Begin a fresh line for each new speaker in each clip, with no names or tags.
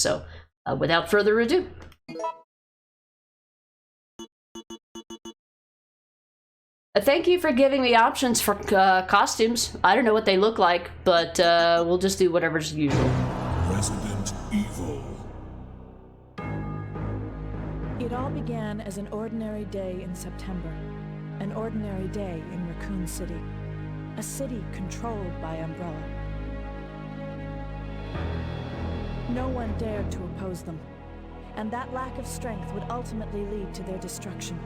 So, without further ado. Thank you for giving me options for costumes. I don't know what they look like, but we'll just do whatever's usual.
Resident Evil.
It all began as an ordinary day in September. An ordinary day in Raccoon City. A city controlled by Umbrella. No one dared to oppose them, and that lack of strength would ultimately lead to their destruction.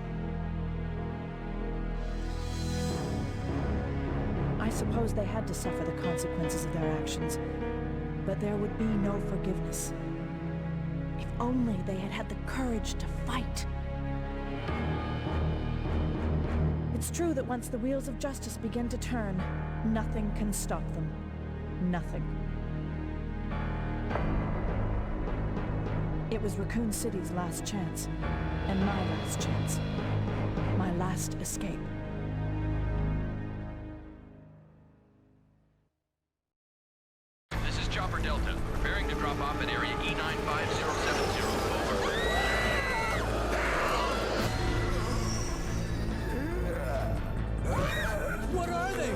I suppose they had to suffer the consequences of their actions, but there would be no forgiveness. If only they had had the courage to fight. It's true that once the wheels of justice begin to turn, nothing can stop them. Nothing. It was Raccoon City's last chance, and my last chance. My last escape.
This is Chopper Delta, preparing to drop off at area E95070. Over.
What are they?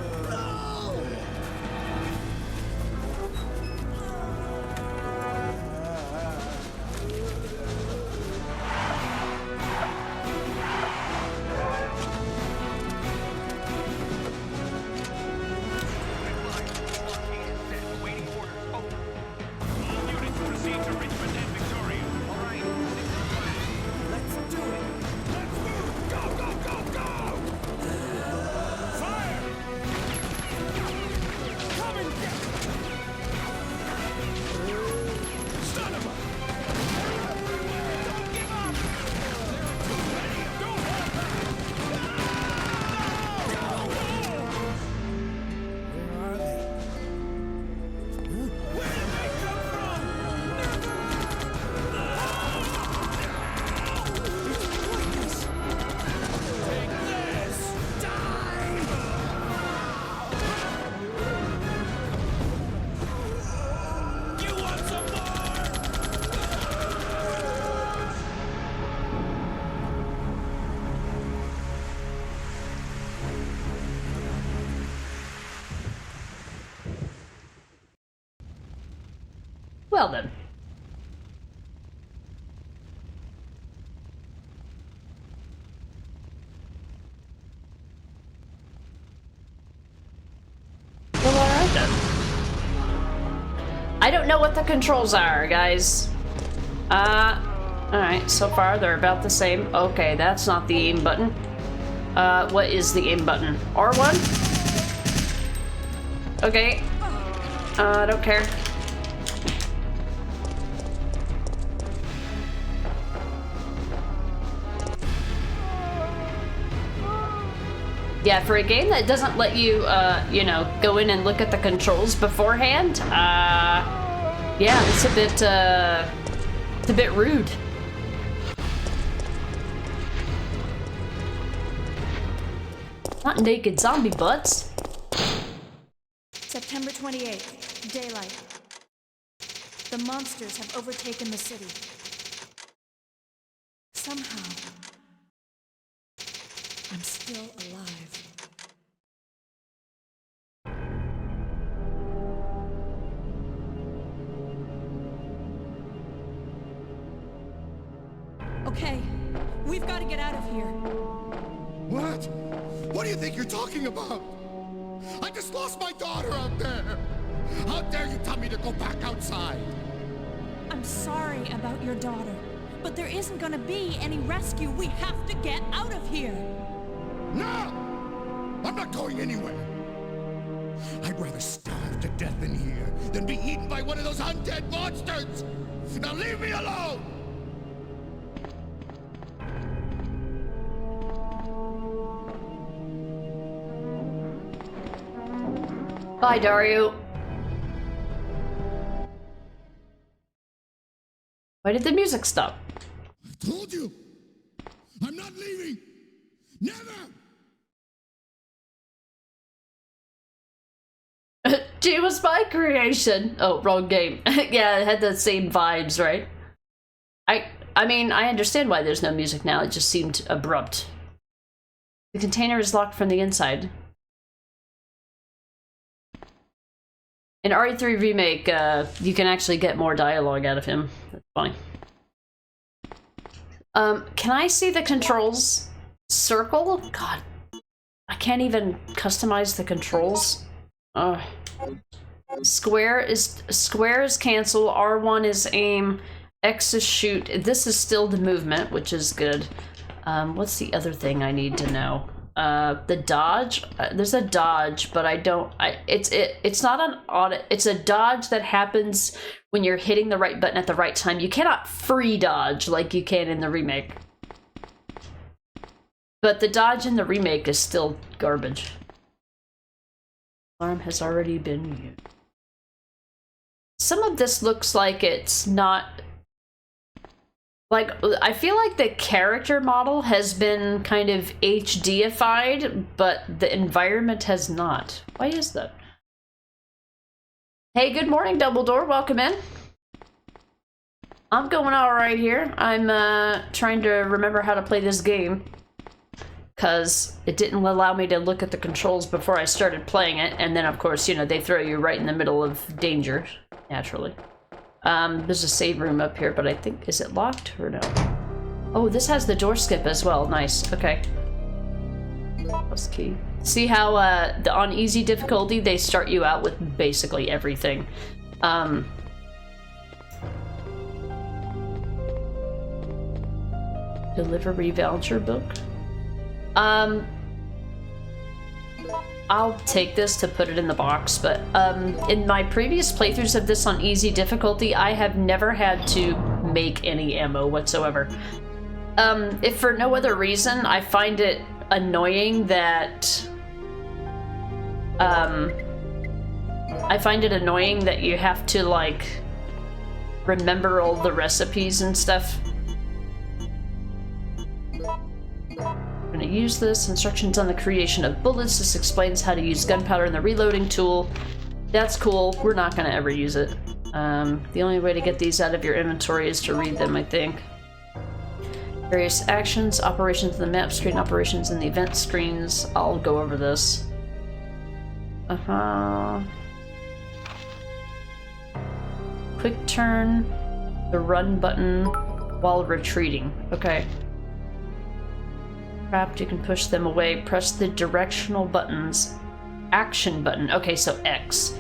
Well then. Well, alright then. I don't know what the controls are, guys. Alright, so far they're about the same. Okay, that's not the aim button. What is the aim button? R1? Okay. I don't care. Yeah, for a game that doesn't let you, you know, go in and look at the controls beforehand, yeah, it's a bit rude. Not naked zombie butts.
September 28th, daylight. The monsters have overtaken the city. Somehow, I'm still alive. Okay, we've got to get out of here.
What? What do you think you're talking about? I just lost my daughter out there! How dare you tell me to go back outside?
I'm sorry about your daughter, but there isn't gonna be any rescue. We have to get out of here!
No! I'm not going anywhere! I'd rather starve to death in here than be eaten by one of those undead monsters! Now leave me alone!
Bye, Dario. Why did the music stop?
I told you! I'm not leaving! Never!
She was my creation. Oh, wrong game. Yeah, it had the same vibes, right? I mean, I understand why there's no music now. It just seemed abrupt. The container is locked from the inside. In RE3 Remake, you can actually get more dialogue out of him. That's funny. Can I see the controls? Circle? God, I can't even customize the controls. Square is cancel, R1 is aim, X is shoot. This is still the movement, which is good. What's the other thing I need to know? The dodge. There's a dodge, but it's not an audit. It's a dodge that happens when you're hitting the right button at the right time. You cannot free dodge like you can in the remake. But the dodge in the remake is still garbage. Alarm has already been used. Some of this looks like it's not... Like, I feel like the character model has been kind of HD-ified, but the environment has not. Why is that? Hey, good morning, Dumbledore. Welcome in. I'm going all right here. I'm trying to remember how to play this game, because it didn't allow me to look at the controls before I started playing it, and then, of course, you know, they throw you right in the middle of danger, naturally. There's a save room up here, but I think, is it locked or no? Oh, this has the door skip as well. Nice. Okay. What's the key? See how on easy difficulty they start you out with basically everything. Delivery voucher book. I'll take this to put it in the box, but in my previous playthroughs of this on easy difficulty, I have never had to make any ammo whatsoever. If for no other reason, I find it annoying that you have to, like, remember all the recipes and stuff. I'm gonna use this. Instructions on the creation of bullets. This explains how to use gunpowder and the reloading tool. That's cool. We're not gonna ever use it. The only way to get these out of your inventory is to read them, I think. Various actions, operations in the map screen, operations in the event screens. I'll go over this. Quick turn, the run button while retreating. Okay. Trapped, you can push them away. Press the directional buttons. Action button. Okay, so X.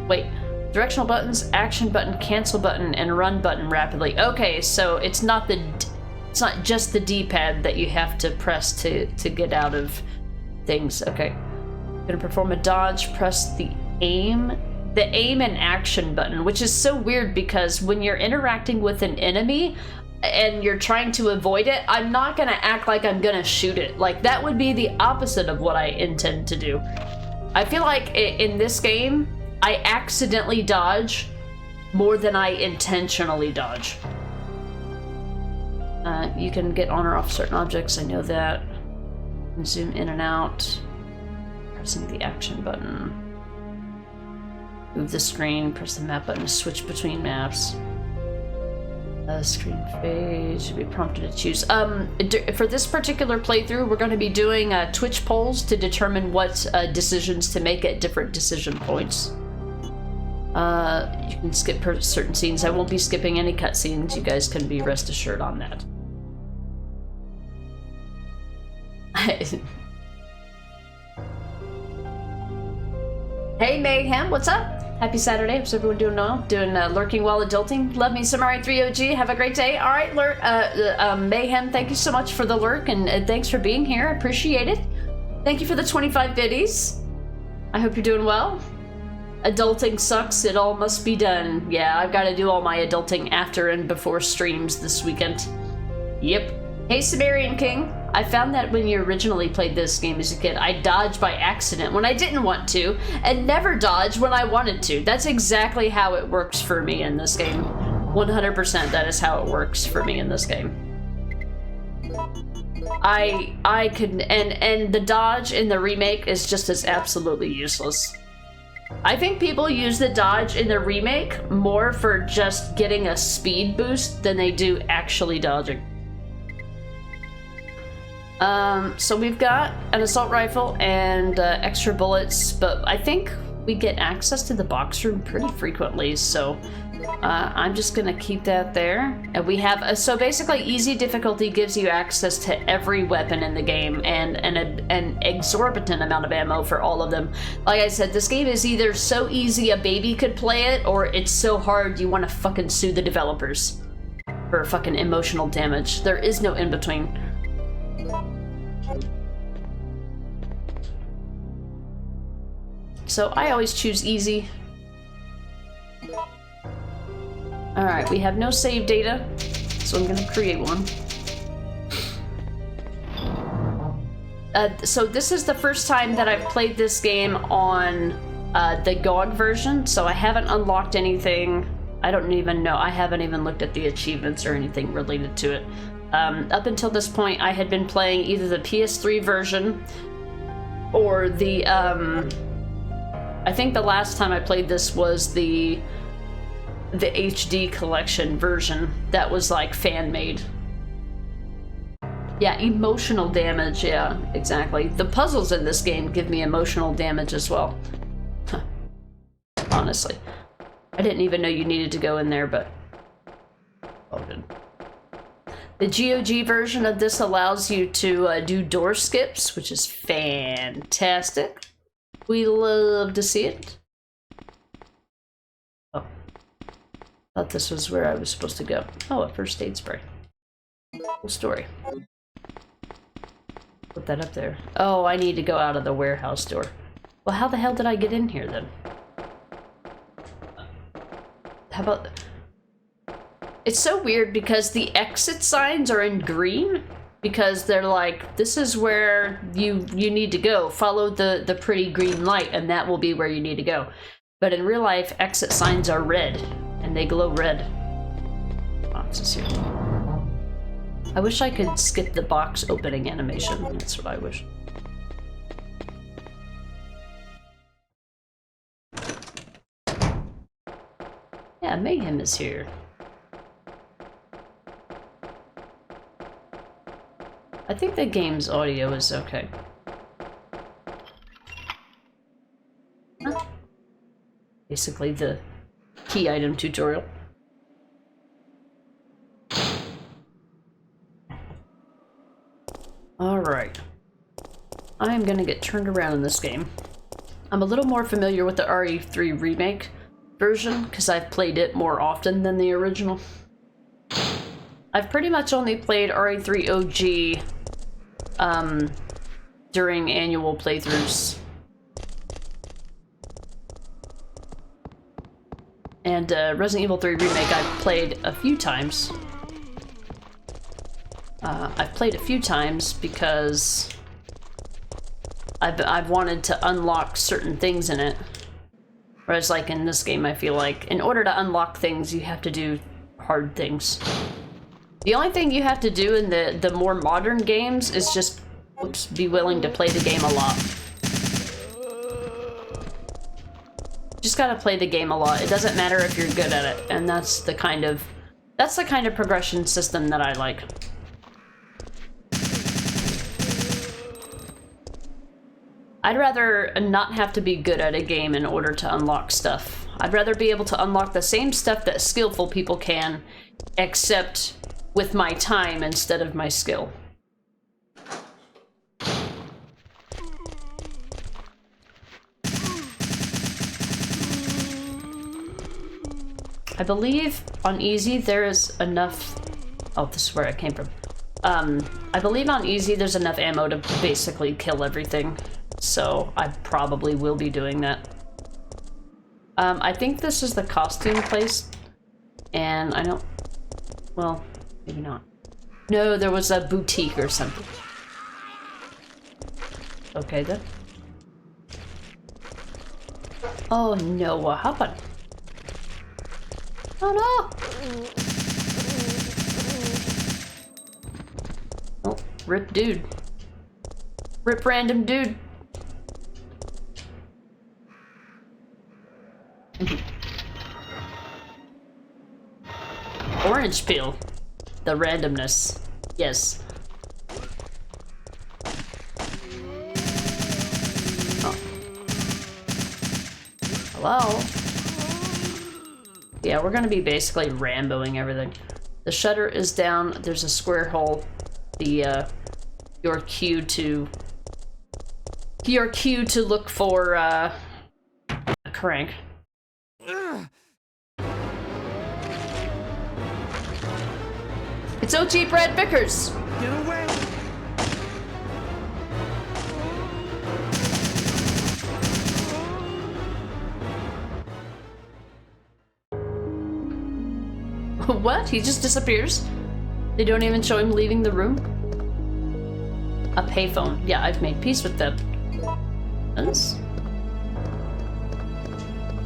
Wait. Directional buttons, action button, cancel button, and run button rapidly. Okay, so it's not just the D-pad that you have to press to get out of things. Okay. Gonna perform a dodge, press the aim and action button, which is so weird because when you're interacting with an enemy and you're trying to avoid it, I'm not gonna act like I'm gonna shoot it. Like, that would be the opposite of what I intend to do. I feel like in this game, I accidentally dodge more than I intentionally dodge. You can get on or off certain objects, I know that. And zoom in and out. Pressing the action button. Move the screen, press the map button to switch between maps. Screen fade, should be prompted to choose. For this particular playthrough, we're going to be doing Twitch polls to determine what decisions to make at different decision points. You can skip certain scenes. I won't be skipping any cutscenes. You guys can be rest assured on that. Hey Mayhem, what's up? Happy Saturday. Hope everyone doing well. Doing lurking while adulting. Love me some RE3OG. Have a great day. All right, Mayhem, thank you so much for the lurk and thanks for being here. I appreciate it. Thank you for the 25 biddies. I hope you're doing well. Adulting sucks. It all must be done. Yeah, I've got to do all my adulting after and before streams this weekend. Yep. Hey, Sumerian King. I found that when you originally played this game as a kid, I dodged by accident when I didn't want to, and never dodged when I wanted to. That's exactly how it works for me in this game. 100% that is how it works for me in this game. I could, and the dodge in the remake is just as absolutely useless. I think people use the dodge in the remake more for just getting a speed boost than they do actually dodging. So we've got an assault rifle and extra bullets, but I think we get access to the box room pretty frequently, so I'm just gonna keep that there. And we have, so basically easy difficulty gives you access to every weapon in the game and an exorbitant amount of ammo for all of them. Like I said, this game is either so easy a baby could play it, or it's so hard you want to fucking sue the developers for fucking emotional damage. There is no in between. So I always choose easy. Alright, we have no save data, so I'm gonna create one. So this is the first time that I've played this game on the GOG version, so I haven't unlocked anything. I don't even know, I haven't even looked at the achievements or anything related to it. Up until this point, I had been playing either the PS3 version or the, I think the last time I played this was the HD collection version that was like fan-made. Yeah, emotional damage, yeah, exactly. The puzzles in this game give me emotional damage as well. Honestly. I didn't even know you needed to go in there, but... oh, good. The GOG version of this allows you to do door skips, which is fantastic. We love to see it. Oh. Thought this was where I was supposed to go. Oh, a first aid spray. Cool story. Put that up there. Oh, I need to go out of the warehouse door. Well, how the hell did I get in here then? How about... it's so weird because the exit signs are in green because they're like, this is where you need to go. Follow the pretty green light and that will be where you need to go. But in real life, exit signs are red and they glow red. Boxes here. I wish I could skip the box opening animation. That's what I wish. Yeah, Mayhem is here. I think the game's audio is okay. Huh? Basically the key item tutorial. Alright. I am gonna get turned around in this game. I'm a little more familiar with the RE3 remake version because I've played it more often than the original. I've pretty much only played RE3 OG during annual playthroughs. And Resident Evil 3 Remake I've played a few times. I've played a few times because I've wanted to unlock certain things in it. Whereas like in this game I feel like in order to unlock things you have to do hard things. The only thing you have to do in the more modern games is just, oops, be willing to play the game a lot. Just gotta play the game a lot. It doesn't matter if you're good at it, and that's the kind of progression system that I like. I'd rather not have to be good at a game in order to unlock stuff. I'd rather be able to unlock the same stuff that skillful people can, except with my time instead of my skill. I believe on easy there is enough... oh, this is where I came from. I believe on easy there's enough ammo to basically kill everything. So I probably will be doing that. I think this is the costume place. And I don't... well, maybe not. No, there was a boutique or something. Okay then. Oh no, what happened? Oh no! Oh, rip dude. Rip random dude. orange peel. The randomness. Yes. Oh. Hello? Yeah, we're gonna be basically Ramboing everything. The shutter is down. There's a square hole. The, your cue to look for, a crank. It's OG Brad Vickers!
Get away!
What? He just disappears? They don't even show him leaving the room? A payphone. Yeah, I've made peace with them. This?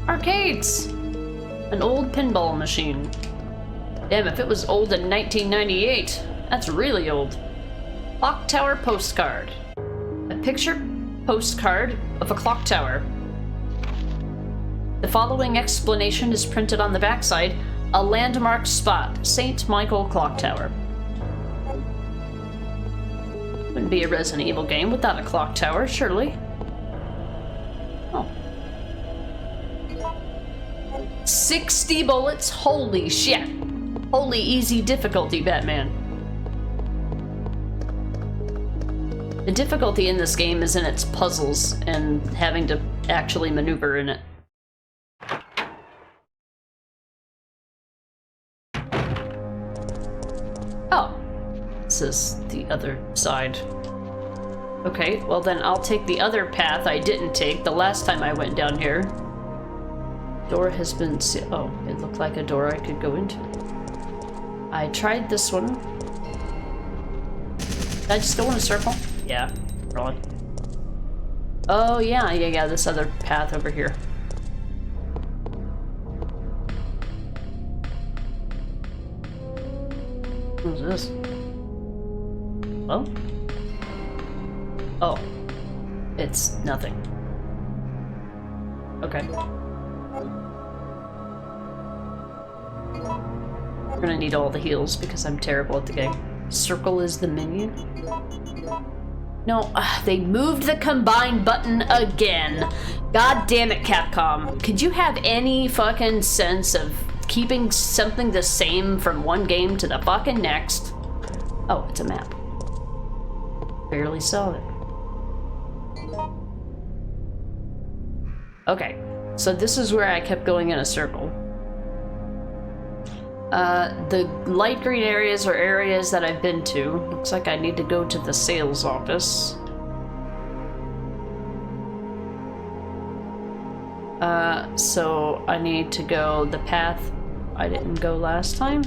Arcades! An old pinball machine. Damn, if it was old in 1998, that's really old. Clock tower postcard. A picture postcard of a clock tower. The following explanation is printed on the backside. A landmark spot, St. Michael Clock Tower. Wouldn't be a Resident Evil game without a clock tower, surely. Oh. 60 bullets? Holy shit. Holy easy difficulty, Batman. The difficulty in this game is in its puzzles and having to actually maneuver in it. Oh, this is the other side. Okay, well then I'll take the other path I didn't take the last time I went down here. Door has been oh, it looked like a door I could go into. I tried this one. Did I just go in a circle? Yeah, probably. Oh yeah, this other path over here. What's this? Well? Oh. It's nothing. Okay. We're gonna need all the heals because I'm terrible at the game. Circle is the menu. No, they moved the combine button again. God damn it, Capcom. Could you have any fucking sense of keeping something the same from one game to the fucking next? Oh, it's a map. Barely saw it. Okay, so this is where I kept going in a circle. The light green areas are areas that I've been to. Looks like I need to go to the sales office. So I need to go the path I didn't go last time.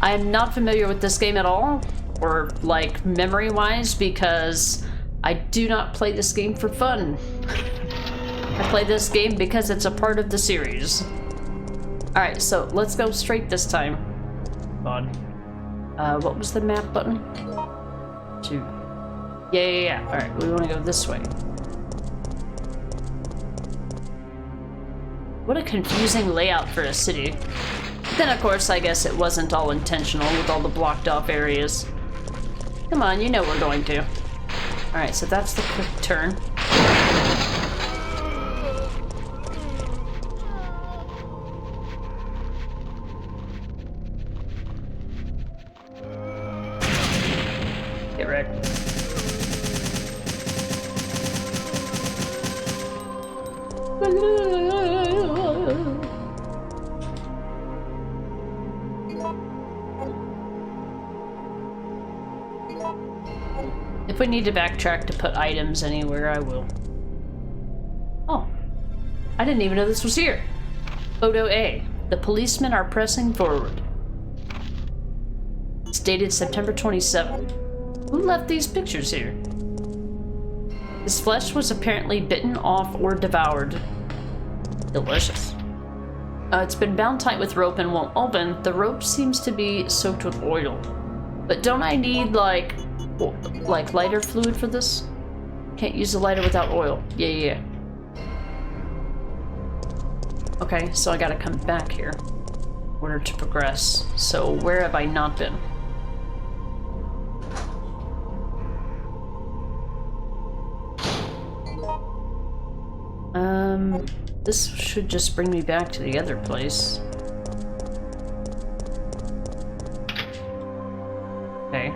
I am not familiar with this game at all, or like memory-wise, because I do not play this game for fun. I play this game because it's a part of the series. Alright, so let's go straight this time. God. What was the map button? 2. Yeah. Alright, we want to go this way. What a confusing layout for a city. But then, of course, I guess it wasn't all intentional with all the blocked off areas. Come on, you know we're going to. Alright, so that's the quick turn. Get wrecked. If we need to backtrack to put items anywhere, I will. Oh. I didn't even know this was here. Photo A. The policemen are pressing forward. It's dated September 27th. Who left these pictures here? His flesh was apparently bitten off or devoured. Delicious. It's been bound tight with rope and won't open. The rope seems to be soaked with oil. But don't I need, like lighter fluid for this? Can't use the lighter without oil. Yeah. Okay, so I gotta come back here in order to progress. So where have I not been? This should just bring me back to the other place. Okay.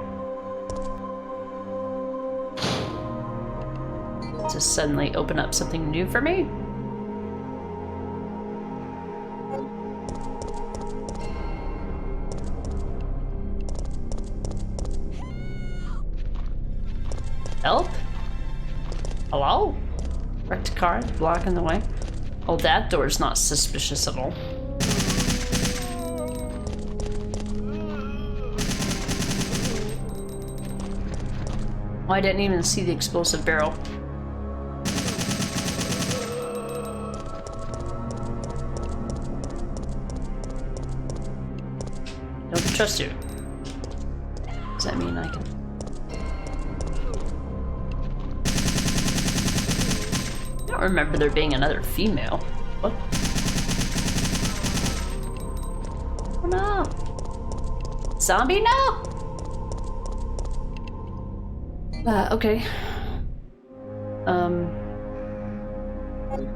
To suddenly open up something new for me? Help? Hello? Wrecked car blocking the way. Oh, that door's not suspicious at all. Oh, I didn't even see the explosive barrel. Don't trust you. Does that mean I can... I don't remember there being another female. What? Oh no! Zombie, no! Okay.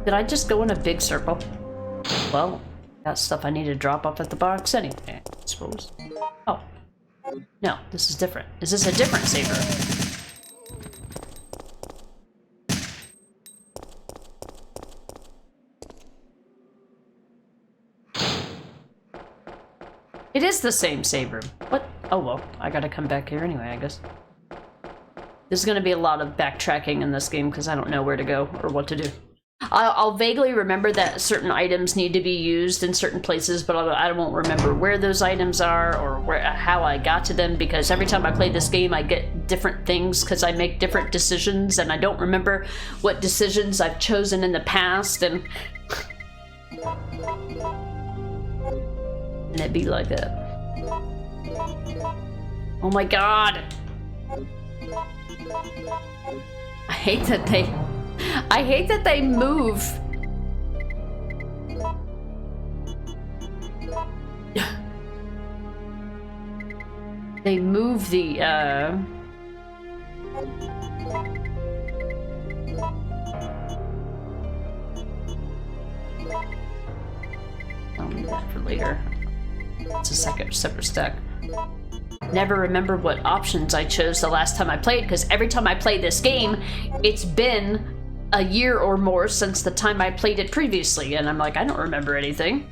Did I just go in a big circle? Well, got stuff I need to drop off at the box anyway, I suppose. Oh. No, this is different. Is this a different saber? It is the same saber. What? Oh well, I gotta come back here anyway, I guess. There's gonna be a lot of backtracking in this game because I don't know where to go or what to do. I'll vaguely remember that certain items need to be used in certain places, but I won't remember where those items are or how I got to them, because every time I play this game I get different things because I make different decisions and I don't remember what decisions I've chosen in the past, and it be like that. Oh my god! I hate that they move. They move the I'll leave that for later. It's a separate stack. Never remember what options I chose the last time I played, because every time I play this game, it's been a year or more since the time I played it previously, and I'm like, I don't remember anything.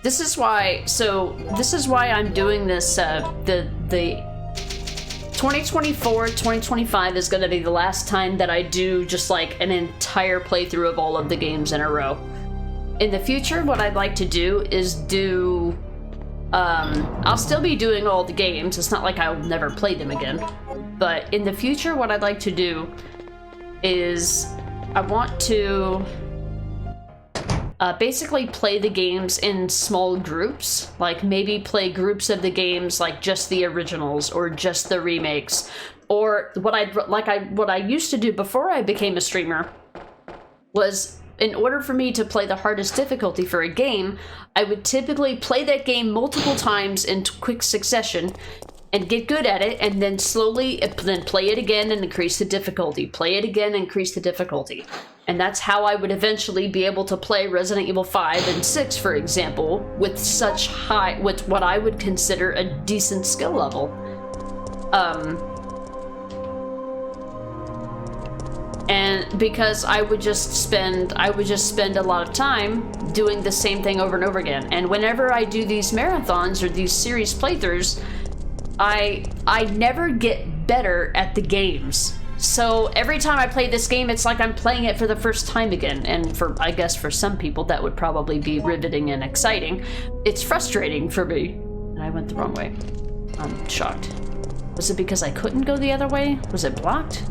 This is why, I'm doing this, the 2024-2025 is gonna be the last time that I do just like an entire playthrough of all of the games in a row. In the future, what I'd like to do is do, I'll still be doing all the games. It's not like I'll never play them again. But in the future, what I'd like to do is I want to basically play the games in small groups. Like maybe play groups of the games, like just the originals or just the remakes. Or what I used to do before I became a streamer was, in order for me to play the hardest difficulty for a game, I would typically play that game multiple times in quick succession and get good at it, and then slowly then play it again and increase the difficulty, play it again, increase the difficulty. And that's how I would eventually be able to play Resident Evil 5 and 6, for example, with what I would consider a decent skill level. And because I would just spend a lot of time doing the same thing over and over again. And whenever I do these marathons or these series playthroughs, I never get better at the games. So every time I play this game, it's like I'm playing it for the first time again. And I guess for some people that would probably be riveting and exciting. It's frustrating for me. And I went the wrong way. I'm shocked. Was it because I couldn't go the other way? Was it blocked?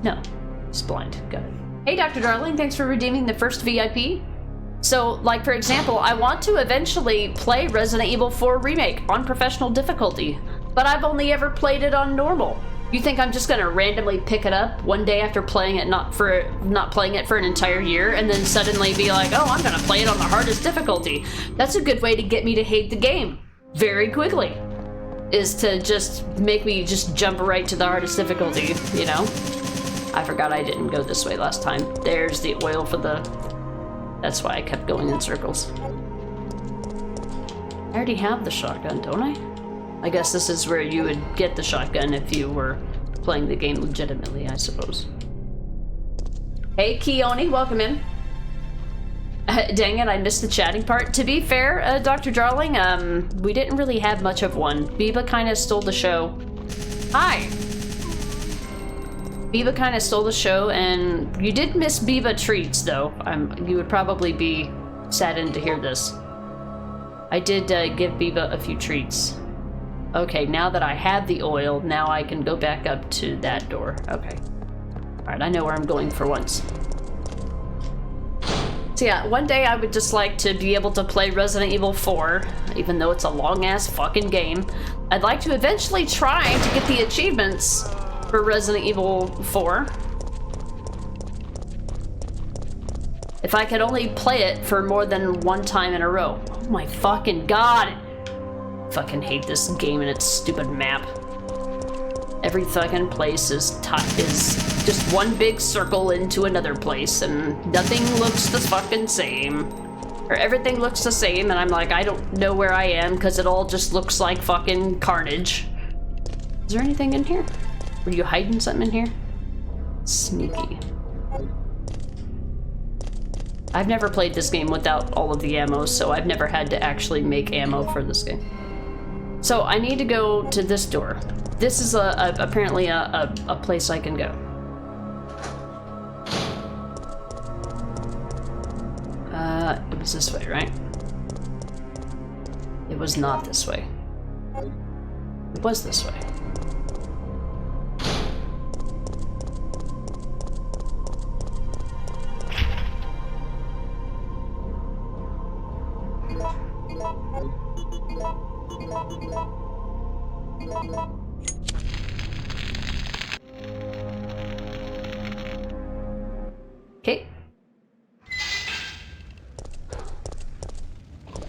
No, it's blind. Got it. Hey, Dr. Darling, thanks for redeeming the first VIP. So, like, for example, I want to eventually play Resident Evil 4 Remake on professional difficulty, but I've only ever played it on normal. You think I'm just gonna randomly pick it up one day after playing it, not playing it for an entire year, and then suddenly be like, oh, I'm gonna play it on the hardest difficulty? That's a good way to get me to hate the game very quickly, is to just make me just jump right to the hardest difficulty, you know? I forgot I didn't go this way last time. There's the oil for the... That's why I kept going in circles. I already have the shotgun, don't I? I guess this is where you would get the shotgun if you were playing the game legitimately, I suppose. Hey, Keone, welcome in. Dang it, I missed the chatting part. To be fair, Dr. Darling, we didn't really have much of one. Biba kind of stole the show. Hi! Biba kind of stole the show, and you did miss Biba treats, though. You would probably be saddened to hear this. I did give Biba a few treats. Okay, now that I have the oil, now I can go back up to that door. Okay. Alright, I know where I'm going for once. So yeah, one day I would just like to be able to play Resident Evil 4, even though it's a long-ass fucking game. I'd like to eventually try to get the achievements for Resident Evil 4. If I could only play it for more than one time in a row. Oh my fucking god! Fucking hate this game and its stupid map. Every fucking place is just one big circle into another place, and nothing looks the fucking same. Or everything looks the same, and I'm like, I don't know where I am because it all just looks like fucking carnage. Is there anything in here? Were you hiding something in here? Sneaky. I've never played this game without all of the ammo, so I've never had to actually make ammo for this game. So I need to go to this door. This is apparently a place I can go. It was this way, right? It was not this way. It was this way. Okay.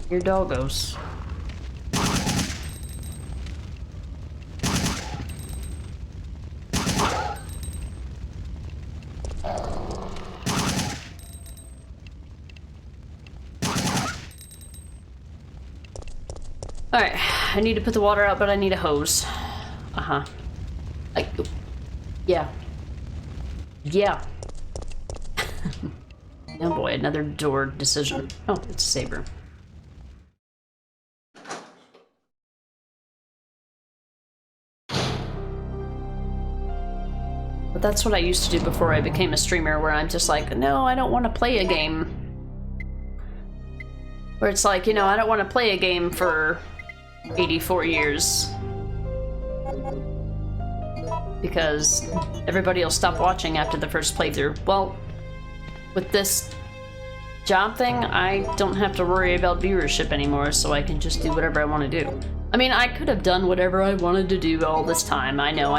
Your doggos. Alright, I need to put the water out, but I need a hose. Uh-huh. Yeah. Yeah. Oh boy, another door decision. Oh, it's a saber. But that's what I used to do before I became a streamer, where I'm just like, no, I don't want to play a game. Where it's like, you know, I don't want to play a game for 84 years. Because everybody will stop watching after the first playthrough. Well, with this job thing, I don't have to worry about viewership anymore, so I can just do whatever I want to do. I mean, I could have done whatever I wanted to do all this time. I know.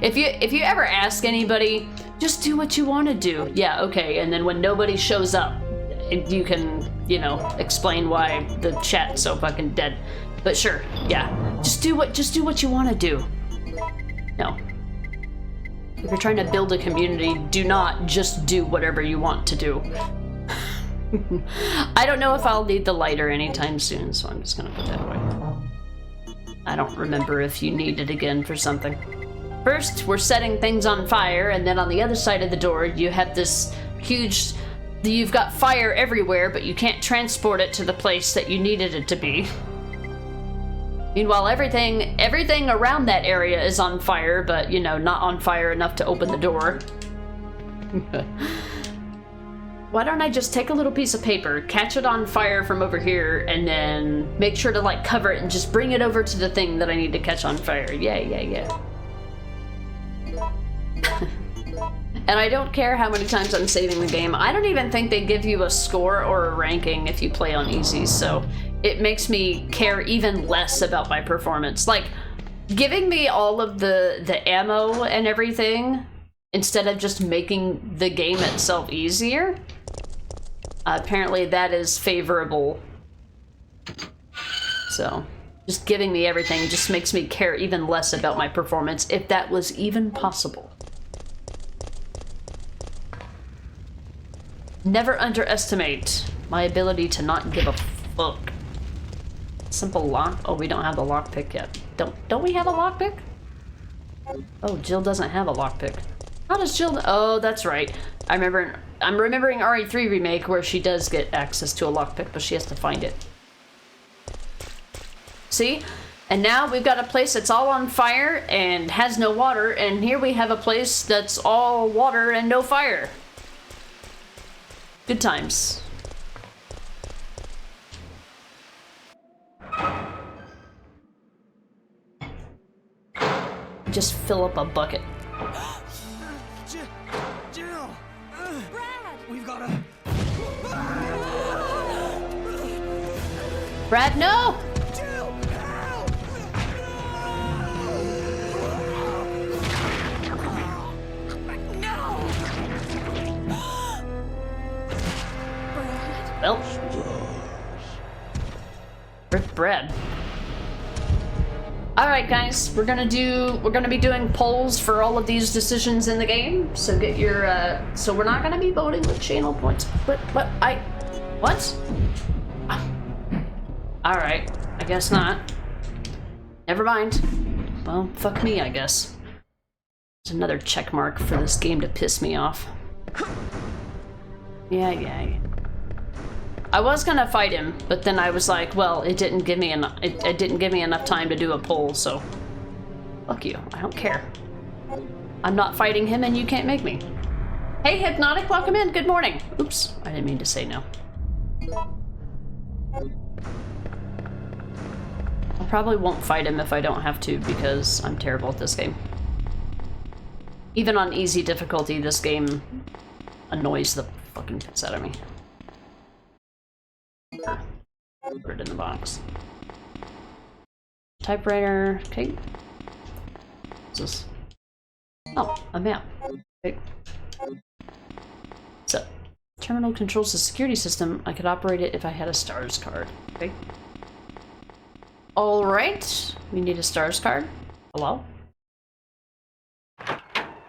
If you ever ask anybody, just do what you want to do. Yeah, okay. And then when nobody shows up, you can, you know, explain why the chat's so fucking dead. But sure, yeah. Just do what you want to do. No. If you're trying to build a community, do not just do whatever you want to do. I don't know if I'll need the lighter anytime soon, so I'm just gonna put that away. I don't remember if you need it again for something. First, we're setting things on fire, and then on the other side of the door, you have this huge... You've got fire everywhere, but you can't transport it to the place that you needed it to be. Meanwhile, everything around that area is on fire, but, you know, not on fire enough to open the door. Why don't I just take a little piece of paper, catch it on fire from over here, and then make sure to, like, cover it and just bring it over to the thing that I need to catch on fire. Yeah. And I don't care how many times I'm saving the game. I don't even think they give you a score or a ranking if you play on easy, so it makes me care even less about my performance. Like, giving me all of the ammo and everything instead of just making the game itself easier. Apparently that is favorable. So, just giving me everything just makes me care even less about my performance, if that was even possible. Never underestimate my ability to not give a fuck. Simple lock. Oh, we don't have the lockpick yet. Don't we have a lockpick? Oh, Jill doesn't have a lockpick. How does Jill? Oh, that's right. I'm remembering RE3 remake where she does get access to a lockpick, but she has to find it. See? And now we've got a place that's all on fire and has no water, and here we have a place that's all water and no fire. Good times. Just fill up a bucket.
Jill! Brad! We've got a...
Brad, no!
Jill! Help! No!
Well. Rip Brad. Alright guys, we're gonna be doing polls for all of these decisions in the game. So get your so we're not gonna be voting with channel points. What? Alright, I guess not. Never mind. Well, fuck me, I guess. There's another check mark for this game to piss me off. Yeah. I was gonna fight him, but then I was like, well, it didn't give me enough. It didn't give me enough time to do a poll, so fuck you. I don't care. I'm not fighting him, and you can't make me. Hey, Hypnotic, welcome in. Good morning. Oops, I didn't mean to say no. I probably won't fight him if I don't have to, because I'm terrible at this game. Even on easy difficulty, this game annoys the fucking piss out of me. Put it in the box. Typewriter, okay. What's this? Oh, a map. Okay. So, terminal controls the security system. I could operate it if I had a STARS card. Okay. Alright, we need a STARS card. Hello?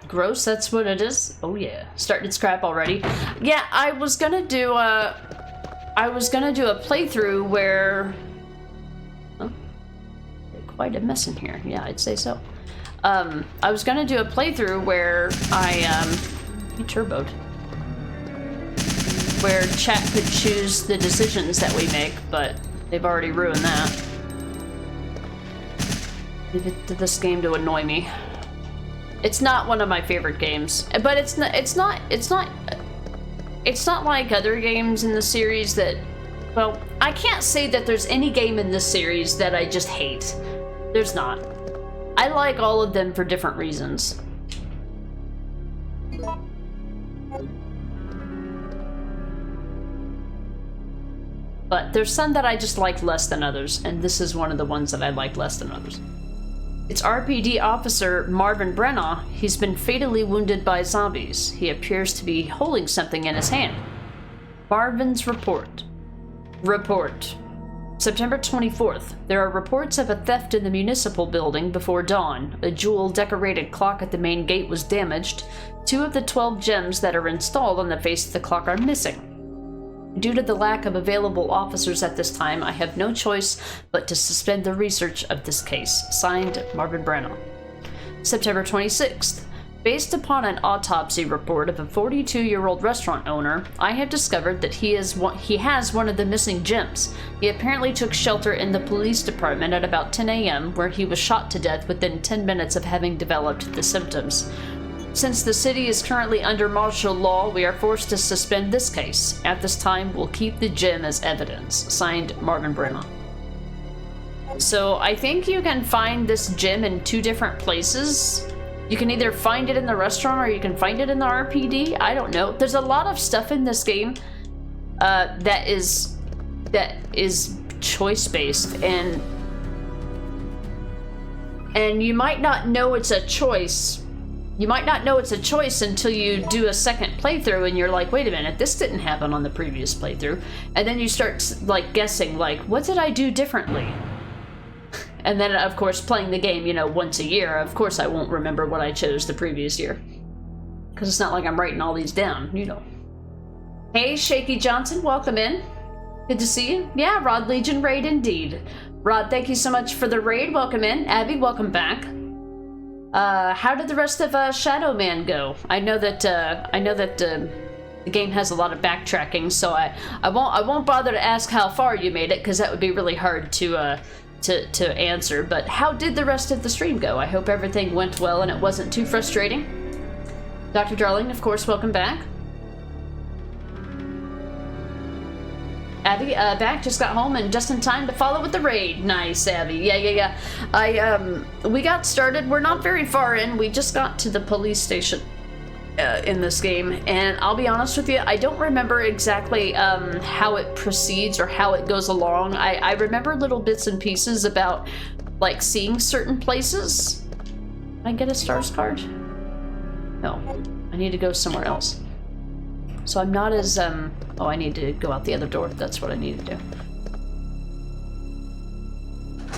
Gross, that's what it is. Oh yeah, starting scrap already. Yeah, I was gonna do a playthrough where... Oh, quite a mess in here. Yeah, I'd say so. I was gonna do a playthrough where he turboed. Where chat could choose the decisions that we make, but they've already ruined that. Leave it to this game to annoy me. It's not one of my favorite games, but it's not like other games in the series that, well, I can't say that there's any game in this series that I just hate. There's not. I like all of them for different reasons. But there's some that I just like less than others, and this is one of the ones that I like less than others. It's RPD officer Marvin Brenna. He's been fatally wounded by zombies. He appears to be holding something in his hand. Marvin's report. September 24th. There are reports of a theft in the municipal building before dawn. A jewel-decorated clock at the main gate was damaged. 2 of the 12 gems that are installed on the face of the clock are missing. Due to the lack of available officers at this time, I have no choice but to suspend the research of this case. Signed, Marvin Brenna. September 26th. Based upon an autopsy report of a 42-year-old restaurant owner, I have discovered that he has one of the missing gems. He apparently took shelter in the police department at about 10 a.m., where he was shot to death within 10 minutes of having developed the symptoms. Since the city is currently under martial law, we are forced to suspend this case. At this time, we'll keep the gem as evidence. Signed, Marvin Brenna. So, I think you can find this gem in 2 different places. You can either find it in the restaurant or you can find it in the RPD. I don't know. There's a lot of stuff in this game that is choice-based, and And you might not know it's a choice. You might not know it's a choice until you do a second playthrough and you're like, wait a minute, this didn't happen on the previous playthrough. And then you start like guessing, like, what did I do differently? And then, of course, playing the game, you know, once a year, of course I won't remember what I chose the previous year. Because it's not like I'm writing all these down, you know. Hey, Shaky Johnson, welcome in. Good to see you. Yeah, Rod Legion raid indeed. Rod, thank you so much for the raid. Welcome in. Abby, welcome back. How did the rest of Shadow Man go? I know that the game has a lot of backtracking, so I won't bother to ask how far you made it, because that would be really hard to answer. But how did the rest of the stream go? I hope everything went well and it wasn't too frustrating. Dr. Darling, of course, welcome back. Abby, back, just got home and just in time to follow with the raid. Nice, Abby. Yeah. We got started. We're not very far in. We just got to the police station in this game, and I'll be honest with you, I don't remember exactly how it proceeds or how it goes along. I remember little bits and pieces about, like, seeing certain places. Can I get a stars card? No. I need to go somewhere else. So I'm not as, oh, I need to go out the other door. That's what I need to do.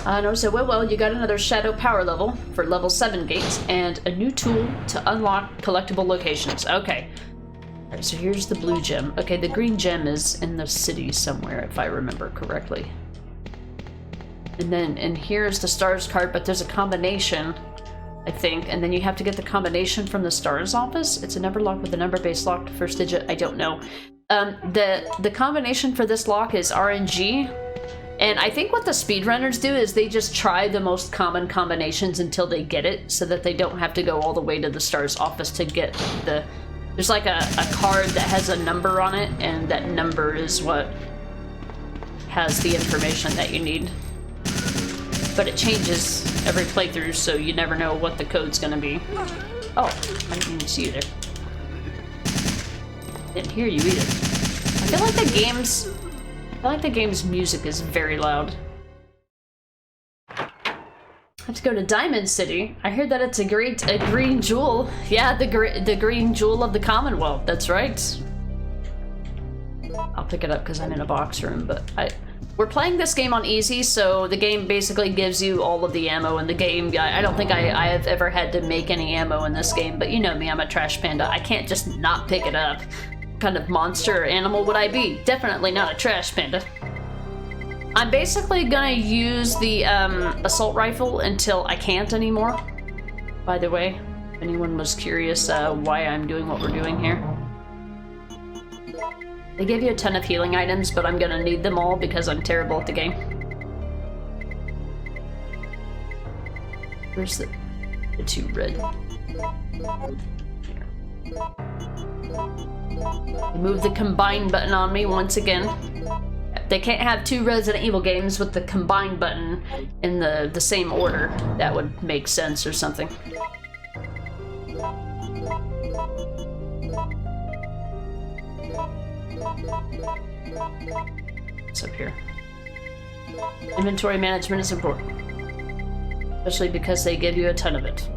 No, so well, you got another Shadow Power level for level 7 gates, and a new tool to unlock collectible locations. Okay. Alright, so here's the blue gem. Okay, the green gem is in the city somewhere, if I remember correctly. And here's the stars card, but there's a combination, I think, and then you have to get the combination from the stars office. It's a number lock with a number-based lock, first digit, I don't know. The combination for this lock is RNG, and I think what the speedrunners do is they just try the most common combinations until they get it, so that they don't have to go all the way to the stars office to get the... There's like a card that has a number on it, and that number is what has the information that you need. But it changes every playthrough, so you never know what the code's gonna be. Oh, I didn't even see you there. Didn't hear you either. I feel like the game's music is very loud. I have to go to Diamond City. I hear that it's a green jewel. Yeah, the green jewel of the Commonwealth. That's right. I'll pick it up because I'm in a box room, but we're playing this game on easy, so the game basically gives you all of the ammo in the game. I don't think I have ever had to make any ammo in this game, but you know me, I'm a trash panda. I can't just not pick it up. What kind of monster or animal would I be? Definitely not a trash panda. I'm basically gonna use the assault rifle until I can't anymore. By the way, if anyone was curious why I'm doing what we're doing here. They give you a ton of healing items, but I'm gonna need them all because I'm terrible at the game. Where's the two red? Here. Move the combine button on me once again. They can't have two Resident Evil games with the combine button in the same order. That would make sense or something. What's up here? Inventory management is important. Especially because they give you a ton of it.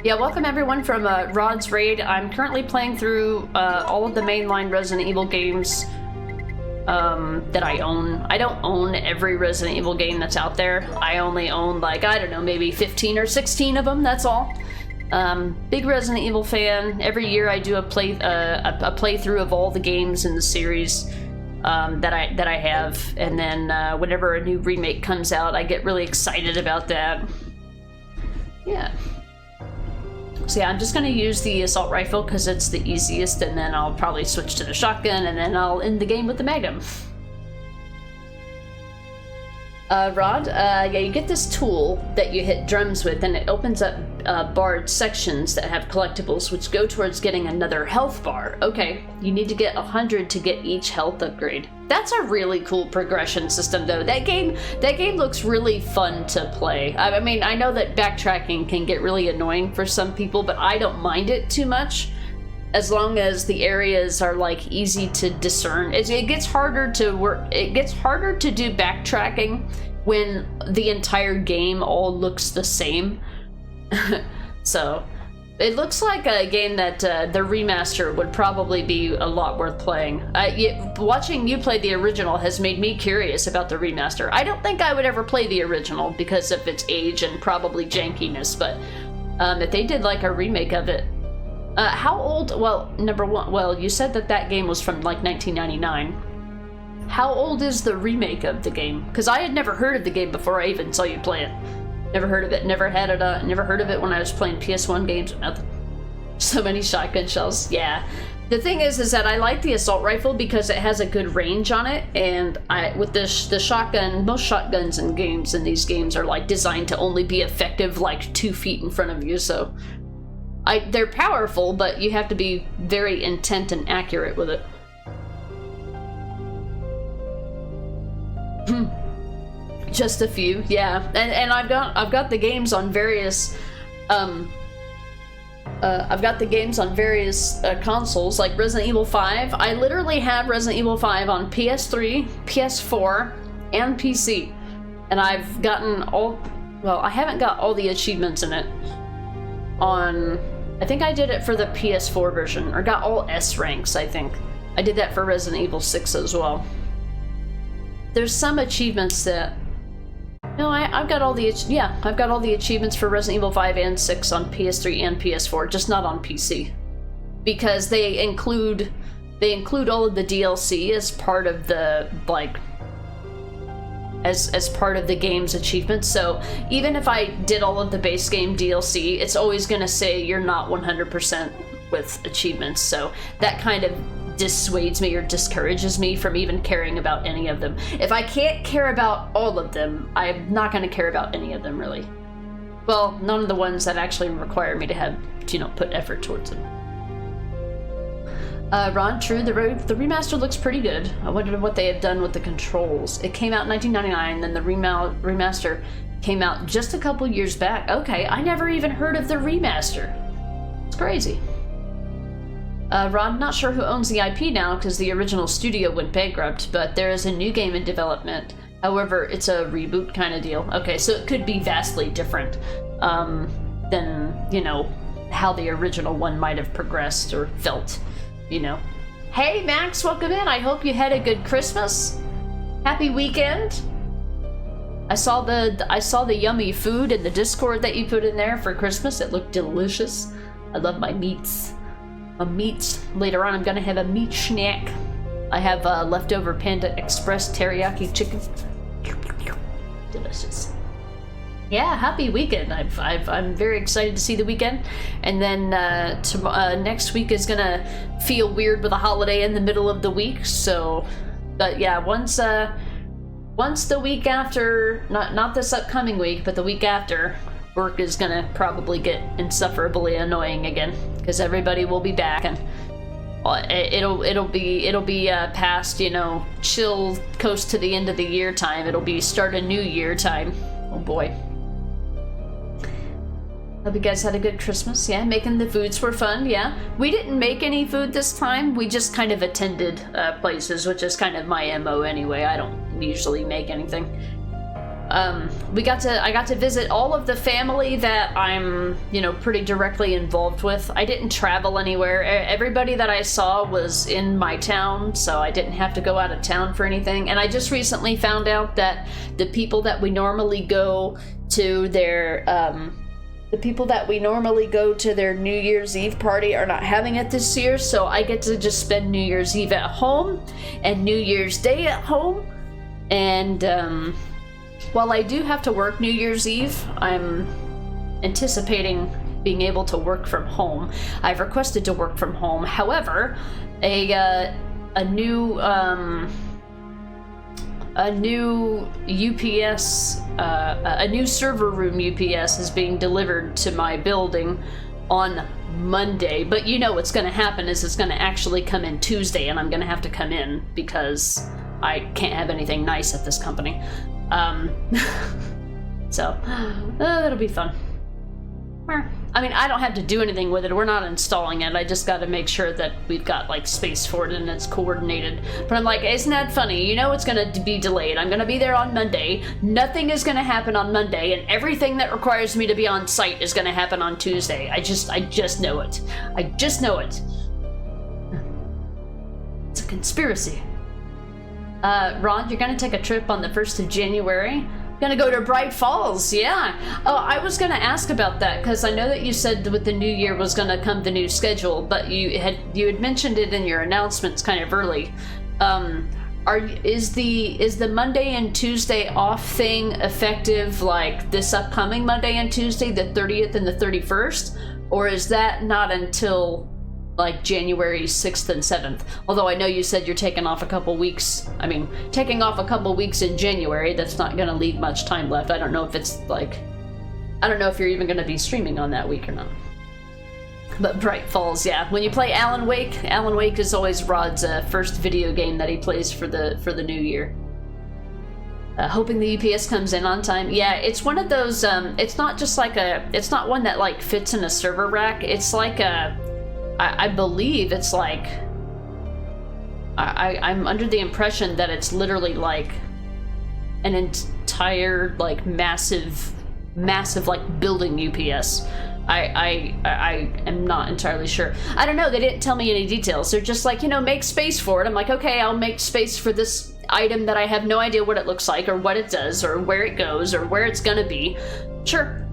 Yeah, welcome everyone from Rod's Raid. I'm currently playing through all of the mainline Resident Evil games that I own. I don't own every Resident Evil game that's out there. I only own, like, I don't know, maybe 15 or 16 of them, that's all. Big Resident Evil fan. Every year I do a playthrough of all the games in the series that I have, and then whenever a new remake comes out, I get really excited about that. Yeah. So yeah, I'm just gonna use the assault rifle because it's the easiest, and then I'll probably switch to the shotgun, and then I'll end the game with the Magnum. Rod, yeah, you get this tool that you hit drums with, and it opens up barred sections that have collectibles, which go towards getting another health bar. Okay, you need to get 100 to get each health upgrade. That's a really cool progression system, though. That game looks really fun to play. I mean, I know that backtracking can get really annoying for some people, but I don't mind it too much. As long as the areas are like easy to discern. It gets harder to work. It gets harder to do backtracking when the entire game all looks the same. So it looks like a game that the remaster would probably be a lot worth playing. Watching you play the original has made me curious about the remaster. I don't think I would ever play the original because of its age and probably jankiness, but if they did like a remake of it. How old? Well, number one, well, you said that game was from like 1999. How old is the remake of the game? Because I had never heard of the game before I even saw you play it. Never heard of it, never had it, never heard of it when I was playing PS1 games. Nothing. So many shotgun shells, yeah. The thing is that I like the assault rifle because it has a good range on it, and with the shotgun, most shotguns in these games are like designed to only be effective like 2 feet in front of you, so they're powerful, but you have to be very intent and accurate with it. Just a few, yeah, and I've got the games on various consoles, like Resident Evil 5. I literally had Resident Evil 5 on PS3, PS4, and PC, and I've gotten I haven't got all the achievements in it on. I think I did it for the PS4 version, or got all S ranks, I think. I did that for Resident Evil 6 as well. There's some achievements that... No, I've got all the achievements for Resident Evil 5 and 6 on PS3 and PS4, just not on PC. Because they include all of the DLC as part of the, like... as part of the game's achievements, so even if I did all of the base game DLC, it's always gonna say you're not 100% with achievements, so that kind of dissuades me or discourages me from even caring about any of them. If I can't care about all of them, I'm not gonna care about any of them, really. Well, none of the ones that actually require me to have, put effort towards them. Ron, true, the remaster looks pretty good. I wonder what they have done with the controls. It came out in 1999, then the remaster came out just a couple years back. Okay, I never even heard of the remaster. It's crazy. Ron, not sure who owns the IP now because the original studio went bankrupt, but there is a new game in development. However, it's a reboot kind of deal. Okay, so it could be vastly different than, how the original one might have progressed or felt. Hey Max, welcome in. I hope you had a good Christmas. Happy weekend. I saw the yummy food in the Discord that you put in there for Christmas. It looked delicious. I love my meats. Later on I'm gonna have a meat snack. I have leftover Panda Express teriyaki chicken. Delicious. Yeah, happy weekend. I'm very excited to see the weekend, and then next week is gonna feel weird with a holiday in the middle of the week. So, but yeah, once the week after, not this upcoming week, but the week after, work is gonna probably get insufferably annoying again because everybody will be back and it'll be past chill coast to the end of the year time. It'll be start a new year time. Oh boy. Hope you guys had a good Christmas. Yeah, making the foods were fun. Yeah, we didn't make any food this time. We just kind of attended places, which is kind of my MO anyway. I don't usually make anything. I got to visit all of the family that I'm, pretty directly involved with. I didn't travel anywhere. Everybody that I saw was in my town, so I didn't have to go out of town for anything. And I just recently found out that the people that we normally go to their New Year's Eve party are not having it this year, so I get to just spend New Year's Eve at home and New Year's Day at home. And while I do have to work New Year's Eve, I'm anticipating being able to work from home. I've requested to work from home. However, a new UPS, a new server room UPS is being delivered to my building on Monday. But what's going to happen is it's going to actually come in Tuesday, and I'm going to have to come in because I can't have anything nice at this company. So that'll be fun. I mean, I don't have to do anything with it. We're not installing it. I just got to make sure that we've got, like, space for it and it's coordinated. But I'm like, isn't that funny? You know it's going to be delayed. I'm going to be there on Monday. Nothing is going to happen on Monday, and everything that requires me to be on site is going to happen on Tuesday. I just know it. I just know it. It's a conspiracy. Ron, you're going to take a trip on the 1st of January? Gonna go to Bright Falls, yeah. Oh, I was gonna ask about that because I know that you said with the new year was gonna come the new schedule, but you had mentioned it in your announcements kind of early. Is the Monday and Tuesday off thing effective like this upcoming Monday and Tuesday, the 30th and the 31st, or is that not until like January 6th and 7th. Although I know you said you're taking off a couple weeks. I mean, taking off a couple weeks in January, that's not gonna leave much time left. I don't know if it's like, I don't know if you're even gonna be streaming on that week or not. But Bright Falls, yeah. When you play Alan Wake is always Rod's first video game that he plays for the new year. Hoping the UPS comes in on time. Yeah, it's one of those, it's not just like it's not one that like fits in a server rack. It's like I believe it's like, I'm under the impression that it's literally like an entire like massive like building UPS. I am not entirely sure. I don't know, they didn't tell me any details. They're just like, you know, make space for it. I'm like, okay, I'll make space for this item that I have no idea what it looks like or what it does or where it goes or where it's gonna be. Sure.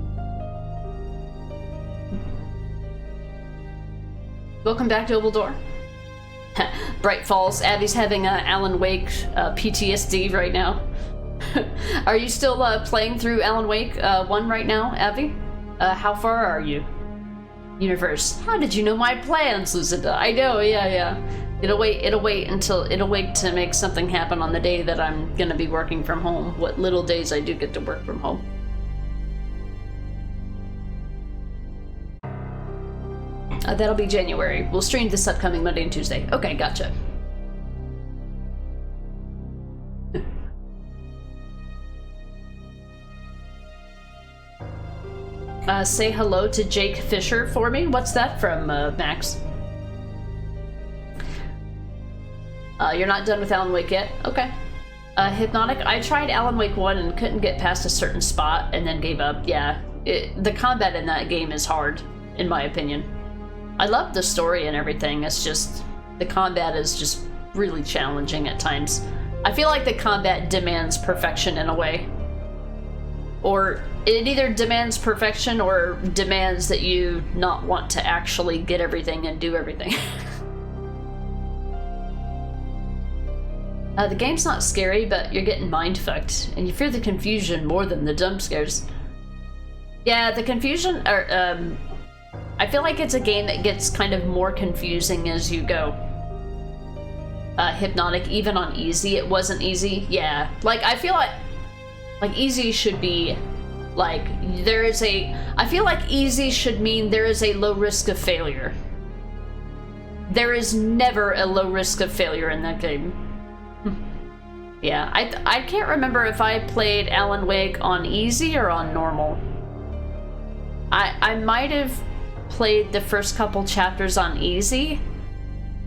Welcome back to Oval Door. Bright Falls. Abby's having Alan Wake PTSD right now. Are you still playing through Alan Wake 1 right now, Abby? How far are you? Universe. How did you know my plans, Lucinda? I know, yeah. It'll wait to make something happen on the day that I'm gonna be working from home. What little days I do get to work from home. That'll be January. We'll stream this upcoming Monday and Tuesday. Okay, gotcha. Say hello to Jake Fisher for me. What's that from, Max? You're not done with Alan Wake yet? Okay. Hypnotic, I tried Alan Wake 1 and couldn't get past a certain spot and then gave up. Yeah, the combat in that game is hard, in my opinion. I love the story and everything, it's just, the combat is just really challenging at times. I feel like the combat demands perfection in a way. Or it either demands perfection or demands that you not want to actually get everything and do everything. The game's not scary, but you're getting mind-fucked, and you fear the confusion more than the jump scares. Yeah, the confusion, I feel like it's a game that gets kind of more confusing as you go. Hypnotic, even on easy, it wasn't easy. Yeah, like, I feel like easy should be, like, I feel like easy should mean there is a low risk of failure. There is never a low risk of failure in that game. Yeah, I can't remember if I played Alan Wake on easy or on normal. I might have played the first couple chapters on easy,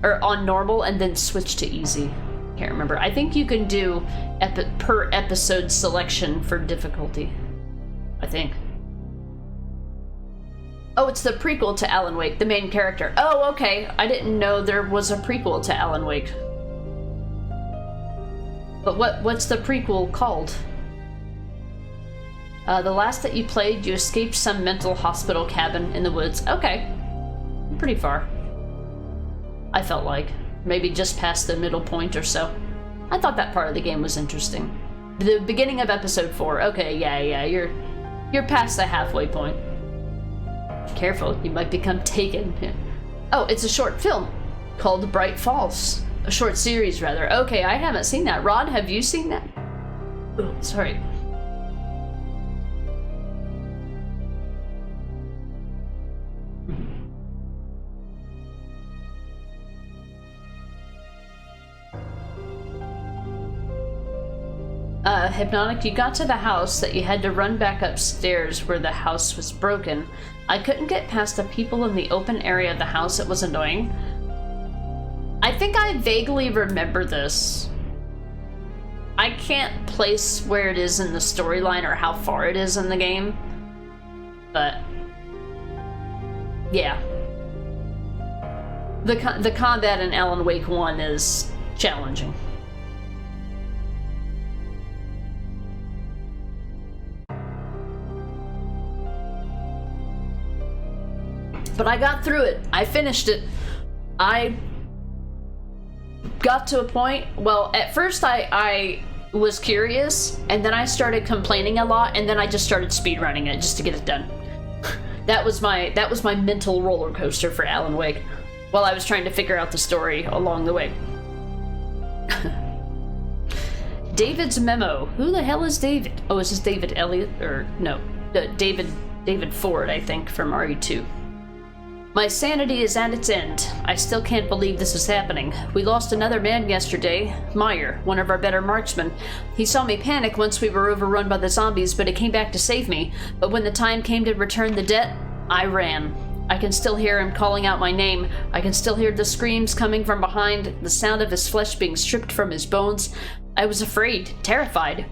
or on normal, and then switched to easy. Can't remember. I think you can do per episode selection for difficulty, I think. Oh, it's the prequel to Alan Wake, the main character. Oh, okay. I didn't know there was a prequel to Alan Wake. But what's the prequel called? The last that you played, you escaped some mental hospital cabin in the woods. Okay. Pretty far. I felt like. Maybe just past the middle point or so. I thought that part of the game was interesting. The beginning of episode 4. Okay, yeah, you're past the halfway point. Careful, you might become taken. Oh, it's a short film called Bright Falls. A short series, rather. Okay, I haven't seen that. Rod, have you seen that? Oh, sorry. Hypnotic, you got to the house that you had to run back upstairs where the house was broken. I couldn't get past the people in the open area of the house. It was annoying. I think I vaguely remember this. I can't place where it is in the storyline or how far it is in the game. But yeah. The combat in Alan Wake 1 is challenging. But I got through it. I finished it. I got to a point, well, at first I was curious, and then I started complaining a lot, and then I just started speedrunning it just to get it done. That was my mental roller coaster for Alan Wake, while I was trying to figure out the story along the way. David's memo. Who the hell is David? Oh, is this David Elliott? Or no, David Ford, I think, from RE2. My sanity is at its end. I still can't believe this is happening. We lost another man yesterday, Meyer, one of our better marksmen. He saw me panic once we were overrun by the zombies, but he came back to save me. But when the time came to return the debt, I ran. I can still hear him calling out my name. I can still hear the screams coming from behind, the sound of his flesh being stripped from his bones. I was afraid, terrified.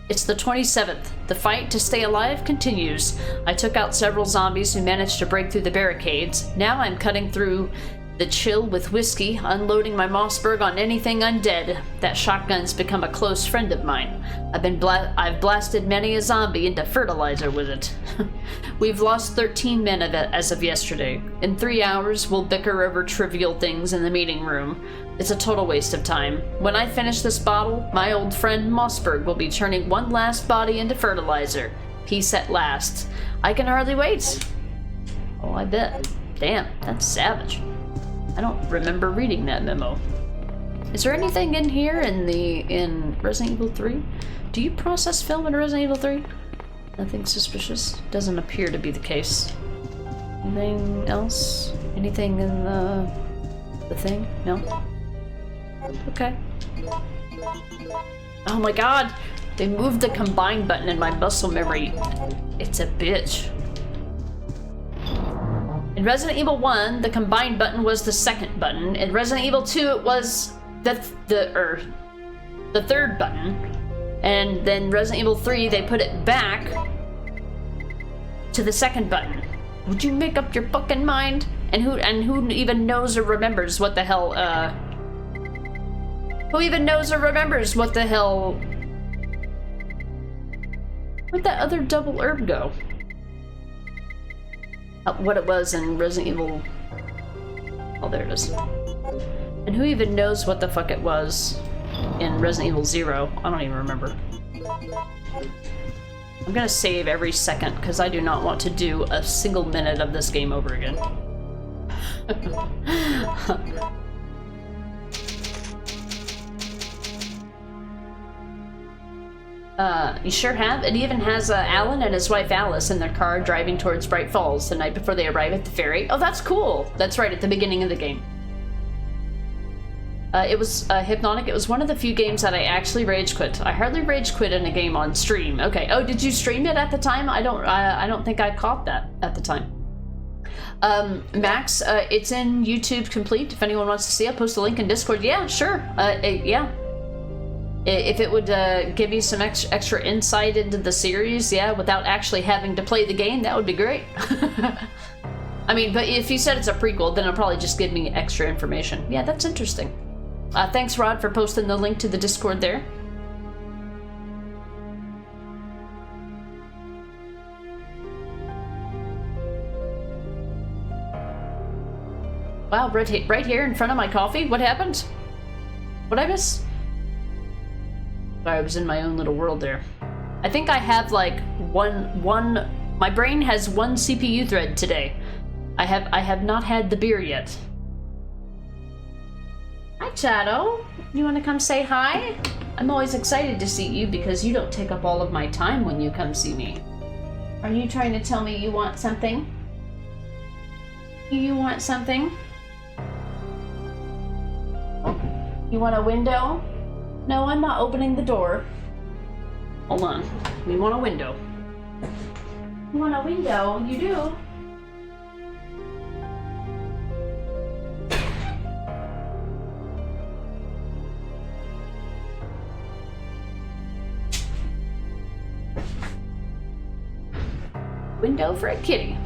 It's the 27th. The fight to stay alive continues. I took out several zombies who managed to break through the barricades. Now I'm cutting through the chill with whiskey, unloading my Mossberg on anything undead. That shotgun's become a close friend of mine. I've blasted many a zombie into fertilizer with it. We've lost 13 men as of yesterday. In 3 hours, we'll bicker over trivial things in the meeting room. It's a total waste of time. When I finish this bottle, my old friend Mossberg will be turning one last body into fertilizer. Peace at last. I can hardly wait. Oh, I bet. Damn, that's savage. I don't remember reading that memo. Is there anything in here in Resident Evil 3? Do you process film in Resident Evil 3? Nothing suspicious? Doesn't appear to be the case. Anything else? Anything in the thing? No? Okay. Oh my god! They moved the combine button in my muscle memory. It's a bitch. In Resident Evil 1, the combine button was the second button. In Resident Evil 2, it was the third button. And then Resident Evil 3, they put it back to the second button. Would you make up your fucking mind? And who even knows or remembers what the hell, who even knows or remembers what the hell... Where'd that other double herb go? What it was in Resident Evil... Oh, there it is. And who even knows what the fuck it was in Resident Evil 0? I don't even remember. I'm gonna save every second, because I do not want to do a single minute of this game over again. You sure have. It even has Alan and his wife Alice in their car driving towards Bright Falls the night before they arrive at the ferry. Oh, that's cool. That's right, at the beginning of the game. It was Hypnotic. It was one of the few games that I actually rage quit. I hardly rage quit in a game on stream. Okay. Oh, did you stream it at the time? I don't think I caught that at the time. Max, it's in YouTube complete. If anyone wants to see, I'll post a link in Discord. Yeah, sure. Yeah. If it would give you some extra insight into the series, yeah, without actually having to play the game, that would be great. I mean, but if you said it's a prequel, then it'll probably just give me extra information. Yeah, that's interesting. Thanks, Rod, for posting the link to the Discord there. Wow, right here in front of my coffee? What happened? What'd I miss? Sorry, I was in my own little world there. I think I have like my brain has one CPU thread today. I have not had the beer yet. Hi, Chado. You want to come say hi? I'm always excited to see you because you don't take up all of my time when you come see me. Are you trying to tell me you want something? You want something? You want a window? No, I'm not opening the door. Hold on. We want a window. You want a window? You do. Window for a kitty.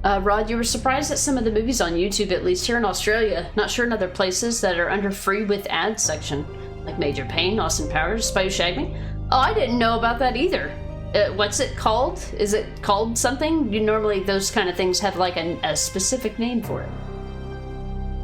Rod, you were surprised at some of the movies on YouTube, at least here in Australia. Not sure in other places that are under free with ads section, like Major Payne, Austin Powers, Spy Who Shagged Me. Oh, I didn't know about that either. What's it called? Is it called something? You normally, those kind of things have like a specific name for it.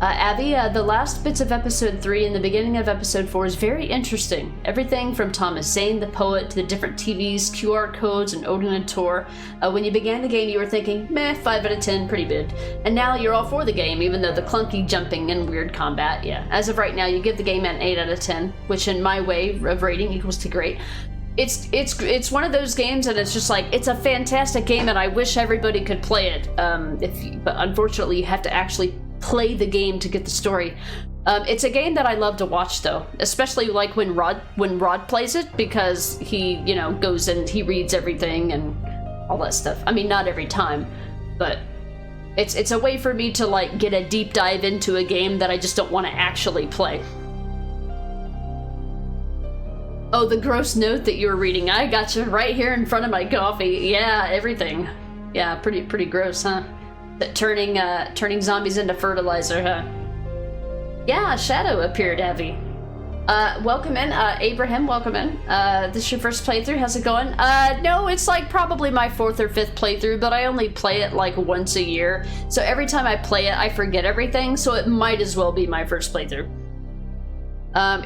Abby, the last bits of episode 3 and the beginning of episode 4 is very interesting. Everything from Thomas Zane, the poet, to the different TVs, QR codes, and Odin and Tor. When you began the game, you were thinking, meh, 5 out of 10, pretty good. And now you're all for the game, even though the clunky jumping and weird combat, yeah. As of right now, you give the game an 8 out of 10, which in my way of rating equals to great. It's one of those games and it's just like, it's a fantastic game and I wish everybody could play it. But unfortunately, you have to actually play the game to get the story. It's a game that I love to watch though, especially like when Rod plays it, because he, you know, goes and he reads everything and all that stuff. I mean, not every time, but it's a way for me to like get a deep dive into a game that I just don't want to actually play. Oh, the gross note that you were reading. I got you right here in front of my coffee. Yeah, everything. Yeah, pretty gross, huh? That turning zombies into fertilizer, huh? Yeah, Shadow appeared, Abby. Welcome in, Abraham, welcome in. This is your first playthrough, how's it going? No, it's like probably my 4th or 5th playthrough, but I only play it like once a year. So every time I play it, I forget everything, so it might as well be my first playthrough.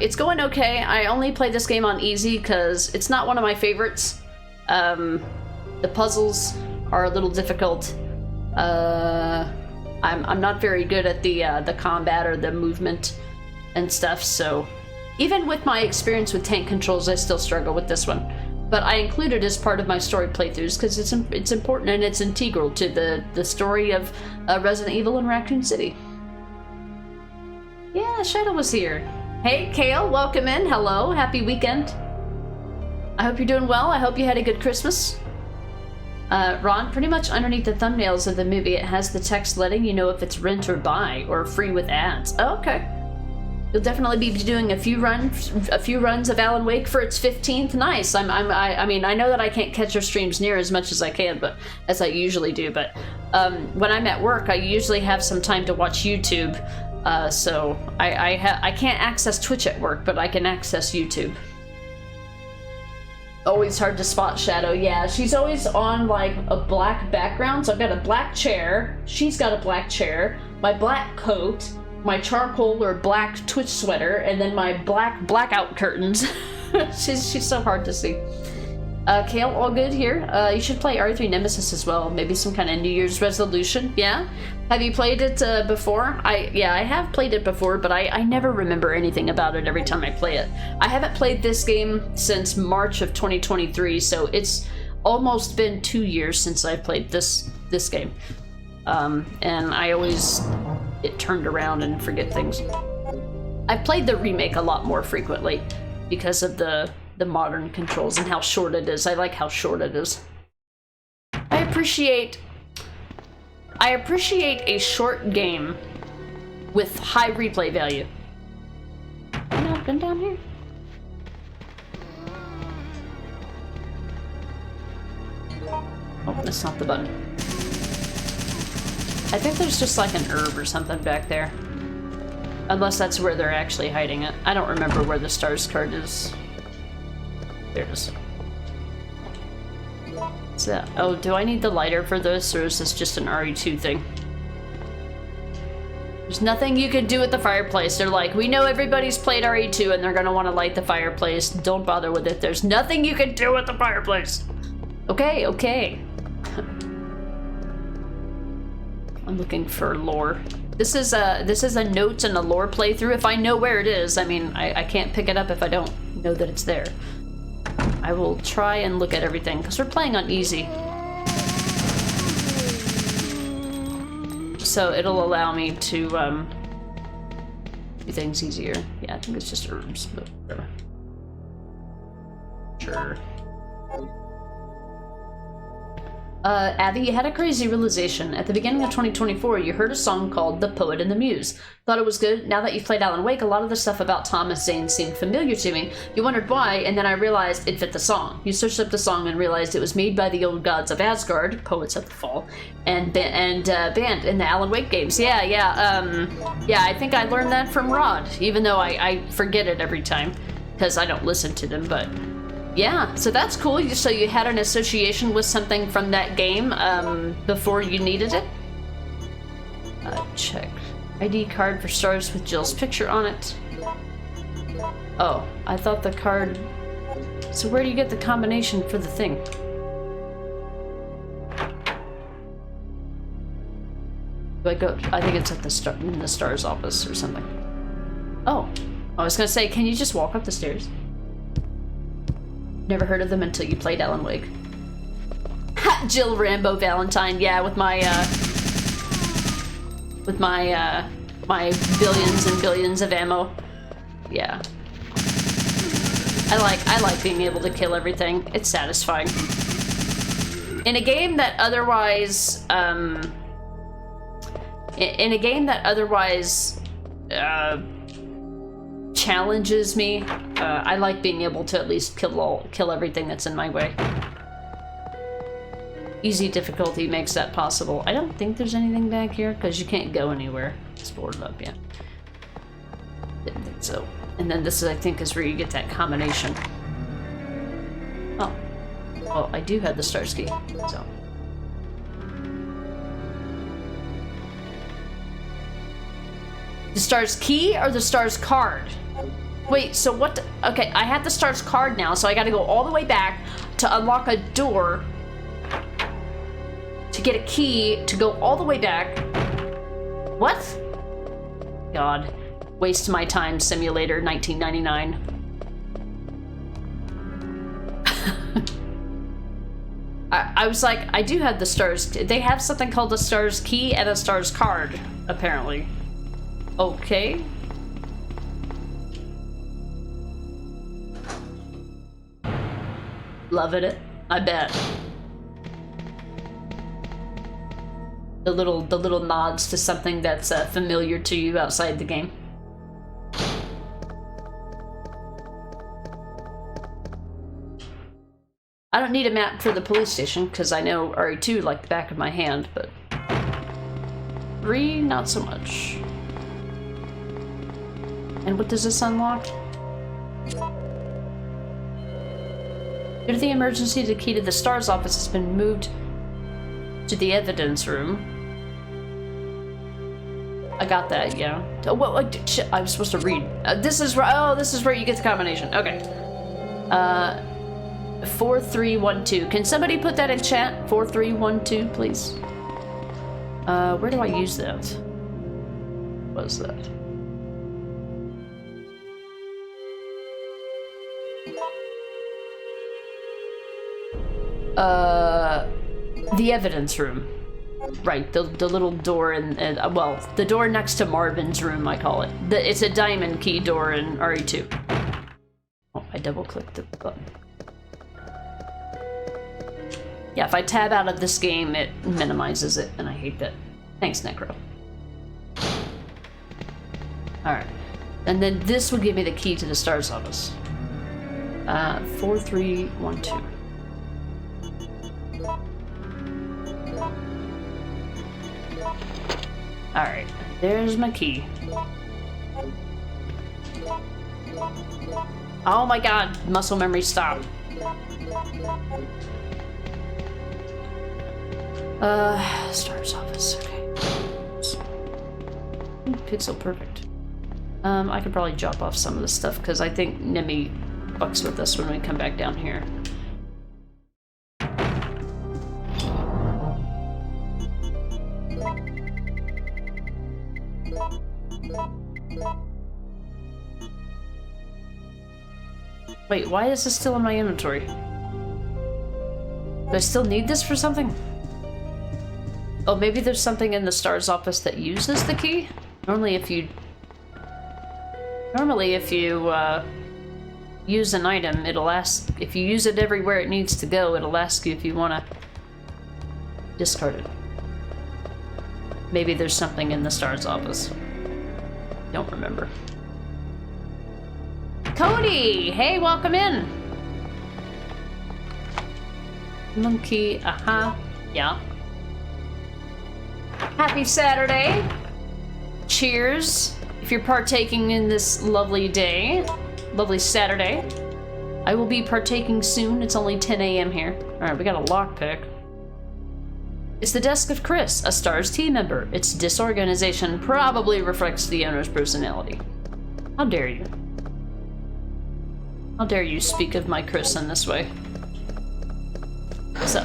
It's going okay. I only play this game on easy because it's not one of my favorites. The puzzles are a little difficult. I'm not very good at the combat or the movement and stuff, so even with my experience with tank controls, I still struggle with this one. But I include it as part of my story playthroughs because it's important and it's integral to the story of Resident Evil in Raccoon City. Yeah, Shadow was here. Hey, Kale, welcome in. Hello, happy weekend. I hope you're doing well. I hope you had a good Christmas. Ron, pretty much underneath the thumbnails of the movie, it has the text letting you know if it's rent or buy or free with ads. Oh, okay. You'll definitely be doing a few runs of Alan Wake for its 15th. Nice. I mean, I know that I can't catch your streams near as much as I can, but as I usually do. But when I'm at work, I usually have some time to watch YouTube. So I can't access Twitch at work, but I can access YouTube. Always hard to spot Shadow. Yeah, she's always on like a black background. So I've got a black chair. She's got a black chair. My black coat, my charcoal or black Twitch sweater, and then my black blackout curtains. she's so hard to see. Kale, all good here? You should play RE3 Nemesis as well. Maybe some kind of New Year's resolution. Yeah? Have you played it before? Yeah, I have played it before, but I never remember anything about it every time I play it. I haven't played this game since March of 2023, so it's almost been 2 years since I've played this game. And I always get turned around and forget things. I've played the remake a lot more frequently because of the modern controls and how short it is. I like how short it is. I appreciate a short game with high replay value. Been down here? Oh, that's not the button. I think there's just like an herb or something back there. Unless that's where they're actually hiding it. I don't remember where the stars card is. There it is. What's that? Oh, do I need the lighter for this, or is this just an RE2 thing? There's nothing you can do with the fireplace. They're like, we know everybody's played RE2 and they're gonna want to light the fireplace. Don't bother with it. There's nothing you can do with the fireplace. Okay, okay. I'm looking for lore. This is a notes and a lore playthrough. If I know where it is, I mean, I can't pick it up if I don't know that it's there. I will try and look at everything, because we're playing on easy. So it'll allow me to do things easier. Yeah, I think it's just herbs, but whatever. Sure. Abby, you had a crazy realization. At the beginning of 2024, you heard a song called The Poet and the Muse. Thought it was good. Now that you've played Alan Wake, a lot of the stuff about Thomas Zane seemed familiar to me. You wondered why, and then I realized it fit the song. You searched up the song and realized it was made by the old gods of Asgard, poets of the fall, and banned in the Alan Wake games. Yeah, I think I learned that from Rod, even though I forget it every time, because I don't listen to them, but... Yeah, so that's cool. So you had an association with something from that game before you needed it? Check. ID card for stars with Jill's picture on it. Oh, I thought the card... So where do you get the combination for the thing? Do I go... I think it's at the in the stars office or something. Oh, I was gonna say, can you just walk up the stairs? Never heard of them until you played Alan Wake. Ha! Jill Rambo Valentine, yeah, with my my billions and billions of ammo. Yeah. I like being able to kill everything. It's satisfying. In a game that otherwise challenges me, I like being able to at least kill everything that's in my way. Easy difficulty makes that possible. I don't think there's anything back here because you can't go anywhere. It's boarded up, yeah. Didn't think so. And then this is, I think, is where you get that combination. Oh, well, I do have the stars key, so. The stars key or the stars card? Wait, so what? Okay, I have the stars card now, so I gotta go all the way back to unlock a door to get a key to go all the way back. What? God. Waste my time, Simulator 1999. I was like, I do have the stars. They have something called a stars key and a stars card, apparently. Okay. Loving it, I bet. The little nods to something that's familiar to you outside the game. I don't need a map for the police station because I know RE2 like the back of my hand, but 3 not so much. And what does this unlock? Due to the emergency, the key to the STARS office has been moved to the evidence room. I got that, yeah. Oh, what, shit, I was supposed to read. This is where you get the combination. Okay. 4312. Can somebody put that in chat? 4312, please. Where do I use that? What is that? The evidence room. Right, the little door in, well, the door next to Marvin's room, I call it. It's a diamond key door in RE2. Oh, I double-clicked the button. Yeah, if I tab out of this game, it minimizes it, and I hate that. Thanks, Necro. Alright. And then this will give me the key to the STARS office. 4312. Alright, there's my key. Oh my god, muscle memory stop. STARS office, okay. Pixel perfect. I could probably drop off some of this stuff because I think Nemi fucks with us when we come back down here. Wait, why is this still in my inventory? Do I still need this for something? Oh, maybe there's something in the STARS office that uses the key? Normally if you use an item, it'll ask, if you use it everywhere it needs to go, it'll ask you if you want to discard it. Maybe there's something in the star's office. Don't remember. Cody! Hey, welcome in! Monkey, yeah. Happy Saturday! Cheers, if you're partaking in this lovely day. Lovely Saturday. I will be partaking soon. It's only 10 a.m. here. Alright, we got a lockpick. It's the desk of Chris, a STARS team member. Its disorganization probably reflects the owner's personality. How dare you? How dare you speak of my Chris in this way? So,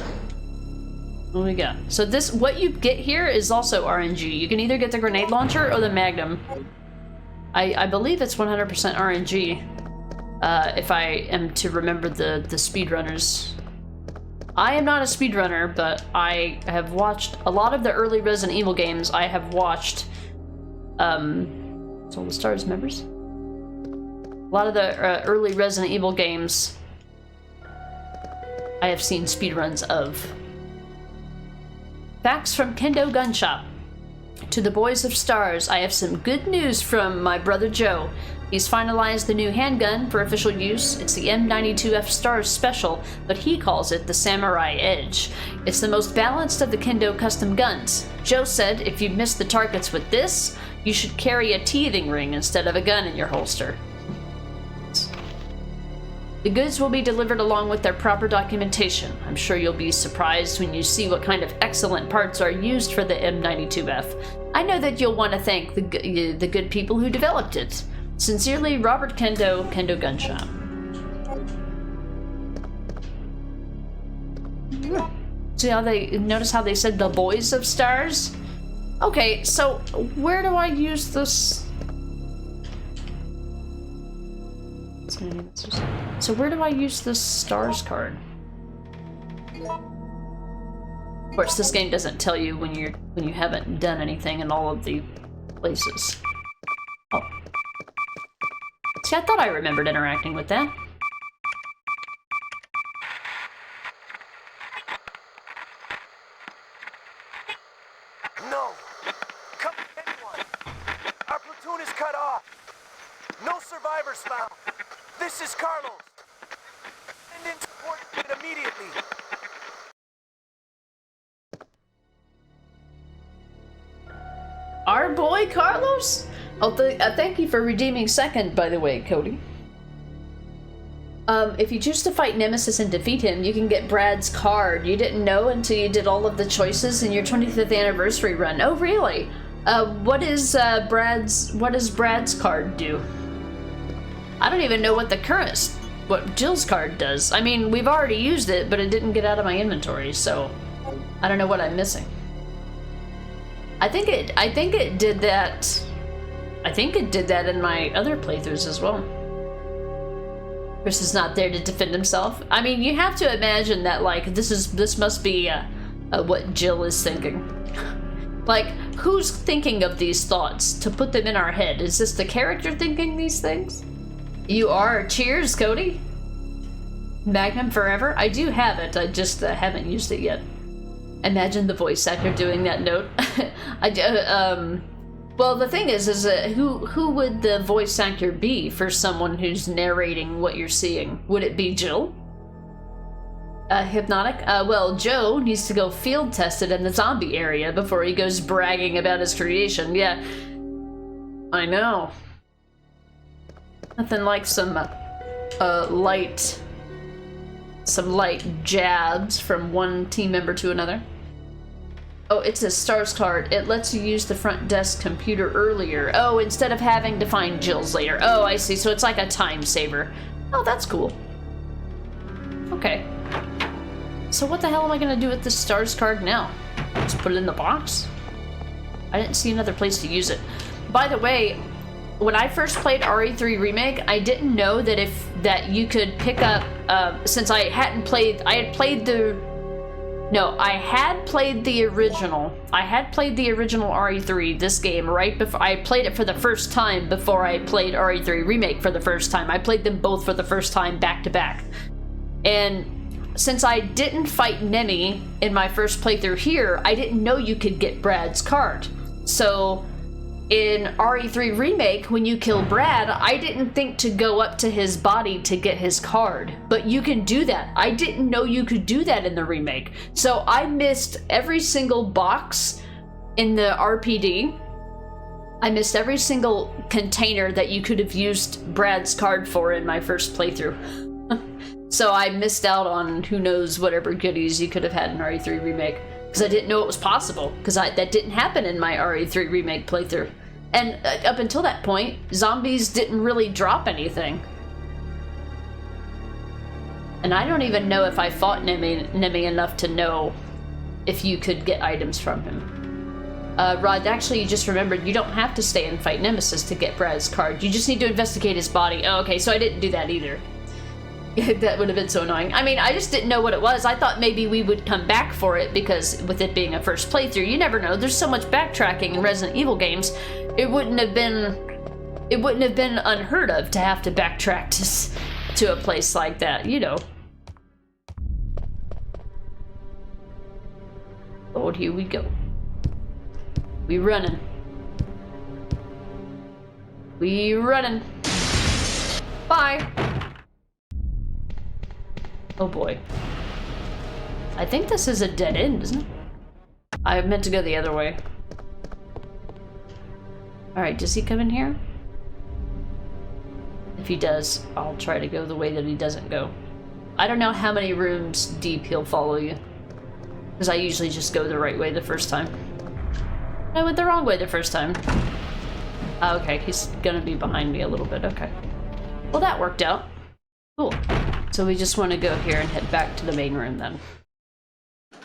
what do we got? So this, what you get here is also RNG. You can either get the grenade launcher or the Magnum. I believe it's 100% RNG. If I am to remember the speedrunners. I am not a speedrunner, but I have watched a lot of the early Resident Evil games. I have watched, Soul of Stars members? A lot of the early Resident Evil games I have seen speedruns of. Facts from Kendo Gun Shop. To the boys of Stars, I have some good news from my brother Joe. He's finalized the new handgun for official use. It's the M92F Stars Special, but he calls it the Samurai Edge. It's the most balanced of the Kendo custom guns. Joe said if you miss the targets with this, you should carry a teething ring instead of a gun in your holster. The goods will be delivered along with their proper documentation. I'm sure you'll be surprised when you see what kind of excellent parts are used for the M92F. I know that you'll want to thank the good people who developed it. Sincerely, Robert Kendo, Kendo Gun Shop. See how notice how they said the boys of Stars? Okay, so where do I use this? So where do I use this Stars card? Of course, this game doesn't tell you when you haven't done anything in all of the places. Oh. See, I thought I remembered interacting with that.
No! Come anyone! Our platoon is cut off! No survivors found! This is Carlos! Send in support immediately!
Our boy Carlos? Oh, thank you for redeeming second, by the way, Cody. If you choose to fight Nemesis and defeat him, you can get Brad's card. You didn't know until you did all of the choices in your 25th anniversary run. Oh, really? What does Brad's card do? I don't even know what Jill's card does. I mean, we've already used it, but it didn't get out of my inventory, so I don't know what I'm missing. I think it did that. I think it did that in my other playthroughs as well. Chris is not there to defend himself. I mean, you have to imagine that, like, this must be what Jill is thinking. Like, who's thinking of these thoughts to put them in our head? Is this the character thinking these things? You are. Cheers, Cody. Magnum forever. I do have it. I just haven't used it yet. Imagine the voice actor doing that note. Well, the thing is who would the voice actor be for someone who's narrating what you're seeing? Would it be Jill? Hypnotic? Well, Joe needs to go field test it in the zombie area before he goes bragging about his creation. Yeah, I know. Nothing like some light jabs from one team member to another. Oh, it's a Stars card. It lets you use the front desk computer earlier. Oh, instead of having to find Jill's later. Oh, I see. So it's like a time saver. Oh, that's cool. Okay. So what the hell am I gonna do with this Stars card now? Just put it in the box? I didn't see another place to use it. By the way, when I first played RE3 Remake, I didn't know that you could pick up, since I had played the No, I had played the original. I had played the original RE3, this game, right before I played it for the first time before I played RE3 Remake for the first time. I played them both for the first time back to back. And since I didn't fight Nemi in my first playthrough here, I didn't know you could get Brad's card. So in RE3 Remake, when you kill Brad, I didn't think to go up to his body to get his card, but you can do that. I didn't know you could do that in the remake. So I missed every single box in the RPD. I missed every single container that you could have used Brad's card for in my first playthrough. So I missed out on who knows whatever goodies you could have had in RE3 Remake, because I didn't know it was possible, because that didn't happen in my RE3 Remake playthrough. And up until that point, zombies didn't really drop anything. And I don't even know if I fought Nemi enough to know if you could get items from him. Rod, actually, you just remembered you don't have to stay and fight Nemesis to get Brad's card. You just need to investigate his body. Oh, okay, so I didn't do that either. That would have been so annoying. I mean, I just didn't know what it was. I thought maybe we would come back for it, because with it being a first playthrough, you never know. There's so much backtracking in Resident Evil games. It wouldn't have been unheard of to have to backtrack to a place like that, you know. Lord, here we go. We running. We running. Bye. Oh boy. I think this is a dead end, isn't it? I meant to go the other way. Alright, does he come in here? If he does, I'll try to go the way that he doesn't go. I don't know how many rooms deep he'll follow you, because I usually just go the right way the first time. I went the wrong way the first time. Okay, he's gonna be behind me a little bit, okay. Well, that worked out. Cool. So we just want to go here and head back to the main room then.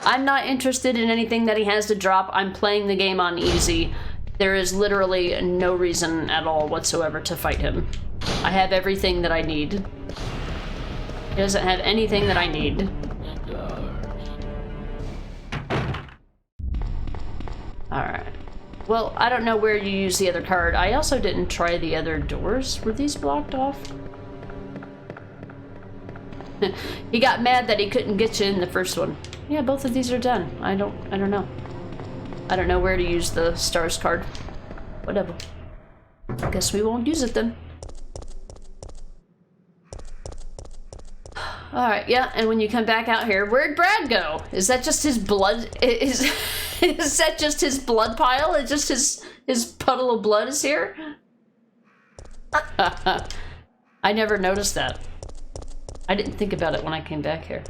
I'm not interested in anything that he has to drop. I'm playing the game on easy. There is literally no reason at all whatsoever to fight him. I have everything that I need. He doesn't have anything that I need. Alright. Well, I don't know where you use the other card. I also didn't try the other doors. Were these blocked off? He got mad that he couldn't get you in the first one. Yeah, both of these are done. I don't know. I don't know where to use the stars card. Whatever. I guess we won't use it then. Alright, yeah, and when you come back out here, where'd Brad go? Is that just his blood? Is that just his blood pile? Is just his puddle of blood is here? I never noticed that. I didn't think about it when I came back here.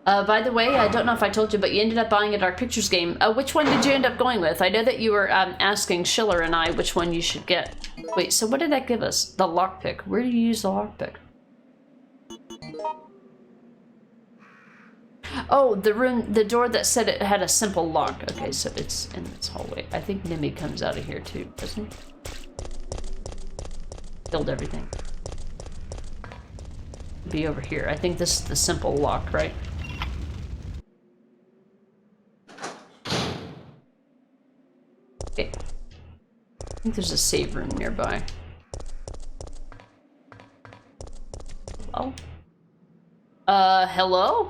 By the way, I don't know if I told you, but you ended up buying a Dark Pictures game. Which one did you end up going with? I know that you were asking Schiller and I which one you should get. Wait, so what did that give us? The lockpick. Where do you use the lockpick? Oh, the door that said it had a simple lock. Okay, so it's in this hallway. I think Nemi comes out of here too, doesn't he? Killed everything. Be over here. I think this is the simple lock, right? Okay. I think there's a save room nearby. Oh. Hello?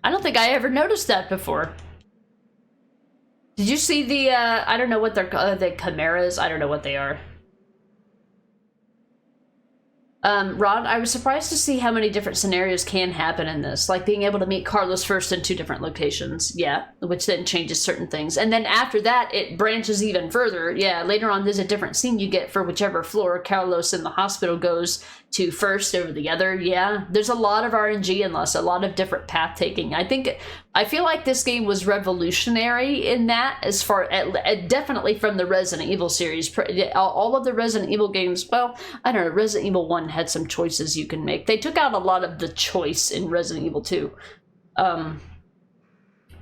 I don't think I ever noticed that before. Did you see the, I don't know what they're called, the chimeras? I don't know what they are. Rod, I was surprised to see how many different scenarios can happen in this, like being able to meet Carlos first in 2 different locations, yeah, which then changes certain things. And then after that, it branches even further. Yeah, later on, there's a different scene you get for whichever floor Carlos in the hospital goes to first over the other. Yeah, there's a lot of RNG in this, a lot of different path taking. I feel like this game was revolutionary in that, as far definitely from the Resident Evil series. All of the Resident Evil games, well, I don't know, Resident Evil 1 had some choices you can make. They took out a lot of the choice in Resident Evil 2.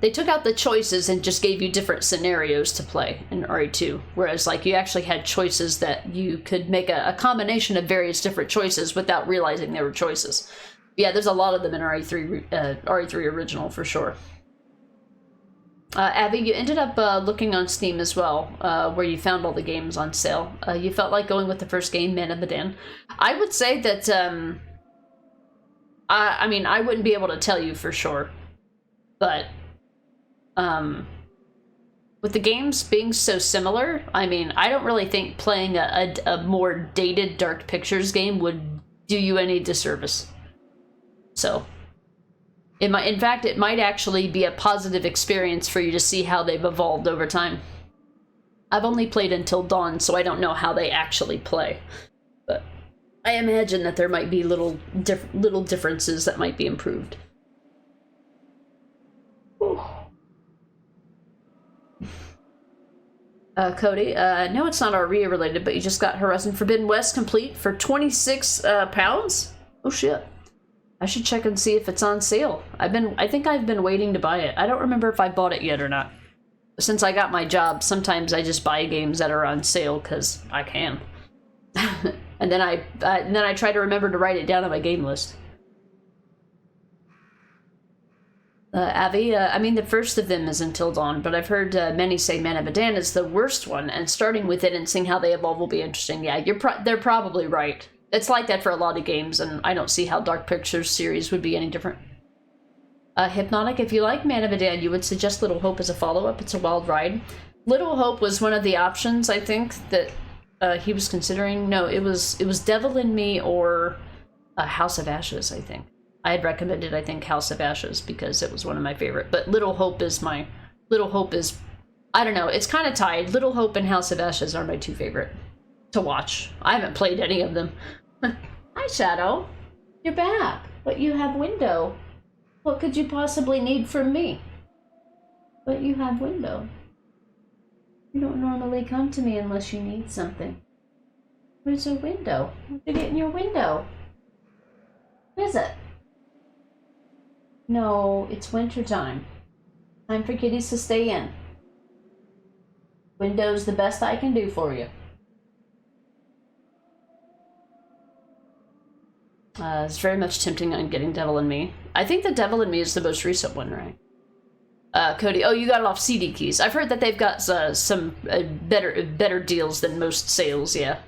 They took out the choices and just gave you different scenarios to play in RE2, whereas like you actually had choices that you could make a combination of various different choices without realizing they were choices. Yeah, there's a lot of them in RE3 original for sure. Abby, you ended up looking on Steam as well, where you found all the games on sale. You felt like going with the first game, Man of Medan. I would say that, I mean, I wouldn't be able to tell you for sure, but, with the games being so similar, I mean, I don't really think playing a more dated Dark Pictures game would do you any disservice. So, in fact, it might actually be a positive experience for you to see how they've evolved over time. I've only played Until Dawn, so I don't know how they actually play. But I imagine that there might be little differences that might be improved. Cody, no, it's not RE related, but you just got Horizon Forbidden West complete for 26 pounds? Oh shit. I should check and see if it's on sale. I think I've been waiting to buy it. I don't remember if I bought it yet or not. Since I got my job, sometimes I just buy games that are on sale because I can. and then I try to remember to write it down on my game list. Avi, I mean, the first of them is Until Dawn, but I've heard many say Man of Medan is the worst one, and starting with it and seeing how they evolve will be interesting. Yeah, they're probably right. It's like that for a lot of games, and I don't see how Dark Pictures series would be any different. Hypnotic, if you like Man of Medan, you would suggest Little Hope as a follow-up. It's a wild ride. Little Hope was one of the options, I think, that he was considering. No, it was Devil in Me or House of Ashes, I think. I had recommended, I think, House of Ashes because it was one of my favorite. But Little Hope is, I don't know, it's kind of tied. Little Hope and House of Ashes are my two favorite to watch. I haven't played any of them. Hi, Shadow. You're back. But you have window. What could you possibly need from me? But you have window. You don't normally come to me unless you need something. Where's a window? What'd you get in your window? What is it? No, it's winter time. Time for kitties to stay in. Window's the best I can do for you. It's very much tempting on getting Devil in Me. I think the Devil in Me is the most recent one, right? Cody, oh, you got it off CD Keys. I've heard that they've got some better deals than most sales, yeah.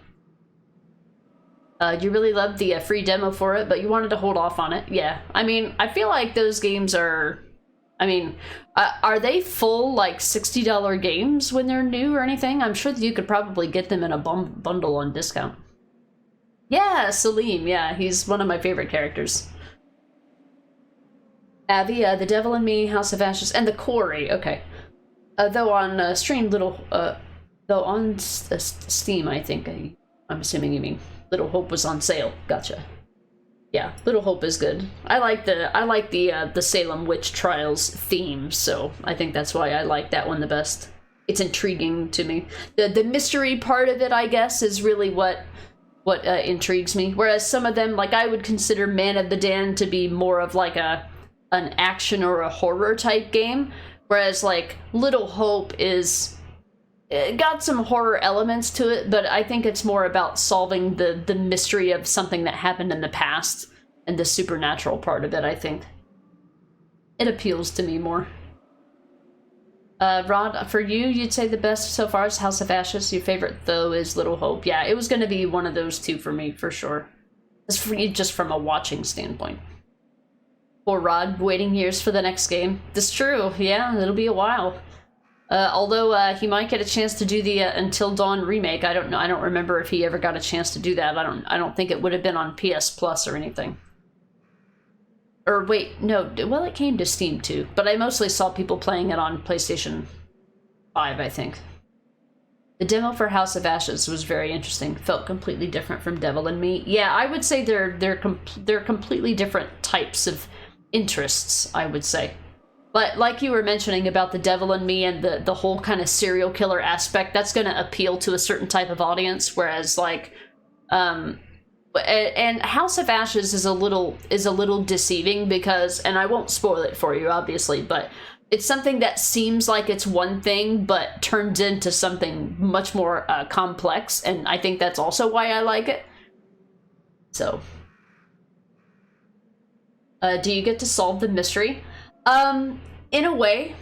You really loved the free demo for it, but you wanted to hold off on it. Yeah, I mean, I feel like those games are... I mean, are they full, like, $60 games when they're new or anything? I'm sure that you could probably get them in a bundle on discount. Yeah, Salim, yeah, he's one of my favorite characters. Abby, The Devil in Me, House of Ashes, and The Quarry, okay. Though on Steam, I think, I'm assuming you mean, Little Hope was on sale, gotcha. Yeah, Little Hope is good. I like the Salem Witch Trials theme, so I think that's why I like that one the best. It's intriguing to me. The mystery part of it, I guess, is really what intrigues me. Whereas some of them, like, I would consider Man of Medan to be more of like an action or a horror type game, whereas like Little Hope it got some horror elements to it, but I think it's more about solving the mystery of something that happened in the past and the supernatural part of it. I think it appeals to me more. Rod, for you, you'd say the best so far is House of Ashes. Your favorite, though, is Little Hope. Yeah, it was going to be one of those two for me, for sure. Just from a watching standpoint. Poor Rod, waiting years for the next game. That's true, yeah, it'll be a while. Although, he might get a chance to do the Until Dawn remake. I don't know. I don't remember if he ever got a chance to do that. I don't think it would have been on PS Plus or anything. Or wait, no, well, it came to Steam too, but I mostly saw people playing it on PlayStation 5, I think. The demo for House of Ashes was very interesting. Felt completely different from Devil in Me. Yeah, I would say they're completely different types of interests, I would say. But like you were mentioning about the Devil in Me and the whole kind of serial killer aspect, that's going to appeal to a certain type of audience, whereas like and House of Ashes is a little deceiving because, and I won't spoil it for you obviously, but it's something that seems like it's one thing but turns into something much more complex, and I think that's also why I like it. So Do you get to solve the mystery? In a way,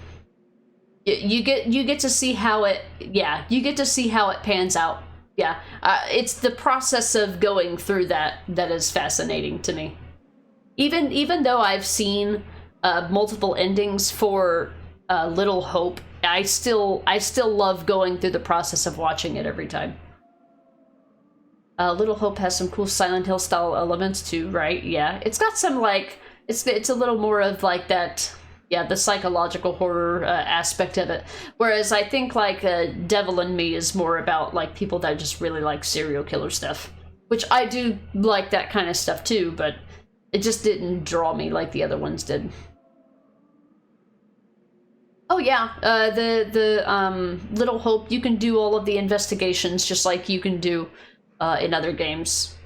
you get to see how it. Yeah, you get to see how it pans out. Yeah, it's the process of going through that is fascinating to me. Even though I've seen multiple endings for Little Hope, I still love going through the process of watching it every time. Little Hope has some cool Silent Hill style elements too, right? Yeah, it's got some like it's a little more of like that. Yeah, the psychological horror aspect of it. Whereas I think like Devil in Me is more about like people that just really like serial killer stuff, which I do like that kind of stuff too, but it just didn't draw me like the other ones did. Oh yeah, the Little Hope, you can do all of the investigations just like you can do in other games.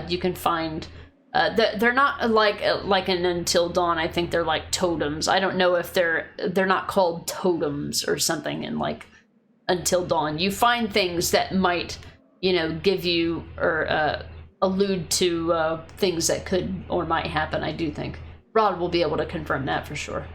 You can find they're not like in Until Dawn. I think they're like totems. I don't know if they're not called totems or something in like Until Dawn. You find things that might, you know, give you or allude to things that could or might happen. I do think Rod will be able to confirm that for sure.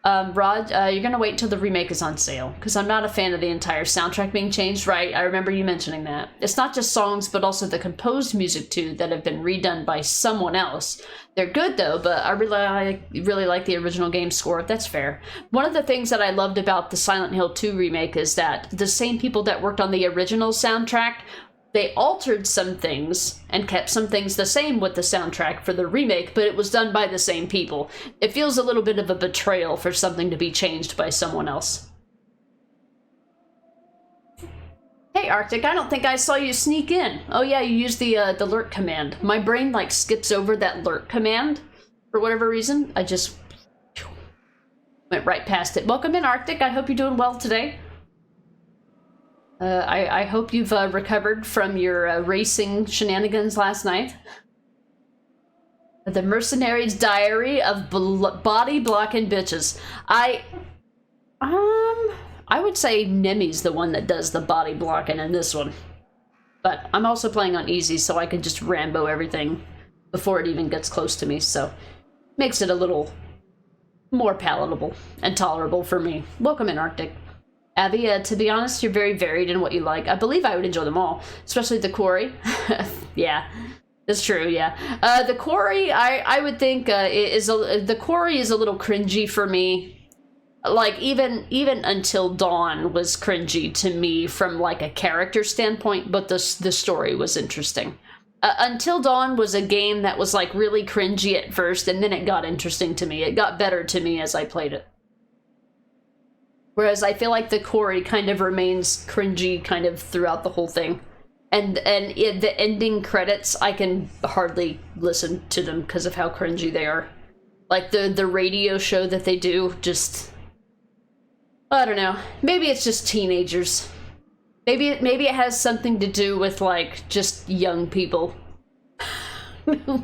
Rod, you're gonna wait until the remake is on sale, because I'm not a fan of the entire soundtrack being changed, right? I remember you mentioning that. It's not just songs, but also the composed music too, that have been redone by someone else. They're good though, but I really like the original game score. That's fair. One of the things that I loved about the Silent Hill 2 remake is that the same people that worked on the original soundtrack, they altered some things and kept some things the same with the soundtrack for the remake, but it was done by the same people. It feels a little bit of a betrayal for something to be changed by someone else. Hey Arctic, I don't think I saw you sneak in. Oh yeah, you used the lurk command. My brain like skips over that lurk command for whatever reason. I just went right past it. Welcome in Arctic, I hope you're doing well today. I hope you've recovered from your racing shenanigans last night. The Mercenary's Diary of Body Blocking Bitches. I would say Nemi's the one that does the body blocking in this one. But I'm also playing on easy, so I can just Rambo everything before it even gets close to me, so makes it a little more palatable and tolerable for me. Welcome in Arctic. Abby, to be honest, you're very varied in what you like. I believe I would enjoy them all, especially the quarry. Yeah, that's true, yeah. The quarry, I would think, the quarry is a little cringy for me. Like, even Until Dawn was cringy to me from, like, a character standpoint, but the story was interesting. Until Dawn was a game that was, like, really cringy at first, and then it got interesting to me. It got better to me as I played it. Whereas I feel like the quarry kind of remains cringy kind of throughout the whole thing. And the ending credits, I can hardly listen to them because of how cringy they are. Like the radio show that they do, just... I don't know. Maybe it's just teenagers. Maybe it has something to do with, like, just young people.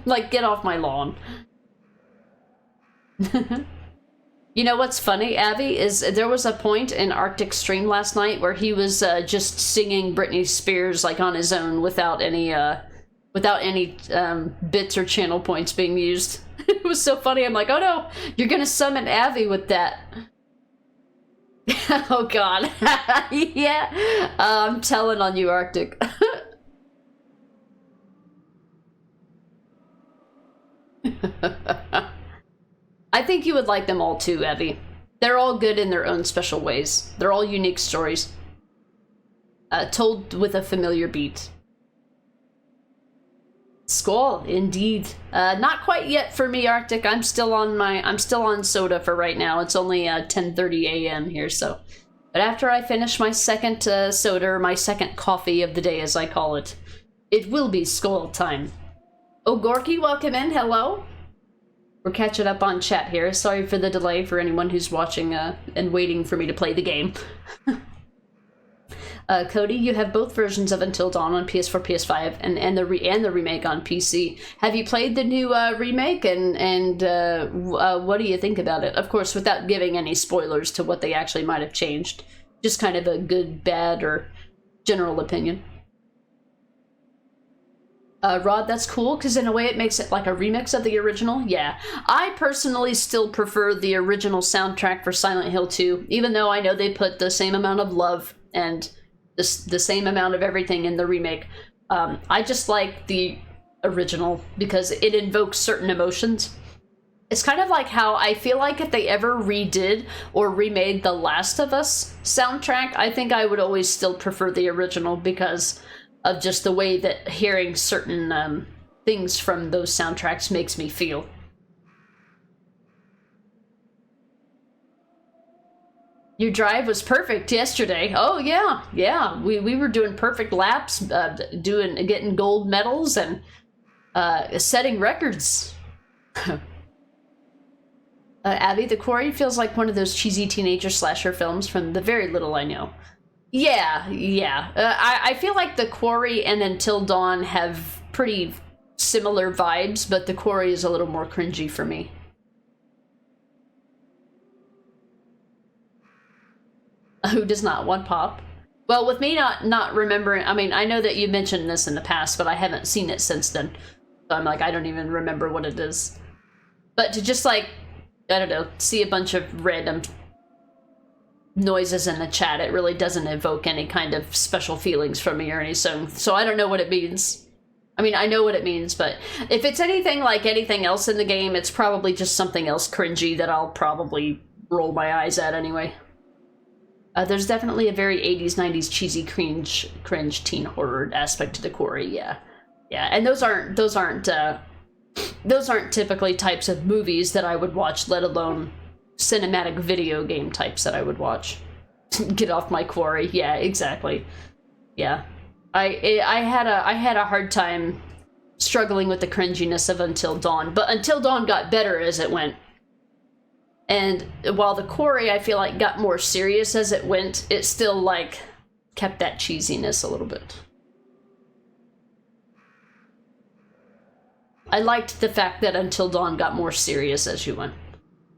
Like, get off my lawn. You know what's funny, Abby, is there was a point in Arctic's stream last night where he was just singing Britney Spears like on his own without any bits or channel points being used. It was so funny. I'm like, oh no, you're gonna summon Abby with that. Oh god. Yeah, I'm telling on you, Arctic. I think you would like them all too, Evie. They're all good in their own special ways. They're all unique stories. Told with a familiar beat. Squall, indeed. Not quite yet for me, Arctic. I'm still on soda for right now. It's only 10:30 a.m. here, so. But after I finish my second soda, or my second coffee of the day, as I call it, it will be Squall time. Oh, Gorky, welcome in. Hello. We're catching up on chat here. Sorry for the delay for anyone who's watching and waiting for me to play the game. Cody, you have both versions of Until Dawn on PS4, PS5, and the remake on PC. Have you played the new remake, and what do you think about it? Of course, without giving any spoilers to what they actually might have changed. Just kind of a good, bad, or general opinion. Rod, that's cool, because in a way it makes it like a remix of the original. Yeah. I personally still prefer the original soundtrack for Silent Hill 2, even though I know they put the same amount of love and the same amount of everything in the remake. I just like the original because it invokes certain emotions. It's kind of like how I feel like if they ever redid or remade the Last of Us soundtrack, I think I would always still prefer the original because of just the way that hearing certain things from those soundtracks makes me feel. Your drive was perfect yesterday. Oh yeah, yeah. We were doing perfect laps, getting gold medals and setting records. Abby, the Quarry feels like one of those cheesy teenager slasher films from the very little I know. Yeah, yeah. I feel like The Quarry and Until Dawn have pretty similar vibes, but The Quarry is a little more cringy for me. Who does not want pop? Well, with me not remembering, I mean, I know that you mentioned this in the past, but I haven't seen it since then. So I'm like, I don't even remember what it is. But to just like, I don't know, see a bunch of random noises in the chat, it really doesn't evoke any kind of special feelings from me or any so I don't know what it means. I mean, I know what it means, but if it's anything like anything else in the game, it's probably just something else cringy that I'll probably roll my eyes at anyway. There's definitely a very 80s, 90s cheesy cringe teen horror aspect to The Quarry, yeah. Yeah, and those aren't typically types of movies that I would watch, let alone cinematic video game types that I would watch. Get off my Quarry. Yeah, exactly. Yeah. I had a hard time struggling with the cringiness of Until Dawn, but Until Dawn got better as it went. And while The Quarry, I feel like, got more serious as it went, it still, like, kept that cheesiness a little bit. I liked the fact that Until Dawn got more serious as you went.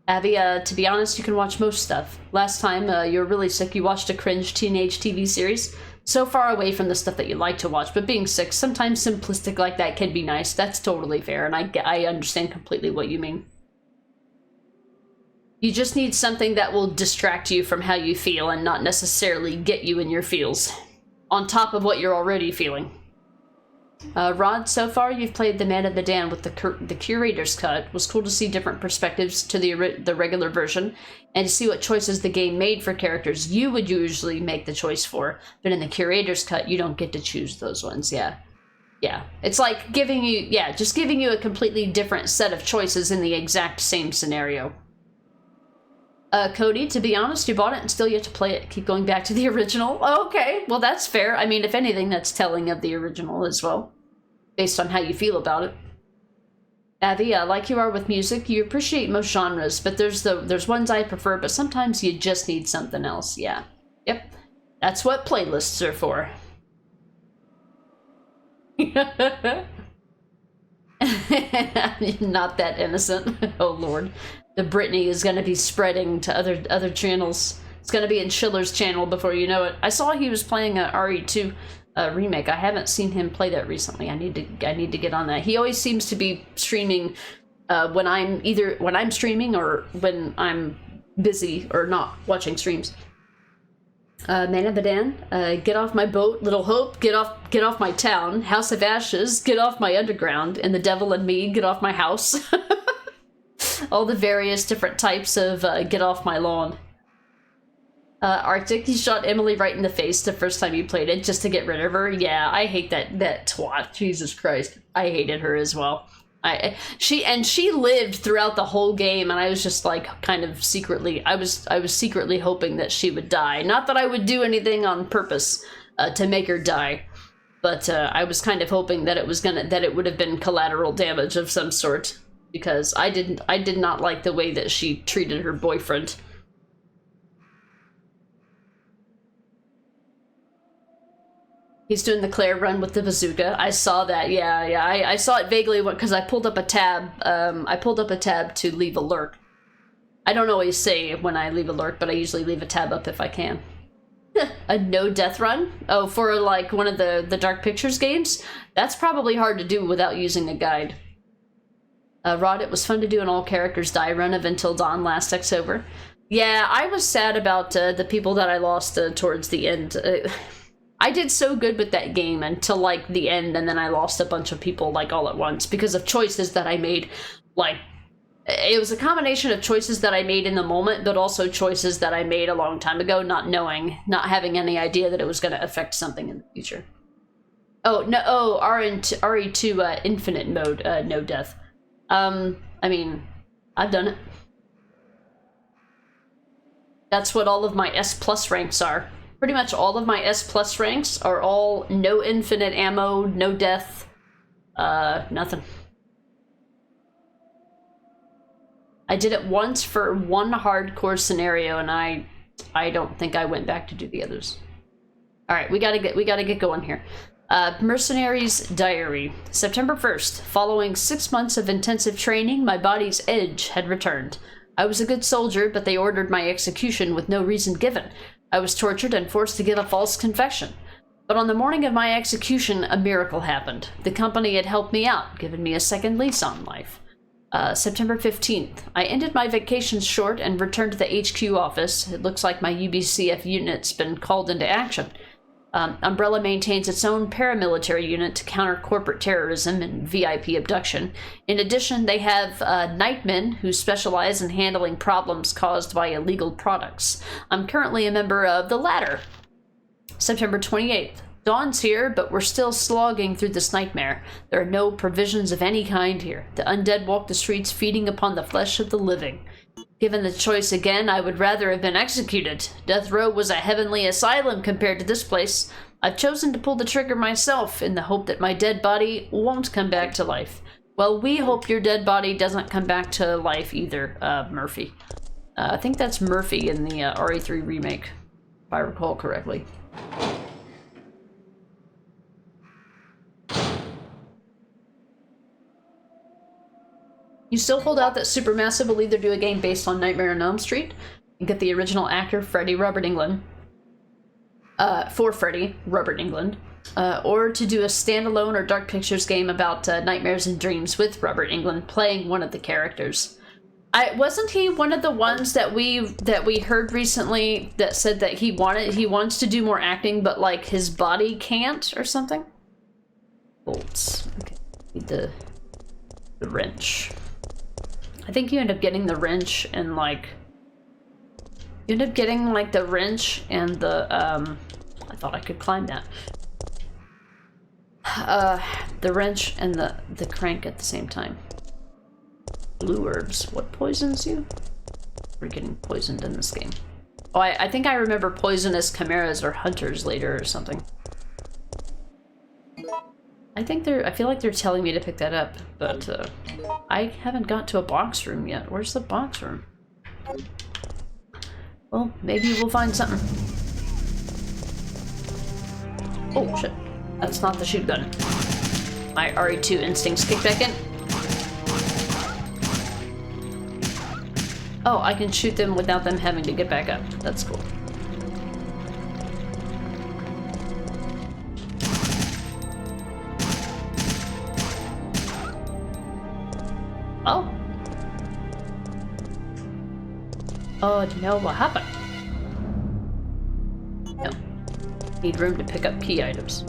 Abby, to be honest, you can watch most stuff. Last time you were really sick, you watched a cringe teenage TV series. So far away from the stuff that you like to watch, but being sick, sometimes simplistic like that can be nice. That's totally fair, and I understand completely what you mean. You just need something that will distract you from how you feel and not necessarily get you in your feels, on top of what you're already feeling. Rod, so far you've played the Man of Medan with the curator's cut. It was cool to see different perspectives to the regular version and to see what choices the game made for characters you would usually make the choice for, but in the curator's cut you don't get to choose those ones. Yeah, it's like giving you a completely different set of choices in the exact same scenario. Cody, to be honest, you bought it and still yet to play it. Keep going back to the original. Oh, okay, well that's fair. I mean, if anything, that's telling of the original as well, based on how you feel about it. Abby, like you are with music, you appreciate most genres, but there's ones I prefer, but sometimes you just need something else. Yeah. Yep. That's what playlists are for. Not that innocent. Oh, Lord. The Britney is going to be spreading to other channels. It's going to be in Schiller's channel before you know it. I saw he was playing a RE2 remake. I haven't seen him play that recently. I need to get on that. He always seems to be streaming when I'm streaming or when I'm busy or not watching streams. Man of Medan, get off my boat, Little Hope, get off my town, House of Ashes, get off my underground, and The Devil and Me, get off my house. All the various different types of get off my lawn. Arctic, you shot Emily right in the face the first time you played it just to get rid of her. Yeah, I hate that twat. Jesus Christ. I hated her as well. She lived throughout the whole game, and I was just like kind of secretly, I was secretly hoping that she would die. Not that I would do anything on purpose to make her die, but I was kind of hoping that it would have been collateral damage of some sort, because I did not like the way that she treated her boyfriend. He's doing the Claire run with the bazooka. I saw that. Yeah. I saw it vaguely because I pulled up a tab. I pulled up a tab to leave a lurk. I don't always say when I leave a lurk, but I usually leave a tab up if I can. A no death run? Oh, for like one of the Dark Pictures games? That's probably hard to do without using a guide. Rod, it was fun to do an all characters die run of Until Dawn last October. Yeah, I was sad about the people that I lost towards the end. I did so good with that game until like the end, and then I lost a bunch of people like all at once because of choices that I made. Like, it was a combination of choices that I made in the moment, but also choices that I made a long time ago, not knowing, not having any idea that it was going to affect something in the future. Oh, no, oh, RE2 Infinite mode, no death. I mean, I've done it. That's what all of my S plus ranks are. Pretty much all of my S plus ranks are all no infinite ammo, no death, nothing. I did it once for one hardcore scenario, and I don't think I went back to do the others. All right, we gotta get going here. Mercenary's Diary, September 1st. Following 6 months of intensive training, my body's edge had returned. I was a good soldier, but they ordered my execution with no reason given. I was tortured and forced to give a false confession. But on the morning of my execution, a miracle happened. The company had helped me out, given me a second lease on life. September 15th. I ended my vacations short and returned to the HQ office. It looks like my UBCF unit's been called into action. Umbrella maintains its own paramilitary unit to counter corporate terrorism and VIP abduction. In addition, they have nightmen who specialize in handling problems caused by illegal products. I'm currently a member of the latter. September 28th. Dawn's here, but we're still slogging through this nightmare. There are no provisions of any kind here. The undead walk the streets feeding upon the flesh of the living. Given the choice again, I would rather have been executed. Death Row was a heavenly asylum compared to this place. I've chosen to pull the trigger myself in the hope that my dead body won't come back to life. Well, we hope your dead body doesn't come back to life either, Murphy. I think that's Murphy in the RE3 remake, if I recall correctly. You still hold out that Supermassive will either do a game based on Nightmare on Elm Street and get the original actor Freddie Robert Englund, for Freddie Robert Englund, or to do a standalone or Dark Pictures game about nightmares and dreams with Robert Englund playing one of the characters. Wasn't he one of the ones that we heard recently that said that he wants to do more acting, but like his body can't or something? Bolts. Okay, need the wrench. I think you end up getting the wrench and like you end up getting like the wrench and the I thought I could climb that. The wrench and the crank at the same time. Blue herbs. What poisons you? We're getting poisoned in this game. Oh, I think I remember poisonous chimeras or hunters later or something. I feel like they're telling me to pick that up, but I haven't got to a box room yet. Where's the box room? Well, maybe we'll find something. Oh, shit. That's not the shoot gun. My RE2 instincts kick back in. Oh, I can shoot them without them having to get back up. That's cool. Oh. Oh no, what happened? No. Need room to pick up key items.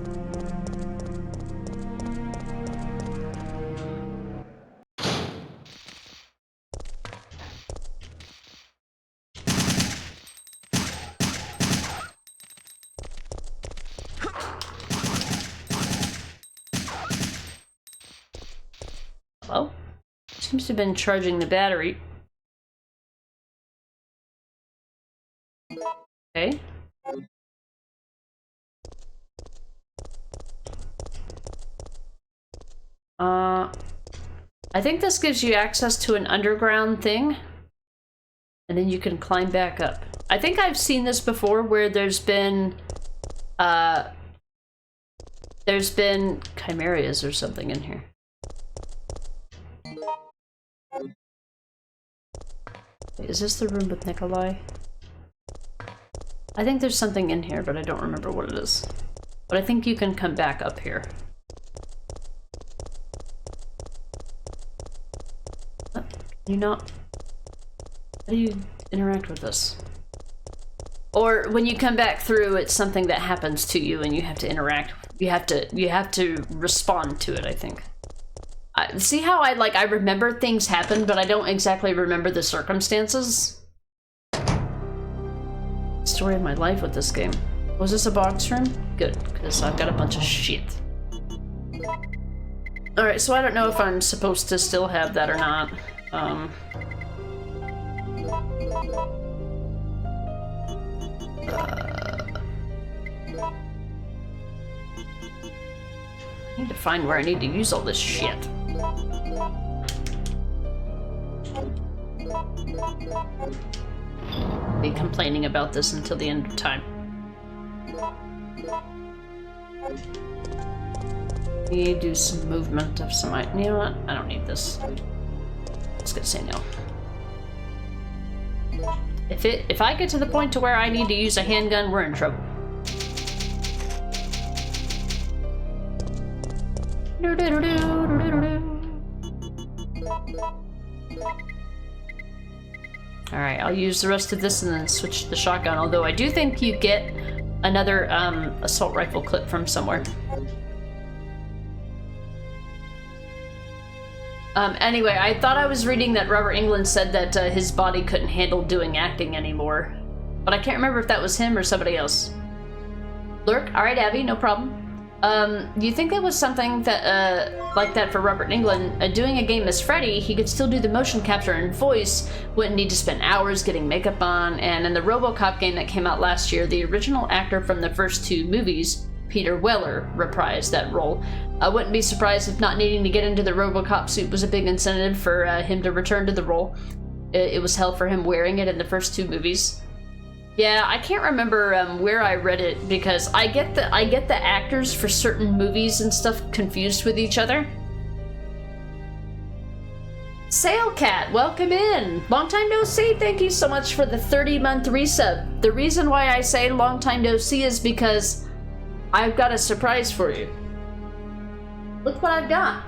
Hello? Seems to have been charging the battery. Okay. I think this gives you access to an underground thing, and then you can climb back up. I think I've seen this before where there's been chimeras or something in here. Wait, is this the room with Nikolai? I think there's something in here, but I don't remember what it is. But I think you can come back up here. Can you not? How do you interact with this? Or when you come back through, it's something that happens to you and you have to interact. You have to respond to it, I think. See how I remember things happen, but I don't exactly remember the circumstances? Story of my life with this game. Was this a box room? Good, because I've got a bunch of shit. Alright, so I don't know if I'm supposed to still have that or not. I need to find where I need to use all this shit. Be complaining about this until the end of time. You do some movement of some. You know what? I don't need this. Let's go say no. If I get to the point to where I need to use a handgun, we're in trouble. Alright, I'll use the rest of this and then switch to the shotgun, although I do think you get another assault rifle clip from somewhere. Anyway, I thought I was reading that Robert Englund said that his body couldn't handle doing acting anymore. But I can't remember if that was him or somebody else. Lurk? Alright, Abby, no problem. You think it was something that, like that for Robert Englund? Doing a game as Freddy, he could still do the motion capture and voice, wouldn't need to spend hours getting makeup on, and in the RoboCop game that came out last year, the original actor from the first two movies, Peter Weller, reprised that role. I wouldn't be surprised if not needing to get into the RoboCop suit was a big incentive for him to return to the role. It was hell for him wearing it in the first two movies. Yeah, I can't remember where I read it because I get the actors for certain movies and stuff confused with each other. Sailcat, welcome in. Long time no see. Thank you so much for the 30-month resub. The reason why I say long time no see is because I've got a surprise for you. Look what I've got.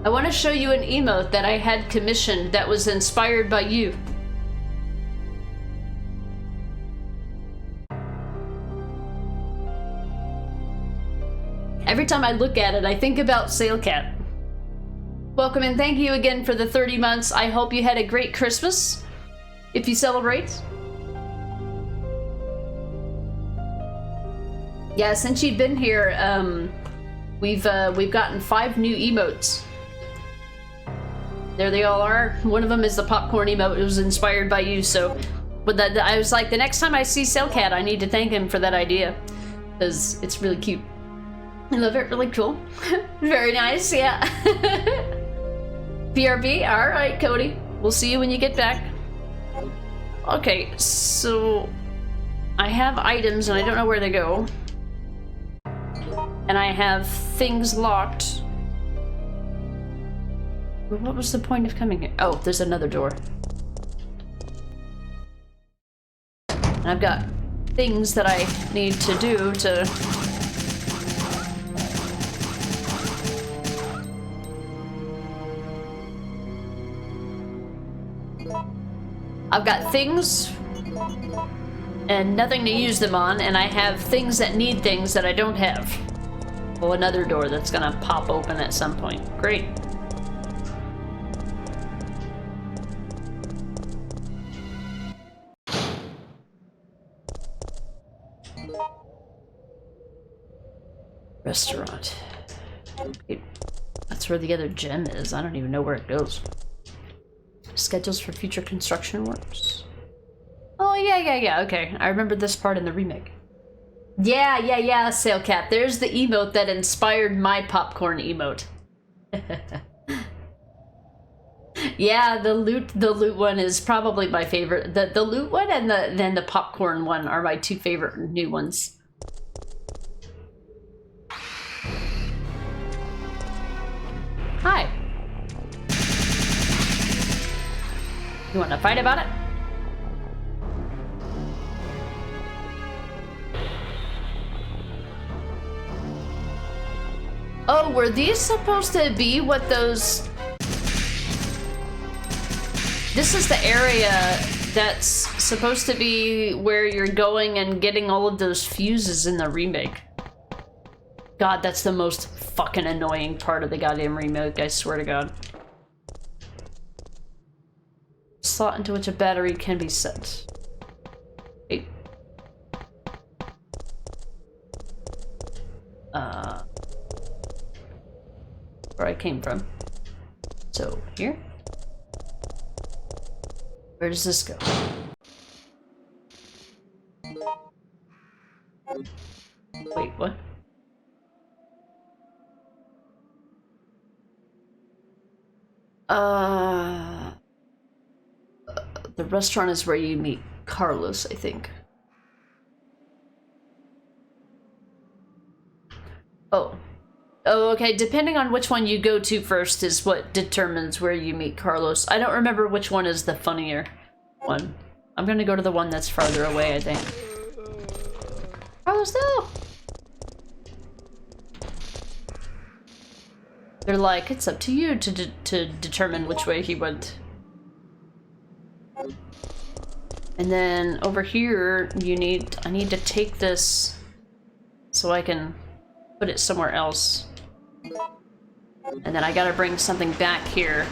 I want to show you an emote that I had commissioned that was inspired by you. Every time I look at it, I think about Sailcat. Welcome and thank you again for the 30 months. I hope you had a great Christmas, if you celebrate. Yeah, since you've been here, we've gotten 5 new emotes. There they all are. One of them is the popcorn emote. It was inspired by you, so... But I was like, the next time I see Sailcat, I need to thank him for that idea. Because it's really cute. I love it. Really cool. Very nice, yeah. BRB? Alright, Cody. We'll see you when you get back. Okay, so... I have items, and I don't know where they go. And I have things locked. What was the point of coming here? Oh, there's another door. And I've got things that I need to do to... I've got things and nothing to use them on, and I have things that need things that I don't have. Oh, another door that's gonna pop open at some point. Great. Restaurant. Wait, that's where the other gem is. I don't even know where it goes. Schedules for future construction works. Oh, yeah, okay. I remember this part in the remake. Yeah, Sailcat. There's the emote that inspired my popcorn emote. Yeah, the loot one is probably my favorite. The loot one and then the popcorn one are my 2 favorite new ones. Hi. You want to fight about it? Oh, were these supposed to be what those... This is the area that's supposed to be where you're going and getting all of those fuses in the remake. God, that's the most fucking annoying part of the goddamn remake, I swear to God. Slot into which a battery can be set. Wait. Where I came from. So, here? Where does this go? Wait, what? The restaurant is where you meet Carlos, I think. Oh. Oh, okay. Depending on which one you go to first is what determines where you meet Carlos. I don't remember which one is the funnier one. I'm gonna go to the one that's farther away, I think. Carlos, no! They're like, it's up to you to determine which way he went. And then over here, I need to take this so I can put it somewhere else. And then I gotta bring something back here.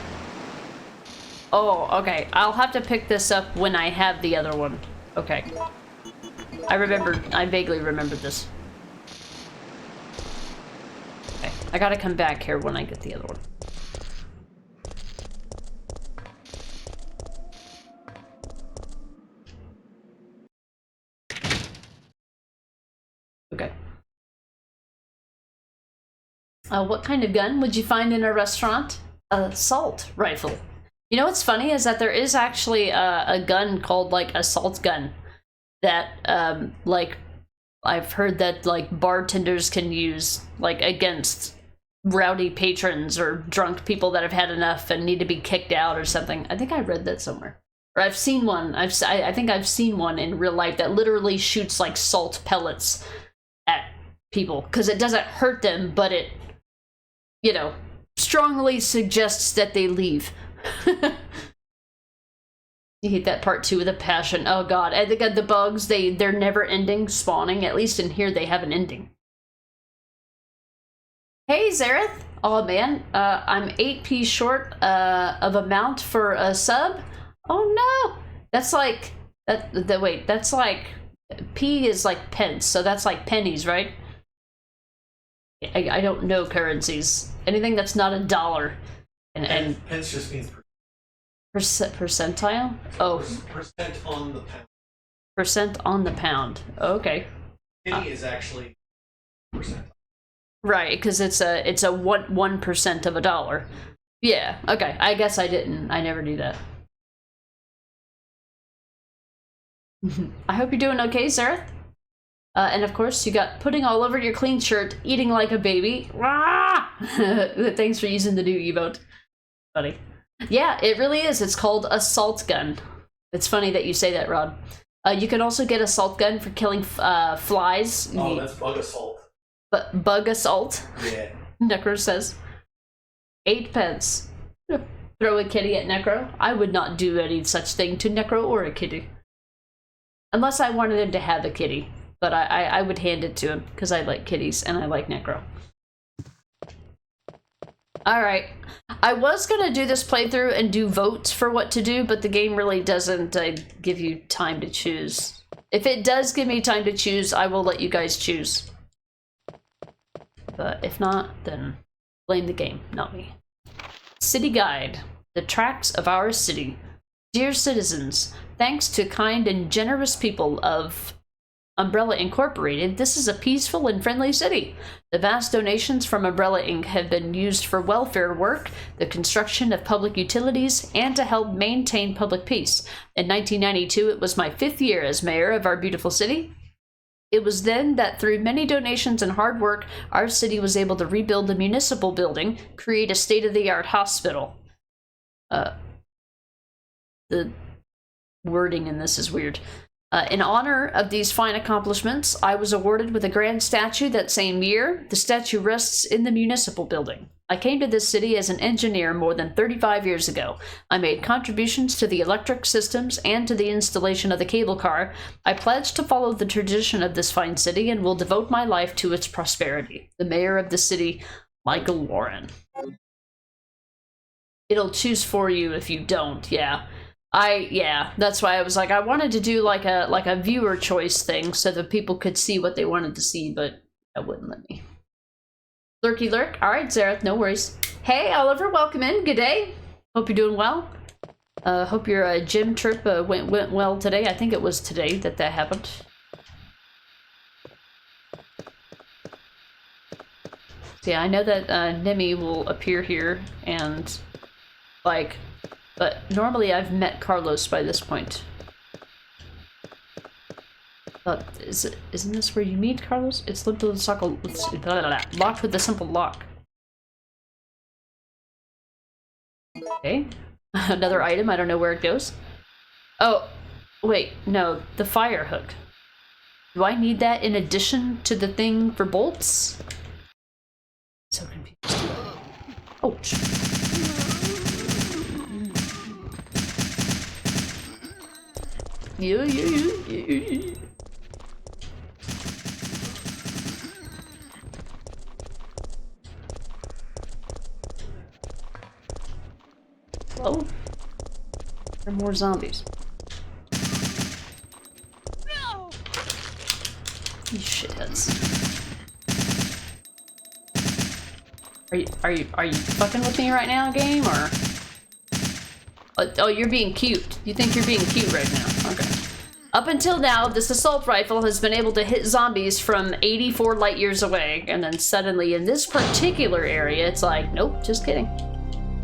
Oh, okay. I'll have to pick this up when I have the other one. Okay. I vaguely remembered this. Okay, I gotta come back here when I get the other one. Okay. What kind of gun would you find in a restaurant? Assault rifle. You know what's funny is that there is actually a gun called like assault gun that like I've heard that like bartenders can use like against rowdy patrons or drunk people that have had enough and need to be kicked out or something. I think I read that somewhere. Or I've seen one. I think I've seen one in real life that literally shoots like salt pellets at people because it doesn't hurt them, but it, you know, strongly suggests that they leave. You hate that part too with a passion. Oh god, and the bugs, they're never ending spawning. At least in here they have an ending. Hey Zareth! Oh man, I'm 8p short of a mount for a sub. Oh no! That's like wait, that's like p is like pence, so that's like pennies, right? I don't know currencies. Anything that's not a dollar. And
pence just means
percentile? Oh.
Percent on the pound.
Percent on the pound. Okay.
Penny is actually percent.
Right, because it's a 1% of a dollar. Yeah, okay. I guess I never knew that. I hope you're doing okay, Sarah. And of course, you got pudding all over your clean shirt, eating like a baby. Thanks for using the new emote, buddy. Yeah, it really is. It's called assault gun. It's funny that you say that, Rod. You can also get assault gun for killing flies.
Oh, that's bug assault.
But bug assault?
Yeah.
Necro says. 8 pence. Throw a kitty at Necro? I would not do any such thing to Necro or a kitty. Unless I wanted him to have a kitty. But I would hand it to him, because I like kitties and I like Necro. Alright. I was gonna do this playthrough and do votes for what to do, but the game really doesn't give you time to choose. If it does give me time to choose, I will let you guys choose. But if not, then blame the game, not me. City Guide. The tracks of our city. Dear citizens, thanks to kind and generous people of Umbrella Incorporated, this is a peaceful and friendly city. The vast donations from Umbrella Inc. have been used for welfare work, the construction of public utilities, and to help maintain public peace. In 1992, it was my 5th year as mayor of our beautiful city. It was then that through many donations and hard work, our city was able to rebuild the municipal building, create a state-of-the-art hospital. The the wording in this is weird. In honor of these fine accomplishments, I was awarded with a grand statue that same year. The statue rests in the municipal building. I came to this city as an engineer more than 35 years ago. I made contributions to the electric systems and to the installation of the cable car. I pledge to follow the tradition of this fine city and will devote my life to its prosperity. The mayor of the city, Michael Warren. It'll choose for you if you don't, yeah. Yeah, that's why I was like, I wanted to do like a viewer choice thing so that people could see what they wanted to see, but that wouldn't let me. Lurky lurk. All right, Zareth, no worries. Hey, Oliver, welcome in. Good day. Hope you're doing well. Hope your gym trip went well today. I think it was today that happened. So yeah, I know that Nemi will appear here and like. But normally I've met Carlos by this point. But isn't this where you meet Carlos? It's locked with a simple lock. Okay. Another item, I don't know where it goes. Oh, wait, no, the fire hook. Do I need that in addition to the thing for bolts? So confused. Ouch. Yeah. Oh, there are more zombies. No! You shitheads. Are you fucking with me right now, game, or? Oh, you're being cute. You think you're being cute right now. Okay. Up until now, this assault rifle has been able to hit zombies from 84 light years away, and then suddenly in this particular area, it's like, nope, just kidding.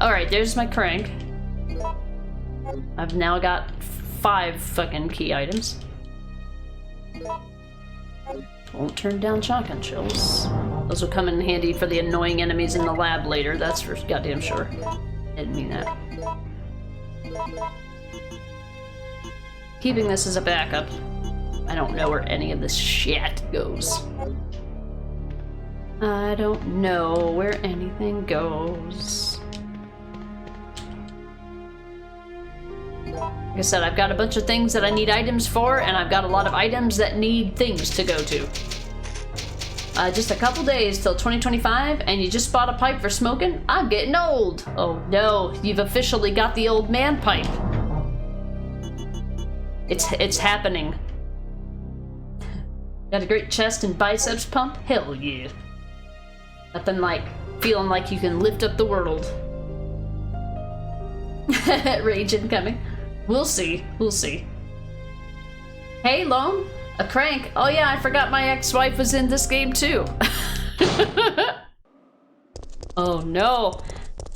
Alright, there's my crank. I've now got 5 fucking key items. Won't turn down shotgun shells. Those will come in handy for the annoying enemies in the lab later, that's for goddamn sure. Didn't mean that. Keeping this as a backup. I don't know where any of this shit goes. I don't know where anything goes. Like I said, I've got a bunch of things that I need items for, and I've got a lot of items that need things to go to. Just a couple days till 2025, and you just bought a pipe for smoking? I'm getting old! Oh no, you've officially got the old man pipe. It's happening. Got a great chest and biceps pump? Hell yeah. Nothing like feeling like you can lift up the world. Rage incoming. We'll see. We'll see. Hey, Lone. A crank. Oh yeah, I forgot my ex-wife was in this game too. Oh no.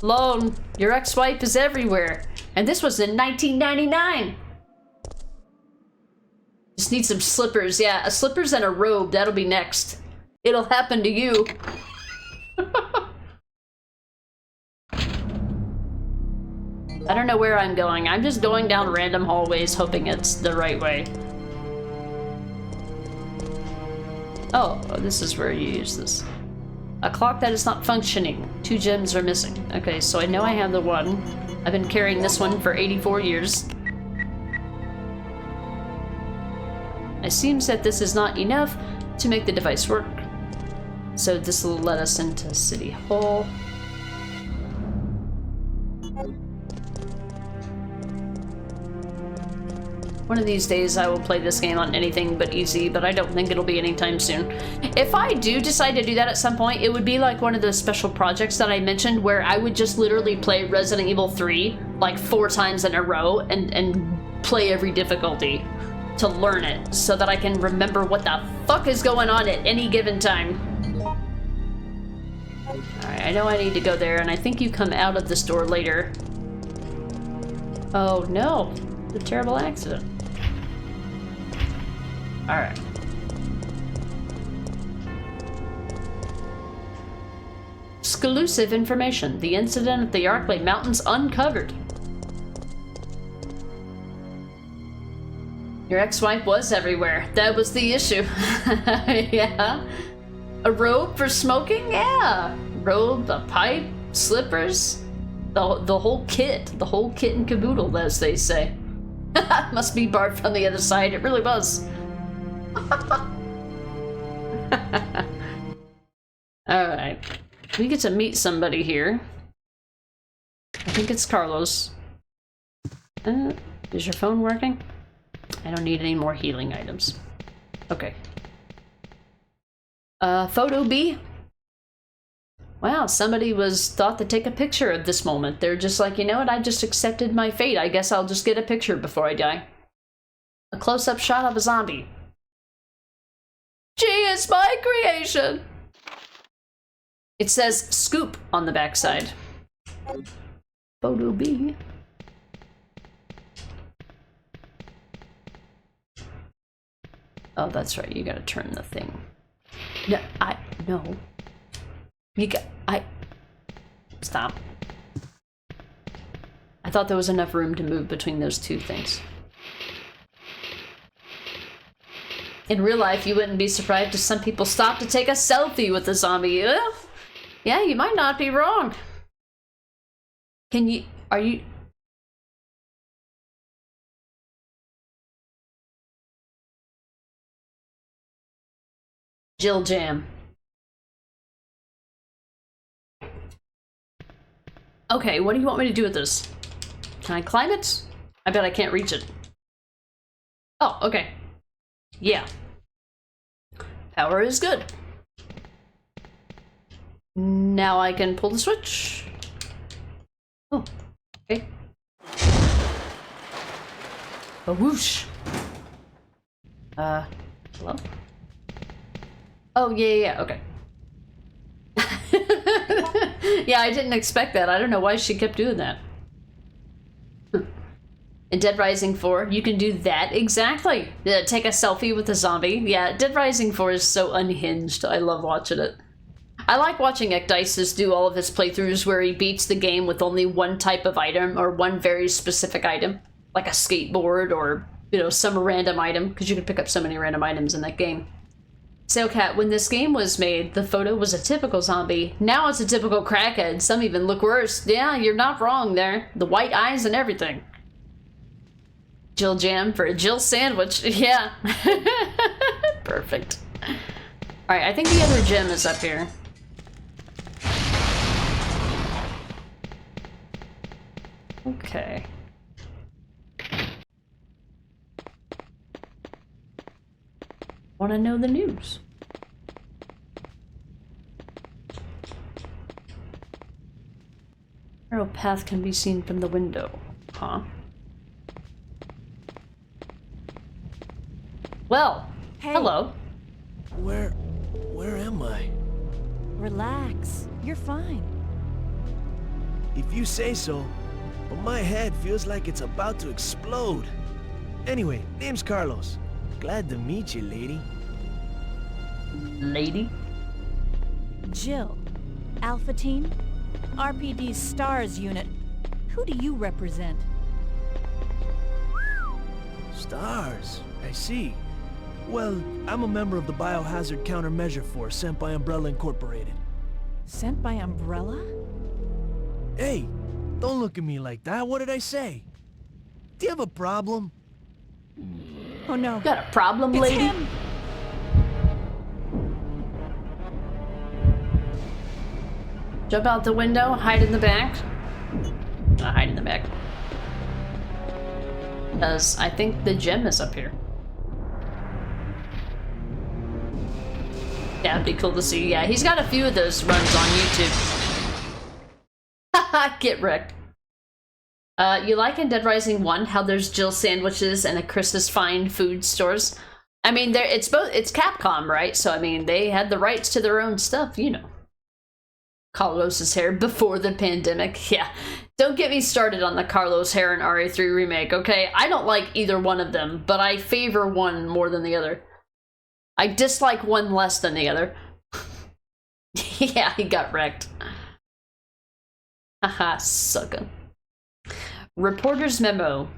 Lone, your ex-wife is everywhere. And this was in 1999. Just need some slippers. Yeah, slippers and a robe. That'll be next. It'll happen to you. I don't know where I'm going. I'm just going down random hallways hoping it's the right way. Oh, this is where you use this. A clock that is not functioning. 2 gems are missing. Okay, so I know I have the one. I've been carrying this one for 84 years. It seems that this is not enough to make the device work. So this will let us into City Hall. One of these days I will play this game on anything but easy, but I don't think it'll be anytime soon. If I do decide to do that at some point, it would be like one of those special projects that I mentioned where I would just literally play Resident Evil 3 like 4 times in a row and play every difficulty to learn it so that I can remember what the fuck is going on at any given time. Alright, I know I need to go there, and I think you come out of this door later. Oh no, it's a terrible accident. Alright. Exclusive information. The incident at the Arclay Mountains uncovered. Your ex-wife was everywhere. That was the issue. Yeah. A robe for smoking? Yeah. Robe, a pipe, slippers. The whole kit. The whole kit and caboodle, as they say. Must be barred from the other side. It really was. Alright. We get to meet somebody here. I think it's Carlos. Is your phone working? I don't need any more healing items. Okay. Photo B. Wow, somebody was thought to take a picture of this moment. They're just like, you know what, I just accepted my fate. I guess I'll just get a picture before I die. A close-up shot of a zombie. Gee, it's my creation! It says scoop on the backside. Photo B. Oh, that's right, you gotta turn the thing. No, no. Stop. I thought there was enough room to move between those two things. In real life, you wouldn't be surprised if some people stop to take a selfie with the zombie. Yeah, you might not be wrong. Are you... Jill Jam. Okay, what do you want me to do with this? Can I climb it? I bet I can't reach it. Oh, okay. Yeah. Power is good. Now I can pull the switch. Oh, okay. A whoosh. Hello? Oh, yeah, okay. Yeah, I didn't expect that. I don't know why she kept doing that. In Dead Rising 4, you can do that exactly. Take a selfie with a zombie. Yeah, Dead Rising 4 is so unhinged. I love watching it. I like watching Ecdysis do all of his playthroughs where he beats the game with only one type of item or one very specific item, like a skateboard or, you know, some random item, because you can pick up so many random items in that game. Sailcat, when this game was made, the photo was a typical zombie. Now it's a typical crackhead. Some even look worse. Yeah, you're not wrong there. The white eyes and everything. Jill Jam for a Jill sandwich. Yeah. Perfect. Alright, I think the other gem is up here. Okay. Want to know the news? Arrow path can be seen from the window. Huh? Well,
Hey.
hello.
Where am I?
Relax. You're fine.
If you say so, but my head feels like it's about to explode. Anyway, name's Carlos. Glad to meet you, lady.
Lady?
Jill. Alpha Team? RPD's STARS unit. Who do you represent?
Stars, I see. Well, I'm a member of the Biohazard Countermeasure Force sent by Umbrella Incorporated.
Sent by Umbrella?
Hey, don't look at me like that. What did I say? Do you have a problem?
Oh no.
Got a problem,
It's
lady?
him!
Jump out the window, hide in the back. Hide in the back. Because I think the gem is up here. Yeah, it'd be cool to see. Yeah, he's got a few of those runs on YouTube. Haha, get wrecked. You like in Dead Rising 1 how there's Jill sandwiches and a Chris's Fine food stores? I mean, it's Capcom, right? So, I mean, they had the rights to their own stuff, you know. Carlos's hair before the pandemic. Yeah, don't get me started on the Carlos hair and RE3 remake, okay? I don't like either one of them, but I favor one more than the other. I dislike one less than the other. Yeah, he got wrecked. Haha, sucker. Reporter's memo.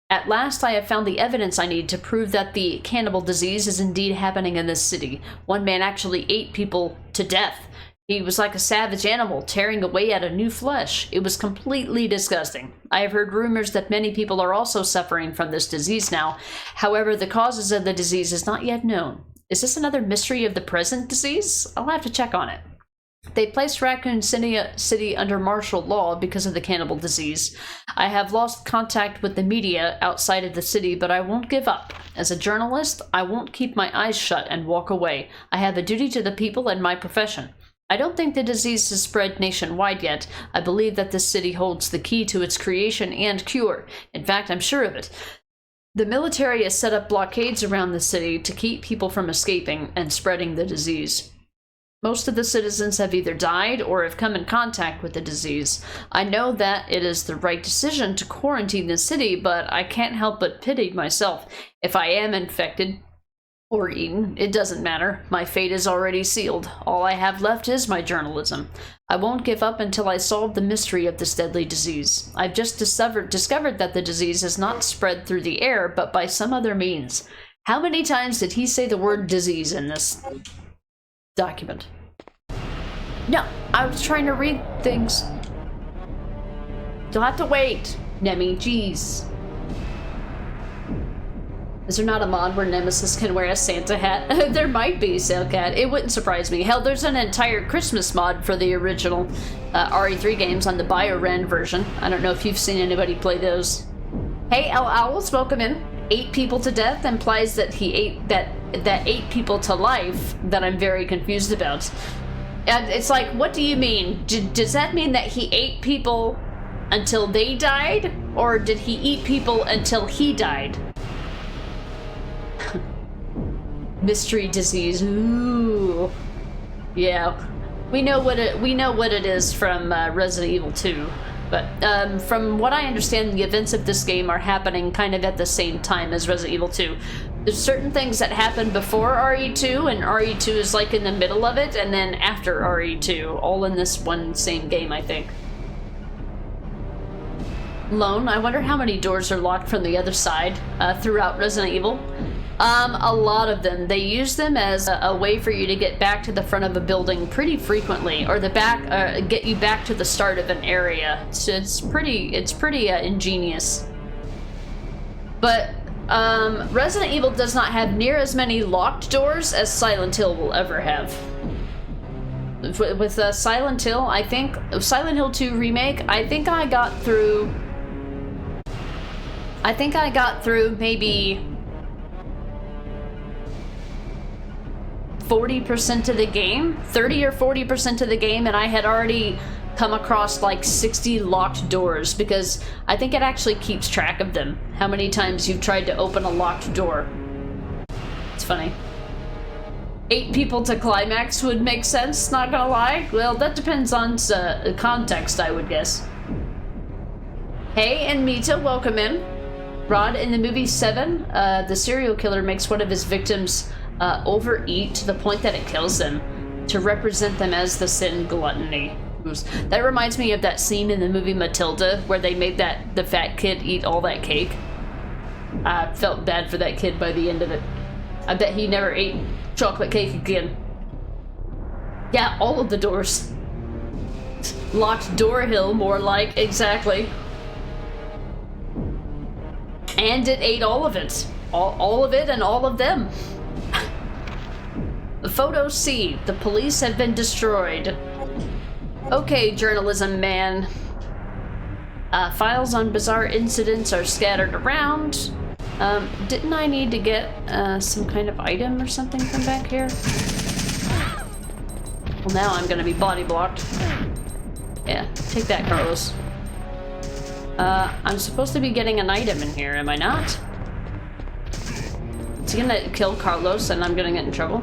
At last I have found the evidence I need to prove that the cannibal disease is indeed happening in this city. One man actually ate people to death. He was like a savage animal, tearing away at a new flesh. It was completely disgusting. I have heard rumors that many people are also suffering from this disease now. However, the causes of the disease is not yet known. Is this another mystery of the present disease? I'll have to check on it. They placed Raccoon City under martial law because of the cannibal disease. I have lost contact with the media outside of the city, but I won't give up. As a journalist, I won't keep my eyes shut and walk away. I have a duty to the people and my profession. I don't think the disease has spread nationwide yet. I believe that this city holds the key to its creation and cure. In fact, I'm sure of it. The military has set up blockades around the city to keep people from escaping and spreading the disease. Most of the citizens have either died or have come in contact with the disease. I know that it is the right decision to quarantine the city, but I can't help but pity myself. If I am infected or eaten, it doesn't matter. My fate is already sealed. All I have left is my journalism. I won't give up until I solve the mystery of this deadly disease. I've just discovered that the disease has not spread through the air, but by some other means. How many times did he say the word disease in this document? No, I was trying to read things. You'll have to wait, Nemi, jeez. Is there not a mod where Nemesis can wear a Santa hat? There might be, Sailcat. It wouldn't surprise me. Hell, there's an entire Christmas mod for the original RE3 games on the BioRen version. I don't know if you've seen anybody play those. Hey, El Owls, welcome in. 8 people to death implies that he ate that 8 people to life that I'm very confused about. And it's like, what do you mean? Does that mean that he ate people until they died? Or did he eat people until he died? Mystery disease. Ooh. Yeah. We know what it is from Resident Evil 2. But from what I understand, the events of this game are happening kind of at the same time as Resident Evil 2. There's certain things that happen before RE2, and RE2 is like in the middle of it, and then after RE2, all in this one same game, I think. Lone, I wonder how many doors are locked from the other side throughout Resident Evil. A lot of them. They use them as a way for you to get back to the front of a building pretty frequently, or get you back to the start of an area. So it's pretty ingenious. But Resident Evil does not have near as many locked doors as Silent Hill will ever have. With Silent Hill, I think Silent Hill 2 remake, I think I got through maybe 40% of the game, 30 or 40% of the game, and I had already come across like 60 locked doors, because I think it actually keeps track of them, how many times you've tried to open a locked door. It's funny. 8 people to climax would make sense, not gonna lie. Well, that depends on context, I would guess. Hey, and Mita, welcome in. Rod, in the movie 7, the serial killer makes one of his victims overeat to the point that it kills them, to represent them as the sin gluttony. That reminds me of that scene in the movie Matilda where they made the fat kid eat all that cake. I felt bad for that kid by the end of it. I bet he never ate chocolate cake again. Yeah, all of the doors. Locked door hill, more like, exactly. And it ate all of it. All of it and all of them. Photo C. The police have been destroyed. Okay, journalism man. Files on bizarre incidents are scattered around. Didn't I need to get some kind of item or something from back here? Well, now I'm gonna be body blocked. Yeah, take that, Carlos. I'm supposed to be getting an item in here, am I not? Is he gonna kill Carlos and I'm gonna get in trouble?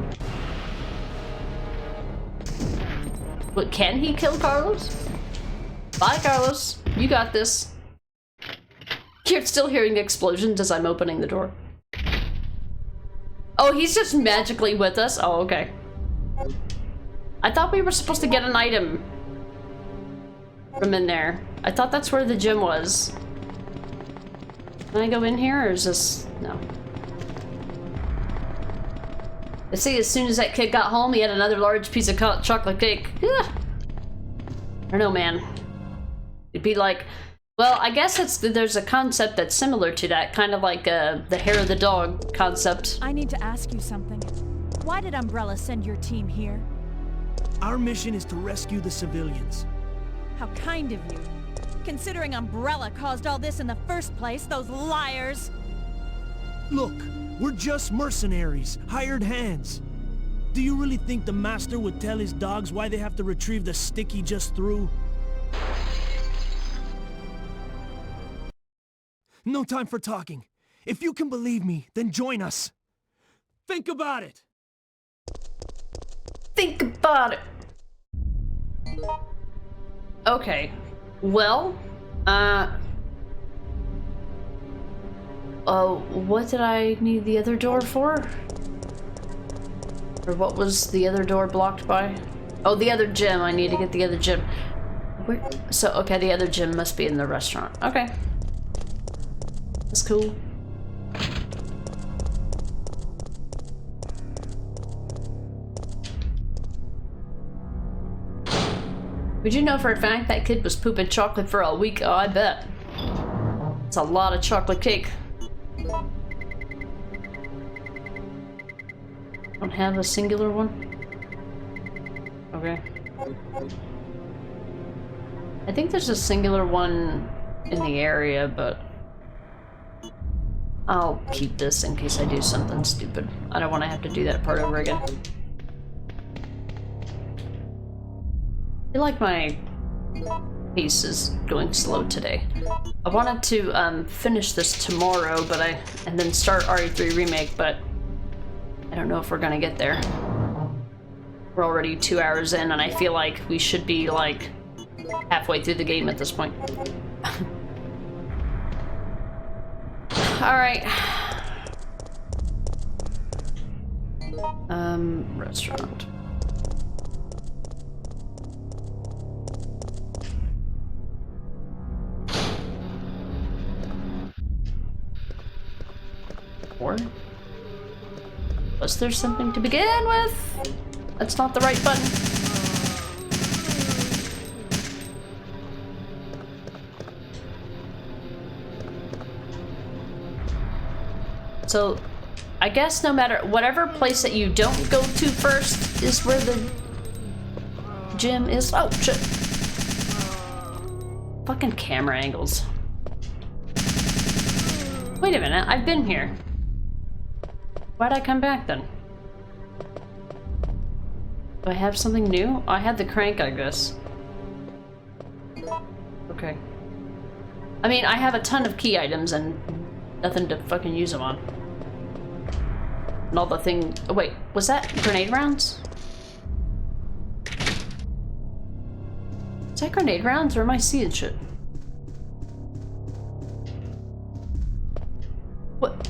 But can he kill Carlos? Bye, Carlos. You got this. You're still hearing explosions as I'm opening the door. Oh, he's just magically with us? Oh, okay. I thought we were supposed to get an item from in there. I thought that's where the gym was. Can I go in here, or is this... no. I see as soon as that kid got home, he had another large piece of chocolate cake. Ugh. I don't know, man. It'd be like... well, I guess there's a concept that's similar to that, kind of like the hair of the dog concept.
I need to ask you something. Why did Umbrella send your team here?
Our mission is to rescue the civilians.
How kind of you. Considering Umbrella caused all this in the first place, those liars!
Look, we're just mercenaries, hired hands. Do you really think the Master would tell his dogs why they have to retrieve the stick he just threw? No time for talking. If you can believe me, then join us. Think about it.
Think about it. Okay. Well, what did I need the other door for? Or what was the other door blocked by? Oh, the other gym. I need to get the other gym. So, okay, the other gym must be in the restaurant. Okay. That's cool. Would you know for a fact that kid was pooping chocolate for a week? Oh, I bet. It's a lot of chocolate cake. Don't have a singular one? Okay. I think there's a singular one in the area, but I'll keep this in case I do something stupid. I don't want to have to do that part over again. I feel like my pace is going slow today. I wanted to finish this tomorrow, but and then start RE3 Remake, but I don't know if we're gonna get there. We're already 2 hours in, and I feel like we should be like halfway through the game at this point. All right. Restaurant. Or was there something to begin with? That's not the right button. So, I guess no matter whatever place that you don't go to first is where the gym is. Oh shit! Fucking camera angles. Wait a minute, I've been here. Why'd I come back then? Do I have something new? I had the crank, I guess. Okay. I mean, I have a ton of key items and nothing to fucking use them on. And all the thing. Oh, wait, was that grenade rounds? Is that grenade rounds, or am I seeing shit? What?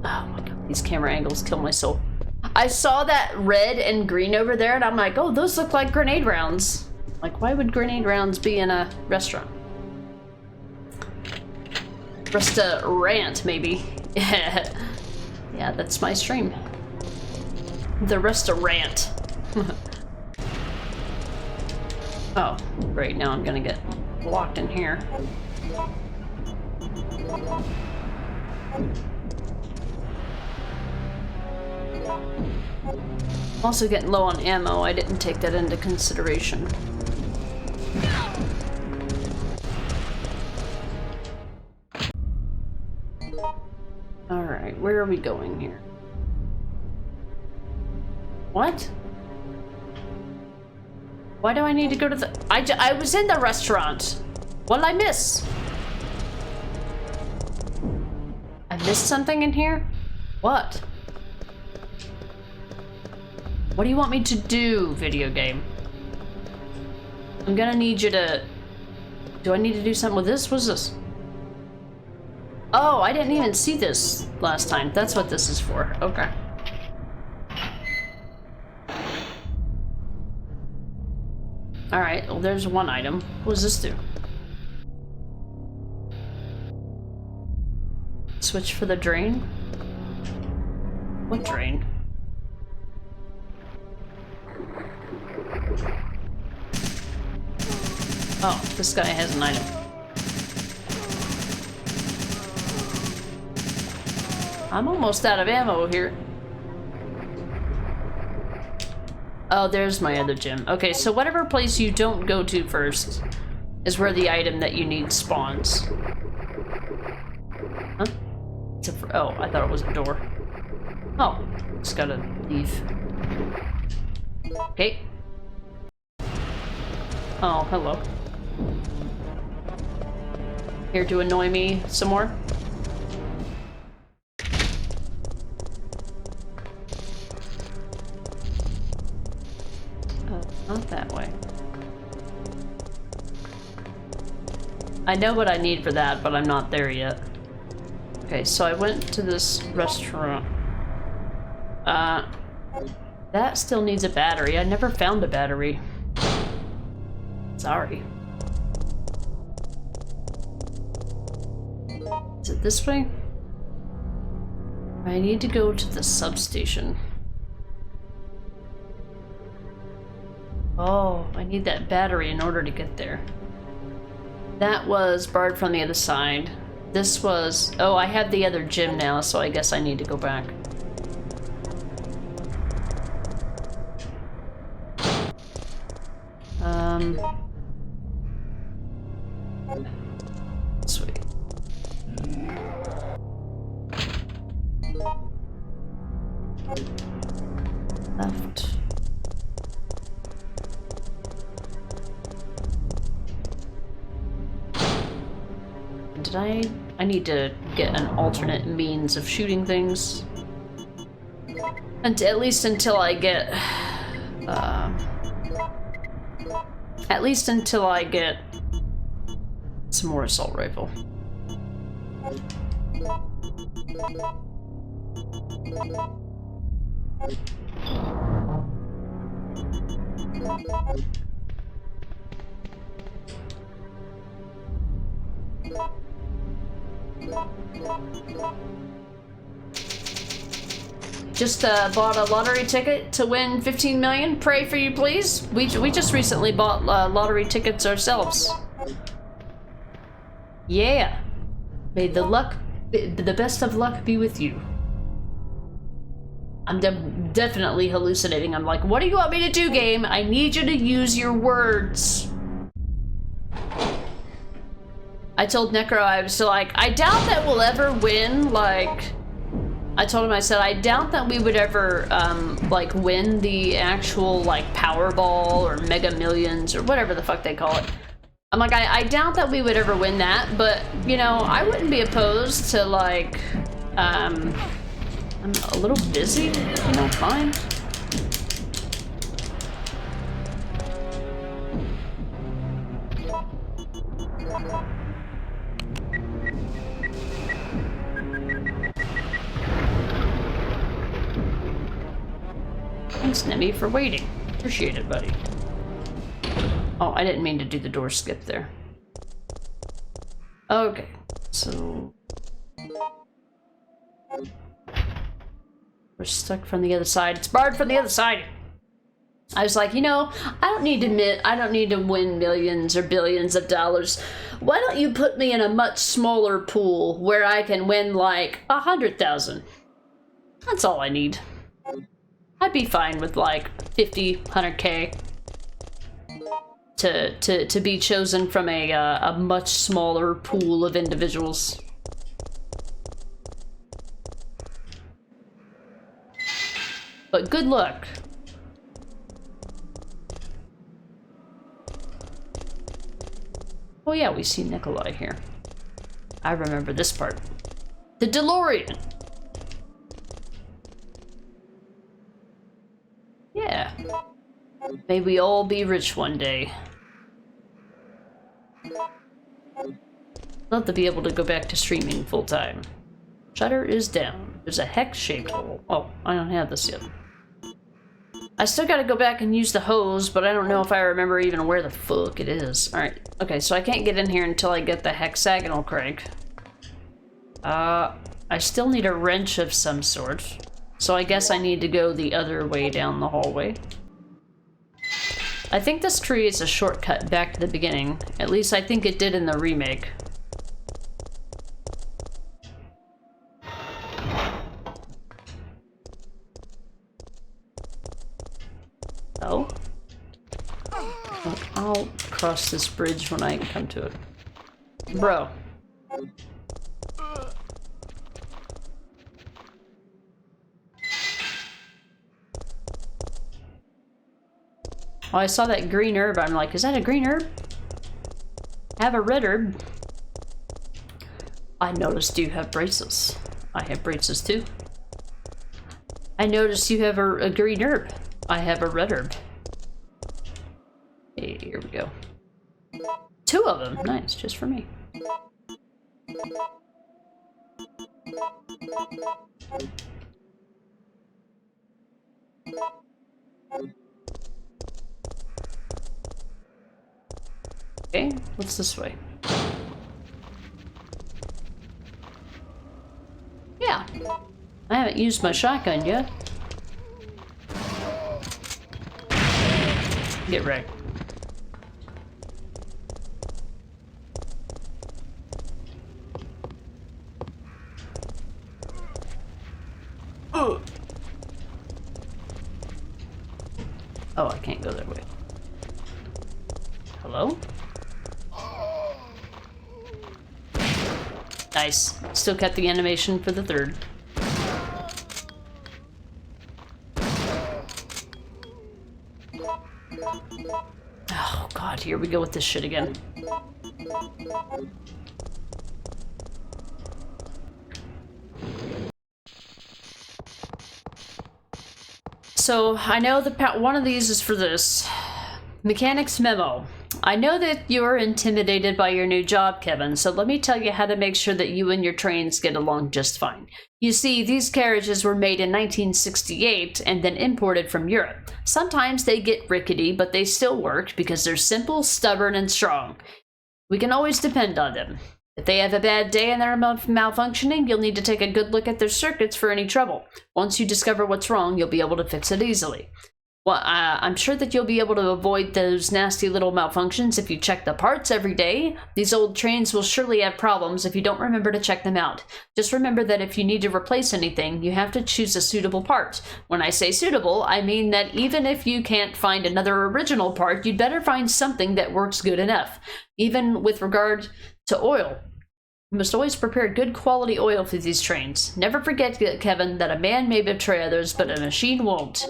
Oh my god, these camera angles kill my soul. I saw that red and green over there, and I'm like, oh, those look like grenade rounds. Like, why would grenade rounds be in a restaurant? Restaurant, maybe. Yeah, that's my stream. The restaurant. Oh, great, now I'm gonna get locked in here. I'm also getting low on ammo. I didn't take that into consideration. Alright, where are we going here? What? Why do I need to go to the... I was in the restaurant. What'd I miss? I missed something in here? What? What do you want me to do, video game? I'm gonna need you to... Do I need to do something with this? What's this? Oh, I didn't even see this last time. That's what this is for. Okay. Alright, well there's one item. What does this do? switch for the drain? What drain? Oh, this guy has an item. I'm almost out of ammo here. Oh, there's my other gym. Okay, so whatever place you don't go to first is where the item that you need spawns. Huh? Oh, I thought it was a door. Oh, just gotta leave. Okay. Oh, hello. Here to annoy me some more? Not that way. I know what I need for that, but I'm not there yet. Okay, so I went to this restaurant. That still needs a battery. I never found a battery. Sorry. Is it this way? I need to go to the substation. Oh, I need that battery in order to get there. That was barred from the other side. This was... Oh, I have the other gym now, so I guess I need to go back. Sweet. Left. Did I need to get an alternate means of shooting things. And at least until I get some more assault rifle. Just bought a lottery ticket to win 15 million. Pray for you, please. We just recently bought lottery tickets ourselves. Yeah. May the best of luck be with you. I'm definitely hallucinating. I'm like, what do you want me to do, game? I need you to use your words. I told Necro, I was like, I doubt that we'll ever win, like... I told him, I said, I doubt that we would ever, like, win the actual, like, Powerball or Mega Millions or whatever the fuck they call it. I'm like, I doubt that we would ever win that, but, you know, I wouldn't be opposed to, like, I'm a little busy, you know, fine. Thanks, Nemi, for waiting. Appreciate it, buddy. Oh, I didn't mean to do the door skip there. Okay, so... we're stuck from the other side. It's barred from the other side! I was like, you know, I don't need to win millions or billions of dollars. Why don't you put me in a much smaller pool where I can win, like, 100,000? That's all I need. I'd be fine with like 50, 100K to be chosen from a much smaller pool of individuals. But good luck. Oh yeah, we see Nikolai here. I remember this part. The DeLorean. Yeah. May we all be rich one day. Love to be able to go back to streaming full time. Shutter is down. There's a hex-shaped hole. Oh, I don't have this yet. I still gotta go back and use the hose, but I don't know if I remember even where the fuck it is. Alright, okay, so I can't get in here until I get the hexagonal crank. I I still need a wrench of some sort. So I guess I need to go the other way down the hallway. I think this tree is a shortcut back to the beginning. At least I think it did in the remake. Oh? I'll cross this bridge when I come to it. Bro. Oh, I saw that green herb. I'm like, is that a green herb? I have a red herb. I noticed you have braces. I have braces too. I noticed you have a green herb. I have a red herb. Hey, here we go. 2 of them. Nice, just for me. Okay, what's this way? Yeah. I haven't used my shotgun yet. Get wrecked. Oh, I can't go that way. Hello? Nice. Still kept the animation for the 3rd. Oh god, here we go with this shit again. So, I know one of these is for this. Mechanic's memo. I know that you're intimidated by your new job, Kevin, so let me tell you how to make sure that you and your trains get along just fine. You see, these carriages were made in 1968 and then imported from Europe. Sometimes they get rickety, but they still work because they're simple, stubborn, and strong. We can always depend on them. If they have a bad day and they're malfunctioning, you'll need to take a good look at their circuits for any trouble. Once you discover what's wrong, you'll be able to fix it easily. Well, I'm sure that you'll be able to avoid those nasty little malfunctions if you check the parts every day. These old trains will surely have problems if you don't remember to check them out. Just remember that if you need to replace anything, you have to choose a suitable part. When I say suitable, I mean that even if you can't find another original part, you'd better find something that works good enough. Even with regard to oil. You must always prepare good quality oil for these trains. Never forget, Kevin, that a man may betray others, but a machine won't.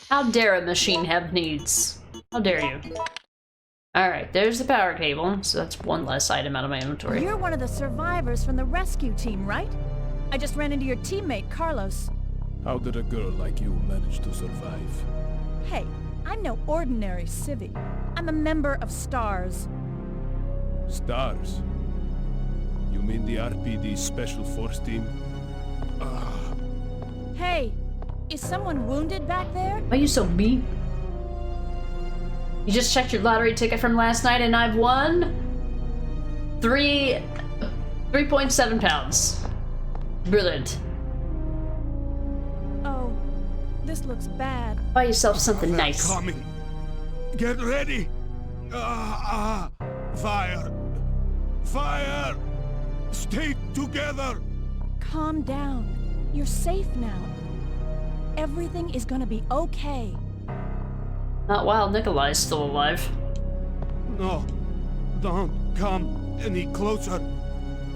How dare a machine have needs? How dare you? Alright, there's the power cable, so that's one less item out of my inventory.
You're one of the survivors from the rescue team, right? I just ran into your teammate, Carlos.
How did a girl like you manage to survive?
Hey, I'm no ordinary civvy. I'm a member of STARS.
Stars? You mean the RPD Special Force Team?
Hey, is someone wounded back there?
Why are you so mean? You just checked your lottery ticket from last night and I've won 3.7 pounds. Brilliant.
Oh, this looks bad.
Buy yourself something
They're
nice.
coming. Get ready. Fire. Fire. Stay together.
Calm down. You're safe now. Everything is gonna be okay.
Not while Nikolai's still alive.
No. Don't come any closer.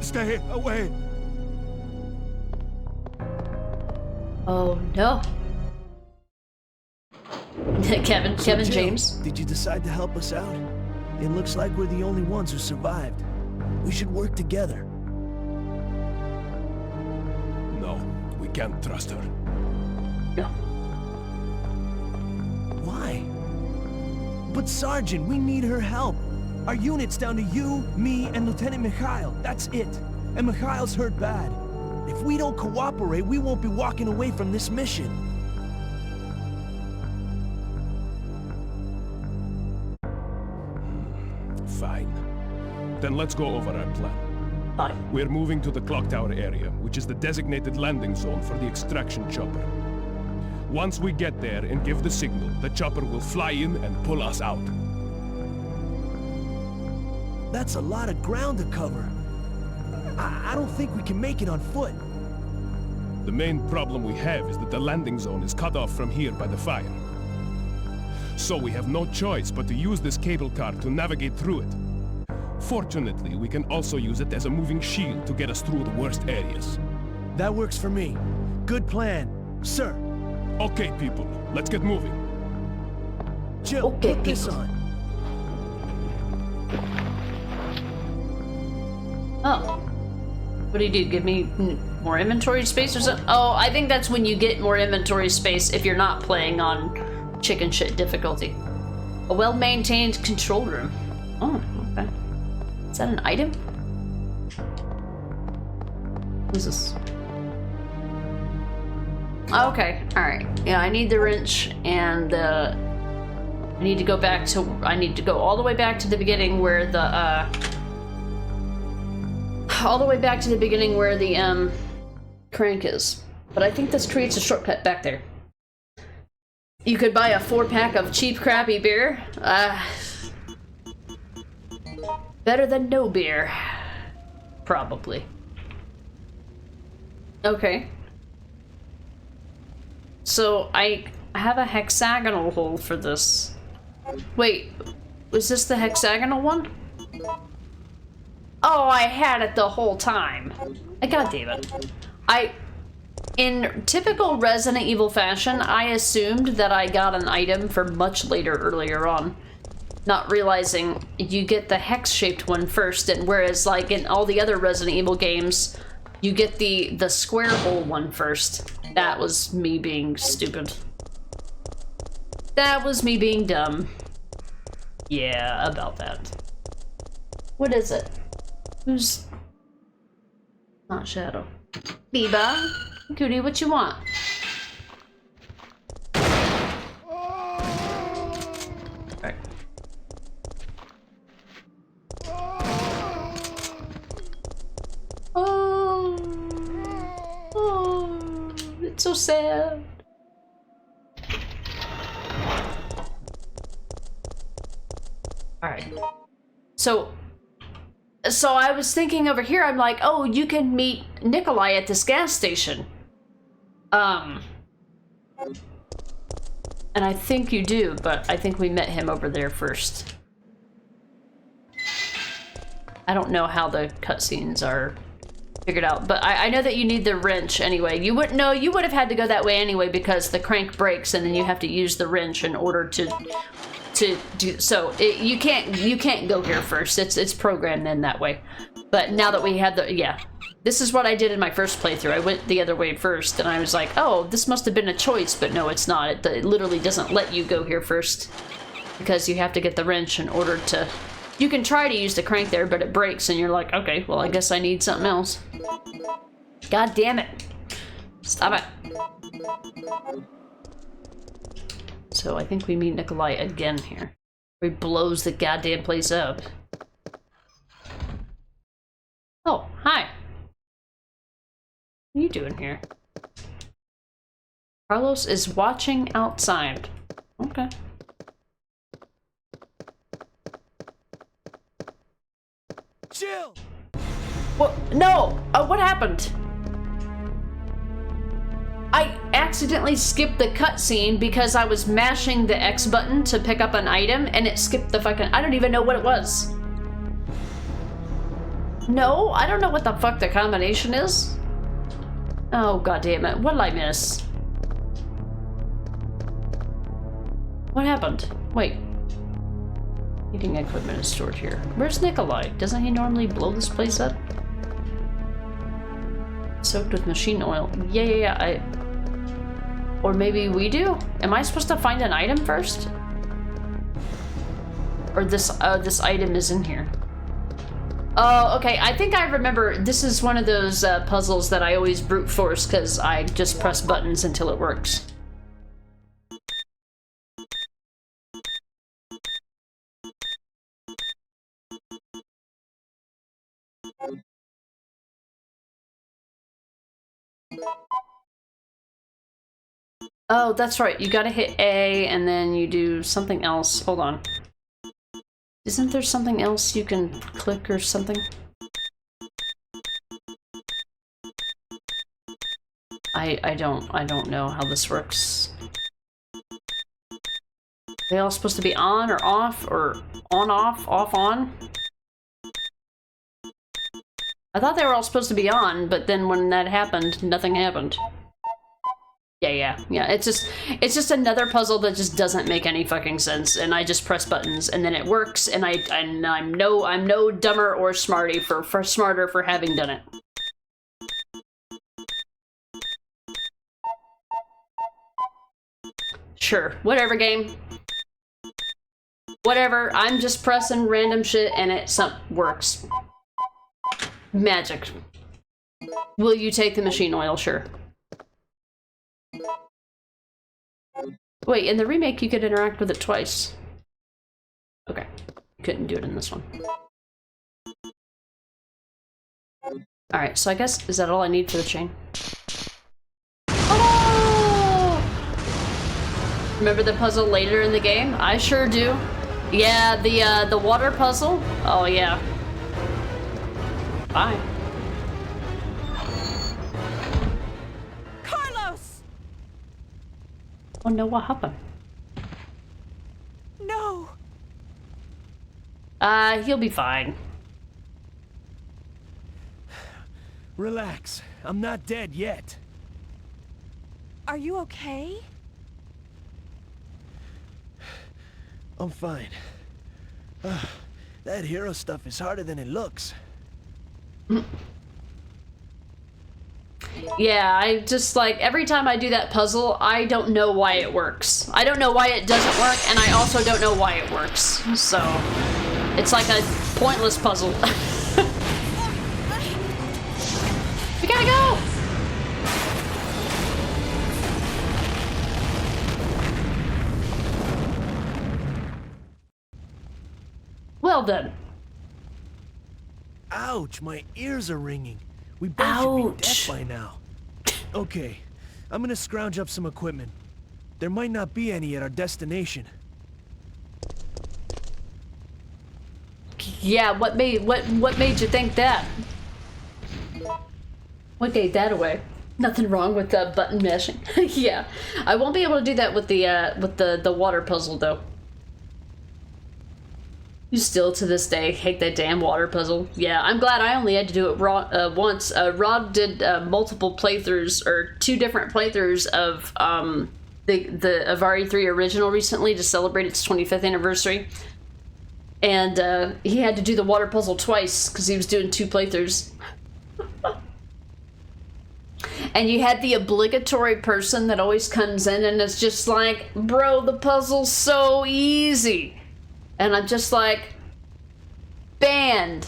Stay away.
Oh no. Kevin
So, Jill,
James.
Did you decide to help us out? It looks like we're the only ones who survived. We should work together.
No, we can't trust her.
No.
Why? But Sergeant, we need her help. Our unit's down to you, me, and Lieutenant Mikhail. That's it. And Mikhail's hurt bad. If we don't cooperate, we won't be walking away from this mission.
Fine. Then let's go over our plan.
Fine.
We're moving to the clock tower area, which is the designated landing zone for the extraction chopper. Once we get there and give the signal, the chopper will fly in and pull us out.
That's a lot of ground to cover. I don't think we can make it on foot.
The main problem we have is that the landing zone is cut off from here by the fire. So we have no choice but to use this cable car to navigate through it. Fortunately, we can also use it as a moving shield to get us through the worst areas.
That works for me. Good plan, sir.
Okay, people, let's get moving.
Jill,
Okay,
put this
people.
on.
Oh. What do you do? Give me more inventory space or something? Oh, I think that's when you get more inventory space if you're not playing on chicken shit difficulty. A well-maintained control room. Oh, okay. Is that an item? What is this? Okay, alright. Yeah, I need the wrench and I need to go back to, I need to go all the way back to the beginning where the, crank is. But I think this creates a shortcut back there. You could buy a 4-pack of cheap, crappy beer. Better than no beer. Probably. Okay. So, I have a hexagonal hole for this. Wait, was this the hexagonal one? Oh, I had it the whole time. God damn it. In typical Resident Evil fashion, I assumed that I got an item for much later earlier on. Not realizing you get the hex-shaped one first, and whereas like in all the other Resident Evil games, you get the square hole one first. That was me being stupid. That was me being dumb. Yeah, about that. What is it? Who's... Not Shadow. Biba? Goody, what you want? Right. Oh, it's so sad. Alright. So I was thinking over here, I'm like, oh, you can meet Nikolai at this gas station. And I think you do, but I think we met him over there first. I don't know how the cutscenes are figured out, but I know that you need the wrench anyway. You would have had to go that way anyway because the crank breaks and then you have to use the wrench in order to do so. You can't go here first. It's programmed in that way. But now that we had this is what I did in my first playthrough. I went the other way first and I was like, oh, this must have been a choice, but no, it's not. It literally doesn't let you go here first because you have to get the wrench in order to. You can try to use the crank there, but it breaks and you're like, okay, well, I guess I need something else. God damn it. Stop it. So I think we meet Nikolai again here. He blows the goddamn place up. Oh, hi. What are you doing here? Carlos is watching outside. Okay.
Jill!
What? No! What happened? I accidentally skipped the cutscene because I was mashing the X button to pick up an item and it skipped the fucking... I don't even know what it was. No, I don't know what the fuck the combination is. Oh, god damn it. What did I miss? What happened? Wait. Heating equipment is stored here. Where's Nikolai? Doesn't he normally blow this place up? Soaked with machine oil. Yeah, or maybe we do? Am I supposed to find an item first? Or this item is in here. Oh, okay, I think I remember this is one of those puzzles that I always brute force because I just press buttons until it works. Oh, that's right. You gotta hit A and then you do something else. Hold on. Isn't there something else you can click or something? I don't know how this works. Are they all supposed to be on or off or on off on? I thought they were all supposed to be on, but then when that happened, nothing happened. Yeah. It's just another puzzle that just doesn't make any fucking sense, and I just press buttons and then it works, and I'm no dumber or smarter for having done it. Sure, whatever, game. Whatever, I'm just pressing random shit and it works. Magic. Will you take the machine oil? Sure. Wait, in the remake you could interact with it twice. Okay, couldn't do it in this one. Alright, so I guess, is that all I need for the chain? Oh! Remember the puzzle later in the game? I sure do. Yeah, the water puzzle? Oh yeah. Bye.
Carlos!
Oh no, what happened?
No!
He'll be fine.
Relax. I'm not dead yet.
Are you okay?
I'm fine. That hero stuff is harder than it looks.
Yeah, I just like, every time I do that puzzle, I don't know why it works. I don't know why it doesn't work, and I also don't know why it works. So, it's like a pointless puzzle. We gotta go! Well done.
Ouch, my ears are ringing. We both should be
Ouch.
deaf by now. Okay, I'm gonna scrounge up some equipment. There might not be any at our destination.
Yeah, what made you think that? What gave that away? Nothing wrong with button mashing. Yeah, I won't be able to do that with the water puzzle though. You still to this day hate that damn water puzzle. Yeah, I'm glad I only had to do it once. Rod did multiple playthroughs, or 2 different playthroughs of the Avari 3 original recently to celebrate its 25th anniversary. And he had to do the water puzzle twice because he was doing 2 playthroughs. And you had the obligatory person that always comes in and it's just like, bro, the puzzle's so easy. And I'm just like, banned.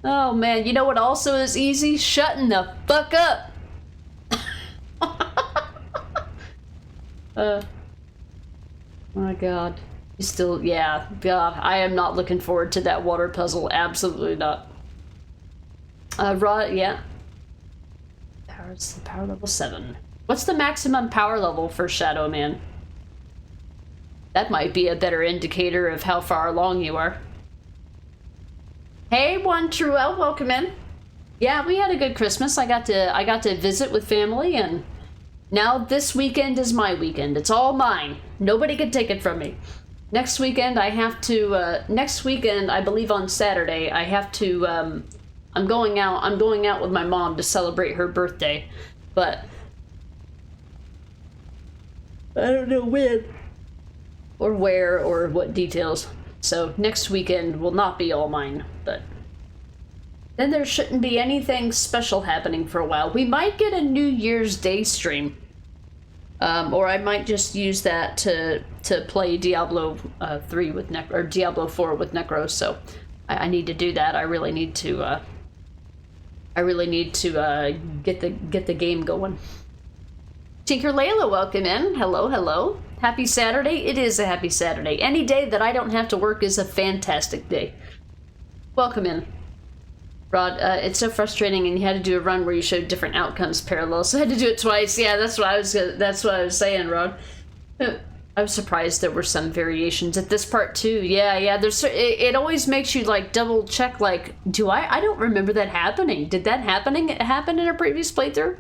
Oh man, you know what also is easy? Shutting the fuck up. My god. You still, yeah, god, I am not looking forward to that water puzzle. Absolutely not. Rod, yeah. It's the power level 7. What's the maximum power level for Shadow Man? That might be a better indicator of how far along you are. Hey, One True L, welcome in. Yeah, we had a good Christmas. I got to visit with family, and now this weekend is my weekend. It's all mine. Nobody can take it from me. Next weekend I have to. Next weekend, I believe on Saturday, I have to. I'm going out with my mom to celebrate her birthday, but I don't know when. Or where, or what details. So next weekend will not be all mine, but then there shouldn't be anything special happening for a while. We might get a New Year's Day stream, or I might just use that to play Diablo 3 with or Diablo 4 with Necros. So I need to do that. I really need to get the game going. Tinker Layla, welcome in. Hello, hello. Happy Saturday. It is a happy Saturday. Any day that I don't have to work is a fantastic day. Welcome in. Rod, it's so frustrating, and you had to do a run where you showed different outcomes parallel, so I had to do it twice. Yeah, that's what I was saying, Rod. I was surprised there were some variations at this part too. Yeah. There's it always makes you like double check. Like, I don't remember that happening. Did that happen in a previous playthrough?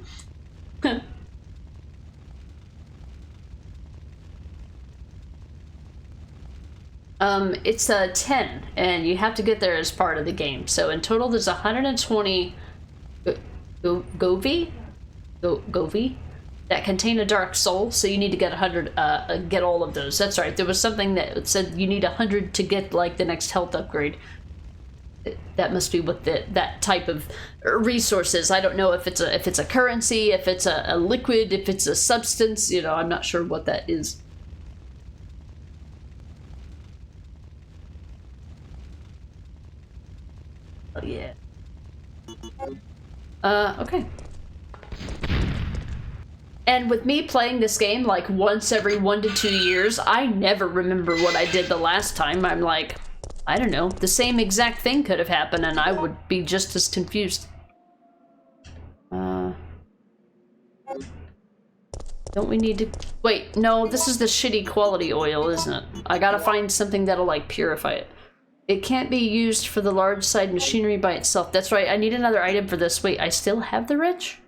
It's 10, and you have to get there as part of the game. So in total, there's 120 Govi that contain a dark soul. So you need to get 100, get all of those. That's right. There was something that said you need 100 to get like the next health upgrade. That must be what that type of resource is. I don't know if it's a currency, if it's a liquid, if it's a substance. You know, I'm not sure what that is. Oh, yeah. Okay. And with me playing this game like once every 1 to 2 years, I never remember what I did the last time. I'm like, I don't know, the same exact thing could have happened and I would be just as confused. Don't we need to... Wait, no, this is the shitty quality oil, isn't it? I gotta find something that'll like purify it. It can't be used for the large side machinery by itself. That's right, I need another item for this. Wait, I still have the wrench?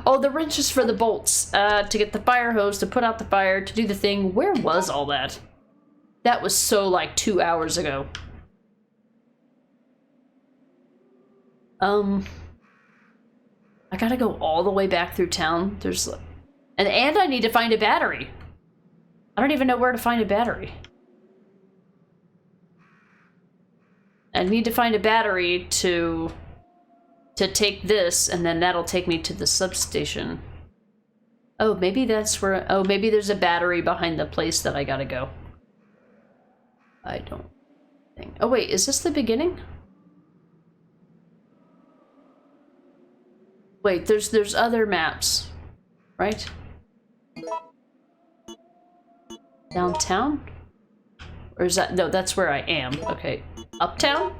Oh, the wrench is for the bolts. To get the fire hose, to put out the fire, to do the thing. Where was all that? That was so like 2 hours ago. I gotta go all the way back through town. There's... And I need to find a battery. I don't even know where to find a battery. I need to find a battery to take this, and then that'll take me to the substation. Oh, maybe that's where... Oh, maybe there's a battery behind the place that I gotta go. I don't think... Oh, wait, is this the beginning? Wait, there's other maps, right? Downtown? Or is that... No, that's where I am. Okay. Uptown?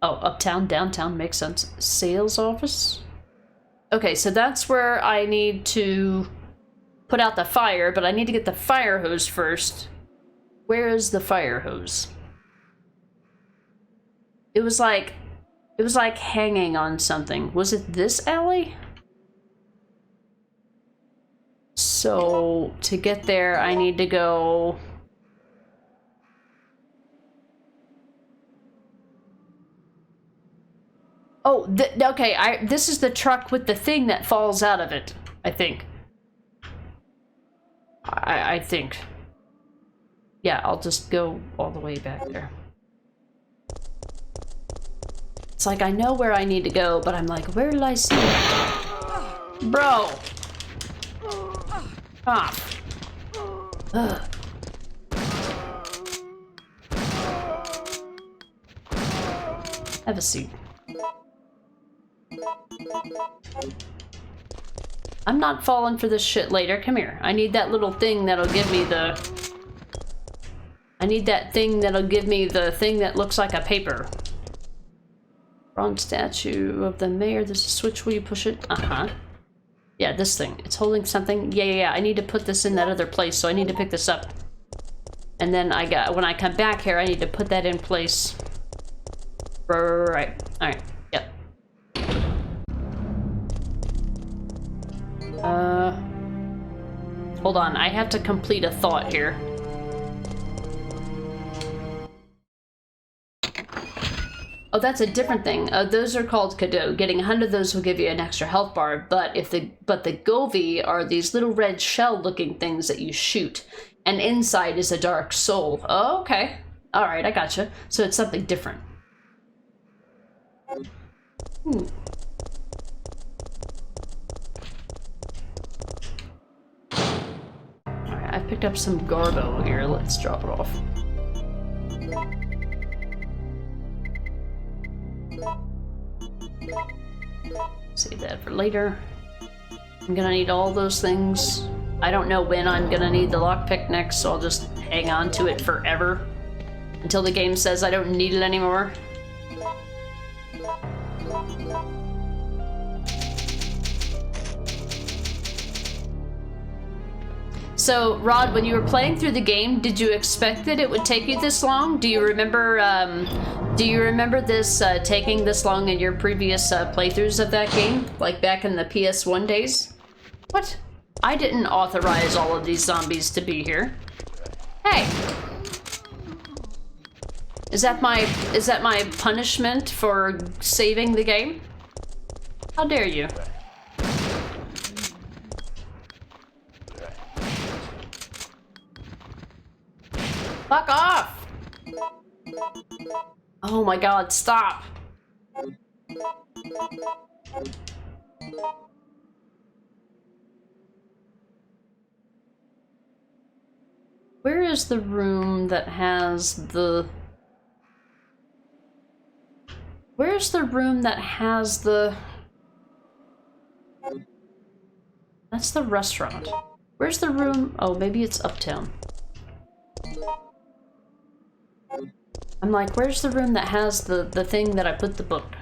Oh, uptown, downtown, makes sense. Sales office? Okay, so that's where I need to put out the fire, but I need to get the fire hose first. Where is the fire hose? It was like hanging on something. Was it this alley? So, to get there, I need to go... Oh, okay, this is the truck with the thing that falls out of it, I think. I think. Yeah, I'll just go all the way back there. It's like, I know where I need to go, but I'm like, where did I see it? Bro! Off. Ugh. Have a seat. I'm not falling for this shit later. Come here. I need that little thing that'll give me the... I need that thing that'll give me the thing that looks like a paper. Bronze statue of the mayor. There's a switch. Will you push it? Uh-huh. Yeah, this thing. It's holding something. Yeah. I need to put this in that other place, so I need to pick this up. And then when I come back here, I need to put that in place. Right. Alright. Yep. Hold on. I have to complete a thought here. Oh, that's a different thing. Those are called Cadeau. Getting 100 of those will give you an extra health bar, but the Govi are these little red shell-looking things that you shoot, and inside is a dark soul. Oh, okay. All right, I gotcha. So it's something different. All right, I picked up some Garbo here. Let's drop it off. Save that for later. I'm gonna need all those things. I don't know when I'm gonna need the lockpick next, so I'll just hang on to it forever until the game says I don't need it anymore. So, Rod, when you were playing through the game, did you expect that it would take you this long? Do you remember this taking this long in your previous playthroughs of that game? Like back in the PS1 days? What? I didn't authorize all of these zombies to be here. Hey! Is that my punishment for saving the game? How dare you? Fuck off! Oh my god, stop! Where is the room that has the... Where's the room that has the... That's the restaurant. Where's the room? Oh, maybe it's uptown. I'm like, where's the room that has the thing that I put the book?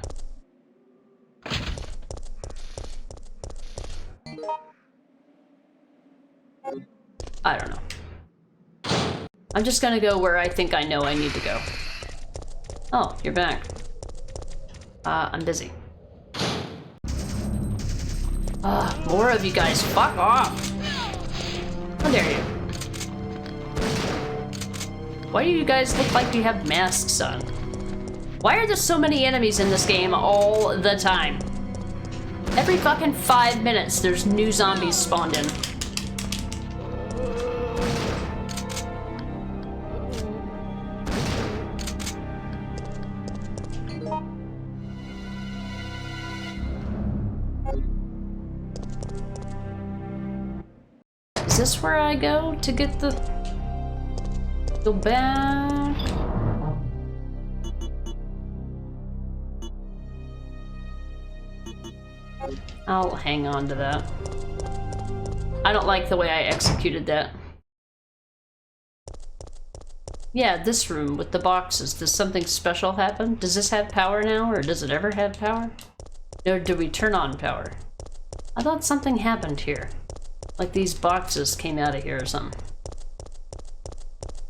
I don't know. I'm just gonna go where I think I know I need to go. Oh, you're back. I'm busy. More of you guys, fuck off! How dare you? Why do you guys look like you have masks on? Why are there so many enemies in this game all the time? Every fucking 5 minutes there's new zombies spawned in. Is this where I go to get the... Go back... I'll hang on to that. I don't like the way I executed that. Yeah, this room with the boxes. Does something special happen? Does this have power now, or does it ever have power? Or do we turn on power? I thought something happened here. Like these boxes came out of here or something.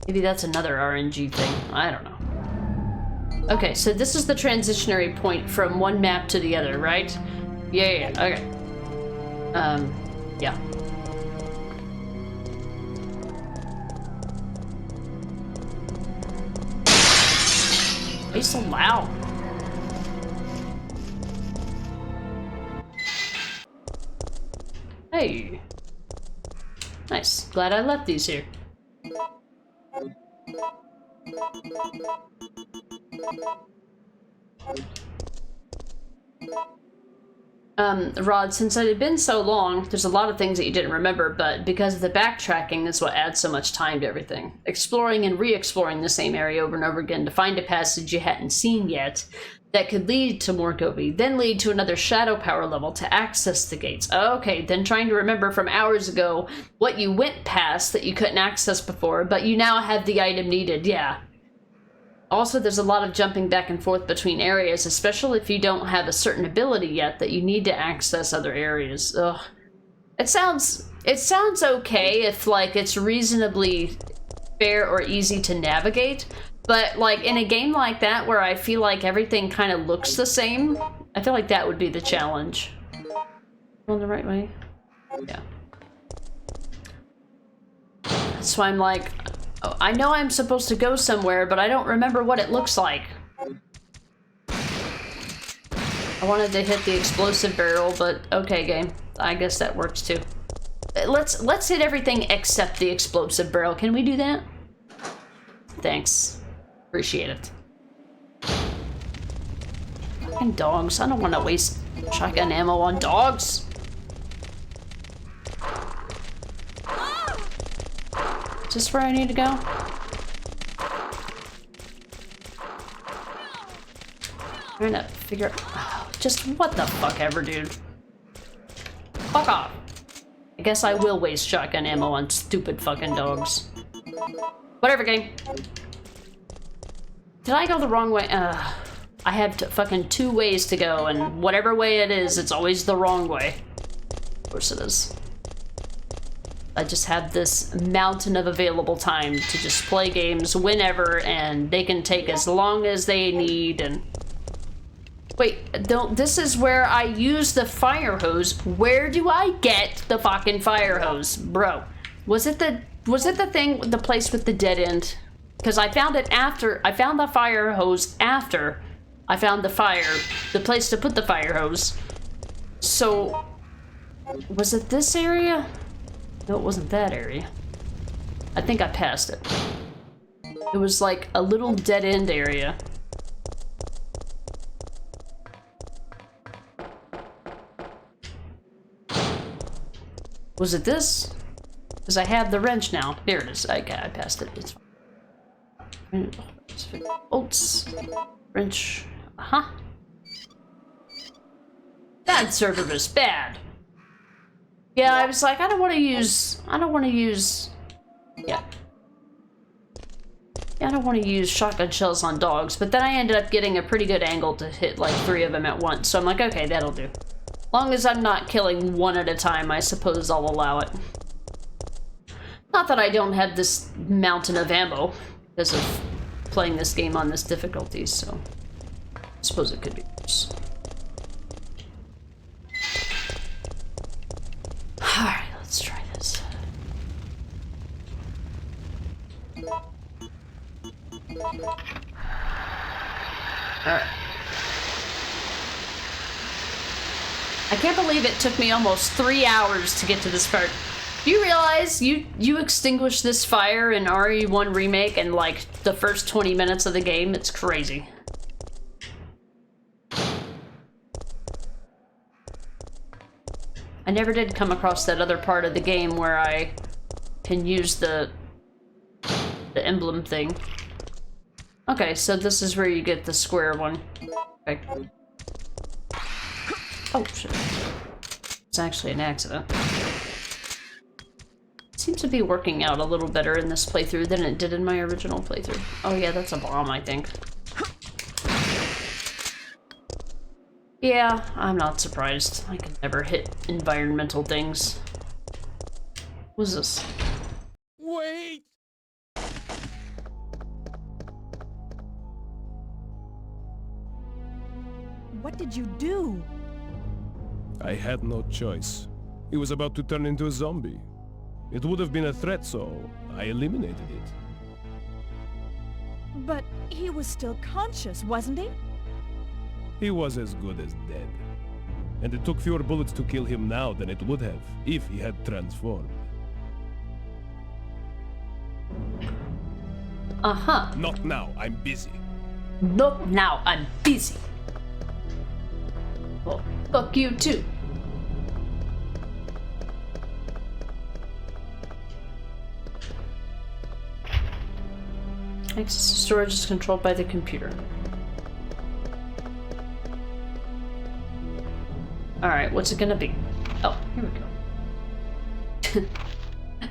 Maybe that's another RNG thing. I don't know. Okay, so this is the transitionary point from one map to the other, right? Yeah, okay. Yeah. Why are you so loud? Hey. Nice. Glad I left these here. Rod, since it had been so long, there's a lot of things that you didn't remember, but because of the backtracking is what adds so much time to everything. Exploring and re-exploring the same area over and over again to find a passage you hadn't seen yet that could lead to Morgovi, then lead to another shadow power level to access the gates. Okay, then trying to remember from hours ago what you went past that you couldn't access before, but you now have the item needed, yeah. Also, there's a lot of jumping back and forth between areas, especially if you don't have a certain ability yet that you need to access other areas. Ugh. It sounds okay if, like, it's reasonably fair or easy to navigate, but, like, in a game like that where I feel like everything kind of looks the same, I feel like that would be the challenge. Going the right way? Yeah. That's why I'm like... Oh, I know I'm supposed to go somewhere, but I don't remember what it looks like. I wanted to hit the explosive barrel, but okay, game. I guess that works too. Let's hit everything except the explosive barrel. Can we do that? Thanks. Appreciate it. Fucking dogs. I don't want to waste shotgun ammo on dogs. Is this where I need to go? Trying to figure out... just what the fuck ever, dude. Fuck off. I guess I will waste shotgun ammo on stupid fucking dogs. Whatever, game. Did I go the wrong way? I I have fucking 2 ways to go, and whatever way it is, it's always the wrong way. Of course it is. I just have this mountain of available time to just play games whenever, and they can take as long as they need, and... Wait, don't, this is where I use the fire hose. Where do I get the fucking fire hose? Bro, was it the thing, the place with the dead end? Because I found it after, I found the fire hose after I found the place to put the fire hose. So, was it this area? No, it wasn't that area. I think I passed it. It was like a little dead end area. Was it this? Because I have the wrench now. There it is. Okay, I passed it. It's fine. Bolts. Wrench. Uh-huh. That server was bad. Yeah, I was like, I don't want to use... Yeah. Yeah, I don't want to use shotgun shells on dogs, but then I ended up getting a pretty good angle to hit like 3 of them at once, so I'm like, okay, that'll do. Long as I'm not killing 1 at a time, I suppose I'll allow it. Not that I don't have this mountain of ammo because of playing this game on this difficulty, so I suppose it could be worse. Alright, let's try this. Alright. I can't believe it took me almost 3 hours to get to this part. Do you realize you extinguish this fire in RE1 Remake in like the first 20 minutes of the game? It's crazy. I never did come across that other part of the game where I can use the emblem thing. Okay, so this is where you get the square one. Okay. Oh, shit. It's actually an accident. It seems to be working out a little better in this playthrough than it did in my original playthrough. Oh yeah, that's a bomb, I think. Yeah, I'm not surprised. I can never hit environmental things. What's this?
Wait!
What did you do?
I had no choice. He was about to turn into a zombie. It would have been a threat, so I eliminated it.
But he was still conscious, wasn't he?
He was as good as dead. And it took fewer bullets to kill him now than it would have if he had transformed.
Uh-huh.
Not now, I'm busy.
Not now, I'm busy. Well, fuck you too. Access to storage is controlled by the computer. Alright, what's it gonna be? Oh, here we go.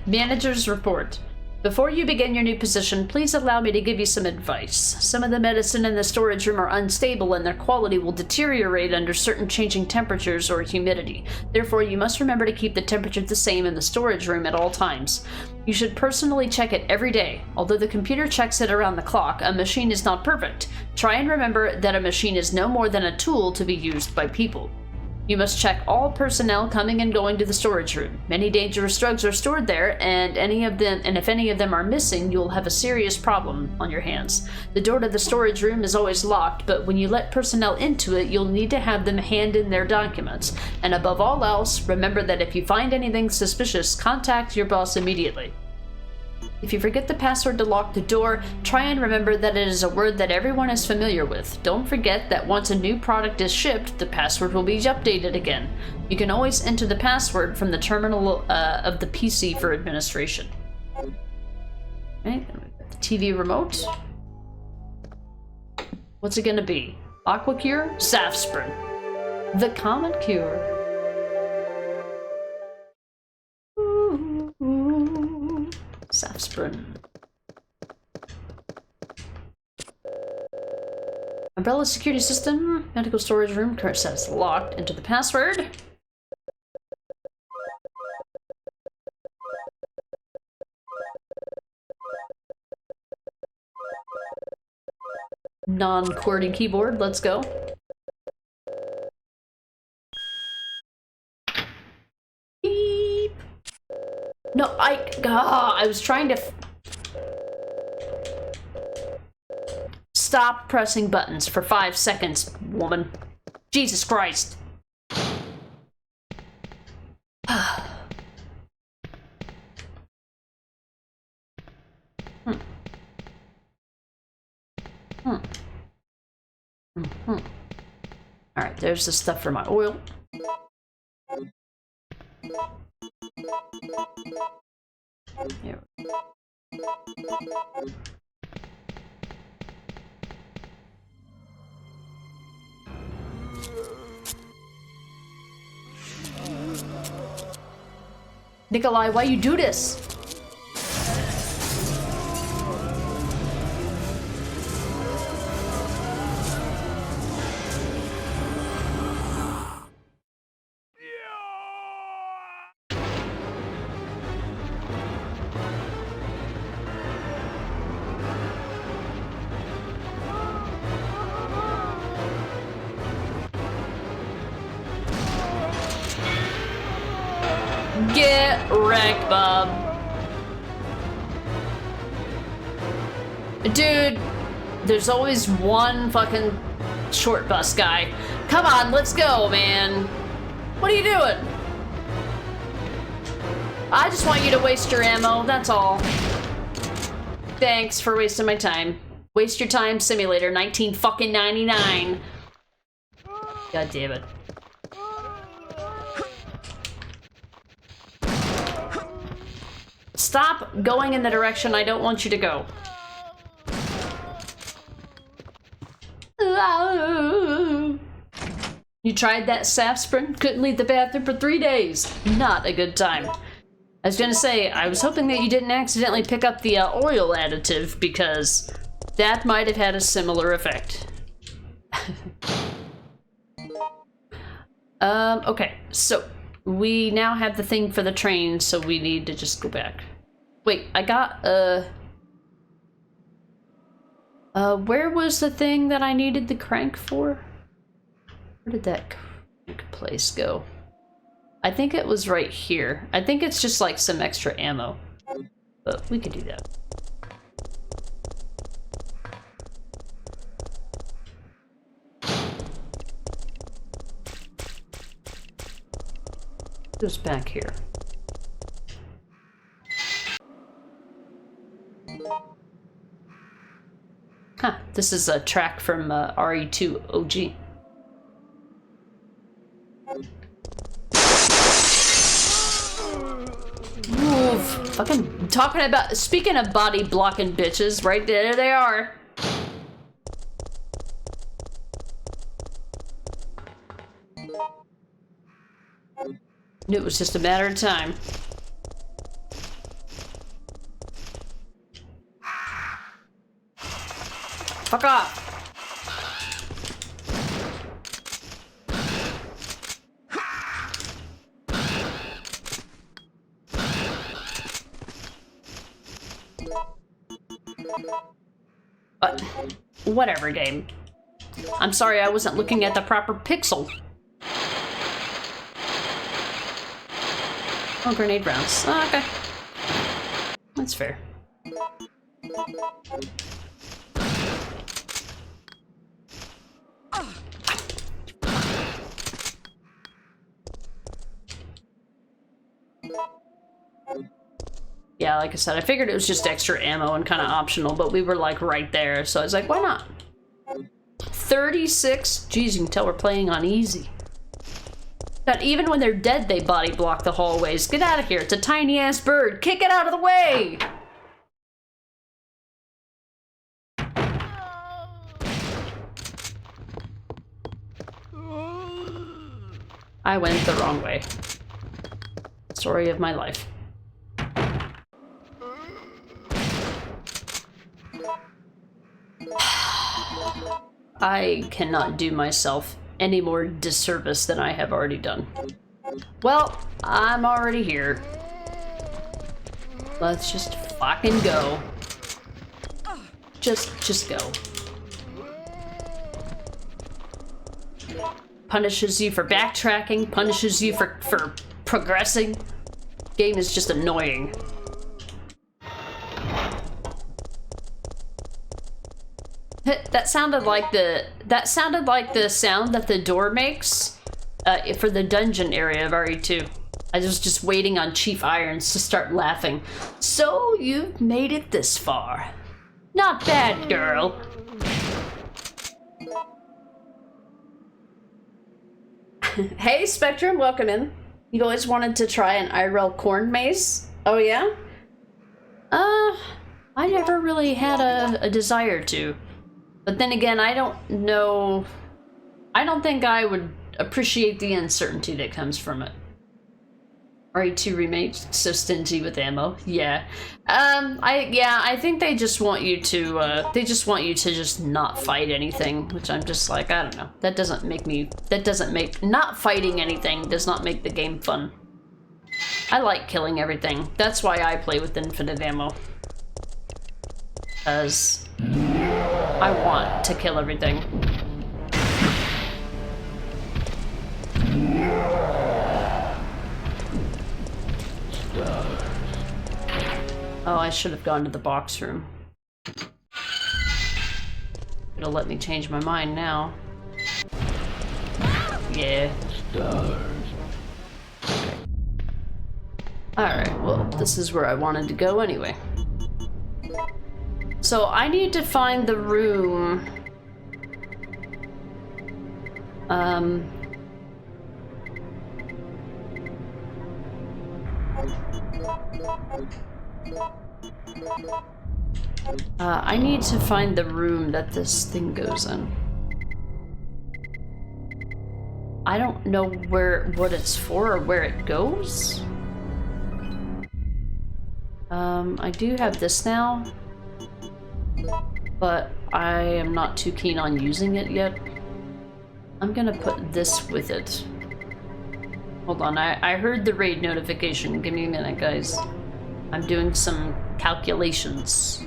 Manager's report. Before you begin your new position, please allow me to give you some advice. Some of the medicine in the storage room are unstable and their quality will deteriorate under certain changing temperatures or humidity. Therefore, you must remember to keep the temperature the same in the storage room at all times. You should personally check it every day. Although the computer checks it around the clock, a machine is not perfect. Try and remember that a machine is no more than a tool to be used by people. You must check all personnel coming and going to the storage room. Many dangerous drugs are stored there, and if any of them are missing, you'll have a serious problem on your hands. The door to the storage room is always locked, but when you let personnel into it, you'll need to have them hand in their documents. And above all else, remember that if you find anything suspicious, contact your boss immediately. If you forget the password to lock the door, try and remember that it is a word that everyone is familiar with. Don't forget that once a new product is shipped, the password will be updated again. You can always enter the password from the terminal of the PC for administration. Okay, the TV remote. What's it gonna be? Aqua Cure? Safsprin. The common cure. Safsprin. Umbrella security system, medical storage room, current status locked. Enter the password. Non-QWERTY keyboard, let's go. Beep. No, I was trying to stop pressing buttons for 5 seconds, woman. Jesus Christ. Alright, there's the stuff for my oil. Here. Nikolai, why you do this? Get wrecked, Bob. Dude, there's always one fucking short bus guy. Come on, let's go, man. What are you doing? I just want you to waste your ammo, that's all. Thanks for wasting my time. Waste your time, simulator 1999. God damn it. Stop going in the direction I don't want you to go. You tried that sap sprint? Couldn't leave the bathroom for 3 days. Not a good time. I was gonna say, I was hoping that you didn't accidentally pick up the oil additive, because that might have had a similar effect. Okay, so we now have the thing for the train, so we need to just go back. Wait, I got, where was the thing that I needed the crank for? Where did that crank place go? I think it was right here. I think it's just like some extra ammo, but we could do that. Goes back here. Huh, this is a track from RE2 OG. Move. Fucking talking about, speaking of body blocking bitches, right there they are. Knew it was just a matter of time. Fuck off. Whatever, game. I'm sorry I wasn't looking at the proper pixel. Oh, grenade rounds. Oh, okay. That's fair. Yeah, like I said, I figured it was just extra ammo and kind of optional, but we were like right there, so I was like, why not? 36? Jeez, you can tell we're playing on easy. That even when they're dead, they body block the hallways. Get out of here, it's a tiny ass bird. Kick it out of the way! I went the wrong way. Story of my life. I cannot do myself any more disservice than I have already done. Well, I'm already here. Let's just fucking go. Just go. Punishes you for backtracking, punishes you for progressing. Game is just annoying. That sounded like the sound that the door makes for the dungeon area of RE2. I was just waiting on Chief Irons to start laughing. So you've made it this far. Not bad, girl. Hey, Spectrum, welcome in. You always wanted to try an IRL corn maze? Oh, yeah? I never really had a desire to. But then again, I don't know... I don't think I would appreciate the uncertainty that comes from it. RE2 remake, so stingy with ammo. Yeah. I think they just want you to, just not fight anything, which I'm just like, I don't know. Not fighting anything does not make the game fun. I like killing everything. That's why I play with infinite ammo. Because I want to kill everything. Oh, I should have gone to the box room. It'll let me change my mind now. Yeah. Alright, well, this is where I wanted to go anyway. So I need to find the room. I need to find the room that this thing goes in. I don't know what it's for or where it goes. I do have this now, but I am not too keen on using it yet. I'm gonna put this with it. Hold on, I heard the raid notification. Give me a minute, guys. I'm doing some calculations.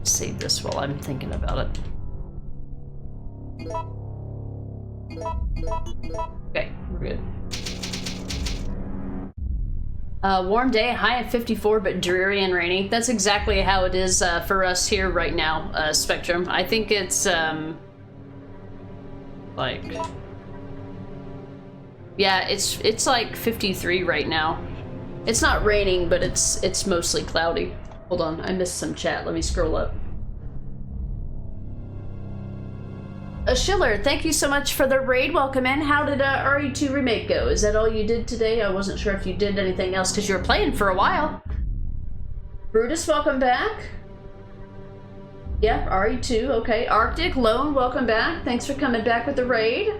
Save this while I'm thinking about it. Okay, we're good. Warm day, high of 54, but dreary and rainy. That's exactly how it is for us here right now, Spectrum. I think it's, like... Yeah, it's like 53 right now. It's not raining, but it's mostly cloudy. Hold on, I missed some chat. Let me scroll up. Schiller, thank you so much for the raid. Welcome in. How did RE2 Remake go? Is that all you did today? I wasn't sure if you did anything else because you were playing for a while. Brutus, welcome back. Yeah, RE2, okay. Arctic, Lone, welcome back. Thanks for coming back with the raid.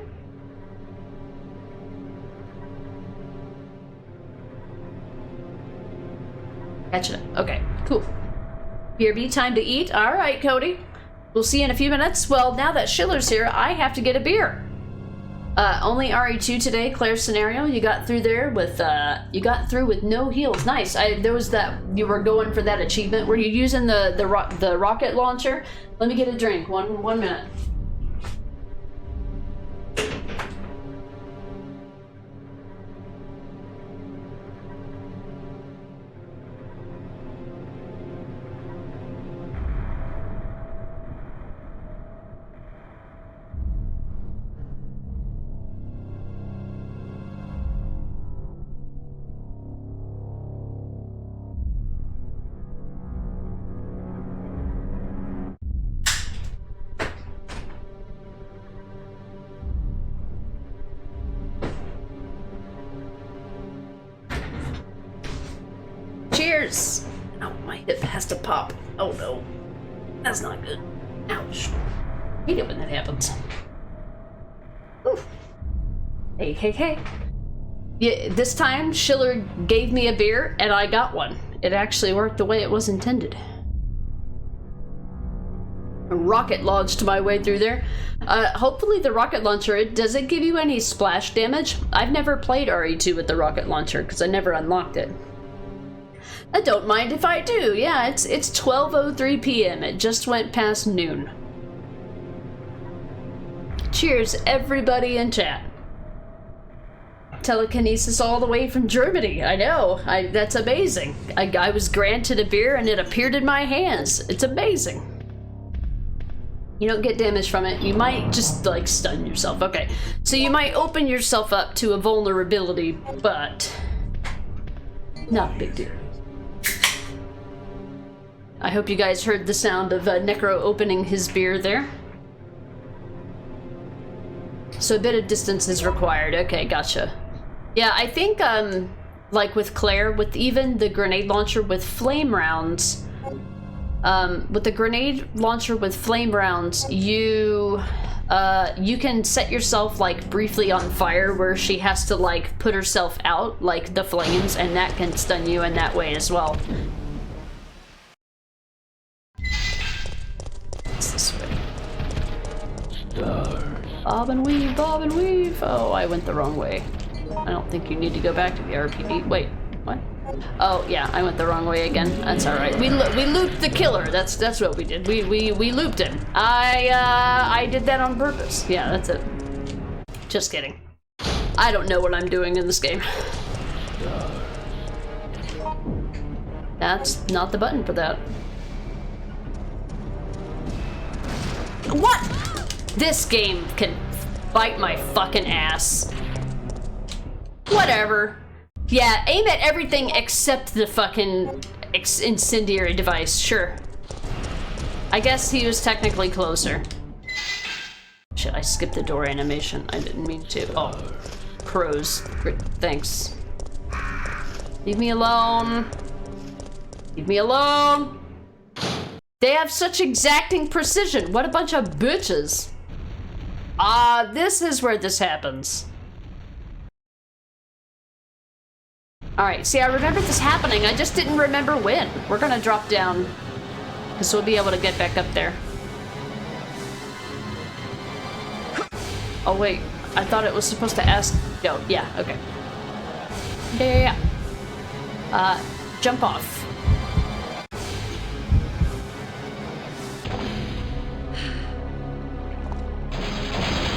Gotcha. Okay, cool. BRB, time to eat. All right, Cody. We'll see you in a few minutes. Well, now that Schiller's here, I have to get a beer. Only RE2 today, Claire's scenario. You got through there with, no heals. Nice. There was that, you were going for that achievement. Were you using the rocket launcher? Let me get a drink. One minute. Cheers! Oh, my hip has to pop. Oh no. That's not good. Ouch. I hate it when that happens. Oof. Hey. Yeah, this time, Schiller gave me a beer, and I got one. It actually worked the way it was intended. rocket launched my way through there. Hopefully the rocket launcher, does it give you any splash damage? I've never played RE2 with the rocket launcher because I never unlocked it. I don't mind if I do. Yeah, it's 12:03 p.m. It just went past noon. Cheers, everybody in chat. Telekinesis all the way from Germany. I know. That's amazing. I was granted a beer and it appeared in my hands. It's amazing. You don't get damage from it. You might just, like, stun yourself. Okay. So you might open yourself up to a vulnerability, but not a big deal. I hope you guys heard the sound of Necro opening his beer there. So a bit of distance is required. Okay, gotcha. Yeah, I think, like with Claire, with even the grenade launcher with flame rounds, with the grenade launcher with flame rounds, you can set yourself, like, briefly on fire where she has to, like, put herself out, like the flames, and that can stun you in that way as well. It's this way. Bob and weave, bob and weave. Oh, I went the wrong way. I don't think you need to go back to the RPD. Wait, what? Oh, yeah, I went the wrong way again. That's all right. We looped the killer. That's what we did. We looped him. I did that on purpose. Yeah, that's it. Just kidding. I don't know what I'm doing in this game. That's not the button for that. What? This game can bite my fucking ass. Whatever. Yeah, aim at everything except the fucking incendiary device, sure. I guess he was technically closer. Shit, I skipped the door animation. I didn't mean to. Oh, crows. Great, thanks. Leave me alone. Leave me alone. They have such exacting precision. What a bunch of bitches. This is where this happens. Alright, see, I remember this happening. I just didn't remember when. We're gonna drop down, because we'll be able to get back up there. Oh, wait. I thought it was supposed to ask... Oh, yeah, okay. Yeah. Jump off.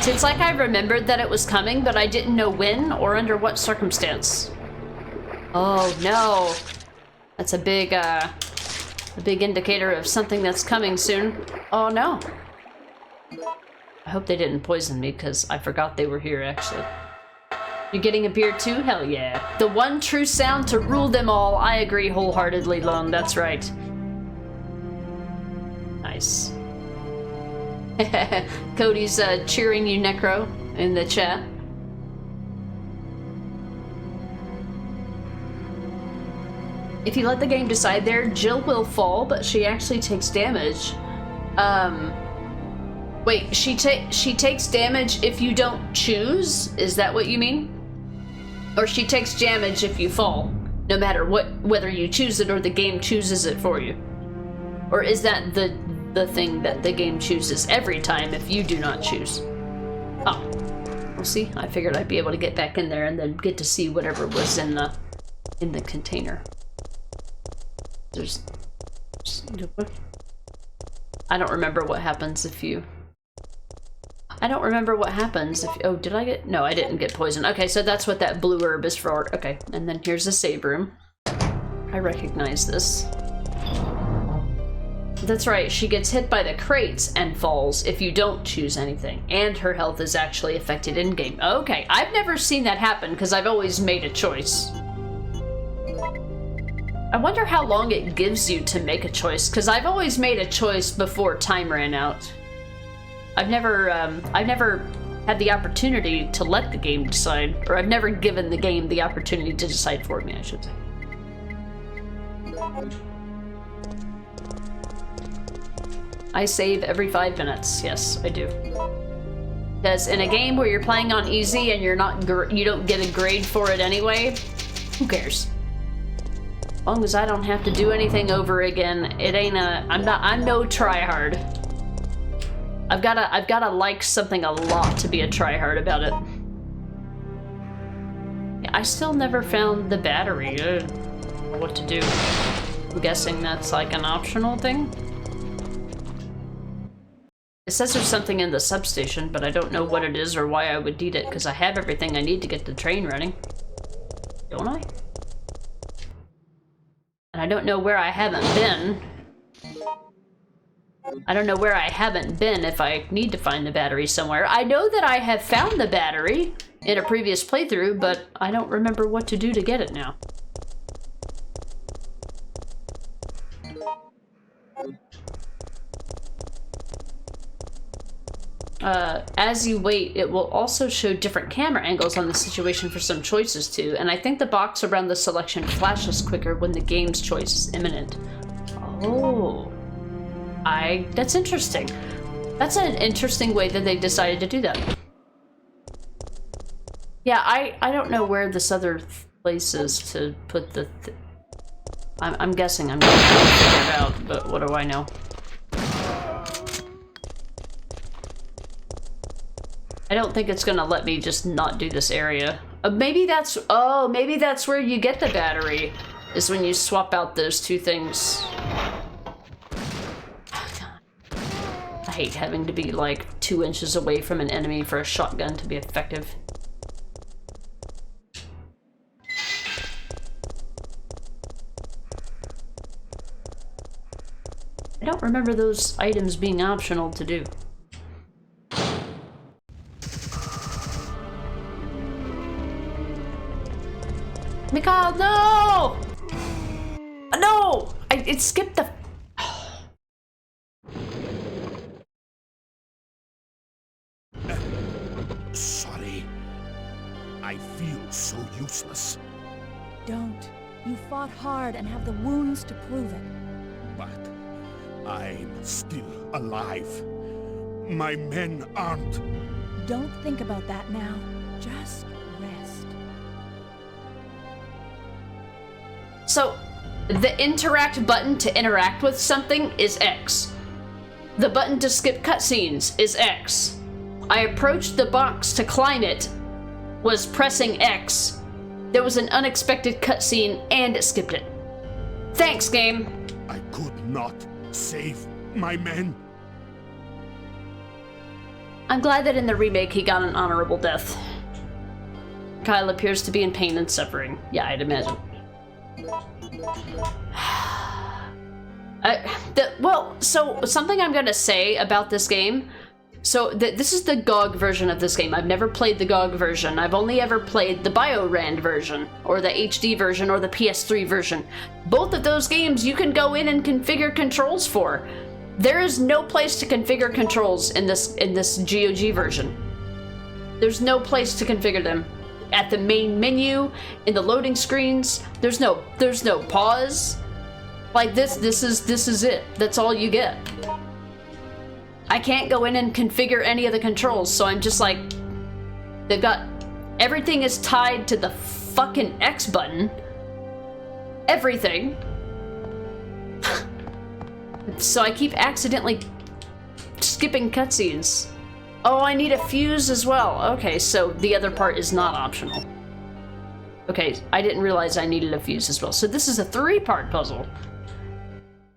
It's like I remembered that it was coming, but I didn't know when or under what circumstance. Oh no, that's a big indicator of something that's coming soon. Oh no. I hope they didn't poison me, because I forgot they were here, actually. You're getting a beer too? Hell yeah. The one true sound to rule them all. I agree wholeheartedly, Lone. That's right. Nice. Cody's cheering you, Necro, in the chat. If you let the game decide there, Jill will fall, but she actually takes damage. Wait, she takes damage if you don't choose? Is that what you mean? Or she takes damage if you fall, no matter whether you choose it or the game chooses it for you? Or is that the thing that the game chooses every time if you do not choose? Oh, we'll see. I figured I'd be able to get back in there and then get to see whatever was in the container. I don't remember what happens if you... Oh, did I get... No, I didn't get poisoned. Okay, so that's what that blue herb is for. Okay, and then here's a save room. I recognize this. That's right, she gets hit by the crates and falls if you don't choose anything. And her health is actually affected in-game. Okay, I've never seen that happen because I've always made a choice. I wonder how long it gives you to make a choice, because I've always made a choice before time ran out. I've never had the opportunity to let the game decide, or I've never given the game the opportunity to decide for me, I should say. I save every 5 minutes. Yes, I do. Because in a game where you're playing on easy and you don't get a grade for it anyway, who cares? As long as I don't have to do anything over again, it ain't I'm no tryhard. I've gotta like something a lot to be a tryhard about it. Yeah, I still never found the battery. What to do? I'm guessing that's like an optional thing. It says there's something in the substation, but I don't know what it is or why I would need it, because I have everything I need to get the train running. Don't I? And I don't know where I haven't been. I don't know where I haven't been if I need to find the battery somewhere. I know that I have found the battery in a previous playthrough, but I don't remember what to do to get it now. As you wait, it will also show different camera angles on the situation for some choices too, and I think the box around the selection flashes quicker when the game's choice is imminent. Oh. That's interesting. That's an interesting way that they decided to do that. Yeah, I don't know where this other place is to put the I'm guessing I'm gonna have to figure it out, but what do I know? I don't think it's gonna let me just not do this area. Maybe that's where you get the battery, is when you swap out those two things. I hate having to be like 2 inches away from an enemy for a shotgun to be effective. I don't remember those items being optional to do. Mikhail, no! No! It skipped the...
Sorry. I feel so useless.
Don't. You fought hard and have the wounds to prove it.
But I'm still alive. My men aren't.
Don't think about that now. Just rest.
So, the interact button to interact with something is X. The button to skip cutscenes is X. I approached the box to climb it, was pressing X. There was an unexpected cutscene and it skipped it. Thanks, game.
I could not save my men.
I'm glad that in the remake he got an honorable death. Kyle appears to be in pain and suffering. Yeah, I'd imagine. So something I'm gonna say about this game. So this is the GOG version of this game. I've never played the GOG version. I've only ever played the BioRand version, or the HD version, or the PS3 version. Both of those games you can go in and configure controls for. There is no place to configure controls in this GOG version. There's no place to configure them. At the main menu, in the loading screens, there's no pause. Like this is it. That's all you get. I can't go in and configure any of the controls, so I'm just like, they've got, everything is tied to the fucking X button. Everything. So I keep accidentally skipping cutscenes. Oh, I need a fuse as well. Okay, so the other part is not optional. Okay, I didn't realize I needed a fuse as well. So this is a 3-part puzzle.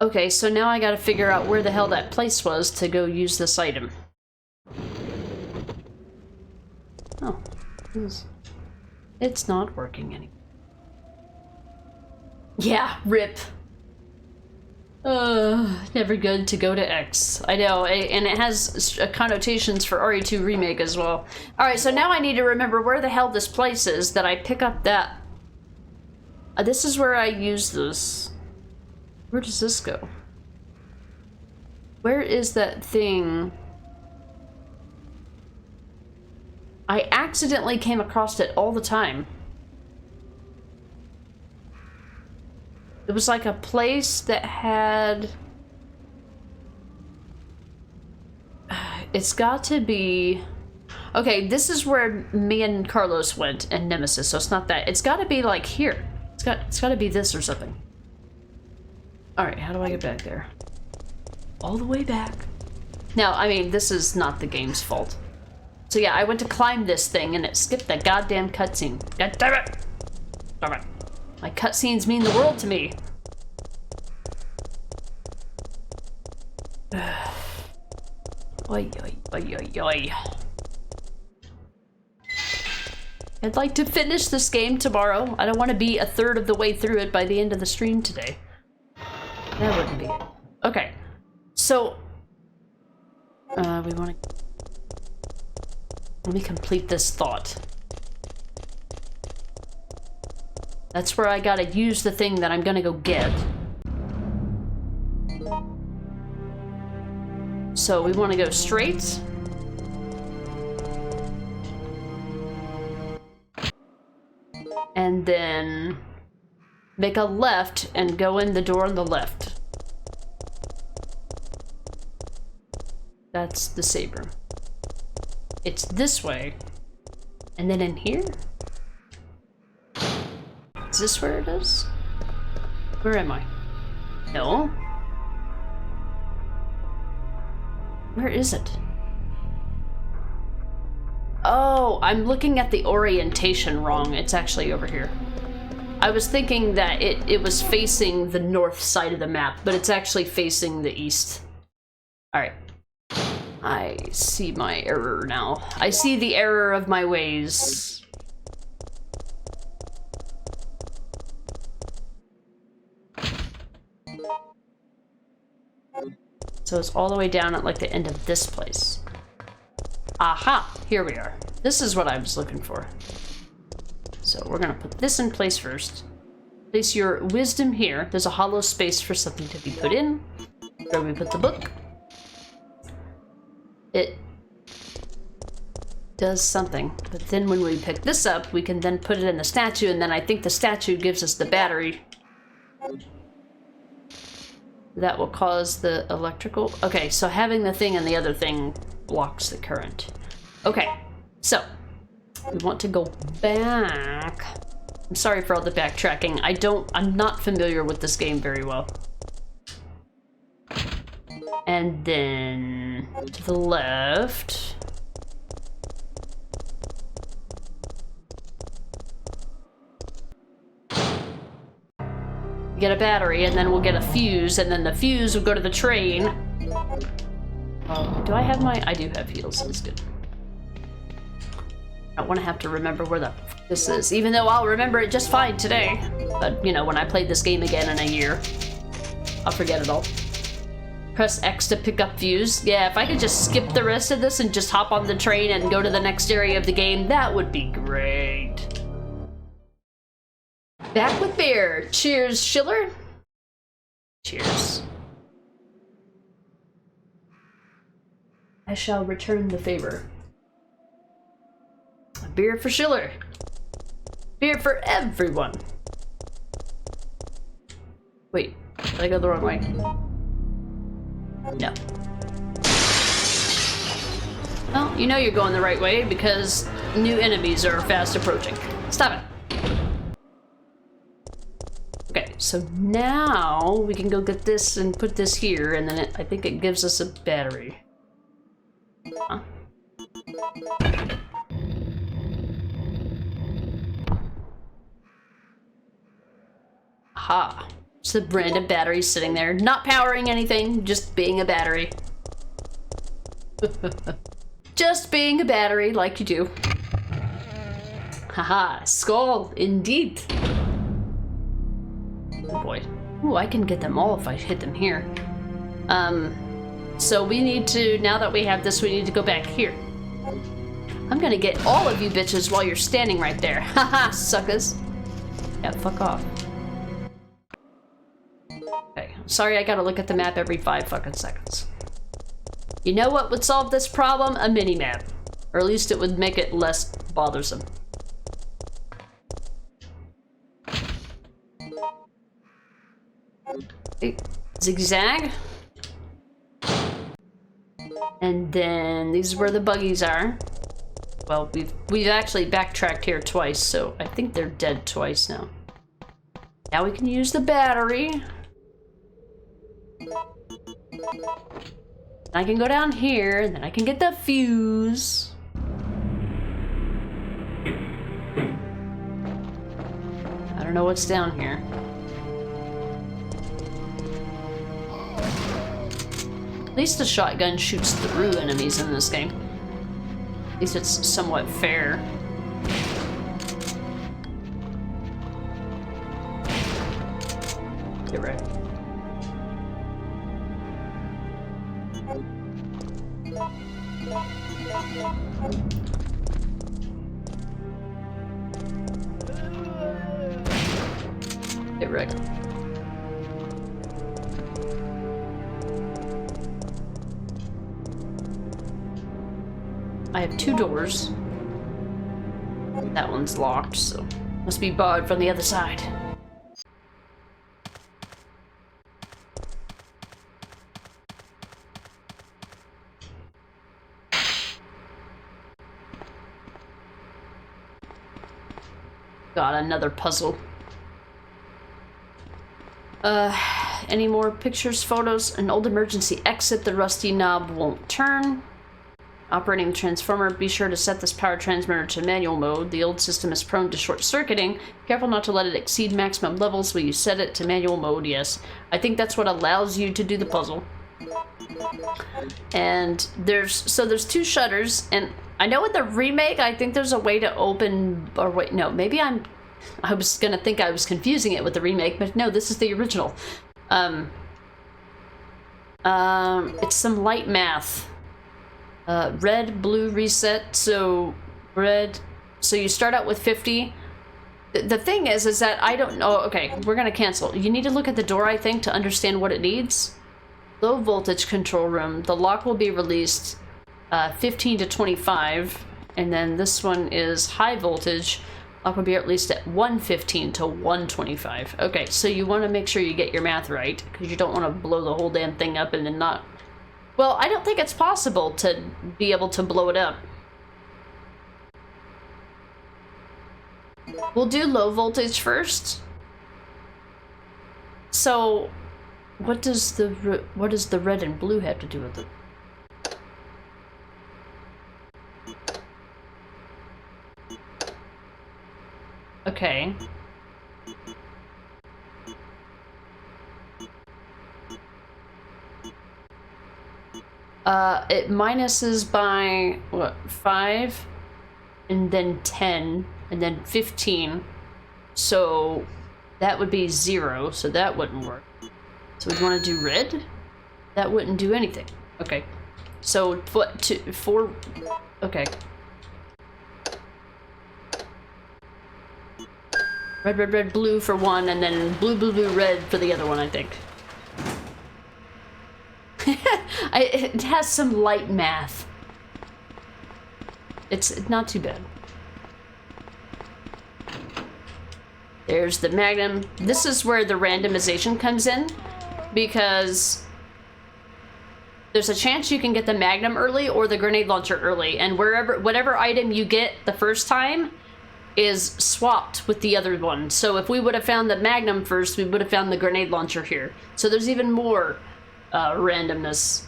Okay, so now I gotta figure out where the hell that place was to go use this item. Oh, it's not working anymore. Yeah, rip. Never good to go to X. I know, and it has connotations for RE2 Remake as well. Alright, so now I need to remember where the hell this place is that I pick up that. This is where I use this. Where does this go? Where is that thing? I accidentally came across it all the time. It was like a place that had... It's got to be... Okay, this is where me and Carlos went and Nemesis, so it's not that. It's got to be like here. It's got to be this or something. Alright, how do I get back there? All the way back. Now, I mean, this is not the game's fault. So yeah, I went to climb this thing and it skipped that goddamn cutscene. God damn it! Damn it. My cutscenes mean the world to me. Oi, oi, oi, oi, oi. I'd like to finish this game tomorrow. I don't want to be a third of the way through it by the end of the stream today. That wouldn't be it. Okay, so we want to. Let me complete this thought. That's where I gotta use the thing that I'm gonna go get. So we want to go straight. And then make a left and go in the door on the left. That's the saber. It's this way. And then in here? Is this where it is? Where am I? No. Where is it? Oh, I'm looking at the orientation wrong. It's actually over here. I was thinking that it was facing the north side of the map, but it's actually facing the east. Alright. I see my error now. I see the error of my ways. So it's all the way down at like the end of this place. Aha! Here we are. This is what I was looking for. So we're gonna put this in place first. Place your wisdom here. There's a hollow space for something to be put in. Where we put the book. It does something. But then when we pick this up, we can then put it in the statue, and then I think the statue gives us the battery. That will cause the electrical... Okay, so having the thing and the other thing blocks the current. Okay, so we want to go back. I'm sorry for all the backtracking. I'm not familiar with this game very well. And then to the left. Get a battery, and then we'll get a fuse, and then the fuse will go to the train. Do I have my... I do have heals, that's good. I don't want to have to remember where the f this is, even though I'll remember it just fine today. But, you know, when I play this game again in a year, I'll forget it all. Press X to pick up fuse. Yeah, if I could just skip the rest of this and just hop on the train and go to the next area of the game, that would be great. Back with beer. Cheers, Schiller. Cheers. I shall return the favor. A beer for Schiller. Beer for everyone. Wait, did I go the wrong way? No. Well, you know you're going the right way because new enemies are fast approaching. Stop it. Okay, so now we can go get this and put this here, and then I think it gives us a battery. Huh? Aha. It's a random battery sitting there, not powering anything, just being a battery. Just being a battery like you do. Haha, skull, indeed. Oh boy. Ooh, I can get them all if I hit them here. So we need to, now that we have this, we need to go back here. I'm gonna get all of you bitches while you're standing right there. Haha, suckers. Yeah, fuck off. Okay, sorry I gotta look at the map every 5 fucking seconds. You know what would solve this problem? A mini-map. Or at least it would make it less bothersome. Zigzag. And then these is where the buggies are. Well, we've actually backtracked here twice, so I think they're dead twice now. Now we can use the battery. I can go down here, and then I can get the fuse. I don't know what's down here. At least the shotgun shoots through enemies in this game. At least it's somewhat fair. Get ready. Get ready. I have 2 doors. That one's locked, so must be barred from the other side. Got another puzzle. Any more pictures, photos? An old emergency exit. The rusty knob won't turn. Operating the transformer. Be sure to set this power transmitter to manual mode. The old system is prone to short-circuiting. Careful not to let it exceed maximum levels. Will you set it to manual mode? Yes. I think that's what allows you to do the puzzle. And there's 2 shutters, and I know with the remake, I think there's a way to open, or wait, no, maybe I was gonna think I was confusing it with the remake, but no, this is the original. It's some light math. Red, blue, reset, so red, so you start out with 50. The thing is that I don't know, okay, we're gonna cancel. You need to look at the door, I think, to understand what it needs. Low voltage control room, the lock will be released 15 to 25, and then this one is high voltage. Lock will be at least at 115 to 125. Okay, so you want to make sure you get your math right, because you don't want to blow the whole damn thing up and then not... Well, I don't think it's possible to be able to blow it up. We'll do low voltage first. So, what does the red and blue have to do with it? Okay. It minuses by, what, 5? And then 10, and then 15. So, that would be 0, so that wouldn't work. So we want to do red? That wouldn't do anything. Okay. So, what, 4, okay. Red, red, red, blue for one, and then blue, blue, blue, red for the other one, I think. It has some light math. It's not too bad. There's the Magnum. This is where the randomization comes in, because there's a chance you can get the Magnum early or the grenade launcher early, and whatever item you get the first time is swapped with the other one. So if we would have found the Magnum first, we would have found the grenade launcher here. So there's even more randomness.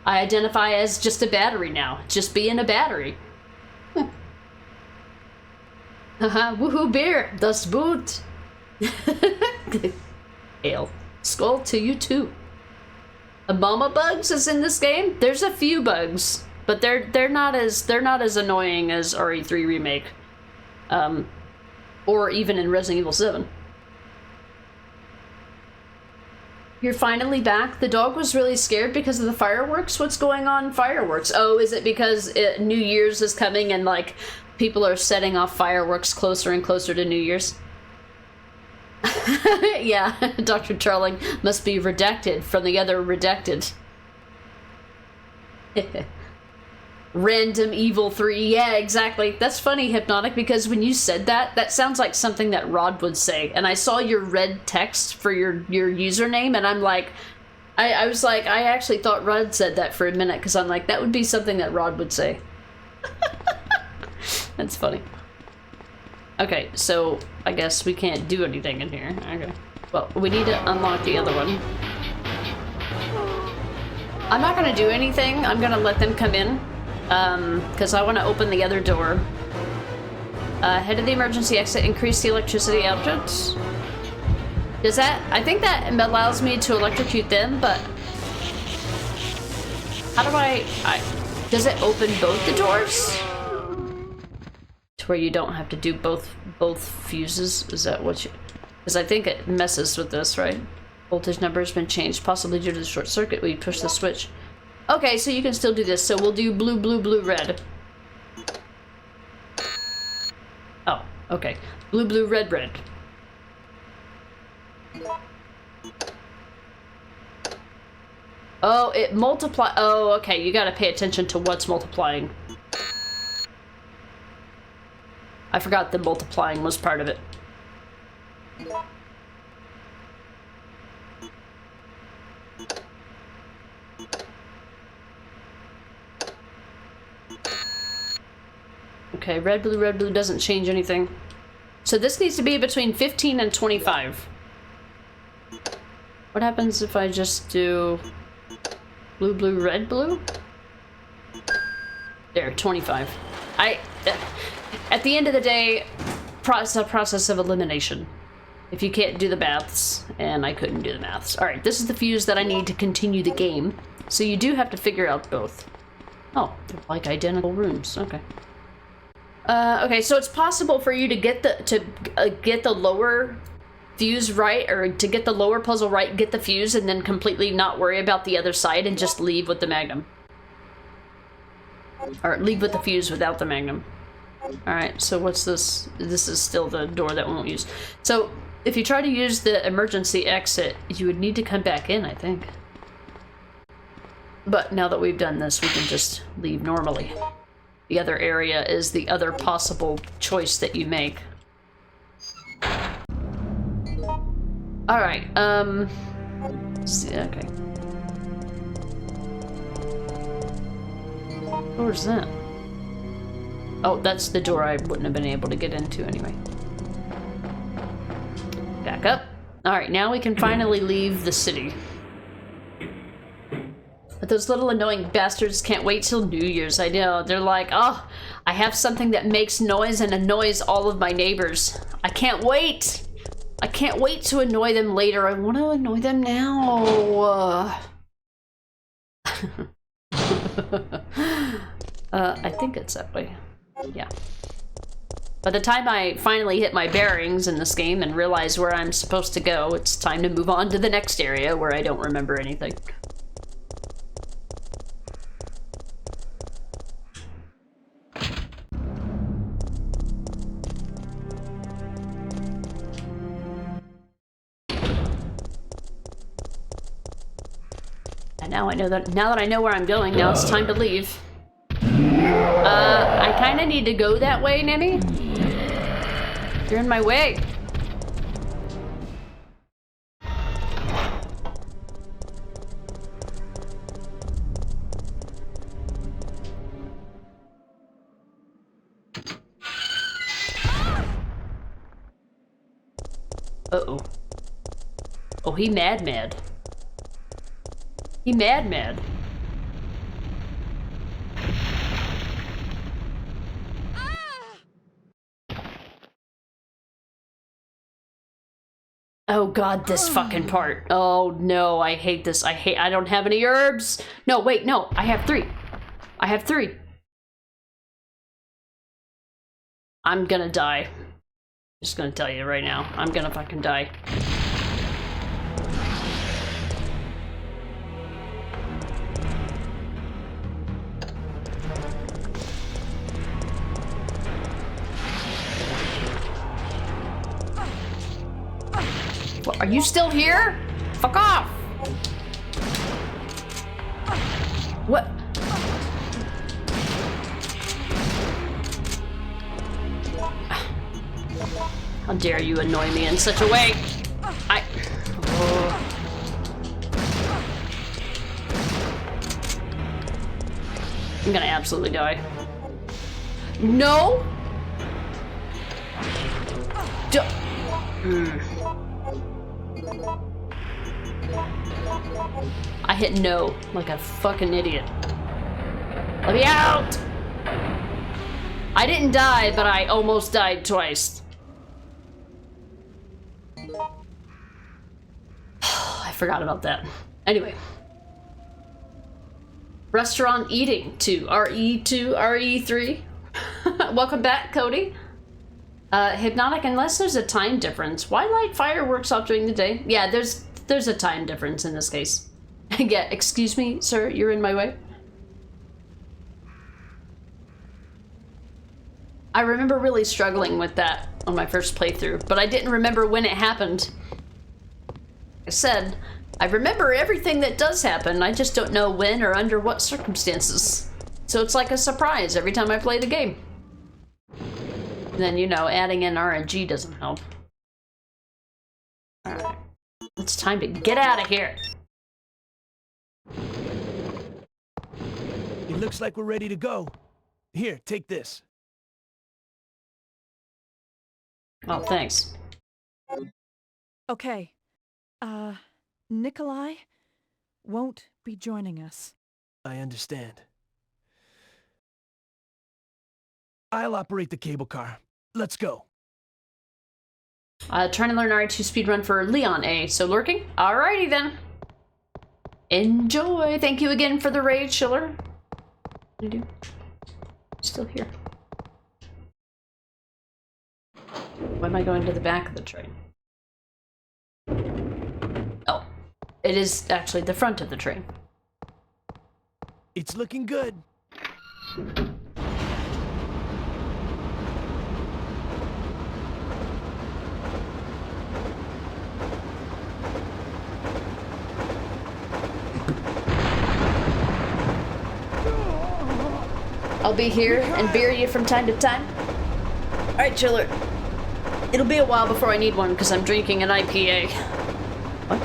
I identify as just a battery now. Just being a battery. Haha, woohoo beer, das Boot. Ale. Skull to you too. Mama bugs is in this game. There's a few bugs, but they're not as annoying as RE3 remake. Or even in Resident Evil 7. You're finally back? The dog was really scared because of the fireworks? What's going on fireworks? Oh, is it because New Year's is coming and, like, people are setting off fireworks closer and closer to New Year's? Yeah, Dr. Charling must be redacted from the other redacted. Random Evil 3. Yeah, exactly. That's funny, Hypnotic, because when you said that, that sounds like something that Rod would say. And I saw your red text for your username, and I'm like, I was like, I actually thought Rod said that for a minute, because I'm like, that would be something that Rod would say. That's funny. Okay, so I guess we can't do anything in here. Okay. Well, we need to unlock the other one. I'm not gonna do anything. I'm gonna let them come in, because I want to open the other door. Head to the emergency exit, increase the electricity output. Does that, I think that allows me to electrocute them, but how do does it open both the doors? To where you don't have to do both fuses? Is that what you, because I think it messes with this, right? Voltage number has been changed, possibly due to the short circuit when you push the switch. Okay, so you can still do this, so we'll do blue, blue, blue, red. Oh, okay. Blue, blue, red, red. Oh, it multiply. Oh, okay. You gotta pay attention to what's multiplying. I forgot that multiplying was part of it. Okay, red, blue doesn't change anything. So this needs to be between 15 and 25. What happens if I just do blue, blue, red, blue? There, 25. At the end of the day, it's a process of elimination. If you can't do the maths, and I couldn't do the maths. Alright, this is the fuse that I need to continue the game. So you do have to figure out both. Oh, they're like identical rooms. Okay. Okay, so it's possible for you to get the lower fuse right, or to get the lower puzzle right, get the fuse, and then completely not worry about the other side and just leave with the magnum. Or leave with the fuse without the magnum. Alright, so what's this? This is still the door that won't use. So, if you try to use the emergency exit, you would need to come back in, I think. But now that we've done this, we can just leave normally. The other area is the other possible choice that you make. Alright, see, okay. Where's that? Oh, that's the door I wouldn't have been able to get into anyway. Back up. Alright, now we can finally leave the city. But those little annoying bastards can't wait till New Year's. I know. They're like, oh, I have something that makes noise and annoys all of my neighbors. I can't wait. I can't wait to annoy them later. I want to annoy them now. I think it's that way. Yeah. By the time I finally hit my bearings in this game and realize where I'm supposed to go, it's time to move on to the next area where I don't remember anything. And now that I know where I'm going, now it's time to leave. I kind of need to go that way, Nemi. You're in my way. Uh-oh. Oh, he mad. He mad. Oh god, this fucking part. Oh no, I hate this. I don't have any herbs. No, wait, no, I have 3. I have 3. I'm gonna die. Just gonna tell you right now. I'm gonna fucking die. What, are you still here? Fuck off! What? How dare you annoy me in such a way? I'm gonna absolutely die. No! I hit no like a fucking idiot. Let me out! I didn't die, but I almost died twice. I forgot about that. Anyway. Restaurant eating to RE2, RE3. Welcome back, Cody. Hypnotic, unless there's a time difference. Why light fireworks up during the day? Yeah, there's a time difference in this case. Yeah, excuse me, sir, you're in my way. I remember really struggling with that on my first playthrough, but I didn't remember when it happened. I said, I remember everything that does happen, I just don't know when or under what circumstances. So it's like a surprise every time I play the game. And then, you know, adding in RNG doesn't help. Alright. It's time to get out of here.
It looks like we're ready to go. Here, take this.
Oh, thanks.
Okay. Nikolai won't be joining us.
I understand. I'll operate the cable car. Let's go.
Trying to learn R2 speedrun for Leon A. So lurking? Alrighty then. Enjoy. Thank you again for the raid, Schiller. What do you do? Still here. Why am I going to the back of the train? Oh, it is actually the front of the train.
It's looking good.
I'll be here and beer you from time to time. Alright, Chiller. It'll be a while before I need one because I'm drinking an IPA. What?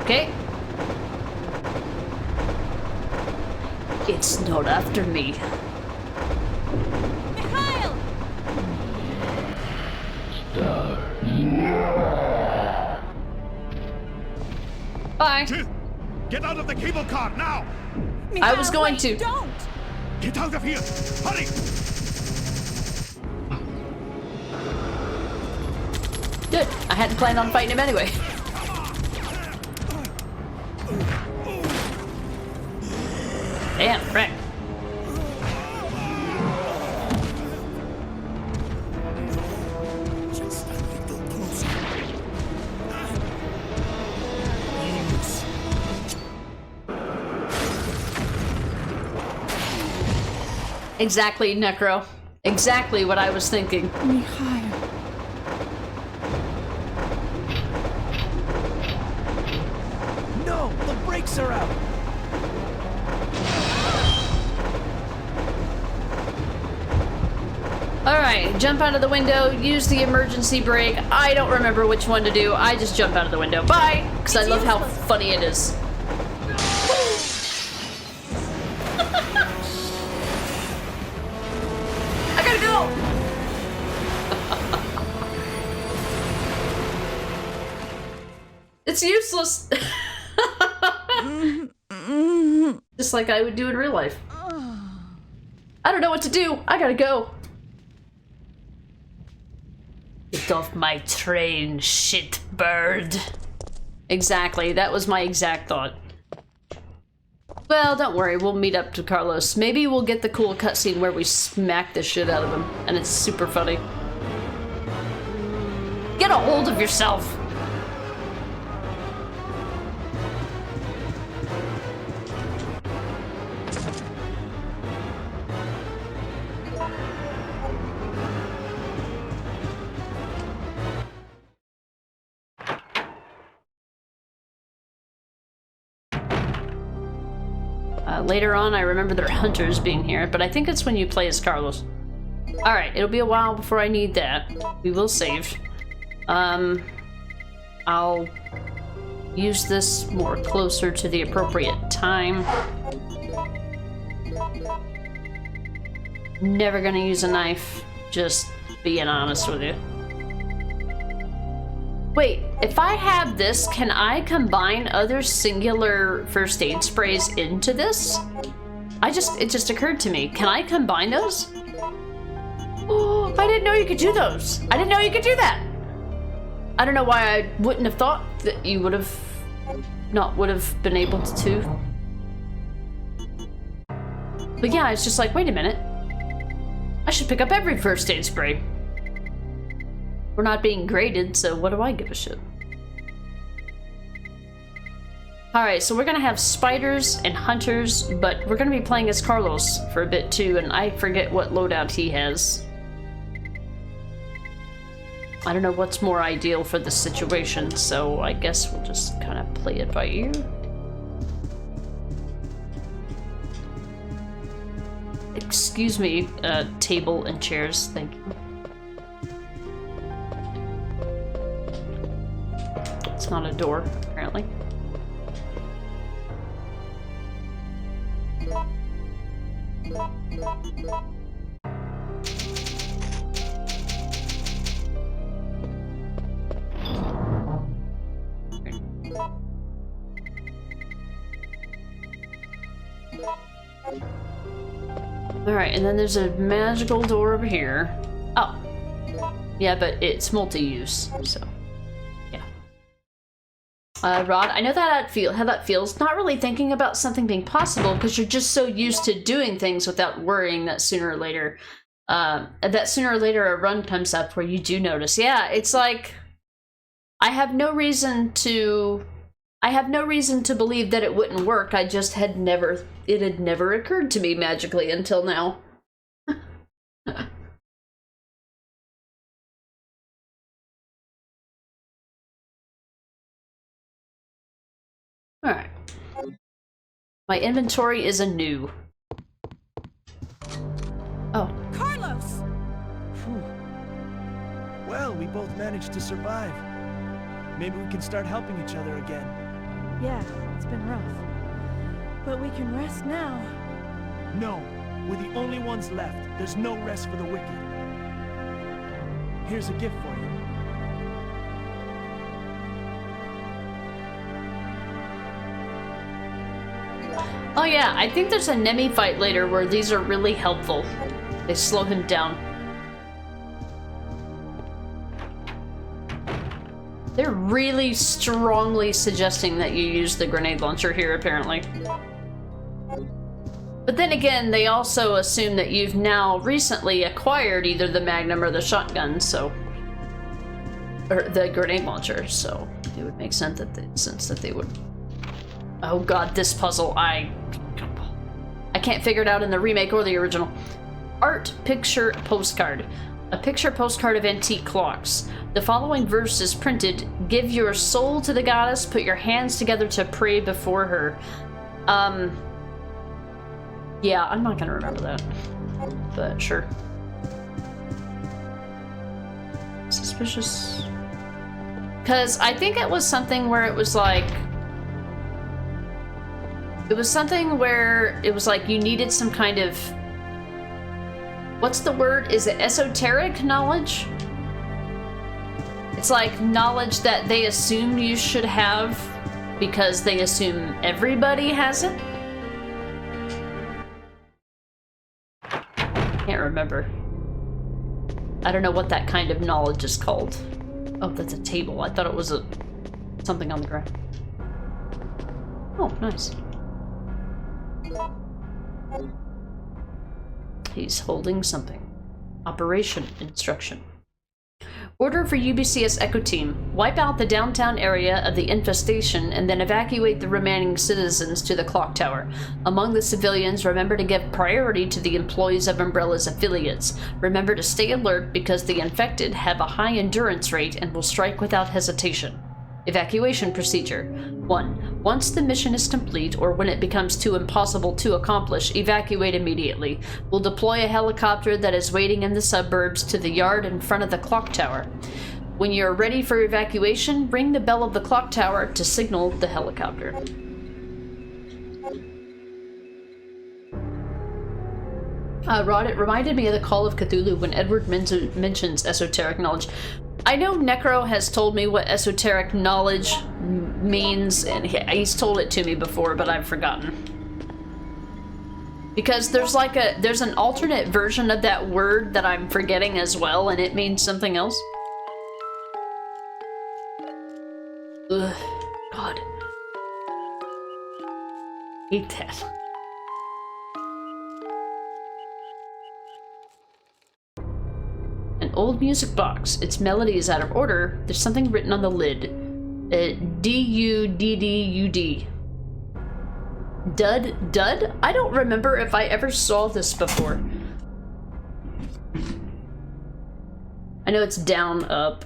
Okay. It's not after me.
Mikhail!
Bye.
Get out of the cable car now!
I was going
wait,
to.
Don't!
Get out of here! Hurry!
Good. I hadn't planned on fighting him anyway. Damn, frick.
Just a little closer.
Exactly, Necro. Exactly what I was thinking.
Mikhail.
No, the brakes are out.
Alright, jump out of the window, use the emergency brake. I don't remember which one to do. I just jump out of the window. Bye! Because I love how funny it is. I gotta go! It's useless. Just like I would do in real life. I don't know what to do. I gotta go. Get off my train, shit bird. Exactly, that was my exact thought. Well, don't worry, we'll meet up to Carlos. Maybe we'll get the cool cutscene where we smack the shit out of him, and it's super funny. Get a hold of yourself! Later on, I remember there are hunters being here, but I think it's when you play as Carlos. Alright, it'll be a while before I need that. We will save. I'll use this more closer to the appropriate time. Never gonna use a knife, just being honest with you. Wait, If I have this, can I combine other singular first aid sprays into this? It just occurred to me. Can I combine those? Oh, I didn't know you could do those. I didn't know you could do that. I don't know why I wouldn't have thought that you would have been able to. But yeah, it's just like, wait a minute. I should pick up every first aid spray. We're not being graded, so what do I give a shit? Alright, so we're gonna have spiders and hunters, but we're gonna be playing as Carlos for a bit too, and I forget what loadout he has. I don't know what's more ideal for the situation, so I guess we'll just kind of play it by ear. Excuse me, table and chairs, thank you. It's not a door, apparently. Alright, and then there's a magical door over here. Oh. Yeah, but it's multi-use, so. Yeah. Rod, I know that how that feels. Not really thinking about something being possible because you're just so used to doing things without worrying that sooner or later a run comes up where you do notice. Yeah, it's like I have no reason to believe that it wouldn't work. It had never occurred to me magically until now. Alright. My inventory is anew. Oh.
Carlos!
Phew. Well, we both managed to survive. Maybe we can start helping each other again.
Yeah, it's been rough. But we can rest now.
No, we're the only ones left. There's no rest for the wicked. Here's a gift for you.
Oh yeah, I think there's a Nemi fight later where these are really helpful. They slow him down. They're really strongly suggesting that you use the grenade launcher here, apparently. But then again, they also assume that you've now recently acquired either the Magnum or the shotgun, so... or the grenade launcher, so it would make sense that they would... Oh god, this puzzle, I can't figure it out in the remake or the original. Art picture postcard. A picture postcard of antique clocks. The following verse is printed: give your soul to the goddess, put your hands together to pray before her. Yeah, I'm not gonna remember that, but sure. Suspicious. Because I think it was something where it was like... It was something where it was like you needed some kind of... What's the word? Is it esoteric knowledge? It's like knowledge that they assume you should have because they assume everybody has it? Can't remember. I don't know what that kind of knowledge is called. Oh, that's a table. I thought it was something on the ground. Oh, nice. He's holding something. Operation instruction. Order for UBCS Echo Team. Wipe out the downtown area of the infestation and then evacuate the remaining citizens to the clock tower. Among the civilians, remember to give priority to the employees of Umbrella's affiliates. Remember to stay alert because the infected have a high endurance rate and will strike without hesitation. Evacuation procedure. 1. Once the mission is complete, or when it becomes too impossible to accomplish, evacuate immediately. We'll deploy a helicopter that is waiting in the suburbs to the yard in front of the clock tower. When you're ready for evacuation, ring the bell of the clock tower to signal the helicopter. Rod, it reminded me of the Call of Cthulhu when Edward mentions esoteric knowledge. I know Necro has told me what esoteric knowledge means, and he's told it to me before, but I've forgotten. Because there's like there's an alternate version of that word that I'm forgetting as well, and it means something else. Ugh, God. Hate that. An old music box. Its melody is out of order. There's something written on the lid. D-U-D-D-U-D. Dud? Dud? I don't remember if I ever saw this before. I know it's down, up,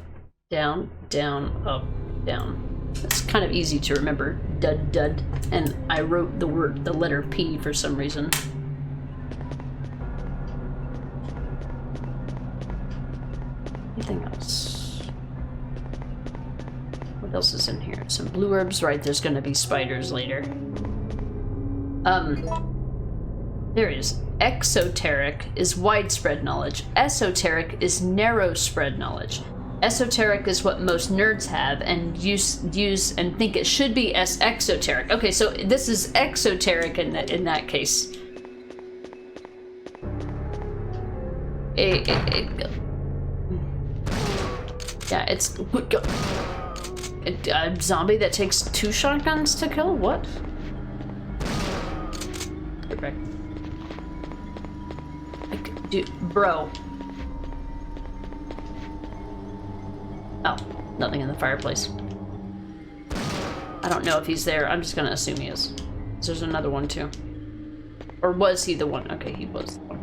down, down, up, down. It's kind of easy to remember. Dud, dud. And I wrote the letter P for some reason. Anything else? What else is in here? Some blue herbs, right? There's gonna be spiders later. There is. Exoteric is widespread knowledge. Esoteric is narrow spread knowledge. Esoteric is what most nerds have and use and think it should be as exoteric. Okay, so this is exoteric in that case. Yeah, it's a zombie that takes 2 shotguns to kill? What? Perfect. Dude, bro. Oh, nothing in the fireplace. I don't know if he's there. I'm just gonna assume he is. There's another one too. Or was he the one? Okay, he was the one.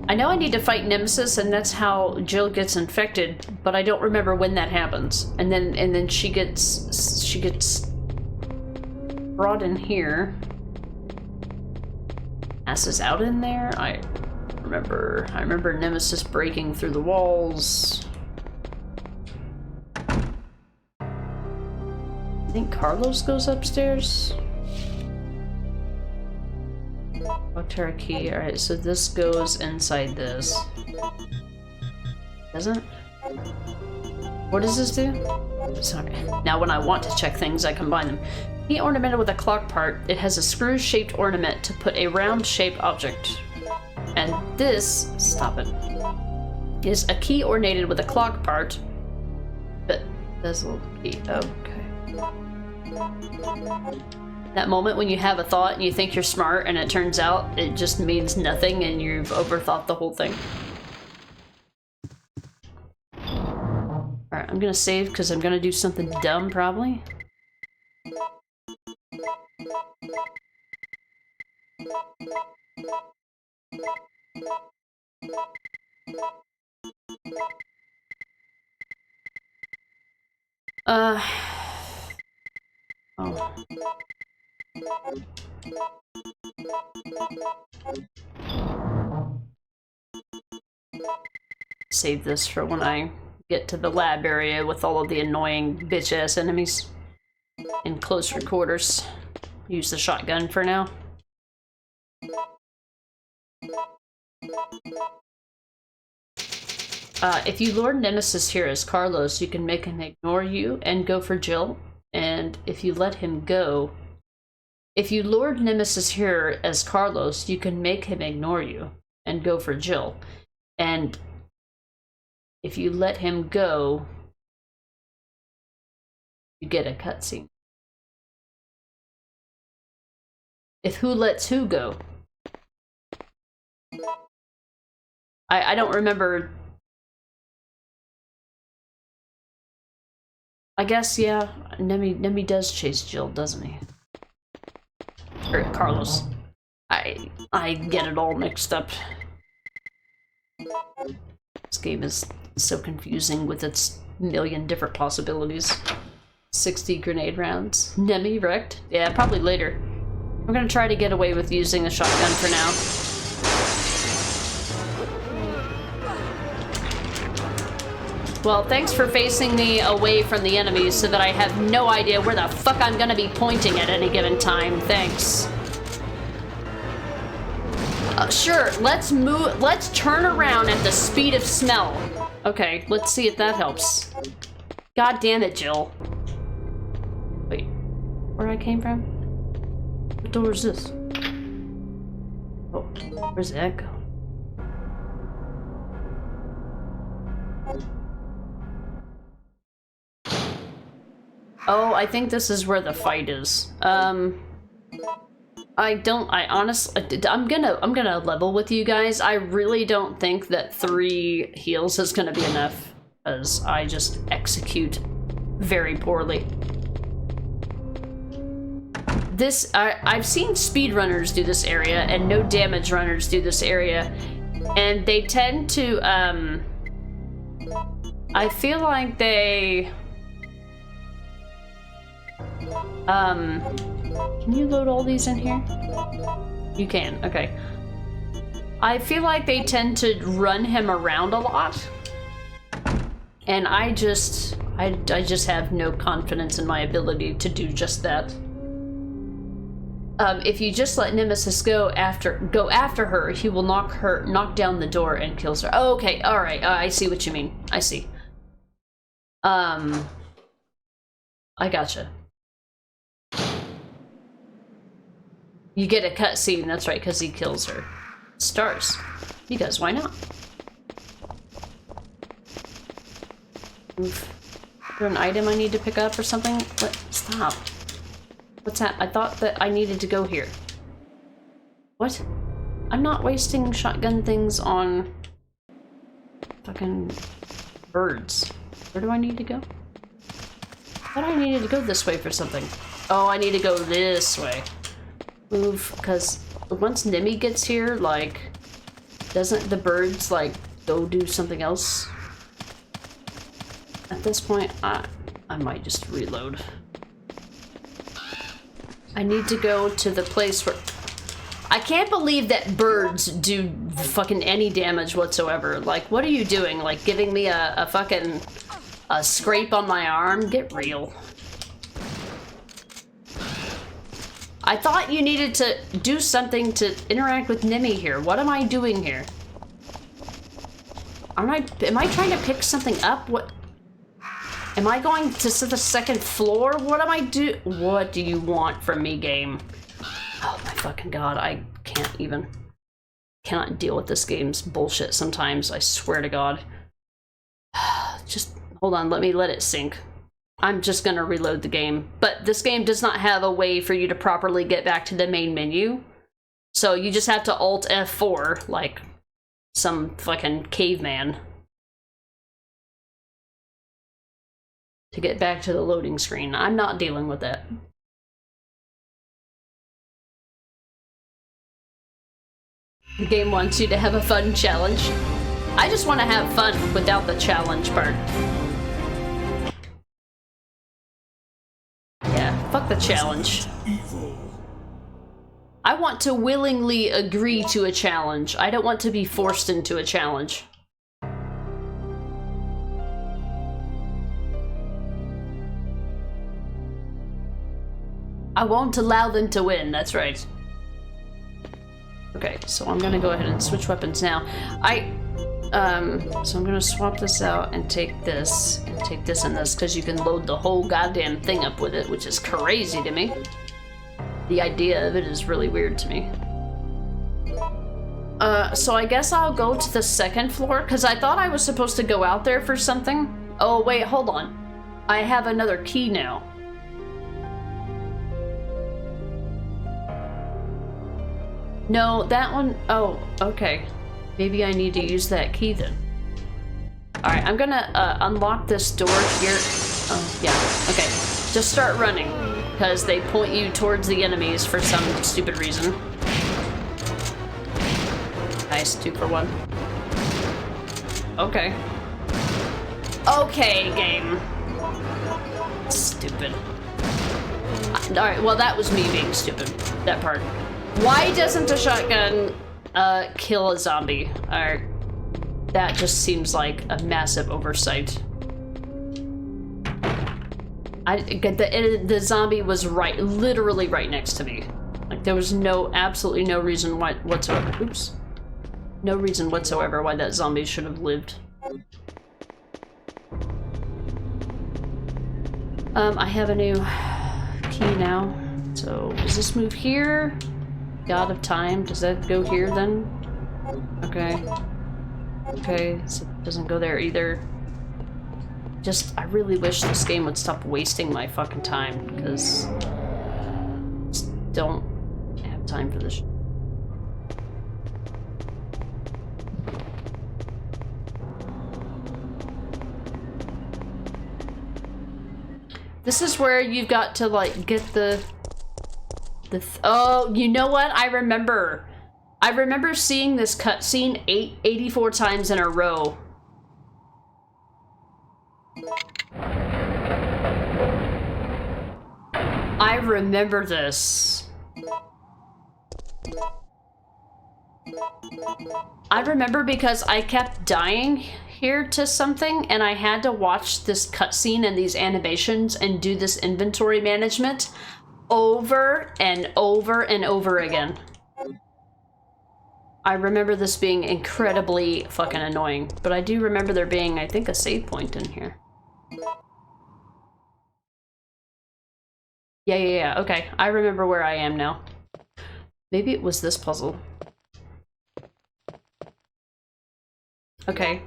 I know I need to fight Nemesis, and that's how Jill gets infected, but I don't remember when that happens. And then she gets brought in here. Ass is out in there. I remember Nemesis breaking through the walls. I think Carlos goes upstairs. Octara key. Alright, so this goes inside this. Doesn't? What does this do? Sorry. Now when I want to check things, I combine them. Key ornamented with a clock part. It has a screw-shaped ornament to put a round-shaped object. And this, stop it, is a key ornated with a clock part. But bezel key. Okay. That moment when you have a thought and you think you're smart and it turns out it just means nothing and you've overthought the whole thing. Alright, I'm gonna save because I'm gonna do something dumb probably. Oh. Save this for when I get to the lab area with all of the annoying bitch-ass enemies in closer quarters. Use the shotgun for now. If you lure Nemesis here as Carlos, you can make him ignore you and go for Jill. And if you let him go... If you lured Nemesis here as Carlos, you can make him ignore you and go for Jill. And if you let him go, you get a cutscene. If who lets who go? I don't remember. I guess, yeah, Nemi does chase Jill, doesn't he? Or Carlos. I get it all mixed up. This game is so confusing with its million different possibilities. 60 grenade rounds. Nemi wrecked? Yeah, probably later. I'm gonna try to get away with using the shotgun for now. Well, thanks for facing me away from the enemies so that I have no idea where the fuck I'm gonna be pointing at any given time. Thanks. Sure, let's move. Let's turn around at the speed of smell. Okay, let's see if that helps. God damn it, Jill. Wait, where I came from? What door is this? Oh, where's that go? Oh, I think this is where the fight is. I honestly, I'm gonna level with you guys. I really don't think that 3 heals is gonna be enough, because I just execute very poorly. I've seen speedrunners do this area and no damage runners do this area, and they tend to, I feel like they, can you load all these in here? You can, okay. I feel like they tend to run him around a lot, and I just have no confidence in my ability to do just that. If you just let Nemesis go after her, he will knock down the door and kills her. Oh, okay, all right. I see what you mean. I see. I gotcha. You get a cutscene. That's right, because he kills her. Stars, because why not? Oof. Is there an item I need to pick up or something? What? Stop. What's that? I thought that I needed to go here. What? I'm not wasting shotgun things on fucking birds. Where do I need to go? I thought I needed to go this way for something. Oh, I need to go this way. Move, because once Nemi gets here, like, doesn't the birds, like, go do something else? At this point, I might just reload. I need to go to the place where... I can't believe that birds do fucking any damage whatsoever. Like, what are you doing? Like, giving me a fucking... a scrape on my arm? Get real. I thought you needed to do something to interact with Nemi here. What am I doing here? Am I trying to pick something up? What? Am I going to the second floor? What am I do? What do you want from me, game? Oh my fucking god, I cannot deal with this game's bullshit sometimes, I swear to god. Just, hold on, let it sink. I'm just gonna reload the game. But this game does not have a way for you to properly get back to the main menu. So you just have to Alt F4, like some fucking caveman, to get back to the loading screen. I'm not dealing with that. The game wants you to have a fun challenge. I just want to have fun without the challenge part. Yeah, fuck the challenge. I want to willingly agree to a challenge. I don't want to be forced into a challenge. I won't allow them to win, that's right. Okay, so I'm gonna go ahead and switch weapons now. So I'm gonna swap this out and take this, and this, because you can load the whole goddamn thing up with it, which is crazy to me. The idea of it is really weird to me. So I guess I'll go to the second floor, because I thought I was supposed to go out there for something. Oh, wait, hold on. I have another key now. No, that one, oh, okay. Maybe I need to use that key then. Alright, I'm gonna unlock this door here. Oh, yeah, okay. Just start running, because they point you towards the enemies for some stupid reason. Nice, 2 for 1. Okay. Okay, game. Stupid. Alright, well that was me being stupid, that part. Why doesn't a shotgun kill a zombie? That just seems like a massive oversight. The zombie was literally right next to me. Like, Like, there was absolutely no reason whatsoever. Oops. No reason whatsoever why that zombie should have lived. I have a new key now. So, does this move here? God of Time, does that go here then? Okay. Okay, so it doesn't go there either. I really wish this game would stop wasting my fucking time, because I just don't have time for this. This is where you've got to, like, get oh, you know what? I remember seeing this cutscene 84 times in a row. I remember this. I remember because I kept dying here to something, and I had to watch this cutscene and these animations and do this inventory management over and over and over again. I remember this being incredibly fucking annoying, but I do remember there being, I think, a save point in here. Yeah, okay. I remember where I am now. Maybe it was this puzzle. Okay.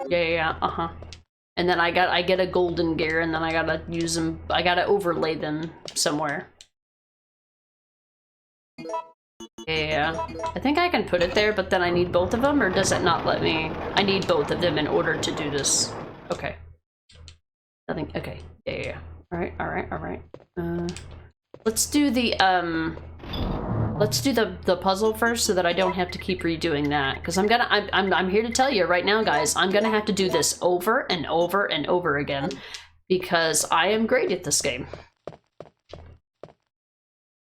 Yeah, uh-huh. And then I get a golden gear, and then I gotta use them, I gotta overlay them somewhere. Yeah, I think I can put it there, but then I need both of them, or does it not let me? I need both of them in order to do this. Okay. Nothing, okay. Yeah. Alright. Let's do the puzzle first so that I don't have to keep redoing that. Because I'm here to tell you right now, guys, I'm gonna have to do this over and over and over again. Because I am great at this game.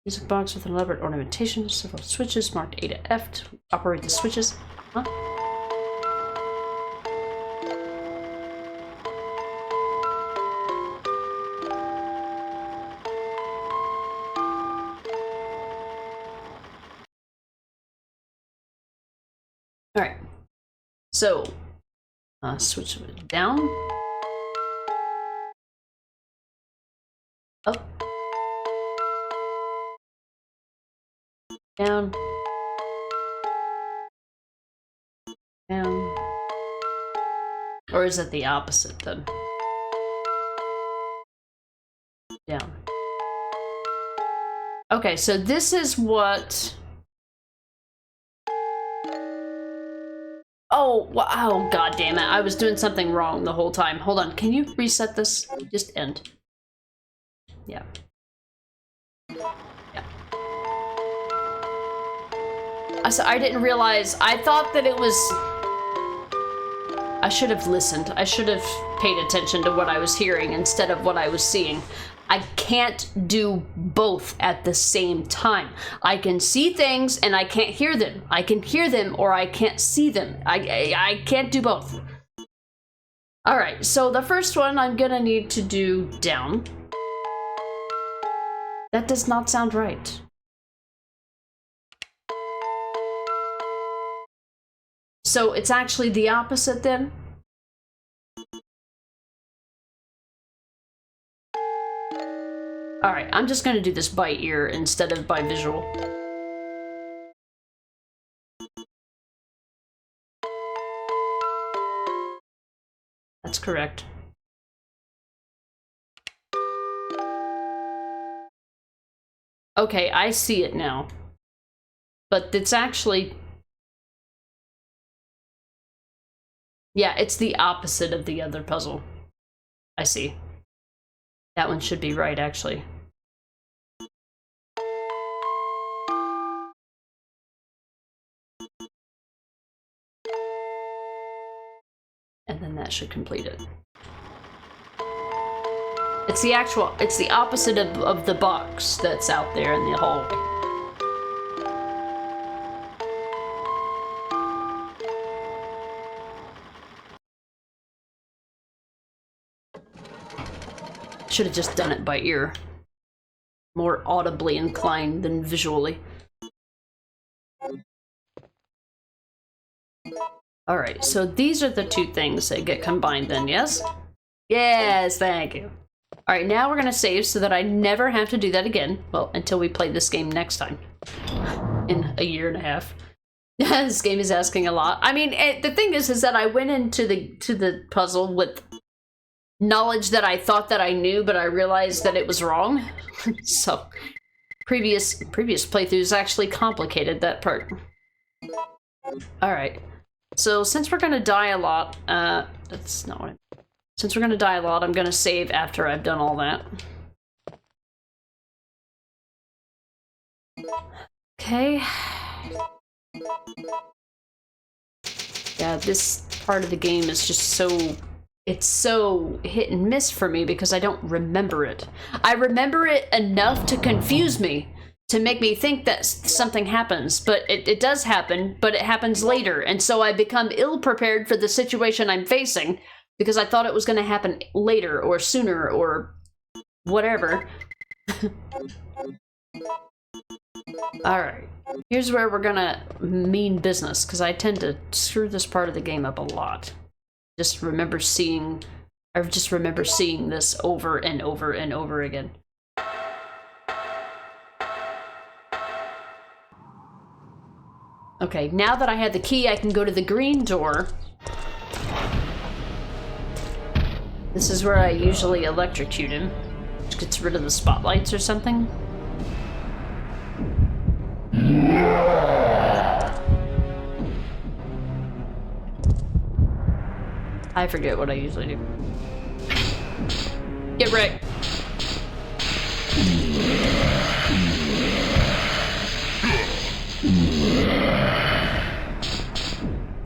Music box with an elaborate ornamentation, several switches marked A to F to operate the switches. Huh? Alright, so, switch it down, up, down, or is it the opposite then? Down. Okay, so this is what... Oh, wow, god damn it. I was doing something wrong the whole time. Hold on, can you reset this? Just end. Yeah. I didn't realize. I thought that it was... I should have listened. I should have paid attention to what I was hearing instead of what I was seeing. I can't do both at the same time. I can see things and I can't hear them. I can hear them or I can't see them. I can't do both. All right, so the first one I'm gonna need to do down. That does not sound right. So it's actually the opposite then? Alright, I'm just gonna do this by ear instead of by visual. That's correct. Okay, I see it now. But it's actually... Yeah, it's the opposite of the other puzzle. I see. That one should be right, actually. And then that should complete it. It's the opposite of the box that's out there in the hallway. Should have just done it by ear. more audibly inclined than visually. Alright, so these are the two things that get combined then, yes? Yes, thank you. Alright, now we're gonna save so that I never have to do that again. Well, until we play this game next time. In a year and a half. This game is asking a lot. I mean, the thing is that I went into the puzzle with knowledge that I thought that I knew, but I realized that it was wrong. So, previous playthroughs actually complicated that part. Alright. So, since we're gonna die a lot, that's not what I... Since we're gonna die a lot, I'm gonna save after I've done all that. Okay. Yeah, this part of the game is just so... It's so hit and miss for me because I don't remember it. I remember it enough to confuse me, to make me think that something happens, but it does happen, but it happens later, and so I become ill-prepared for the situation I'm facing because I thought it was going to happen later or sooner or whatever. Alright, here's where we're gonna mean business, because I tend to screw this part of the game up a lot. I just remember seeing this over and over and over again. Okay, now that I have the key, I can go to the green door. This is where I usually electrocute him, which gets rid of the spotlights or something. I forget what I usually do. Get wrecked.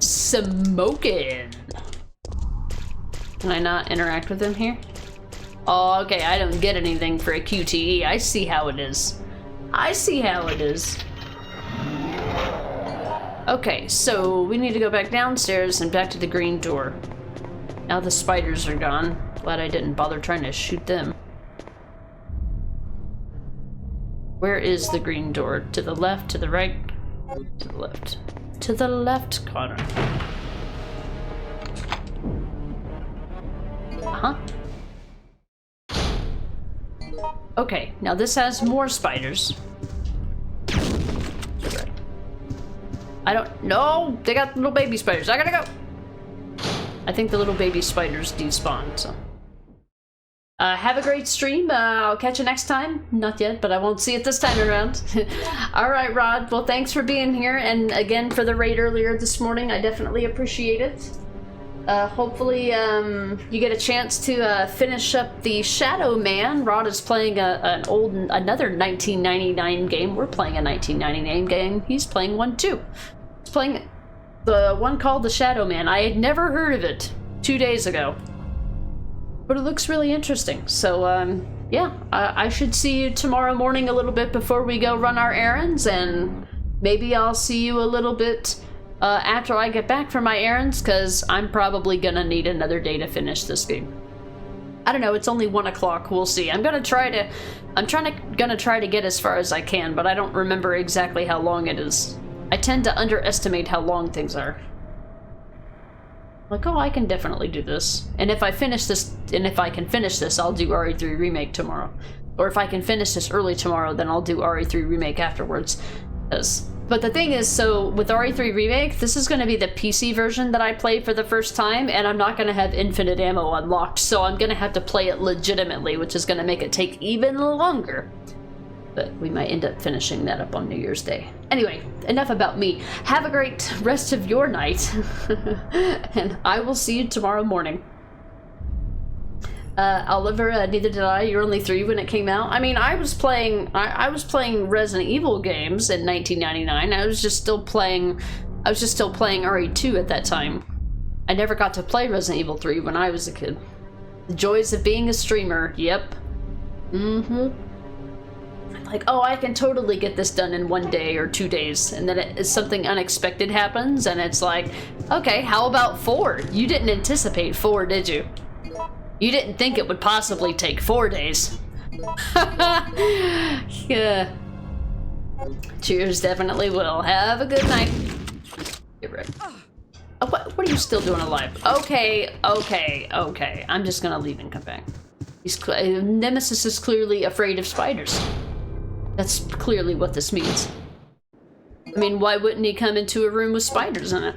Smoking. Can I not interact with him here? Oh, okay, I don't get anything for a QTE. I see how it is. I see how it is. Okay, so we need to go back downstairs and back to the green door. Now the spiders are gone. Glad I didn't bother trying to shoot them. Where is the green door? To the left, to the right, to the left. To the left corner. Uh-huh. Okay, now this has more spiders. I don't know. They got little baby spiders. I gotta go. I think the little baby spiders despawn, so. Have a great stream. I'll catch you next time. Not yet, but I won't see it this time around. Alright, Rod. Well, thanks for being here. And again, for the raid earlier this morning, I definitely appreciate it. Hopefully, you get a chance to finish up the Shadow Man. Rod is playing another 1999 game. We're playing a 1999 game. He's playing one too. He's playing the one called the Shadow Man. I had never heard of it 2 days ago. But it looks really interesting. So, yeah, I should see you tomorrow morning a little bit before we go run our errands, and maybe I'll see you a little bit after I get back from my errands, because I'm probably gonna need another day to finish this game. I don't know, it's only 1 o'clock, we'll see. I'm gonna try to get as far as I can, but I don't remember exactly how long it is. I tend to underestimate how long things are. Like, oh, I can definitely do this. And if I can finish this, I'll do RE3 Remake tomorrow. Or if I can finish this early tomorrow, then I'll do RE3 Remake afterwards. But the thing is, so with RE3 Remake, this is going to be the PC version that I play for the first time, and I'm not going to have infinite ammo unlocked, so I'm going to have to play it legitimately, which is going to make it take even longer. But we might end up finishing that up on New Year's Day. Anyway, enough about me. Have a great rest of your night, and I will see you tomorrow morning. Oliver, neither did I. You're only 3 when it came out. I mean, I was playing Resident Evil games in 1999. I was just still playing RE2 at that time. I never got to play Resident Evil 3 when I was a kid. The joys of being a streamer. Yep. Like, oh, I can totally get this done in 1 day or 2 days, and then something unexpected happens, and it's like, okay, how about 4? You didn't anticipate 4, did you? You didn't think it would possibly take 4 days. Yeah. Cheers, definitely will. Have a good night. Get ready. Oh, what are you still doing alive? Okay. I'm just gonna leave and come back. Nemesis is clearly afraid of spiders. That's clearly what this means. I mean, why wouldn't he come into a room with spiders in it?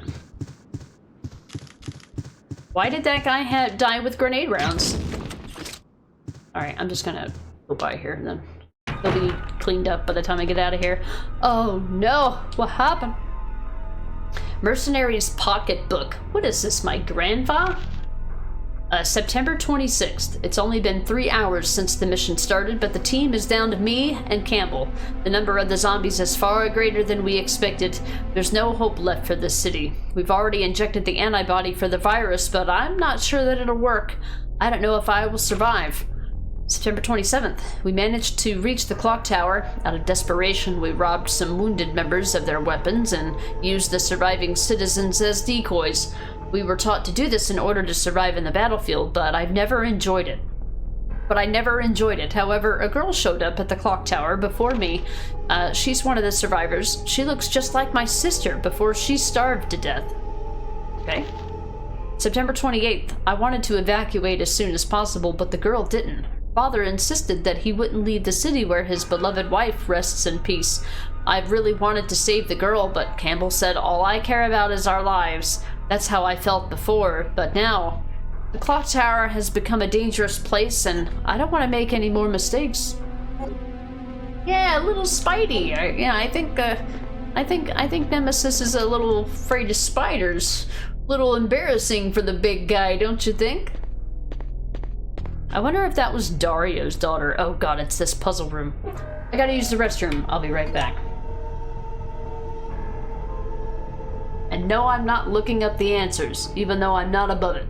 Why did that guy die with grenade rounds? Alright, I'm just gonna go by here and then he'll be cleaned up by the time I get out of here. Oh no, what happened? Mercenary's pocketbook. What is this, my grandpa? September 26th. It's only been 3 hours since the mission started, but the team is down to me and Campbell. The number of the zombies is far greater than we expected. There's no hope left for this city. We've already injected the antibody for the virus, but I'm not sure that it'll work. I don't know if I will survive. September 27th. We managed to reach the clock tower. Out of desperation, we robbed some wounded members of their weapons and used the surviving citizens as decoys. We were taught to do this in order to survive in the battlefield, but I've never enjoyed it. However, a girl showed up at the clock tower before me. She's one of the survivors. She looks just like my sister before she starved to death. Okay. September 28th. I wanted to evacuate as soon as possible, but the girl didn't. Father insisted that he wouldn't leave the city where his beloved wife rests in peace. I really wanted to save the girl, but Campbell said all I care about is our lives. That's how I felt before, but now the clock tower has become a dangerous place and I don't want to make any more mistakes. Yeah, a little Spidey. I think Nemesis is a little afraid of spiders. A little embarrassing for the big guy, don't you think? I wonder if that was Dario's daughter. Oh god, it's this puzzle room. I gotta use the restroom. I'll be right back. And no, I'm not looking up the answers, even though I'm not above it.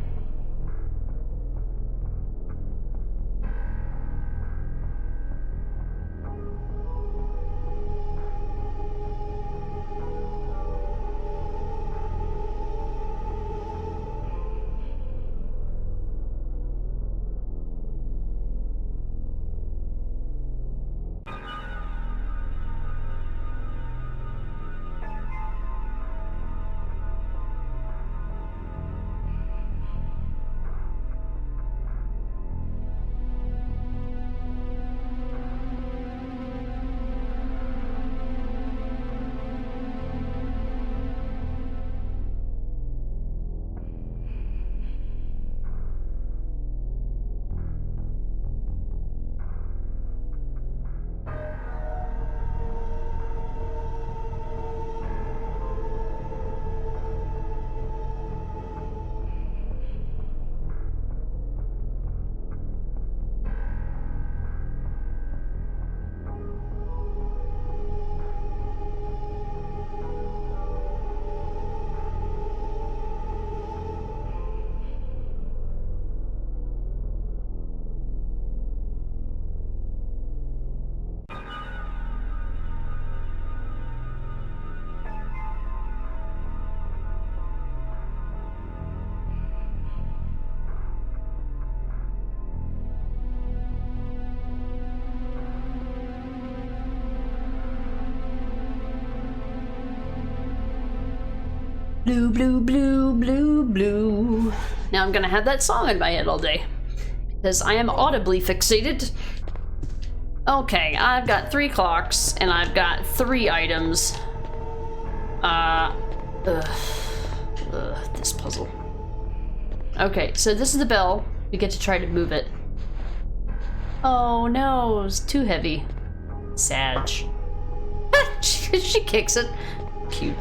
Blue, blue, blue, blue, blue. Now I'm gonna have that song in my head all day. Because I am audibly fixated. Okay, I've got 3 clocks, and I've got 3 items. This puzzle. Okay, so this is the bell. We get to try to move it. Oh no, it's too heavy. Sag. She kicks it. Cute.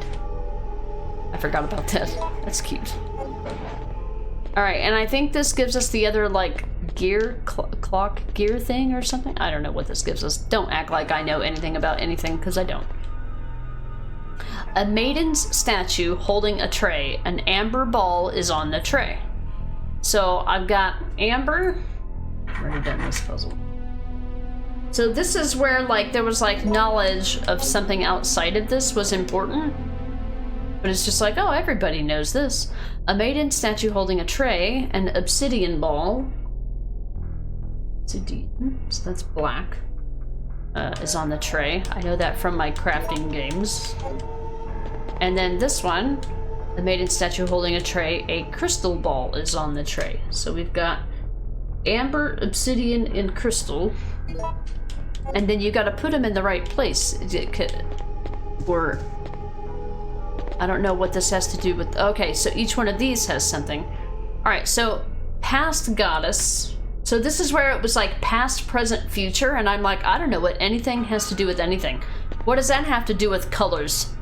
I forgot about that. That's cute. Alright, and I think this gives us the other, like, gear, clock gear thing or something? I don't know what this gives us. Don't act like I know anything about anything, because I don't. A maiden's statue holding a tray. An amber ball is on the tray. So, I've got amber. I've already done this puzzle. So this is where, like, there was, like, knowledge of something outside of this was important. But it's just like, oh, everybody knows this. A maiden statue holding a tray, an obsidian ball. Obsidian, so that's black, is on the tray. I know that from my crafting games. And then this one, the maiden statue holding a tray, a crystal ball is on the tray. So we've got amber, obsidian, and crystal. And then you gotta put them in the right place. Or I don't know what this has to do with. Okay, so each one of these has something. Alright, so past goddess. So this is where it was like past, present, future, and I'm like, I don't know what anything has to do with anything. What does that have to do with colors?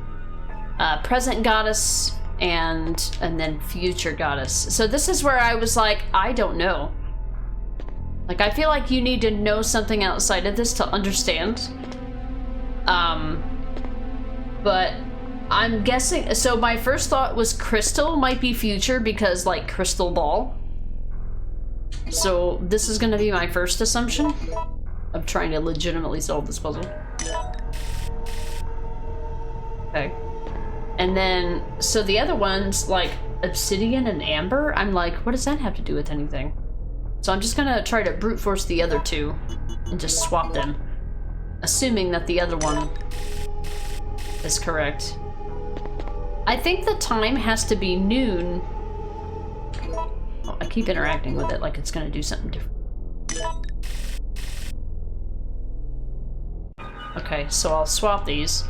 Present goddess and then future goddess. So this is where I was like, I don't know. Like, I feel like you need to know something outside of this to understand. But I'm guessing, so my first thought was crystal might be future because like crystal ball. So this is gonna be my first assumption of trying to legitimately solve this puzzle. Okay. And then, so the other ones, like obsidian and amber, I'm like, what does that have to do with anything? So I'm just gonna try to brute force the other two and just swap them, assuming that the other one is correct. I think the time has to be noon. Oh, I keep interacting with it like it's gonna do something different. Okay, so I'll swap these.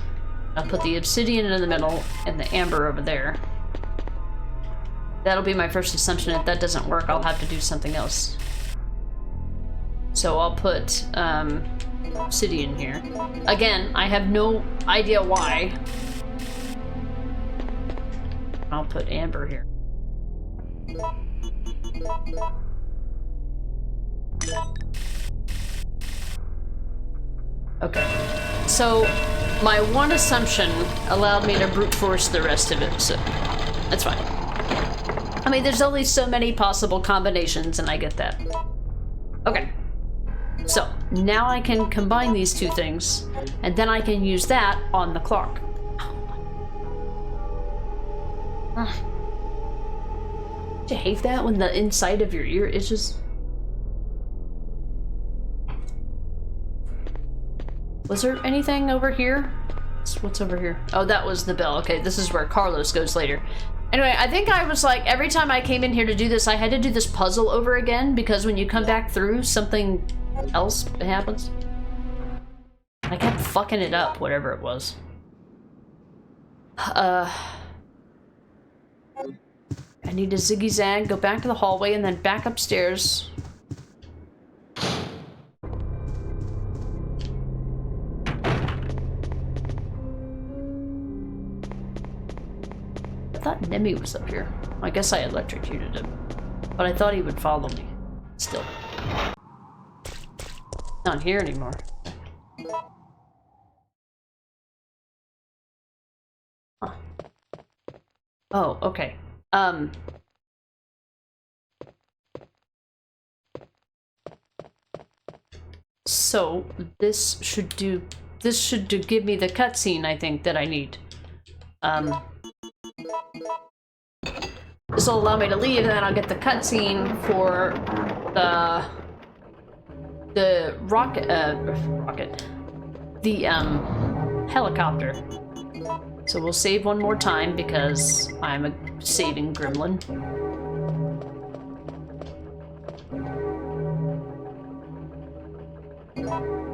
I'll put the obsidian in the middle and the amber over there. That'll be my first assumption. If that doesn't work, I'll have to do something else. So I'll put obsidian here. Again, I have no idea why. I'll put amber here. Okay, so my one assumption allowed me to brute force the rest of it, so that's fine. I mean, there's only so many possible combinations, and I get that. Okay, so now I can combine these two things, and then I can use that on the clock. Do you hate that when the inside of your ear itches? Was there anything over here? What's over here? Oh, that was the bell. Okay, this is where Carlos goes later. Anyway, I think I was like, every time I came in here to do this, I had to do this puzzle over again, because when you come back through, something else happens. I kept fucking it up, whatever it was. I need to ziggy-zag, go back to the hallway, and then back upstairs. I thought Nemi was up here. I guess I electrocuted him. But I thought he would follow me. Still. Not here anymore. Huh. Oh, okay. So this should give me the cutscene I think that I need. This will allow me to leave, and then I'll get the cutscene for the helicopter. So we'll save one more time because I'm a saving gremlin.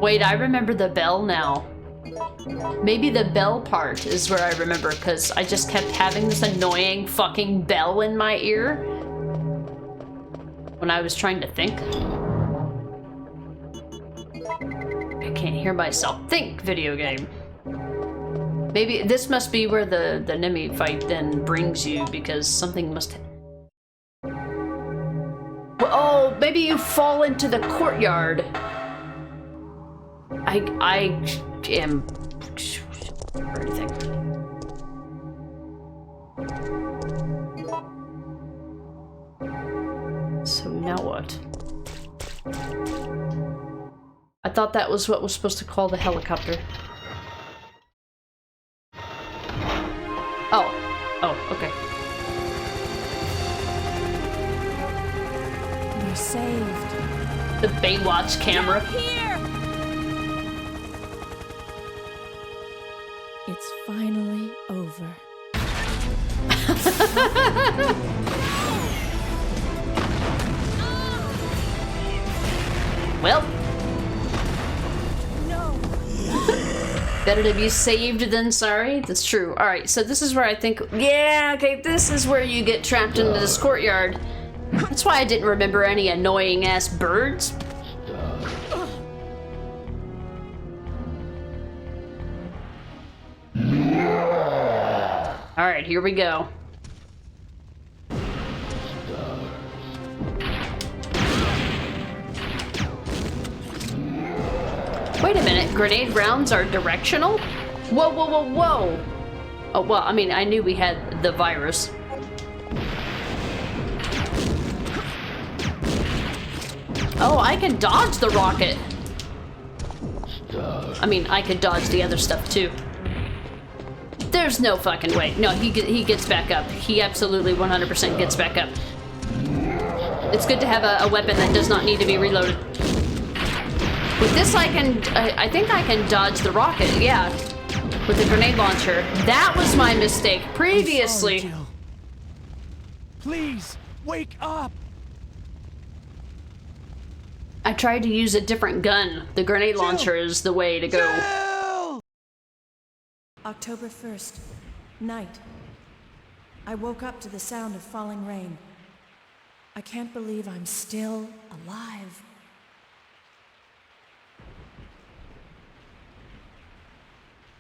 Wait, I remember the bell now. Maybe the bell part is where I remember, because I just kept having this annoying fucking bell in my ear when I was trying to think. I can't hear myself think, video game. Maybe this must be where the Nemi fight then brings you, because something must... Oh, maybe you fall into the courtyard. I am... or anything. So now what? I thought that was what was supposed to call the helicopter. Oh. Oh, okay.
You're saved.
The Baywatch camera.
Here! It's finally over.
Well,
No!
better to be saved than sorry. That's true. All right, so this is where I think, yeah, okay, this is where you get trapped into this courtyard. That's why I didn't remember any annoying ass birds. All right, here we go. Wait a minute, grenade rounds are directional? Whoa, whoa, whoa, whoa! Oh, well, I mean, I knew we had the virus. Oh, I can dodge the rocket! I mean, I could dodge the other stuff, too. There's no fucking way. No, he gets back up. He absolutely 100% gets back up. It's good to have a weapon that does not need to be reloaded. With this, I think I can dodge the rocket, yeah. With the grenade launcher. That was my mistake previously.
Sorry, Jill. Please, wake up!
I tried to use a different gun. The grenade launcher is the way to go.
Jill!
October 1st, night. I woke up to the sound of falling rain. I can't believe I'm still alive.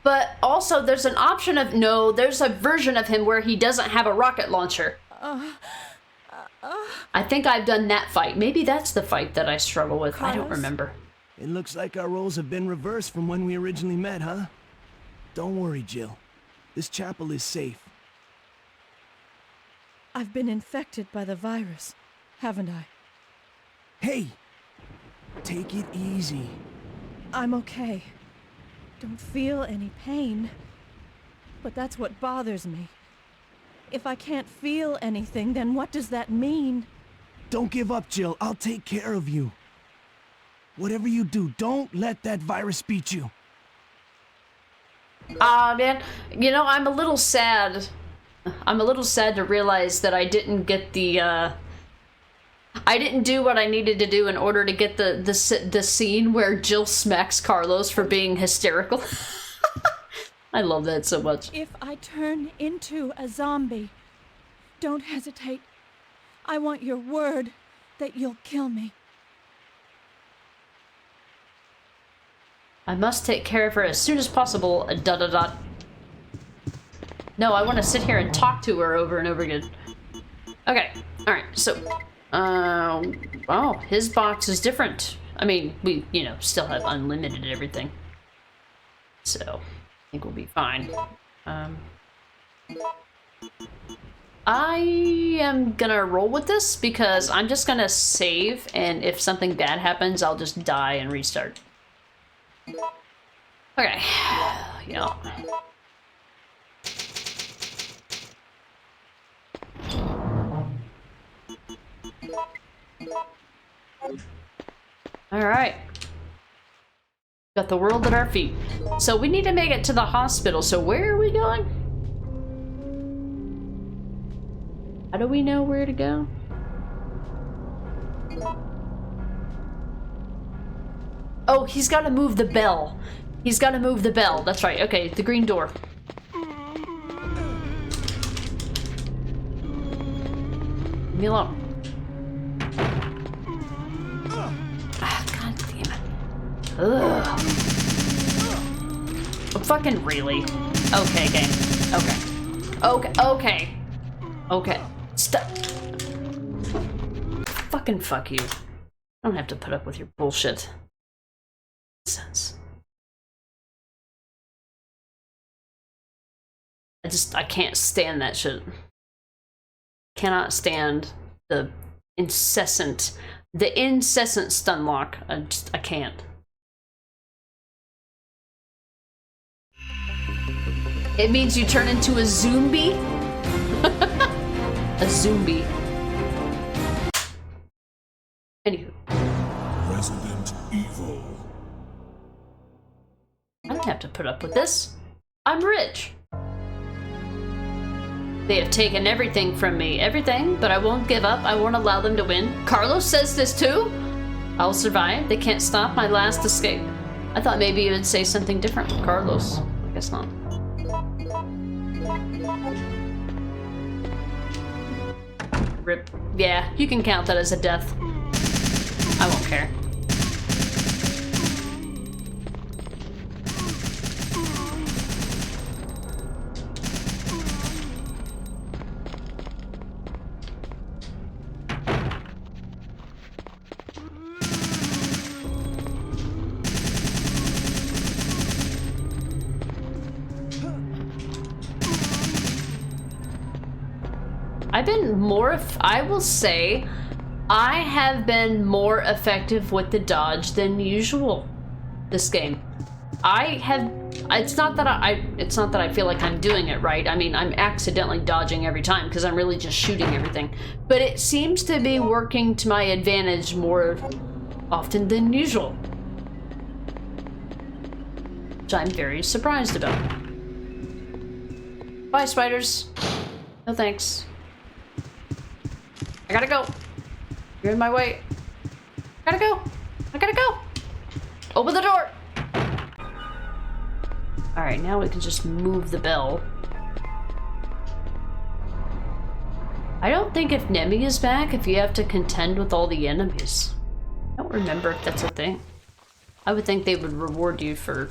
But also there's an option of, no, there's a version of him where he doesn't have a rocket launcher. I think I've done that fight. Maybe that's the fight that I struggle with. I don't
Carlos?
remember.
It looks like our roles have been reversed from when we originally met, huh? Don't worry, Jill. This chapel is safe.
I've been infected by the virus, haven't I?
Hey! Take it easy.
I'm okay. Don't feel any pain. But that's what bothers me. If I can't feel anything, then what does that mean?
Don't give up, Jill. I'll take care of you. Whatever you do, don't let that virus beat you.
Man, you know, I'm a little sad. I'm a little sad to realize that I didn't get the, I didn't do what I needed to do in order to get the scene where Jill smacks Carlos for being hysterical. I love that so much.
If I turn into a zombie, don't hesitate. I want your word that you'll kill me.
I must take care of her as soon as possible, ... No, I want to sit here and talk to her over and over again. Okay, alright, so... oh, his box is different. I mean, we, you know, still have unlimited everything. So, I think we'll be fine. I am gonna roll with this because I'm just gonna save, and if something bad happens, I'll just die and restart. Okay, yeah. Alright. Got the world at our feet. So we need to make it to the hospital, so where are we going? How do we know where to go? Oh, he's gotta move the bell. He's gotta move the bell. That's right. Okay, the green door. Leave me alone. Ah, god damn it. Ugh. Oh, fucking really? Okay, game. Okay. Okay, okay. Okay. Stop. Fucking fuck you. I don't have to put up with your bullshit. Sense. I can't stand that shit. Cannot stand the incessant stun lock. I can't. It means you turn into a zombie? A zombie. Anywho. have to put up with this. I'm rich. They have taken everything from me. Everything, but I won't give up. I won't allow them to win. Carlos says this too? I'll survive. They can't stop my last escape. I thought maybe you would say something different, Carlos. I guess not. Rip. Yeah, you can count that as a death. I won't care. I will say, I have been more effective with the dodge than usual this game. It's not that I feel like I'm doing it right. I mean, I'm accidentally dodging every time because I'm really just shooting everything. But it seems to be working to my advantage more often than usual, which I'm very surprised about. Bye, spiders. No thanks. I gotta go. You're in my way. Gotta go. I gotta go. Open the door. Alright, now we can just move the bell. I don't think if Nemi is back, if you have to contend with all the enemies. I don't remember if that's a thing. I would think they would reward you for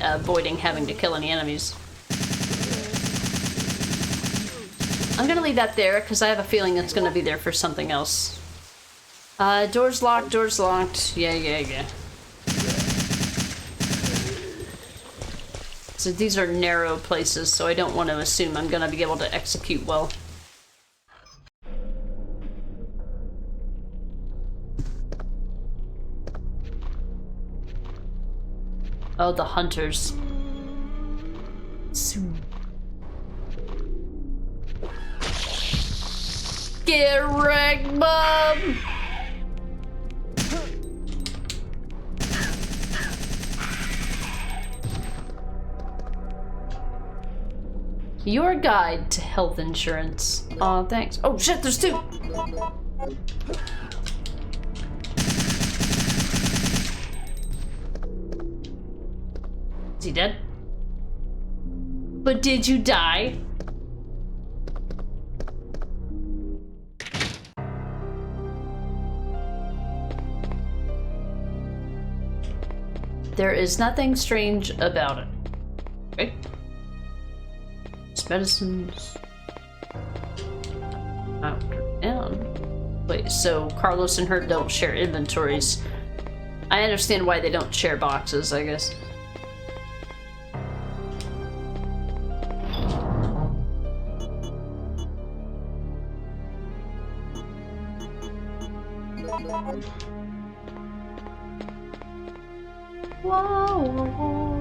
avoiding having to kill any enemies. I'm gonna leave that there because I have a feeling it's gonna be there for something else. Door's locked, door's locked. Yeah. So these are narrow places, so I don't want to assume I'm gonna be able to execute well. Oh, the hunters. Soon. Get wrecked, Mom! Your guide to health insurance. Aw, thanks. Oh shit, there's two! Is he dead? But did you die? There is nothing strange about it. Okay. It's medicines. Up, down. Wait, so Carlos and her don't share inventories. I understand why they don't share boxes, I guess. Whoa.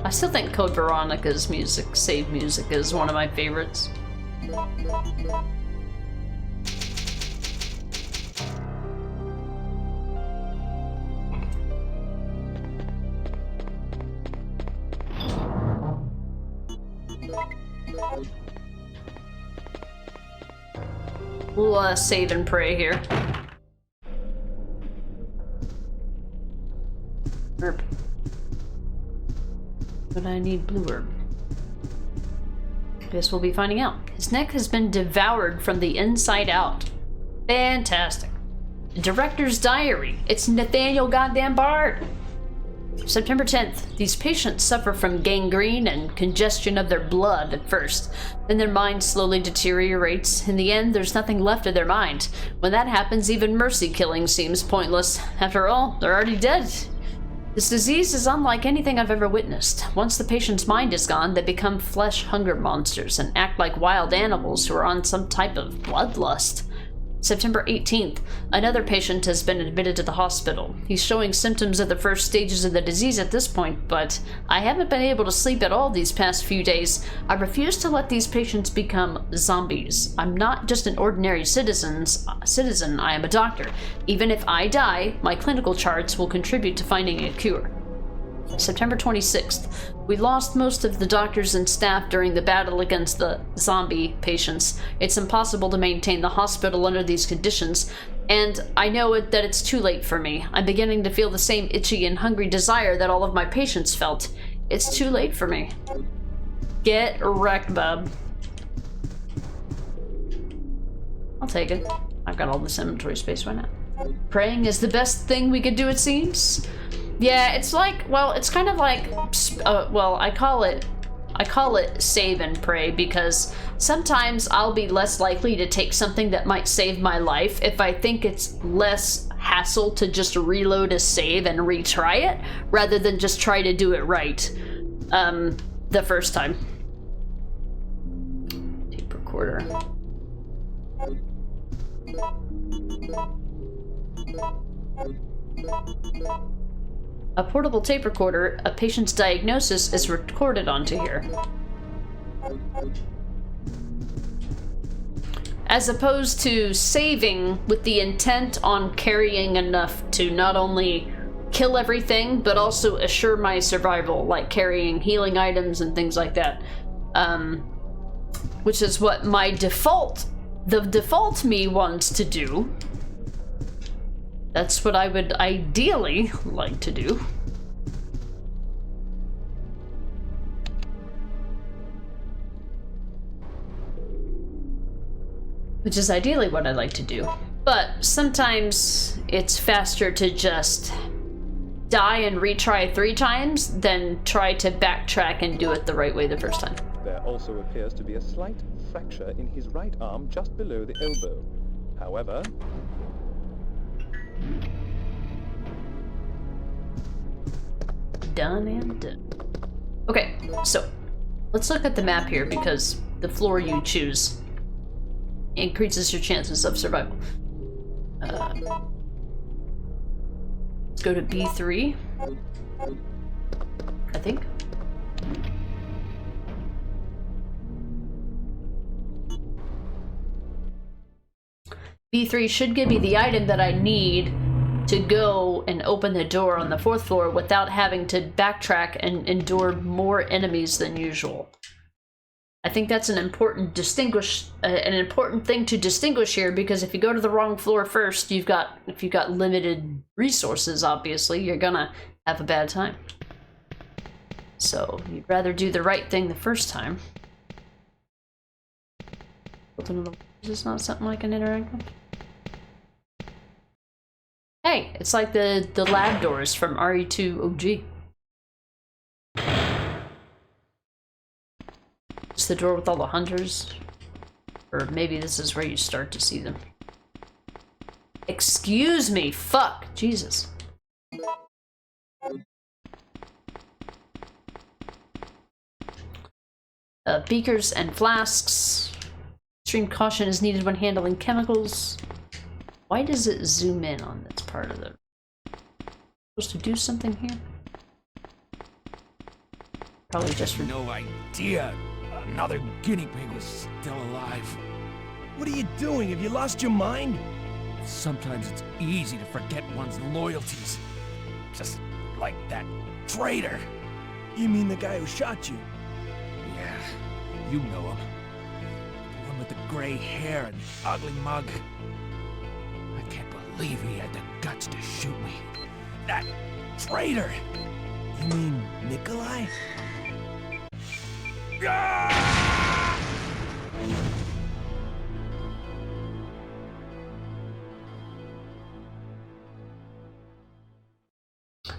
I still think Code Veronica's music, save music, is one of my favorites. We'll save and pray here. Herb. But I need blue herb. Guess we'll be finding out. His neck has been devoured from the inside out. Fantastic. The director's diary. It's Nathaniel goddamn Bard. September 10th. These patients suffer from gangrene and congestion of their blood at first. Then their mind slowly deteriorates. In the end, there's nothing left of their mind. When that happens, even mercy killing seems pointless. After all, they're already dead. This disease is unlike anything I've ever witnessed. Once the patient's mind is gone, they become flesh hunger monsters and act like wild animals who are on some type of bloodlust. September 18th, another patient has been admitted to the hospital. He's showing symptoms of the first stages of the disease at this point, but I haven't been able to sleep at all these past few days. I refuse to let these patients become zombies. I'm not just an ordinary citizen, I am a doctor. Even if I die, my clinical charts will contribute to finding a cure. September 26th. We lost most of the doctors and staff during the battle against the zombie patients. It's impossible to maintain the hospital under these conditions, and I know that it's too late for me. I'm beginning to feel the same itchy and hungry desire that all of my patients felt. It's too late for me. Get wrecked, bub. I'll take it. I've got all this inventory space right now. Praying is the best thing we could do, it seems. Yeah, it's like, well, it's kind of like, well, I call it save and pray, because sometimes I'll be less likely to take something that might save my life if I think it's less hassle to just reload a save and retry it, rather than just try to do it right the first time. Tape recorder. A portable tape recorder, a patient's diagnosis is recorded onto here. As opposed to saving with the intent on carrying enough to not only kill everything, but also assure my survival, like carrying healing items and things like that. Which is what my the default me wants to do. That's what I would ideally like to do. Which is ideally what I like to do. But sometimes it's faster to just die and retry 3 times than try to backtrack and do it the right way the first time.
There also appears to be a slight fracture in his right arm just below the elbow. However,
done and done. Okay, so let's look at the map here, because the floor you choose increases your chances of survival. Let's go to B3, I think. B3 should give me the item that I need to go and open the door on the 4th floor without having to backtrack and endure more enemies than usual. I think that's an important thing to distinguish here, because if you go to the wrong floor first, if you've got limited resources, obviously you're gonna have a bad time. So you'd rather do the right thing the first time. Is this not something I can interact with? Hey, it's like the lab doors from RE2 OG. It's the door with all the hunters. Or maybe this is where you start to see them. Excuse me, fuck, Jesus. Beakers and flasks. Extreme caution is needed when handling chemicals. Why does it zoom in on this part of the... Supposed to do something here? Probably just for...
No idea. Another guinea pig was still alive. What are you doing? Have you lost your mind? Sometimes it's easy to forget one's loyalties. Just like that traitor. You mean the guy who shot you? Yeah, you know him. The one with the gray hair and the ugly mug. I can't believe he had the guts to shoot me. That traitor! You mean Nikolai? Ah!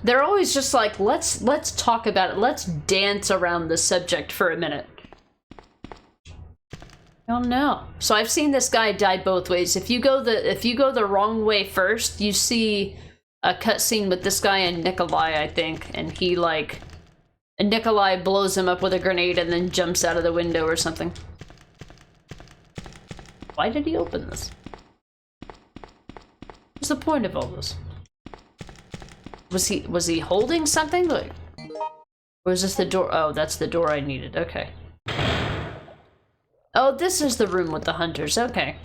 They're always just like, let's talk about it. Let's dance around the subject for a minute. Oh no. So I've seen this guy die both ways. If you go the wrong way first, you see a cutscene with this guy and Nikolai, I think, and he like, and Nikolai blows him up with a grenade and then jumps out of the window or something. Why did he open this? What's the point of all this? Was he holding something? Like, or is this the door? Oh, that's the door I needed. Okay. Oh, this is the room with the hunters. Okay.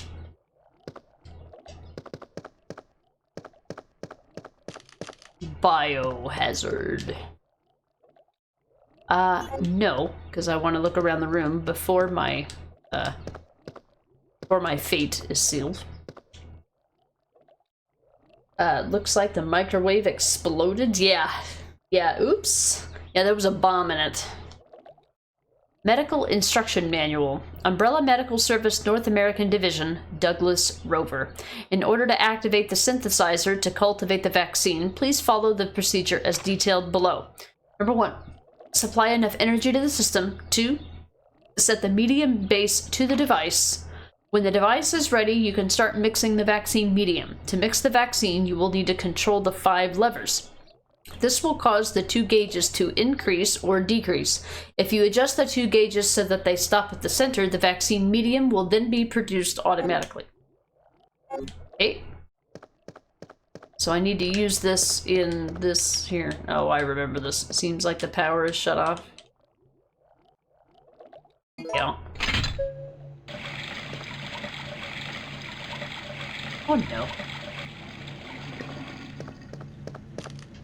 Biohazard. No, because I want to look around the room before my fate is sealed. Looks like the microwave exploded. Yeah. Yeah, oops. Yeah, there was a bomb in it. Medical Instruction Manual. Umbrella Medical Service North American Division, Douglas Rover. In order to activate the synthesizer to cultivate the vaccine, please follow the procedure as detailed below. Number 1. Supply enough energy to the system. 2. Set the medium base to the device. When the device is ready, you can start mixing the vaccine medium. To mix the vaccine, you will need to control the 5 levers. This will cause the 2 gauges to increase or decrease. If you adjust the 2 gauges so that they stop at the center, the vaccine medium will then be produced automatically. Okay. So I need to use this in this here. Oh, I remember this. It seems like the power is shut off. Yeah. Oh no.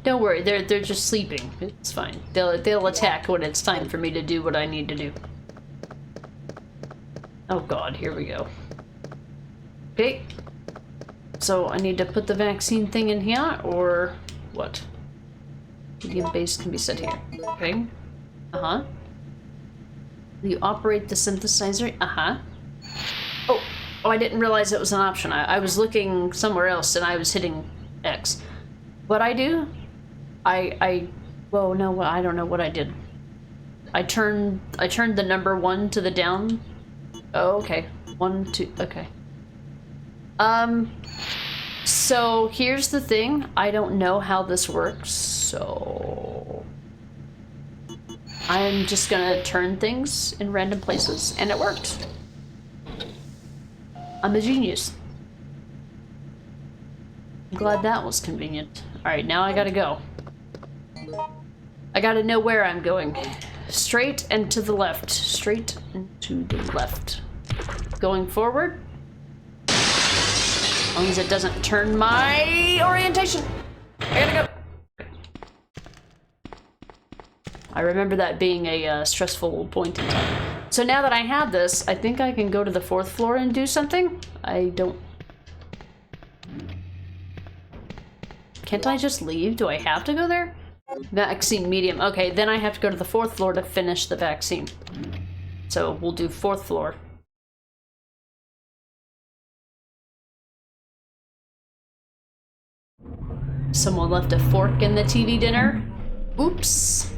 Don't worry, they're just sleeping. It's fine. They'll attack when it's time for me to do what I need to do. Oh god, here we go. Okay. So I need to put the vaccine thing in here, or what? Medium base can be set here. Okay. Uh-huh. You operate the synthesizer? Uh-huh. Oh, I didn't realize it was an option. I was looking somewhere else and I was hitting X. What I do? Well, no, I don't know what I did. I turned the number 1 to the down. Oh, okay. 1, 2, okay. So here's the thing. I don't know how this works, so I'm just gonna turn things in random places, and it worked. I'm a genius. I'm glad that was convenient. Alright, now I gotta go. I gotta know where I'm going. Straight and to the left. Straight and to the left. Going forward. As long as it doesn't turn my orientation. I gotta go. I remember that being a stressful point in time. So now that I have this, I think I can go to the 4th floor and do something. I don't... Can't I just leave? Do I have to go there? Vaccine medium. Okay, then I have to go to the 4th floor to finish the vaccine. So we'll do 4th floor. Someone left a fork in the TV dinner. Oops.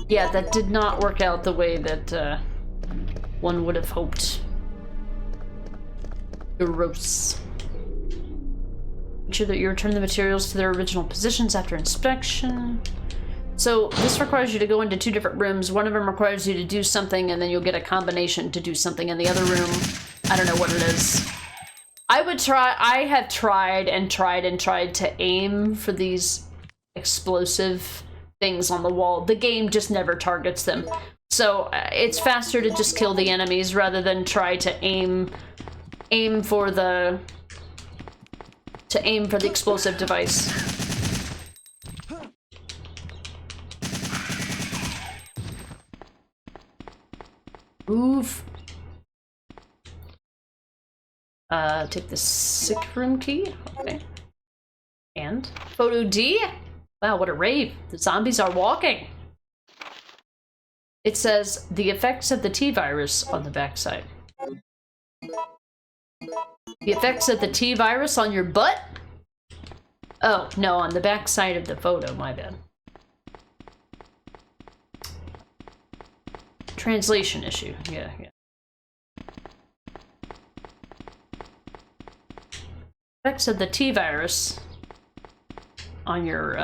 Yeah, that did not work out the way that one would have hoped. Gross. Make sure that you return the materials to their original positions after inspection. So this requires you to go into 2 different rooms. One of them requires you to do something, and then you'll get a combination to do something in the other room. I don't know what it is. I have tried to aim for these explosive things on the wall. The game just never targets them. So it's faster to just kill the enemies rather than try to aim for the explosive device. Move. Take the sick room key. Okay. And photo D. Wow, what a rave. The zombies are walking. It says the effects of the T-virus on the backside. The effects of the T-virus on your butt? Oh, no, on the back side of the photo, my bad. Translation issue, yeah. Effects of the T-virus on your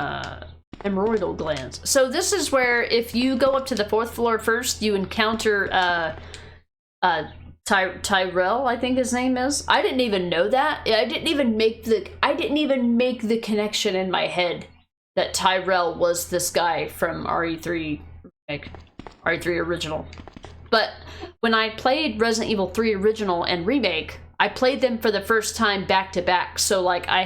hemorrhoidal glands. So this is where if you go up to the 4th floor first, you encounter Tyrell, I think his name is. I didn't even know that. I didn't even make the connection in my head that Tyrell was this guy from RE3 remake, RE3 original. But when I played Resident Evil 3 original and remake, I played them for the first time back to back, so like I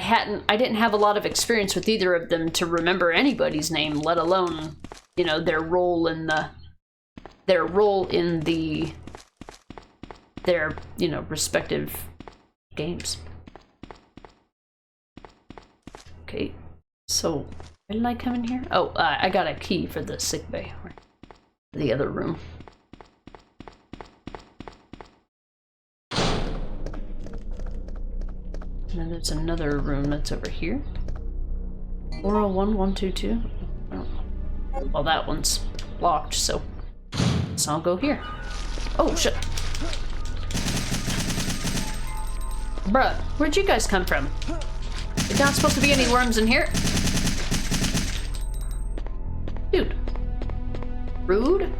didn't have a lot of experience with either of them to remember anybody's name, let alone, you know, their role in their, you know, respective games. Okay, so where did I come in here? Oh, I got a key for the sick bay, or the other room. And then there's another room that's over here. 401, 122. Oh. Well, that one's locked, so I'll go here. Oh, shit. Bruh, where'd you guys come from? There's not supposed to be any worms in here. Dude. Rude?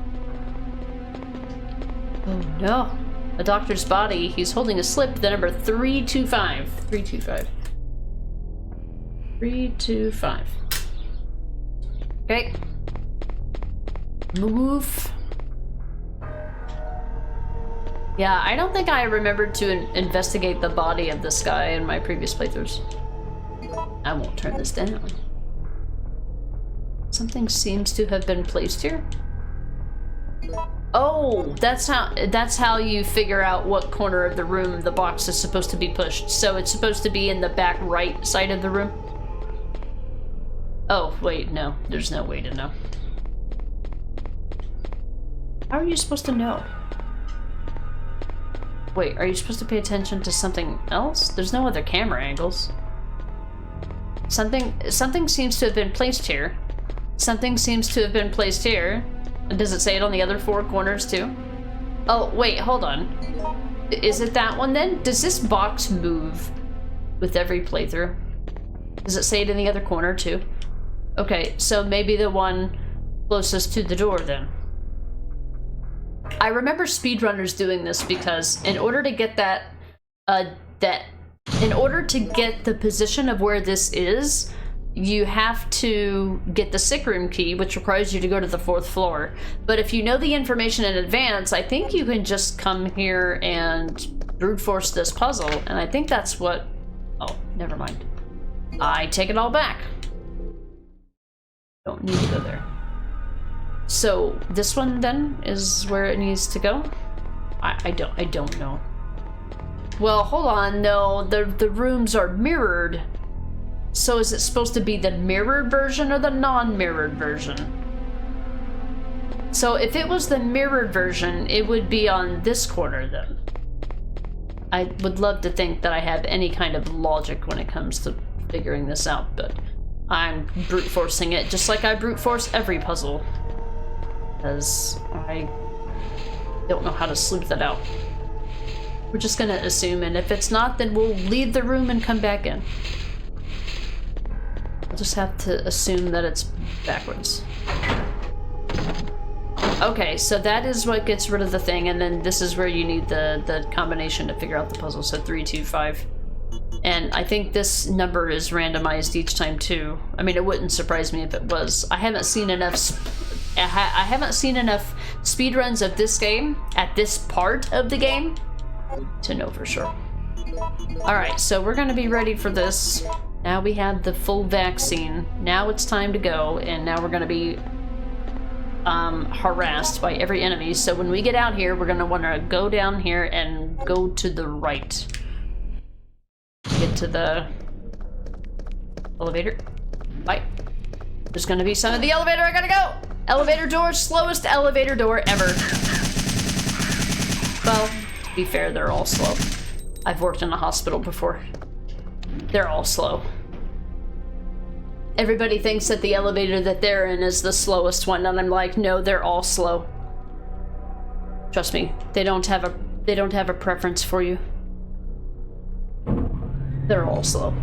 Oh no. A doctor's body. He's holding a slip, the number 325. 325. 325. Okay. Move. Yeah, I don't think I remembered to investigate the body of this guy in my previous playthroughs. I won't turn this down. Something seems to have been placed here. Oh, that's how you figure out what corner of the room the box is supposed to be pushed. So it's supposed to be in the back right side of the room. Oh, wait, no. There's no way to know. How are you supposed to know? Wait, are you supposed to pay attention to something else? There's no other camera angles. Something seems to have been placed here. Something seems to have been placed here. Does it say it on the other four corners too? Oh, wait, hold on. Is it that one then? Does this box move with every playthrough? Does it say it in the other corner too? Okay, so maybe the one closest to the door then. I remember speedrunners doing this because in order to get in order to get the position of where this is, you have to get the sick room key, which requires you to go to the 4th floor. But if you know the information in advance, I think you can just come here and brute force this puzzle, and I think that's what... Oh, never mind. I take it all back. Don't need to go there. So this one then is where it needs to go? I don't know. Well, hold on, no, the rooms are mirrored. So is it supposed to be the mirrored version or the non-mirrored version? So if it was the mirrored version, it would be on this corner then. I would love to think that I have any kind of logic when it comes to figuring this out, but I'm brute forcing it just like I brute force every puzzle. Because I don't know how to sleuth that out. We're just gonna assume, and if it's not, then we'll leave the room and come back in. We'll just have to assume that it's backwards. Okay, so that is what gets rid of the thing, and then this is where you need the combination to figure out the puzzle, so 3, 2, 5. And I think this number is randomized each time too. I mean, it wouldn't surprise me if it was. I haven't seen enough speedruns of this game, at this part of the game, to know for sure. Alright, so we're gonna be ready for this. Now we have the full vaccine. Now it's time to go, and now we're gonna be harassed by every enemy. So when we get out here, we're gonna wanna go down here and go to the right. Get to the elevator. Bye. There's gonna be some of the elevator, I gotta go! Elevator door, slowest elevator door ever. Well, to be fair, they're all slow. I've worked in a hospital before. They're all slow. Everybody thinks that the elevator that they're in is the slowest one, and I'm like, no, they're all slow. Trust me, they don't have a preference for you. They're all slow.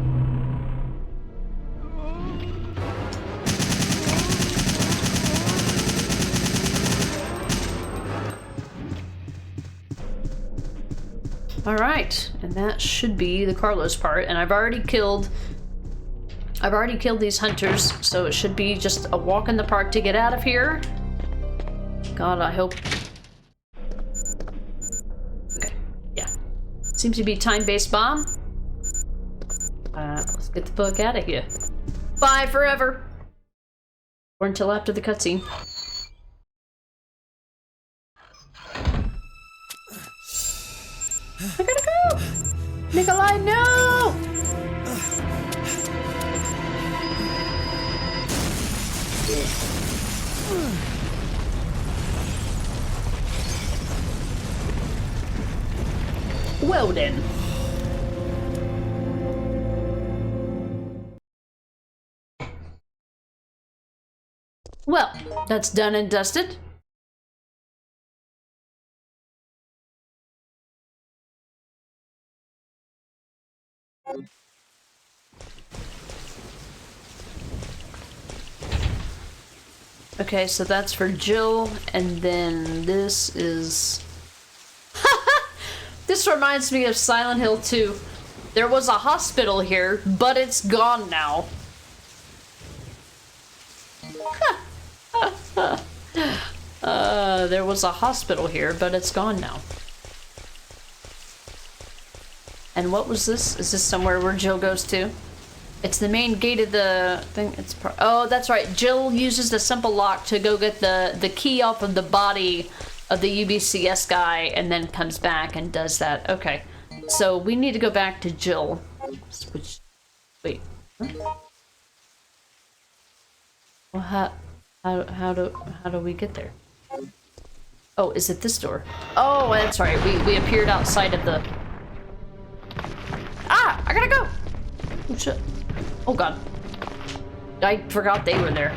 All right, and that should be the Carlos part, and I've already killed these hunters, so it should be just a walk in the park to get out of here. God, I hope. Okay, yeah. Seems to be time-based bomb. Let's get the fuck out of here. Bye forever. Or until after the cutscene. I gotta go! Nikolai, no! Well then. Well, that's done and dusted. Okay, so that's for Jill, and then this is... This reminds me of Silent Hill 2. There was a hospital here, but it's gone now. There was a hospital here, but it's gone now. And what was this? Is this somewhere where Jill goes to? It's the main gate of the thing. It's oh, that's right. Jill uses the simple lock to go get the key off of the body of the UBCS guy, and then comes back and does that. Okay, so we need to go back to Jill. Which, wait. Huh? Well, how do we get there? Oh, is it this door? Oh, that's right. We appeared outside of the. Ah! I gotta go! Oh, shit. Oh, God. I forgot they were there.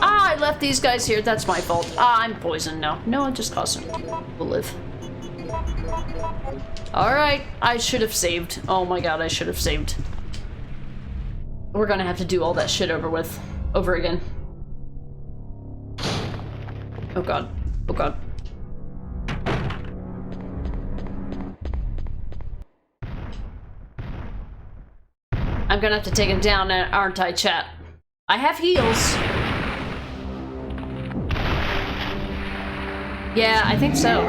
Ah, I left these guys here. That's my fault. Ah, I'm poisoned now. No, I'm just causing will live. Alright. I should have saved. Oh, my God. I should have saved. We're gonna have to do all that shit over again. Oh, God. Oh, God. I'm gonna have to take him down, aren't I, chat? I have heals. Yeah, I think so.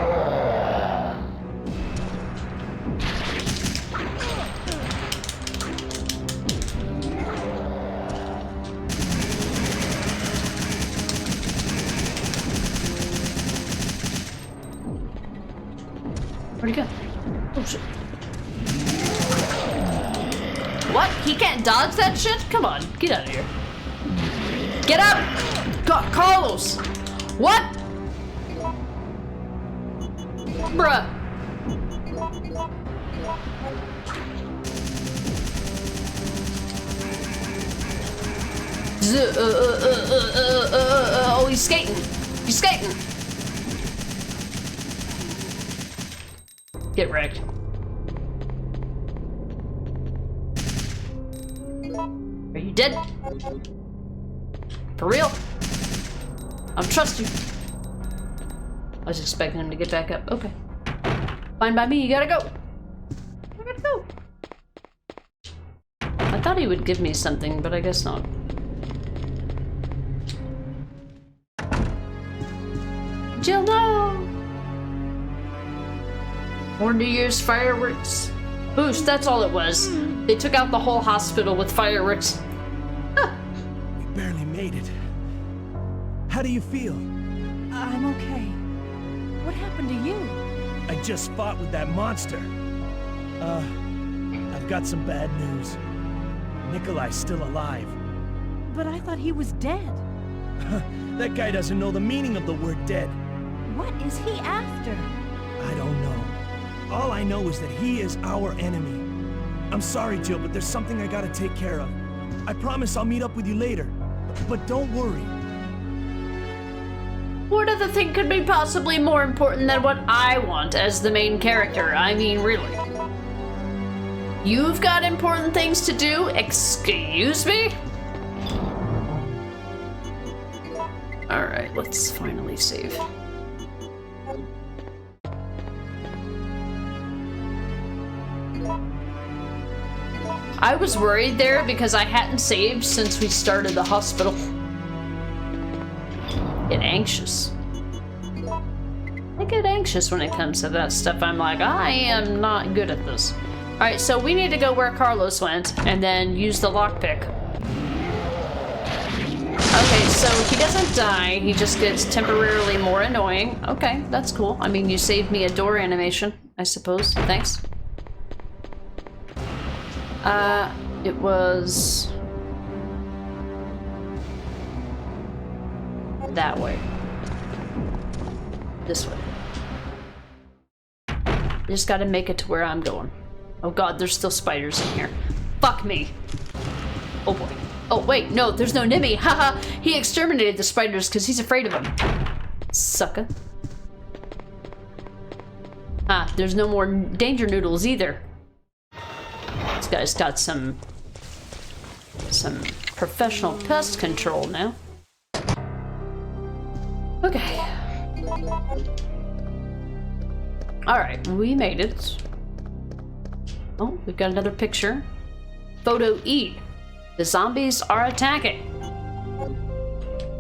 Where'd he go? Oh, shit. What? He can't dodge that shit? Come on, get out of here. Get up! Carlos! What? Bruh. Oh, he's skating. He's skating. Get wrecked. Are you dead? For real? I'm trusting you. I was expecting him to get back up. Okay. Fine by me, you gotta go. I gotta go. I thought he would give me something, but I guess not. Jill, no! More New Year's fireworks. Boost, that's all it was. They took out the whole hospital with fireworks. Huh.
We barely made it. How do you feel?
I'm okay. What happened to you?
I just fought with that monster. I've got some bad news. Nikolai's still alive.
But I thought he was dead.
That guy doesn't know the meaning of the word dead.
What is he after?
I don't know. All I know is that he is our enemy. I'm sorry, Jill, but there's something I gotta take care of. I promise I'll meet up with you later. But don't worry.
What other thing could be possibly more important than what I want as the main character? I mean, really. You've got important things to do? Excuse me? Alright, let's finally save. I was worried there because I hadn't saved since we started the hospital. Get anxious. I get anxious when it comes to that stuff. I'm like, I am not good at this. Alright, so we need to go where Carlos went and then use the lockpick. Okay, so he doesn't die, he just gets temporarily more annoying. Okay, that's cool. I mean, you saved me a door animation, I suppose. Thanks. It was... that way. This way. I just gotta make it to where I'm going. Oh god, there's still spiders in here. Fuck me. Oh boy. Oh wait, no, there's no Nimmy. Haha, he exterminated the spiders because he's afraid of them. Sucker. Ah, there's no more danger noodles either. This guy's got some professional pest control now. Okay. Alright, we made it. Oh, we've got another picture. Photo E. The zombies are attacking.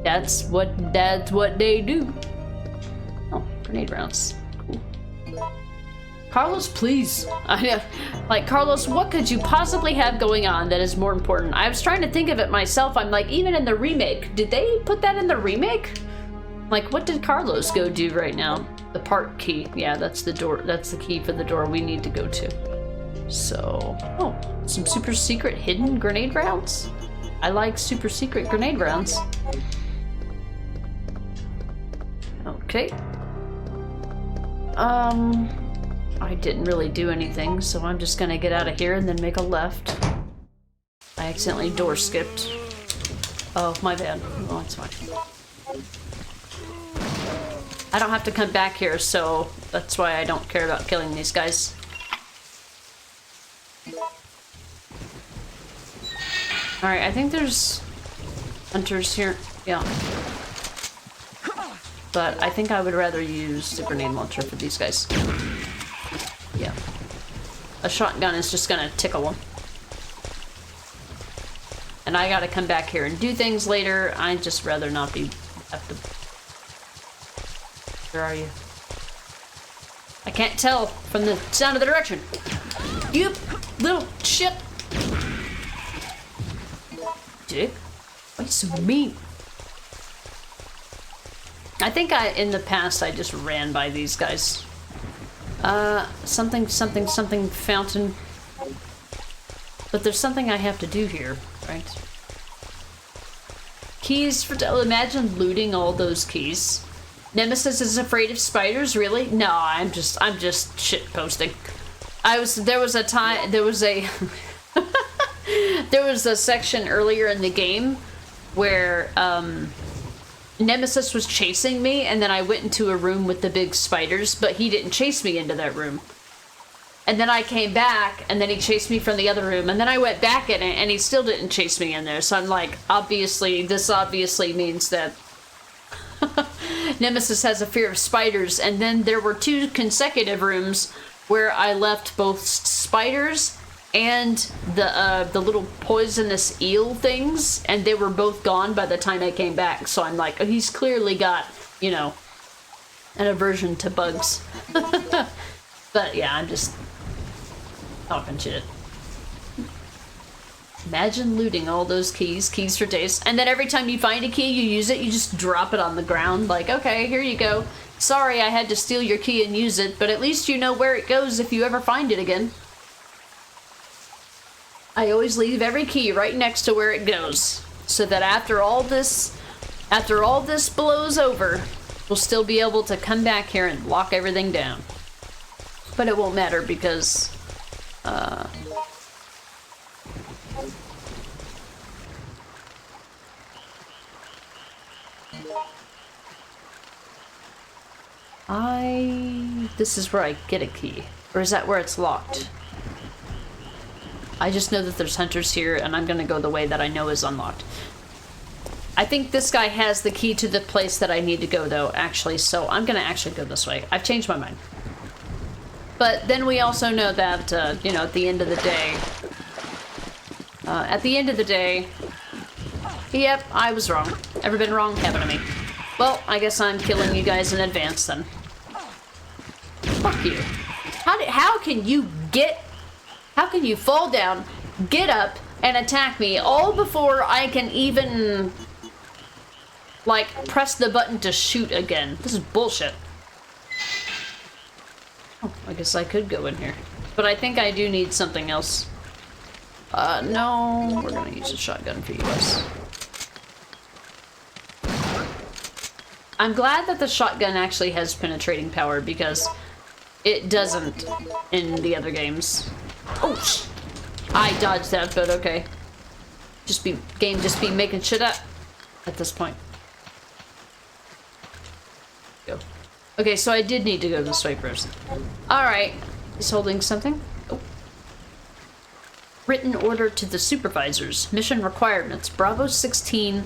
That's what they do. Oh, grenade rounds. Cool. Carlos, please. Like, Carlos, what could you possibly have going on that is more important? I was trying to think of it myself. I'm like, even in the remake, did they put that in the remake? Like, what did Carlos go do right now? The park key. Yeah, that's the door. That's the key for the door we need to go to. So, oh, some super secret hidden grenade rounds? I like super secret grenade rounds. Okay. I didn't really do anything, so I'm just gonna get out of here and then make a left. I accidentally door skipped. Oh, my bad. Oh, it's fine. I don't have to come back here, so that's why I don't care about killing these guys. Alright, I think there's hunters here. Yeah. But I think I would rather use the grenade launcher for these guys. Yeah. A shotgun is just gonna tickle them. And I gotta come back here and do things later. I'd just rather not be... have to... Where are you? I can't tell from the sound of the direction. You little shit! Dick? Why are you so mean? I think in the past I just ran by these guys. Something fountain. But there's something I have to do here, right? Keys for... Imagine looting all those keys. Nemesis is afraid of spiders, really? No, I'm just shit posting. There was a section earlier in the game where Nemesis was chasing me, and then I went into a room with the big spiders, but he didn't chase me into that room. And then I came back, and then he chased me from the other room, and then I went back in it, and he still didn't chase me in there. So I'm like, this obviously means that Nemesis has a fear of spiders. And then there were 2 consecutive rooms where I left both spiders and the little poisonous eel things, and they were both gone by the time I came back. So I'm like, oh, he's clearly got, you know, an aversion to bugs. But yeah, I'm just talking shit. Imagine looting all those keys for days, and then every time you find a key, you use it, you just drop it on the ground, like, okay, here you go. Sorry I had to steal your key and use it, but at least you know where it goes if you ever find it again. I always leave every key right next to where it goes, so that after all this blows over, we'll still be able to come back here and lock everything down. But it won't matter because, this is where I get a key. Or is that where it's locked? I just know that there's hunters here, and I'm gonna go the way that I know is unlocked. I think this guy has the key to the place that I need to go, though, actually, so I'm gonna actually go this way. I've changed my mind. But then we also know that, you know, at the end of the day, yep, I was wrong. Ever been wrong? Happened to me. Well, I guess I'm killing you guys in advance, then. Fuck you. How can you fall down, get up, and attack me all before I can even, like, press the button to shoot again? This is bullshit. Oh, I guess I could go in here. But I think I do need something else. No, we're gonna use a shotgun for you guys. I'm glad that the shotgun actually has penetrating power because it doesn't in the other games. Oh, I dodged that, but okay. Just be making shit up at this point. Go. Okay, so I did need to go this way first. Alright. He's holding something. Oh. Written order to the supervisors. Mission requirements. Bravo 16.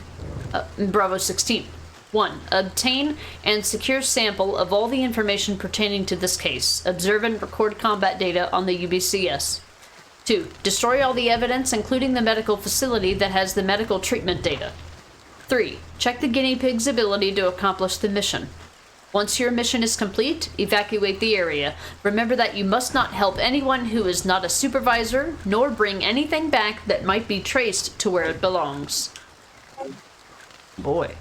1. Obtain and secure sample of all the information pertaining to this case. Observe and record combat data on the UBCS. 2. Destroy all the evidence, including the medical facility that has the medical treatment data. 3. Check the guinea pig's ability to accomplish the mission. Once your mission is complete, evacuate the area. Remember that you must not help anyone who is not a supervisor, nor bring anything back that might be traced to where it belongs. Boy.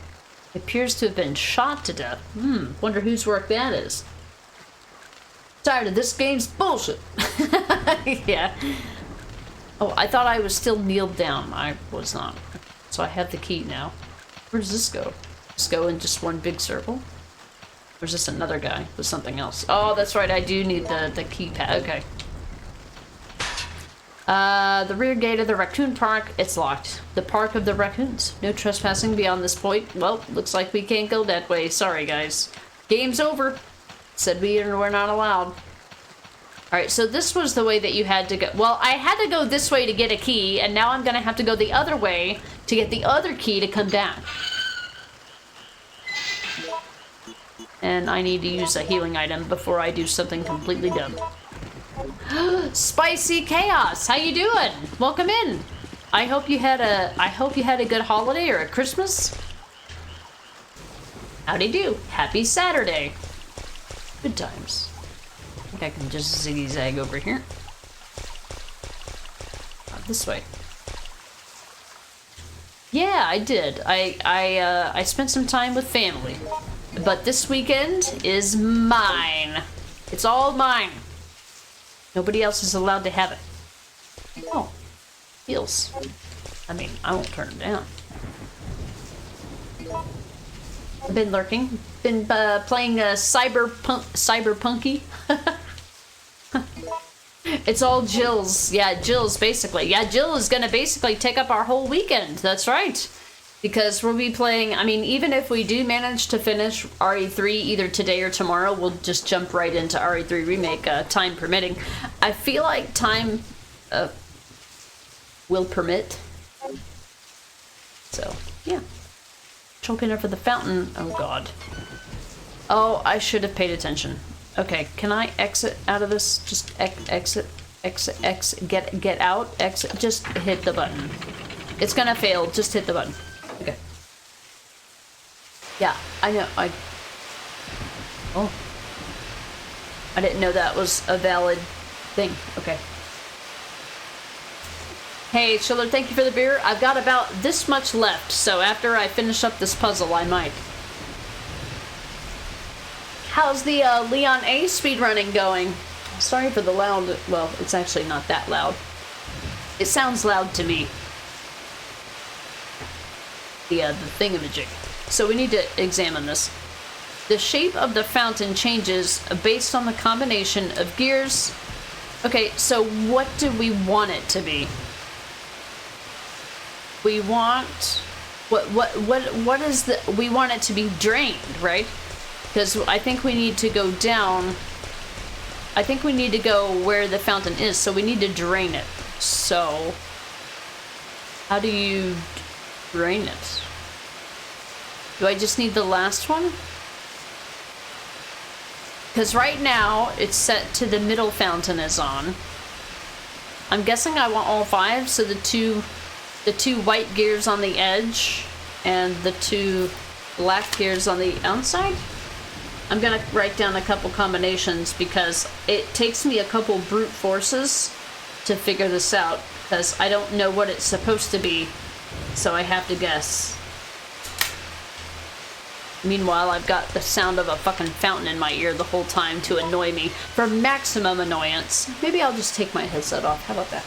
It appears to have been shot to death. Wonder whose work that is. Tired of this game's bullshit. Yeah. Oh, I thought I was still kneeled down. I was not. So I have the key now. Where does this go? Just go in just one big circle? Or is this another guy with something else? Oh, that's right. I do need the keypad. Okay. The rear gate of the raccoon park, it's locked. The park of the raccoons. No trespassing beyond this point. Well, looks like we can't go that way. Sorry, guys. Game's over. Said we were not allowed. Alright, so this was the way that you had to go. Well, I had to go this way to get a key, and now I'm gonna have to go the other way to get the other key to come down. And I need to use a healing item before I do something completely dumb. Spicy Chaos, how you doing? Welcome in. I hope you had a good holiday or a Christmas. Howdy do. Happy Saturday. Good times. I think I can just ziggy-zag over here. This way. Yeah, I did. I spent some time with family. But this weekend is mine. It's all mine. Nobody else is allowed to have it. Oh, heals. I mean, I won't turn them down. I've been lurking. Been playing cyberpunky. It's all Jill's. Yeah, Jill's basically. Yeah, Jill is gonna basically take up our whole weekend. That's right. Because we'll be playing, I mean, even if we do manage to finish RE3 either today or tomorrow, we'll just jump right into RE3 Remake, time permitting. I feel like time will permit. So, yeah. Choking over the fountain. Oh, God. Oh, I should have paid attention. Okay, can I exit out of this? Just exit, get out, exit. Just hit the button. It's gonna fail. Just hit the button. Okay. Yeah, I know. Oh. I didn't know that was a valid thing. Okay. Hey, Schiller, thank you for the beer. I've got about this much left, so after I finish up this puzzle, I might. How's the Leon A speedrunning going? Sorry for the loud... Well, it's actually not that loud. It sounds loud to me. The thingamajig. So we need to examine this. The shape of the fountain changes based on the combination of gears. Okay, so what do we want it to be? We want... What is the... We want it to be drained, right? Because I think we need to go down. I think we need to go where the fountain is, so we need to drain it. So, how do you drain it? Do I just need the last one? Because right now, it's set to the middle fountain is on. I'm guessing I want all 5, so the two white gears on the edge, and the 2 black gears on the outside? I'm gonna write down a couple combinations because it takes me a couple brute forces to figure this out because I don't know what it's supposed to be, so I have to guess. Meanwhile, I've got the sound of a fucking fountain in my ear the whole time to annoy me for maximum annoyance. Maybe I'll just take my headset off. How about that?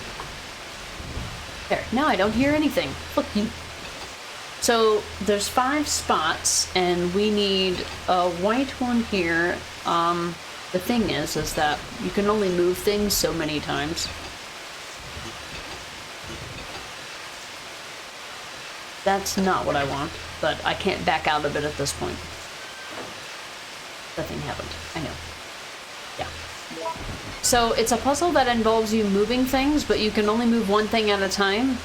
There, now I don't hear anything. Fuck you. So there's 5 spots and we need a white one here. The thing is that you can only move things so many times. That's not what I want, but I can't back out of it at this point. Nothing happened. I know. Yeah. So it's a puzzle that involves you moving things, but you can only move one thing at a time.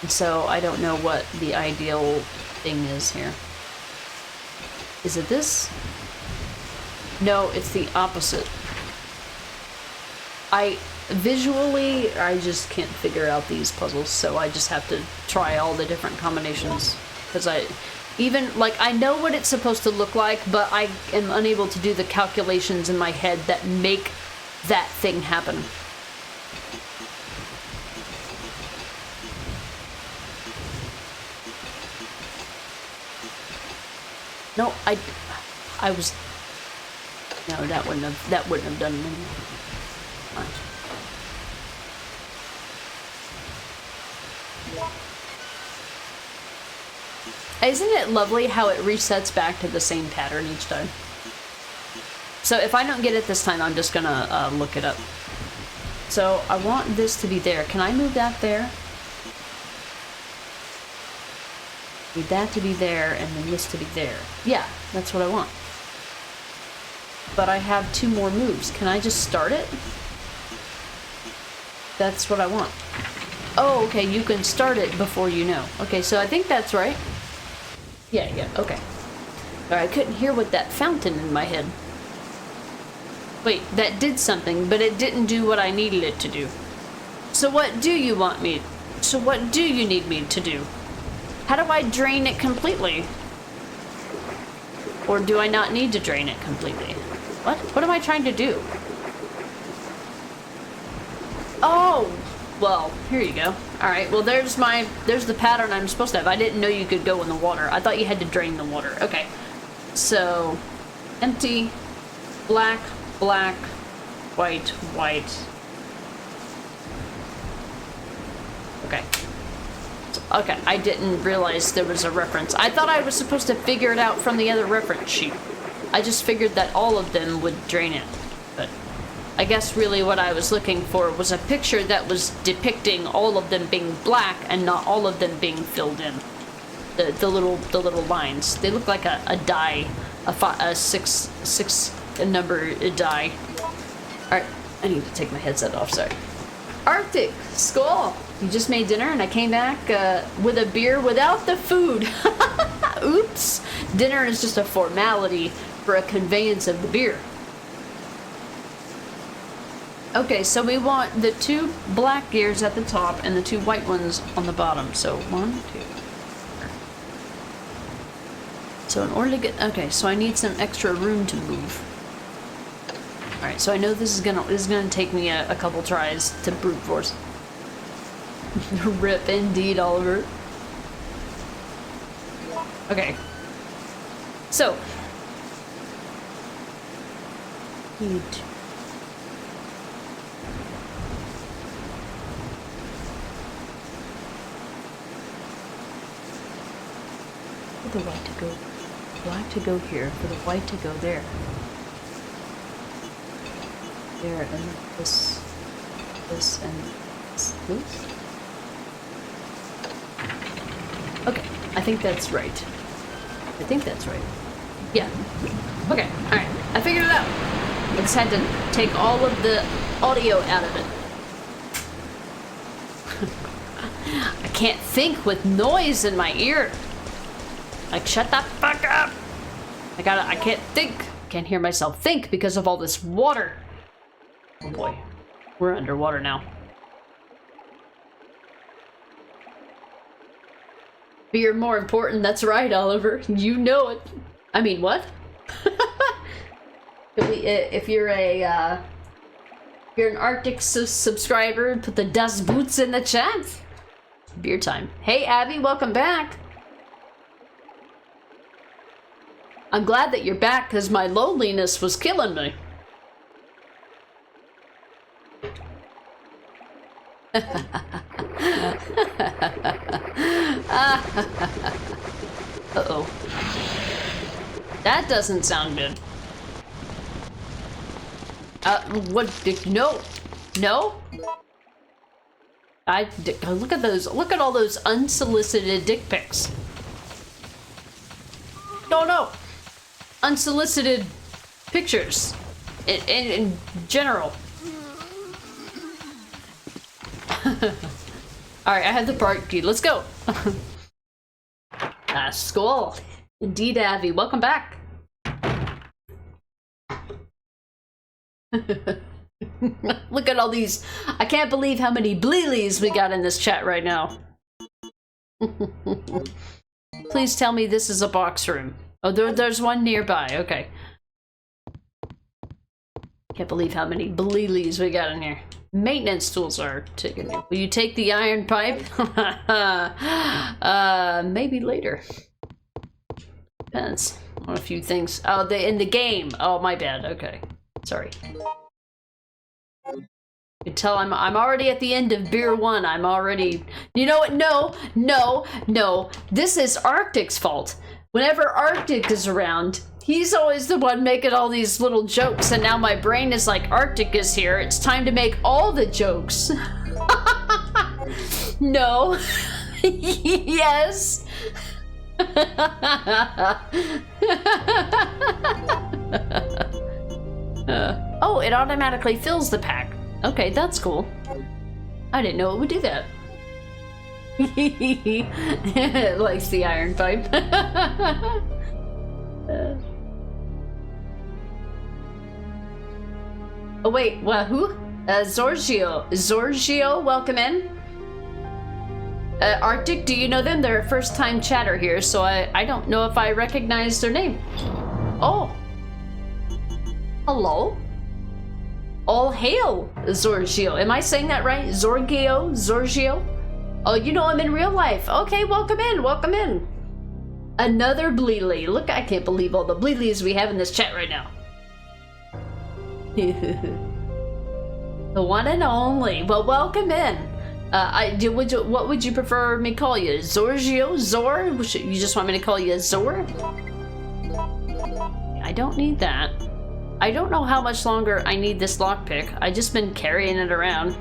So I don't know what the ideal thing is here. Is it this? No, it's the opposite. Visually, I just can't figure out these puzzles, so I just have to try all the different combinations. Because I know what it's supposed to look like, but I am unable to do the calculations in my head that make that thing happen. No, I was... No, that wouldn't have done anything. Fine. Isn't it lovely how it resets back to the same pattern each time? So if I don't get it this time, I'm just gonna look it up. So I want this to be there. Can I move that there? Need that to be there, and then this to be there. Yeah, that's what I want. But I have 2 more moves. Can I just start it? That's what I want. Oh, okay, you can start it before you know. Okay, so I think that's right. Yeah, okay. I couldn't hear with that fountain in my head. Wait, that did something, but it didn't do what I needed it to do. So what do you want me... So what do you need me to do? How do I drain it completely? Or do I not need to drain it completely? What? What am I trying to do? Oh! Well, here you go. Alright, well there's the pattern I'm supposed to have. I didn't know you could go in the water. I thought you had to drain the water. Okay. So, empty, black, black, white, white. Okay. Okay, I didn't realize there was a reference. I thought I was supposed to figure it out from the other reference sheet. I just figured that all of them would drain it. But I guess really what I was looking for was a picture that was depicting all of them being black and not all of them being filled in. The little lines. They look like a die, a six number die. Alright, I need to take my headset off, sorry. Arctic, skull! You just made dinner and I came back with a beer without the food. Oops! Dinner is just a formality for a conveyance of the beer. Okay, so we want the 2 black gears at the top and the 2 white ones on the bottom. So 1, 2. So in order to get... Okay, so I need some extra room to move. Alright, so I know this is gonna take me a couple tries to brute force. Rip indeed, Oliver. Okay. So. Need to. For the white to go. Black to go here. For the white to go there. There and this. This and this. Okay, I think that's right. I think that's right. Yeah. Okay, alright. I figured it out. I just had to take all of the audio out of it. I can't think with noise in my ear. Like, shut the fuck up! I can't think. Can't hear myself think because of all this water. Oh boy. We're underwater now. Beer more important, that's right, Oliver. You know it. I mean, what? If you're an Arctic subscriber, put the Das Boots in the chat. Beer time. Hey Abby, welcome back. I'm glad that you're back because my loneliness was killing me. Uh-oh. That doesn't sound good. What? No. No? Look at those. Look at all those unsolicited dick pics. No. Unsolicited pictures. In general. Alright, I have the park key. Let's go. School. Indeed, Abby. Welcome back. Look at all these. I can't believe how many bleelies we got in this chat right now. Please tell me this is a box room. Oh, there's one nearby. Okay. Can't believe how many bleelies we got in here. Maintenance tools are taken. Will you take the iron pipe? Maybe later. Depends on a few things. Oh, in the game. Oh, my bad. Okay. Sorry. You can tell I'm already at the end of beer 1. I'm already... You know what? No. This is Arctic's fault. Whenever Arctic is around, he's always the one making all these little jokes, and now my brain is like, Arctic is here. It's time to make all the jokes. No. Yes. Oh, it automatically fills the pack. Okay, that's cool. I didn't know it would do that. Likes the iron pipe. Oh wait, what? Who? Zorgio, welcome in. Arctic, do you know them? They're a first-time chatter here, so I don't know if I recognize their name. Oh. Hello? All hail, Zorgio. Am I saying that right? Zorgio? Oh, you know him in real life. Okay, welcome in. Another bleely. Look, I can't believe all the bleelies we have in this chat right now. The one and only. Well, welcome in. What would you prefer me call you? Zorgio? Zor? You just want me to call you Zor? I don't need that. I don't know how much longer I need this lockpick. I just been carrying it around.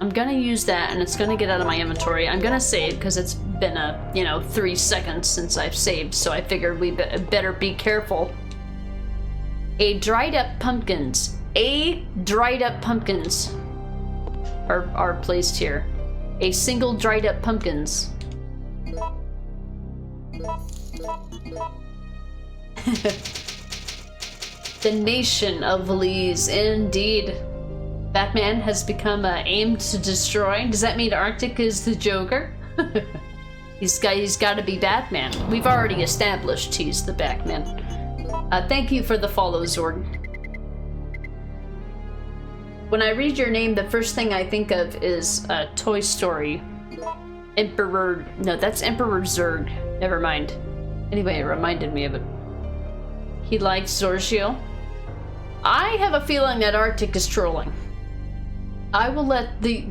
I'm gonna use that and it's gonna get out of my inventory. I'm gonna save because it's been 3 seconds since I've saved, so I figured we better be careful. A dried up pumpkins are placed here. A single dried up pumpkins. The nation of Lees, indeed. Batman has become aimed to destroy. Does that mean Arctic is the Joker? He's got to be Batman. We've already established he's the Batman. Thank you for the follow, Zorg. When I read your name, the first thing I think of is Toy Story. Emperor... No, that's Emperor Zurg. Never mind. Anyway, it reminded me of it. He likes Zorgio. I have a feeling that Arctic is trolling. I will let the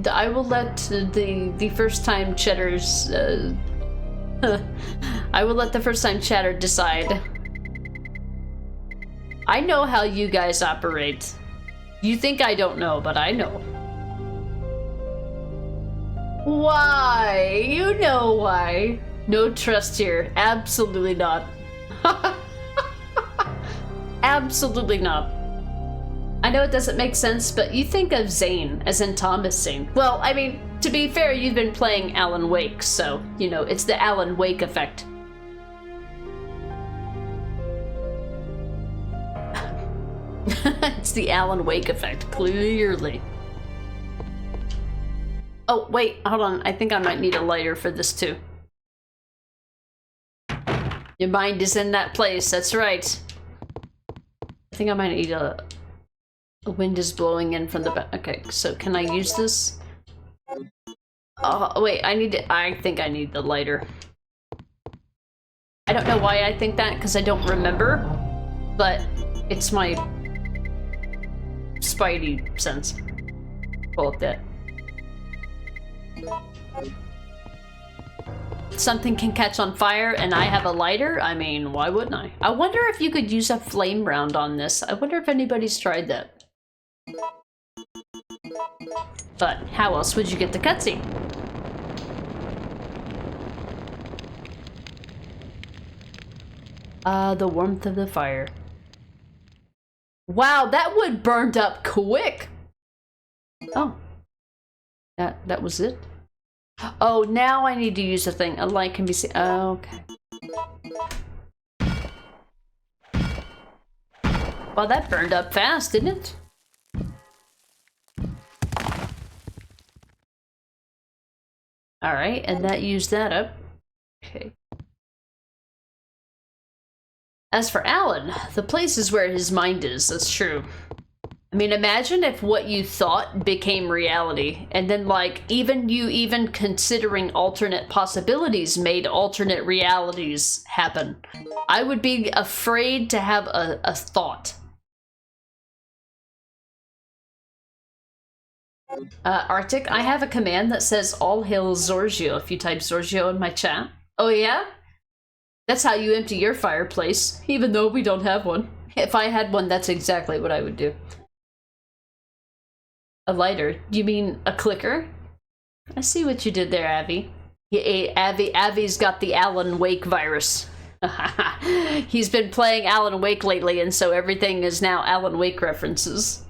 first time chatters I will let the first time chatter decide. I know how you guys operate. You think I don't know, but I know. Why? You know why. No trust here. Absolutely not. Absolutely not. I know it doesn't make sense, but you think of Zane, as in Thomas Zane. Well, I mean, to be fair, you've been playing Alan Wake, so, you know, it's the Alan Wake effect. It's the Alan Wake effect, clearly. Oh, wait, hold on. I think I might need a lighter for this, too. Your mind is in that place, that's right. I think I might need a wind is blowing in from the back. Okay, so can I use this? Oh, wait, I think I need the lighter. I don't know why I think that, because I don't remember, but it's my spidey sense. Call it that. Something can catch on fire and I have a lighter? I mean, why wouldn't I? I wonder if you could use a flame round on this. I wonder if anybody's tried that. But how else would you get the cutscene? The warmth of the fire. Wow, that wood burned up quick. Oh. That was it? Oh, now I need to use a thing. A light can be seen. Oh, okay. Well, that burned up fast, didn't it? Alright, and that used that up. Okay. As for Alan, the place is where his mind is, that's true. I mean, imagine if what you thought became reality, and then, like, even considering alternate possibilities made alternate realities happen. I would be afraid to have a thought. Arctic, I have a command that says all hail Zorgio if you type Zorgio in my chat. Oh yeah? That's how you empty your fireplace, even though we don't have one. If I had one, that's exactly what I would do. A lighter? You mean a clicker? I see what you did there, Avi. Avi's got the Alan Wake virus. He's been playing Alan Wake lately, and so everything is now Alan Wake references.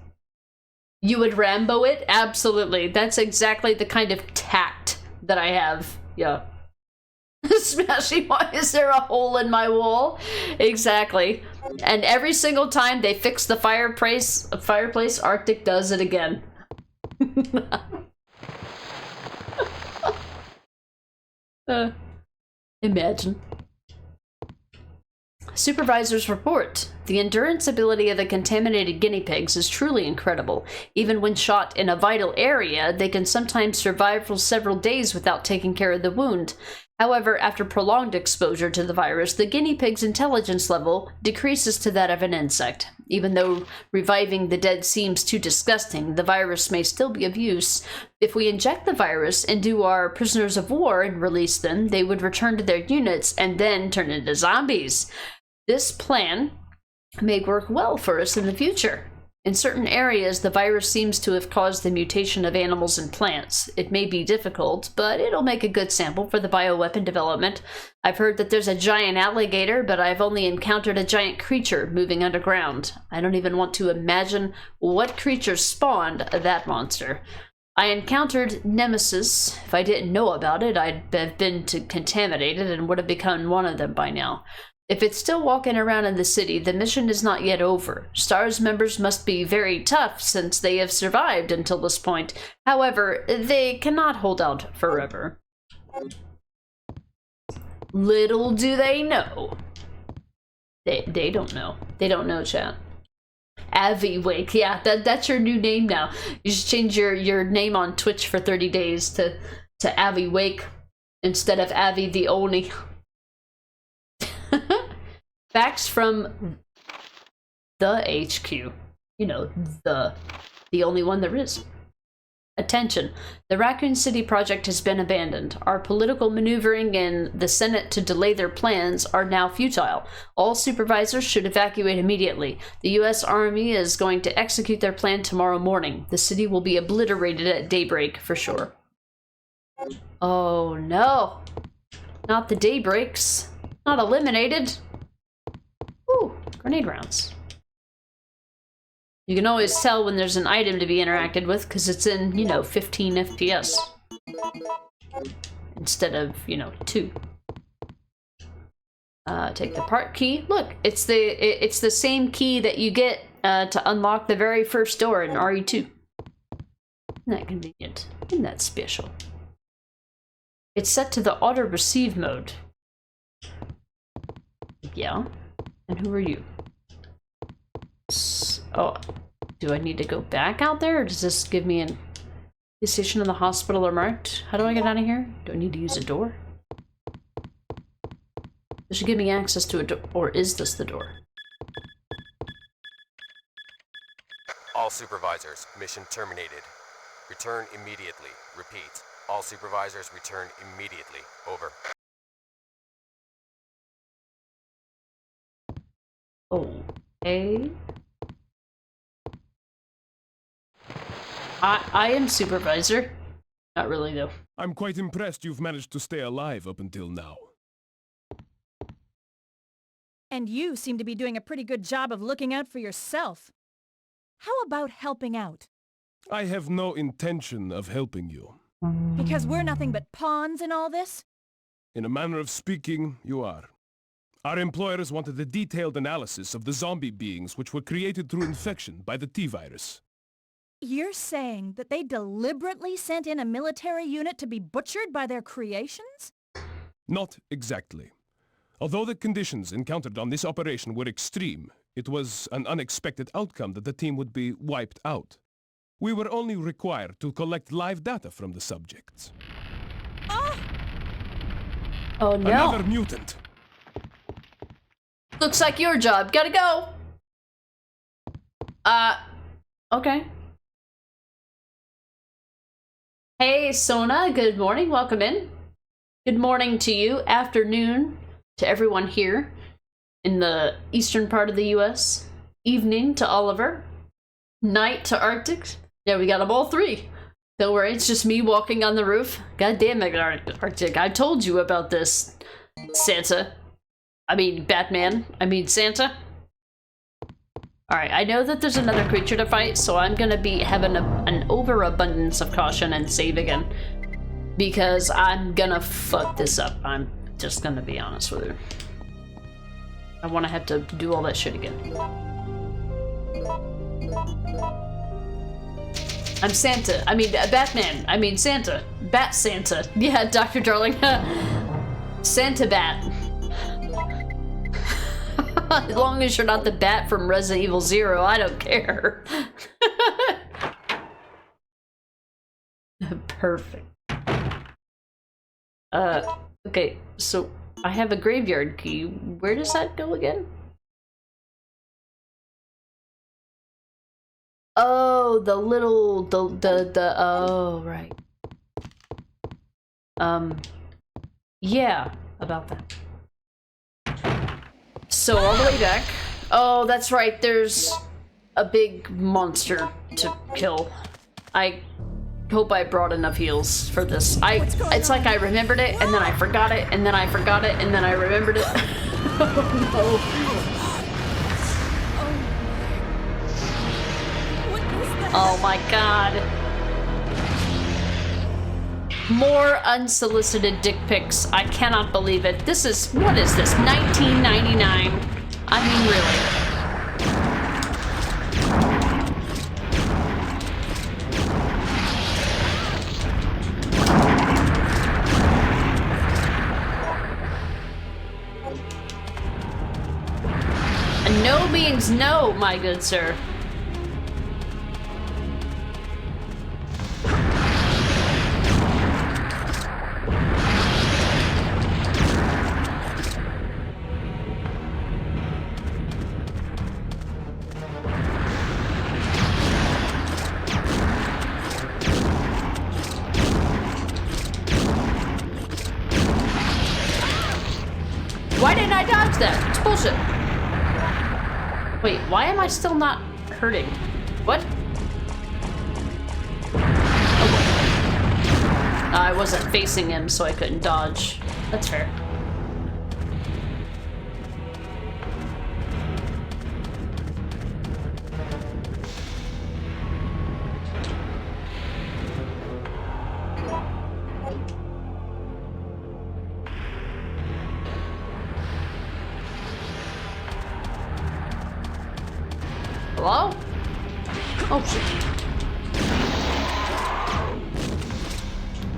You would Rambo it? Absolutely. That's exactly the kind of tact that I have. Yeah. Smashing, why is there a hole in my wall? Exactly. And every single time they fix the fireplace, Arctic does it again. Imagine. Supervisor's report. The endurance ability of the contaminated guinea pigs is truly incredible. Even when shot in a vital area, they can sometimes survive for several days without taking care of the wound. However, after prolonged exposure to the virus, the guinea pig's intelligence level decreases to that of an insect. Even though reviving the dead seems too disgusting, the virus may still be of use. If we inject the virus into our prisoners of war and release them, they would return to their units and then turn into zombies. This plan may work well for us in the future. In certain areas, the virus seems to have caused the mutation of animals and plants. It may be difficult, but it'll make a good sample for the bioweapon development. I've heard that there's a giant alligator, but I've only encountered a giant creature moving underground. I don't even want to imagine what creature spawned that monster. I encountered Nemesis. If I didn't know about it, I'd have been contaminated and would have become one of them by now. If it's still walking around in the city, the mission is not yet over. STARS members must be very tough since they have survived until this point. However, they cannot hold out forever. Little do they know. They don't know. They don't know, chat. Avi Wake, yeah, that's your new name now. You should change your name on Twitch for 30 days to Avi Wake instead of Avi the Oni. Facts from the HQ. You know, the only one there is. Attention. The Raccoon City project has been abandoned. Our political maneuvering in the Senate to delay their plans are now futile. All supervisors should evacuate immediately. The U.S. Army is going to execute their plan tomorrow morning. The city will be obliterated at daybreak for sure. Oh no. Not the daybreaks. Not eliminated. Ooh, grenade rounds. You can always tell when there's an item to be interacted with because it's in, you know, 15 FPS. Instead of, you know, 2. Take the part key. Look, it's the same key that you get to unlock the very first door in RE2. Isn't that convenient? Isn't that special? It's set to the auto-receive mode. Yeah. And who are you? Oh, do I need to go back out there, or does this give me an... The station of the hospital are marked. How do I get out of here? Do I need to use a door? This should give me access to a door, or is this the door?
All supervisors, mission terminated. Return immediately. Repeat. All supervisors return immediately. Over.
Okay. I am supervisor. Not really, though.
I'm quite impressed you've managed to stay alive up until now.
And you seem to be doing a pretty good job of looking out for yourself. How about helping out?
I have no intention of helping you.
Because we're nothing but pawns in all this?
In a manner of speaking, you are. Our employers wanted a detailed analysis of the zombie beings which were created through infection by the T-virus.
You're saying that they deliberately sent in a military unit to be butchered by their creations?
Not exactly. Although the conditions encountered on this operation were extreme, it was an unexpected outcome that the team would be wiped out. We were only required to collect live data from the subjects.
Oh no.
Another mutant!
Looks like your job. Gotta go! Okay. Hey, Sona, good morning. Welcome in. Good morning to you. Afternoon to everyone here in the eastern part of the US. Evening to Oliver. Night to Arctic. Yeah, we got them all three. Don't worry, it's just me walking on the roof. God damn it, Arctic. I told you about this, Santa. I mean, Batman. I mean, Santa. Alright, I know that there's another creature to fight, so I'm gonna be having an overabundance of caution and save again. Because I'm gonna fuck this up. I'm just gonna be honest with you. I wanna have to do all that shit again. I'm Santa. I mean, Batman. I mean, Santa. Bat Santa. Yeah, Dr. Darling. Santa Bat. As long as you're not the bat from Resident Evil 0, I don't care. Perfect. Okay, so I have a graveyard key. Where does that go again? Oh, the little, oh, right. Yeah, about that. So all the way back. Oh, that's right, there's a big monster to kill. I hope I brought enough heals for this. It's like I remembered it, and then I forgot it, and then I forgot it, and then I remembered it. Oh no. Oh my god. More unsolicited dick pics. I cannot believe it. This is, what is this, 1999? I mean, really. And no means no, my good sir. Why didn't I dodge that? It's bullshit. Wait, why am I still not hurting? What? Oh, I wasn't facing him, so I couldn't dodge. That's fair. Hello? Oh shit.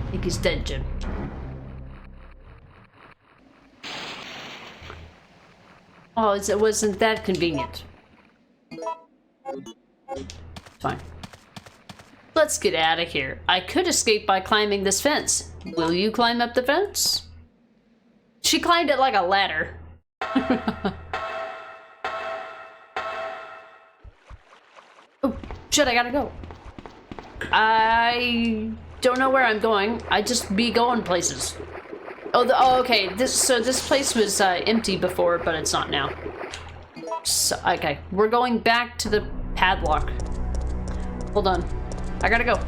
I think he's dead, Jim. Oh, it wasn't that convenient. Fine. Let's get out of here. I could escape by climbing this fence. Will you climb up the fence? She climbed it like a ladder. Oh, shit, I gotta go. I don't know where I'm going. I just be going places. Oh, okay. This place was empty before, but it's not now. So, okay, we're going back to the padlock. Hold on. I gotta go.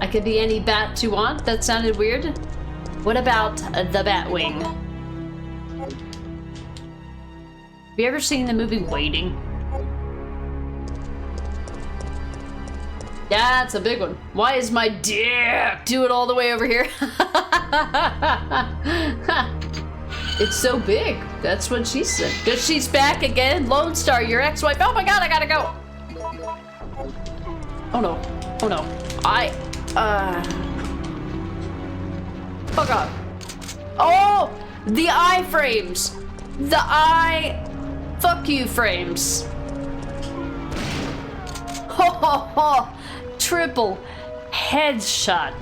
I could be any bat you want? That sounded weird. What about the Batwing? Have you ever seen the movie Waiting? That's a big one. Why is my dick do it all the way over here? It's so big. That's what she said. Because she's back again. Lone Star, your ex-wife. Oh my god, I gotta go. Oh no. Oh no. Fuck off. Oh! The eye frames. The eye... Fuck you frames. Ho ho ho. Triple headshot.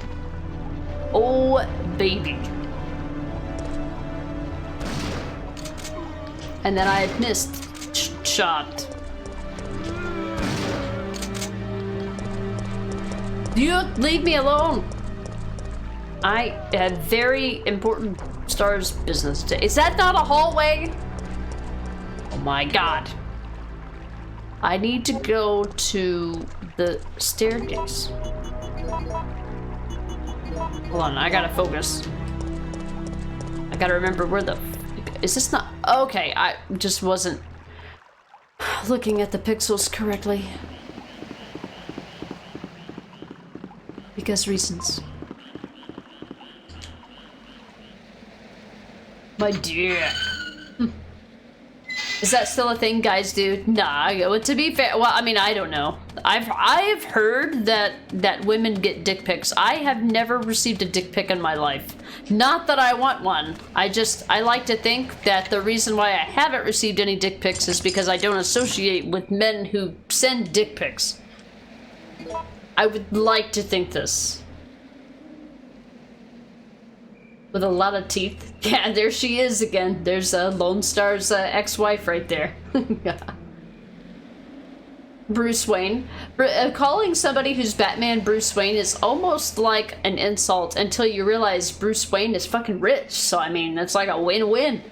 Oh, baby. And then I had missed shot. You leave me alone. I have very important stars business today. Is that not a hallway? Oh my god. I need to go to the staircase. Hold on, I gotta focus. I gotta remember where the... Is this not... Okay, I just wasn't looking at the pixels correctly. Because reasons. My dear. Is that still a thing guys do? Nah, to be fair, well, I mean, I don't know. I've heard that women get dick pics. I have never received a dick pic in my life. Not that I want one. I like to think that the reason why I haven't received any dick pics is because I don't associate with men who send dick pics. I would like to think this. With a lot of teeth. Yeah, there she is again. There's Lone Star's ex-wife right there. Bruce Wayne. Calling somebody who's Batman Bruce Wayne is almost like an insult until you realize Bruce Wayne is fucking rich. So, I mean, it's like a win-win.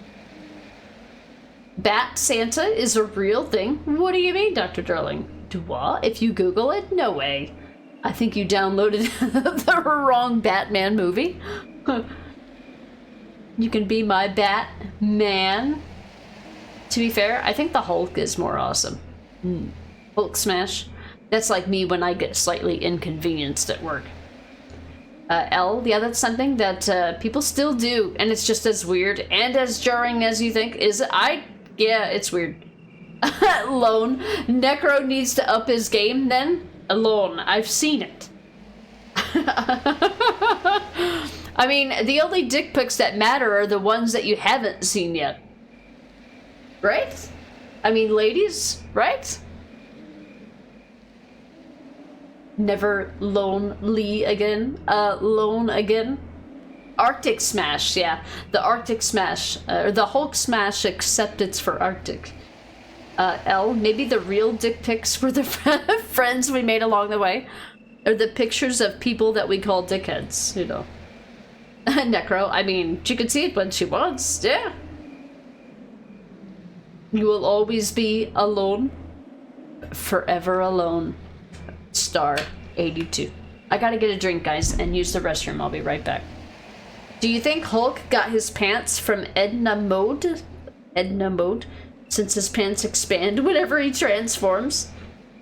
Bat Santa is a real thing? What do you mean, Dr. Darling? What? If you Google it? No way. I think you downloaded the wrong Batman movie. You can be my Batman. To be fair, I think the Hulk is more awesome. Hulk smash. That's like me when I get slightly inconvenienced at work. L, yeah, that's something that people still do, and it's just as weird and as jarring as you think. Yeah, it's weird. Lone. Necro needs to up his game then? Alone. I've seen it. I mean, the only dick pics that matter are the ones that you haven't seen yet. Right? I mean, ladies, right? Never lonely again. Lone again. Arctic Smash, yeah. The Arctic Smash. Or the Hulk Smash, except it's for Arctic. L, maybe the real dick pics were the friends we made along the way. Or the pictures of people that we call dickheads, you know. Necro, I mean, she can see it when she wants, yeah. You will always be alone. Forever alone. Star 82. I gotta get a drink, guys, and use the restroom. I'll be right back. Do you think Hulk got his pants from Edna Mode? Edna Mode? Since his pants expand whenever he transforms?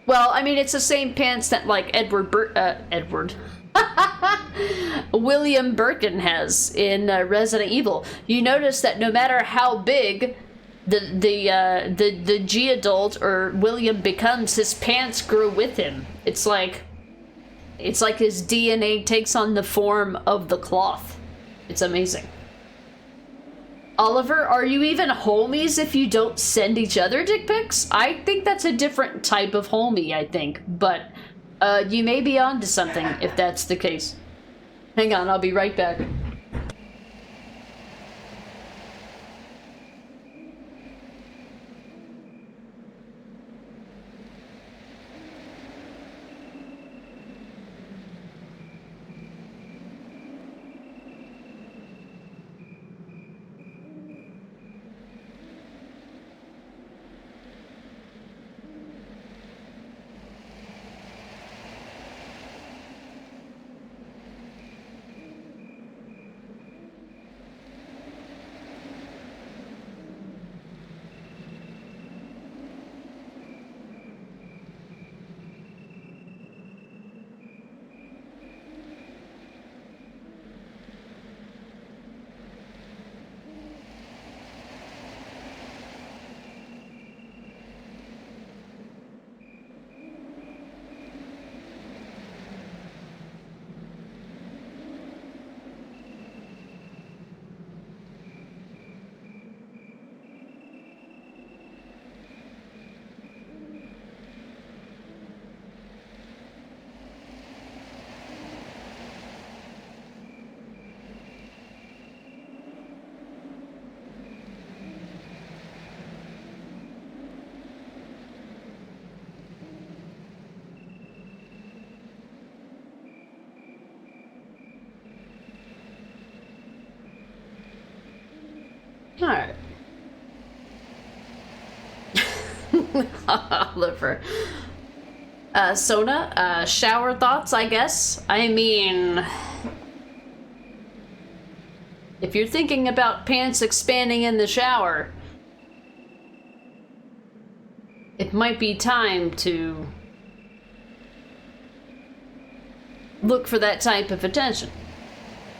Well, I mean, it's the same pants that, like, William Birkin has in Resident Evil. You notice that no matter how big the G-adult or William becomes, his pants grow with him. It's like, it's like his DNA takes on the form of the cloth. It's amazing. Oliver, are you even homies if you don't send each other dick pics? I think that's a different type of homie, I think. But you may be onto something if that's the case. Hang on, I'll be right back. Alright. Oliver. Sona, shower thoughts, I guess? I mean... if you're thinking about pants expanding in the shower, it might be time to look for that type of attention.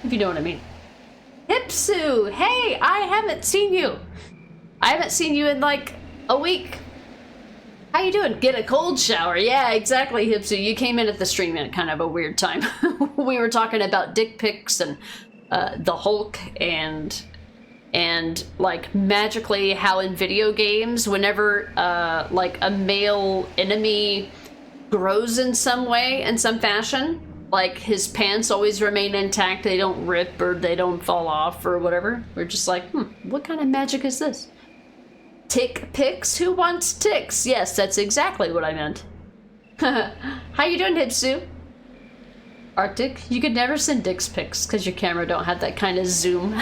If you know what I mean. Hipsu! Hey, I haven't seen you! I haven't seen you in like a week. How you doing? Get a cold shower. Yeah, exactly, Hipsu. You came in at the stream at kind of a weird time. We were talking about dick pics and the Hulk and like magically how in video games whenever like a male enemy grows in some way, in some fashion, like his pants always remain intact, they don't rip or they don't fall off or whatever. We're just like, what kind of magic is this? Tick pics? Who wants ticks? Yes, that's exactly what I meant. How you doing, Hipsu? Arctic, you could never send dick pics because your camera don't have that kind of zoom.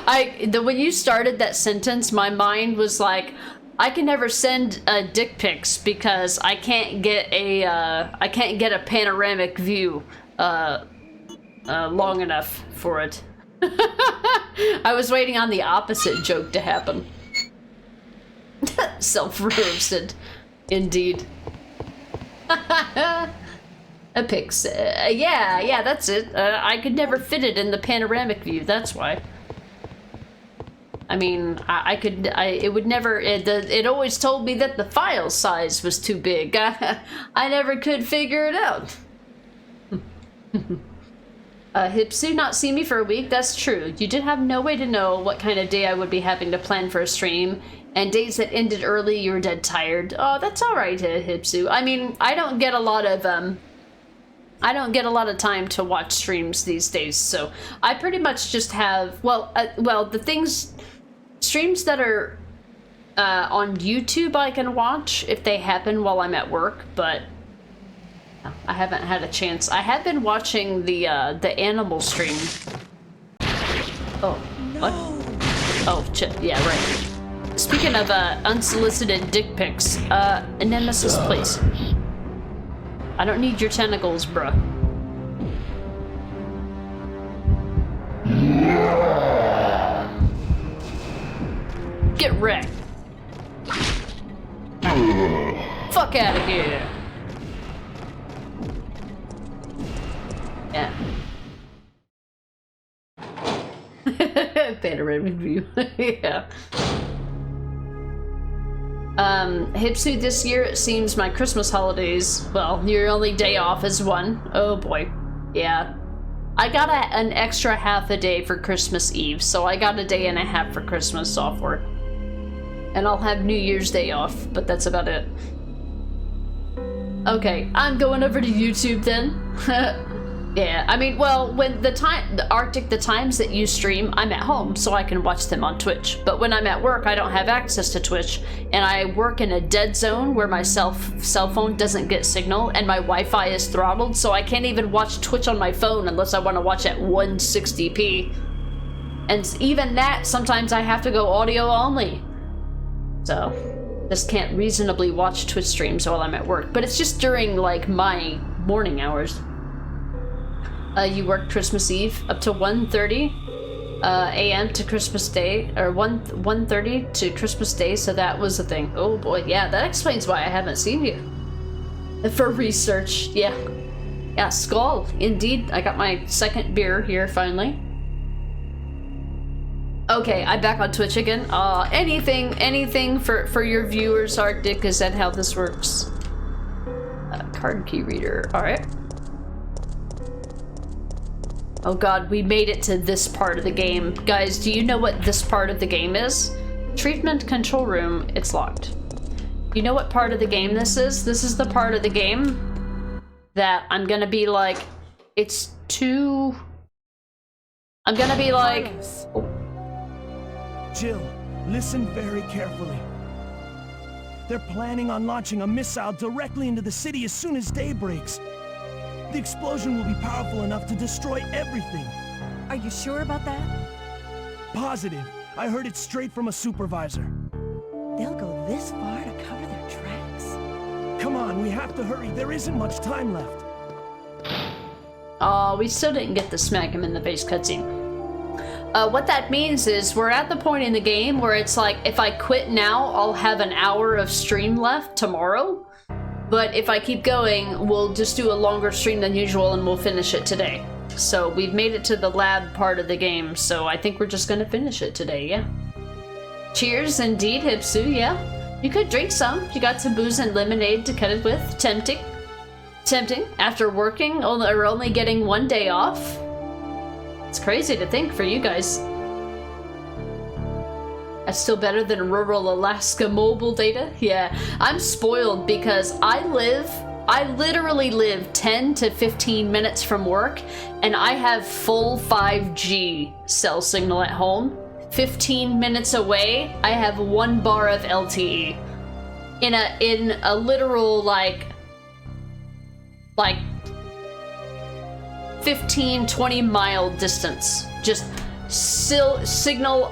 When you started that sentence, my mind was like, I can never send dick pics because I can't get a panoramic view long enough for it. I was waiting on the opposite joke to happen. Self-roasted, indeed. A pics, yeah, that's it. I could never fit it in the panoramic view. That's why. I mean, it would never, it always told me that the file size was too big. I never could figure it out. Hipsu not see me for a week? That's true. You did have no way to know what kind of day I would be having to plan for a stream, and days that ended early, you were dead tired. Oh, that's alright, Hipsu. I mean, I don't get a lot of time to watch streams these days, so I pretty much just have, streams that are on YouTube I can watch if they happen while I'm at work, but I haven't had a chance. I have been watching the animal stream. Oh, no. What? Oh, shit, yeah, right. Speaking of unsolicited dick pics, Nemesis, please. I don't need your tentacles, bruh. Get wrecked. Fuck out of here. Yeah. Panoramic view. Yeah. Hipsu, this year it seems my Christmas holidays, well, your only day off is one. Oh boy. Yeah. I got an extra half a day for Christmas Eve, so I got a day and a half for Christmas off work. And I'll have New Year's Day off, but that's about it. Okay, I'm going over to YouTube then. Yeah, I mean, well, when the times that you stream, I'm at home, so I can watch them on Twitch. But when I'm at work, I don't have access to Twitch, and I work in a dead zone where my cell phone doesn't get signal, and my Wi-Fi is throttled, so I can't even watch Twitch on my phone unless I want to watch at 160p. And even that, sometimes I have to go audio only. So, just can't reasonably watch Twitch streams while I'm at work. But it's just during, like, my morning hours. You worked Christmas Eve up to 1:30 a.m. to Christmas Day, or 1:30 to Christmas Day, so that was the thing. Oh boy, yeah, that explains why I haven't seen you. For research, yeah. Yeah, Skull, indeed. I got my second beer here, finally. Okay, I'm back on Twitch again. Anything for your viewers, Arctic, is that how this works? Card key reader, alright. Oh god, we made it to this part of the game. Guys, do you know what this part of the game is? Treatment control room, it's locked. You know what part of the game this is? This is the part of the game that I'm gonna be like, it's too... I'm gonna be like... Oh.
Jill, listen very carefully. They're planning on launching a missile directly into the city as soon as day breaks. The explosion will be powerful enough to destroy everything.
Are you sure about that?
Positive. I heard it straight from a supervisor.
They'll go this far to cover their tracks?
Come on, we have to hurry. There isn't much time left.
Oh, we still didn't get the smack him in the face cutscene. What that means is we're at the point in the game where it's like, if I quit now, I'll have an hour of stream left tomorrow. But if I keep going, we'll just do a longer stream than usual and we'll finish it today. So we've made it to the lab part of the game, so I think we're just gonna finish it today, yeah. Cheers, indeed, Hipsu, yeah. You could drink some. You got some booze and lemonade to cut it with. Tempting. Tempting. After working, or only getting one day off. It's crazy to think for you guys. That's still better than rural Alaska mobile data? Yeah, I'm spoiled because I literally live 10 to 15 minutes from work, and I have full 5G cell signal at home. 15 minutes away, I have 1 bar of LTE. In a literal, like 15, 20 mile distance. Just signal,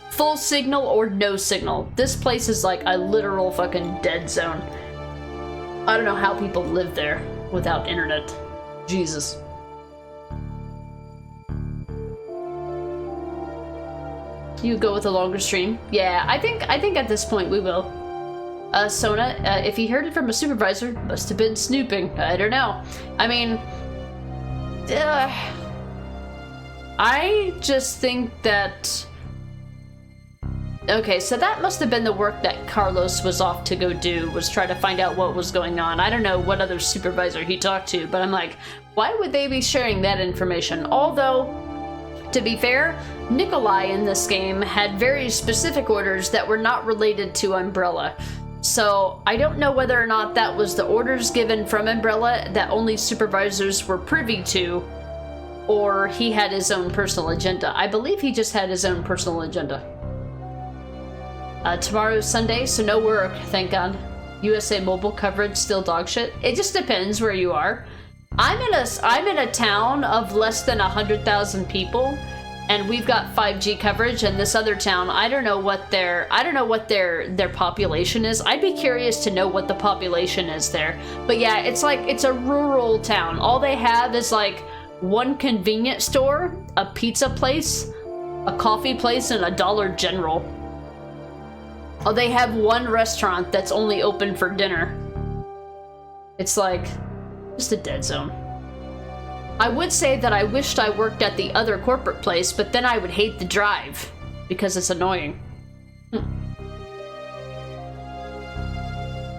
full signal or no signal. This place is like a literal fucking dead zone. I don't know how people live there without internet. Jesus. You go with a longer stream? Yeah, I think at this point we will. Sona, if he heard it from a supervisor, must have been snooping. I don't know. I mean, I just think that... Okay, so that must have been the work that Carlos was off to go do, was try to find out what was going on. I don't know what other supervisor he talked to, but I'm like, why would they be sharing that information? Although, to be fair, Nikolai in this game had very specific orders that were not related to Umbrella. So I don't know whether or not that was the orders given from Umbrella that only supervisors were privy to, or he had his own personal agenda. I believe he just had his own personal agenda. Tomorrow's Sunday, so no work, thank God. USA mobile coverage still dog shit. It just depends where you are. I'm in a town of less than 100,000 people, and we've got 5G coverage. And this other town, I don't know what their population is. I'd be curious to know what the population is there. But yeah, it's like it's a rural town. All they have is like one convenience store, a pizza place, a coffee place, and a Dollar General. Oh, they have one restaurant that's only open for dinner. It's like, just a dead zone. I would say that I wished I worked at the other corporate place, but then I would hate the drive, because it's annoying.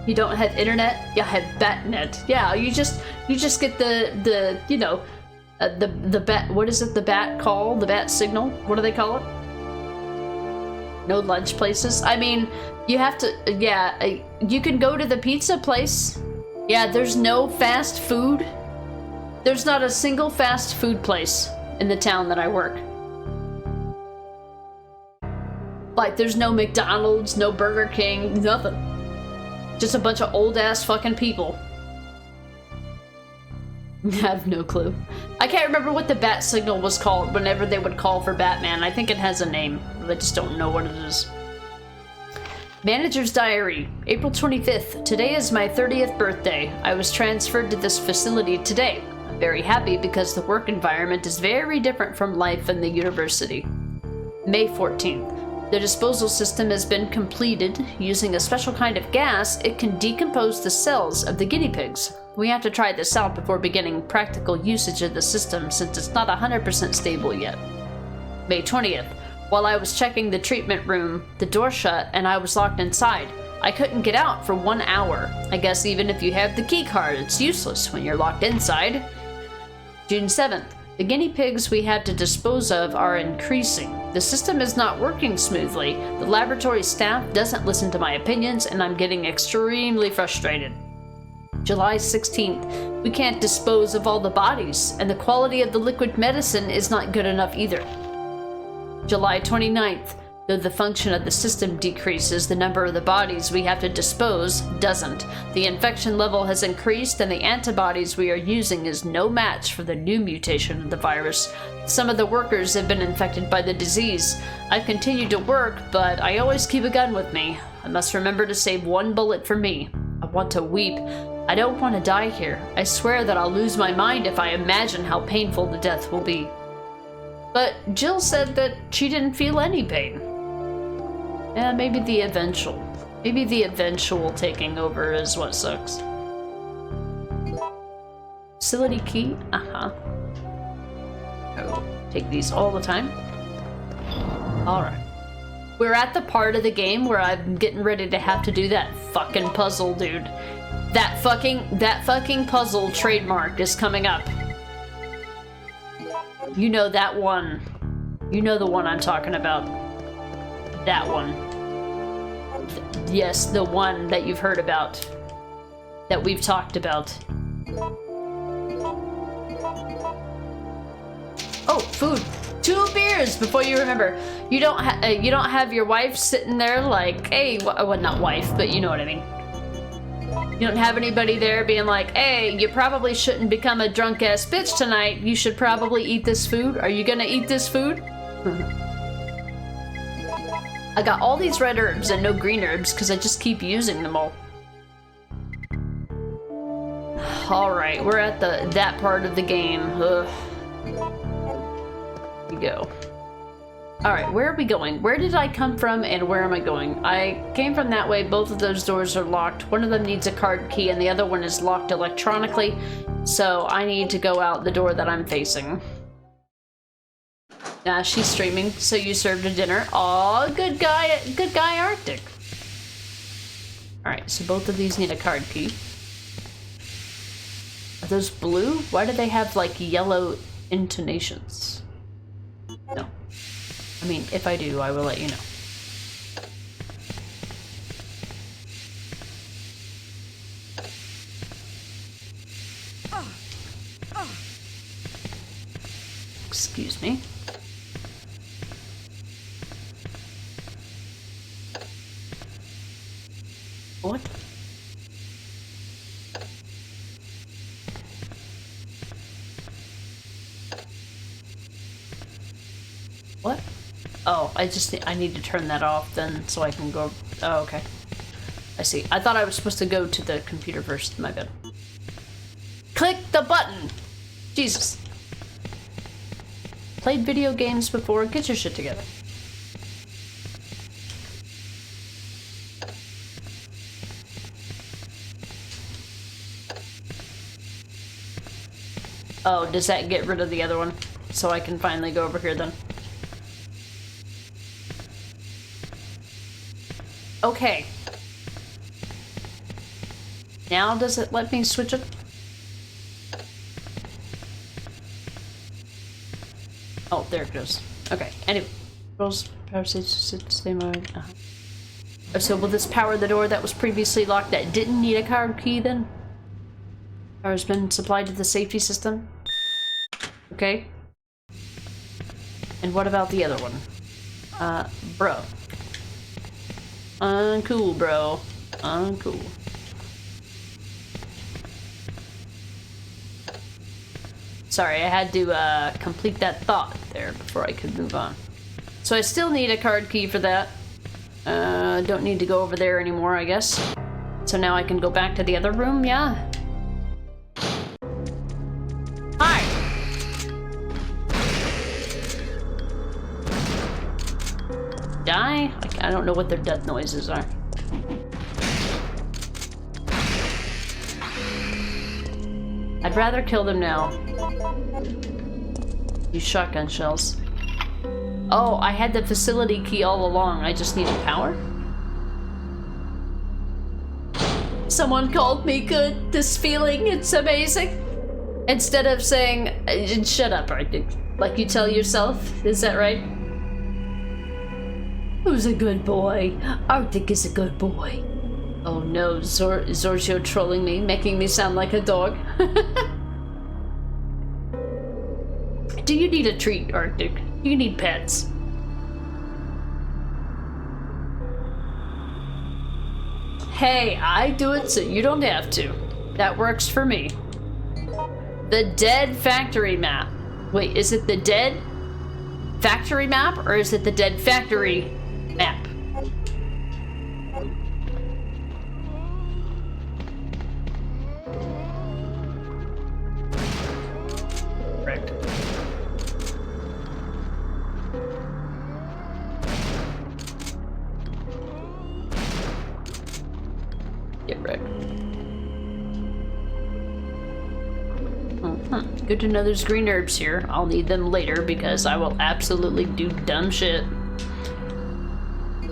You don't have internet? You have Batnet. Yeah, you just get the you know, the bat. What is it? The bat call? The bat signal? What do they call it? No lunch places. I mean, you have to. Yeah, you can go to the pizza place. Yeah, there's no fast food. There's not a single fast food place in the town that I work. Like, there's no McDonald's, no Burger King, nothing. Just a bunch of old-ass fucking people. I have no clue. I can't remember what the bat signal was called whenever they would call for Batman. I think it has a name. I just don't know what it is. Manager's Diary, April 25th. Today is my 30th birthday. I was transferred to this facility today. I'm very happy because the work environment is very different from life in the university. May 14th. The disposal system has been completed. Using a special kind of gas, it can decompose the cells of the guinea pigs. We have to try this out before beginning practical usage of the system since it's not 100% stable yet. May 20th. While I was checking the treatment room, the door shut and I was locked inside. I couldn't get out for 1 hour. I guess even if you have the key card, it's useless when you're locked inside. June 7th. The guinea pigs we have to dispose of are increasing. The system is not working smoothly. The laboratory staff doesn't listen to my opinions and I'm getting extremely frustrated. July 16th. We can't dispose of all the bodies and the quality of the liquid medicine is not good enough either. July 29th. Though the function of the system decreases, the number of the bodies we have to dispose doesn't. The infection level has increased and the antibodies we are using is no match for the new mutation of the virus. Some of the workers have been infected by the disease. I've continued to work, but I always keep a gun with me. I must remember to save 1 bullet for me. I want to weep. I don't want to die here. I swear that I'll lose my mind if I imagine how painful the death will be. But Jill said that she didn't feel any pain. Yeah, maybe the eventual. Maybe the eventual taking over is what sucks. Facility key? Uh-huh. Oh, take these all the time. Alright. We're at the part of the game where I'm getting ready to have to do that fucking puzzle, dude. That fucking puzzle trademark is coming up. You know that one. You know the one I'm talking about. That one. Yes, the one that you've heard about. That we've talked about. Oh, food. 2 beers before you remember. You don't have your wife sitting there like, hey, well, not wife, but you know what I mean. You don't have anybody there being like, hey, you probably shouldn't become a drunk-ass bitch tonight. You should probably eat this food. Are you gonna eat this food? I got all these red herbs and no green herbs because I just keep using them all. Alright, we're at that part of the game. Ugh. Here we go. Alright, where are we going? Where did I come from and where am I going? I came from that way. Both of those doors are locked. One of them needs a card key and the other one is locked electronically. So I need to go out the door that I'm facing. She's streaming, so you served a dinner. Aw, good guy Arctic. Alright, so both of these need a card key. Are those blue? Why do they have, like, yellow intonations? No. I mean, if I do, I will let you know. Excuse me. What? What? Oh, I need to turn that off then so I can go. Oh, okay. I see. I thought I was supposed to go to the computer first. My bad. Click the button! Jesus. Played video games before. Get your shit together. Oh, does that get rid of the other one? So I can finally go over here then. Okay. Now does it let me switch it? Oh, there it goes. Okay, anyway. Power stay mode. So will this power the door that was previously locked that didn't need a card key then? Power has been supplied to the safety system? Okay. And what about the other one? Bro. Uncool, bro. Uncool. Sorry, I had to complete that thought there before I could move on. So I still need a card key for that. Don't need to go over there anymore, I guess. So now I can go back to the other room, yeah? Hi! Die? I don't know what their death noises are. I'd rather kill them now. Use shotgun shells. Oh, I had the facility key all along. I just needed power? Someone called me good. This feeling, it's amazing. Instead of saying, shut up, Arctic. Like you tell yourself. Is that right? Who's a good boy? Arctic is a good boy. Oh no, Zorgio trolling me, making me sound like a dog. Do you need a treat, Arctic? You need pets. Hey, I do it so you don't have to. That works for me. The Dead Factory map. Wait, is it the Dead Factory map or is it the Dead Factory map? Correct. Get wrecked. Good to know there's green herbs here. I'll need them later because I will absolutely do dumb shit.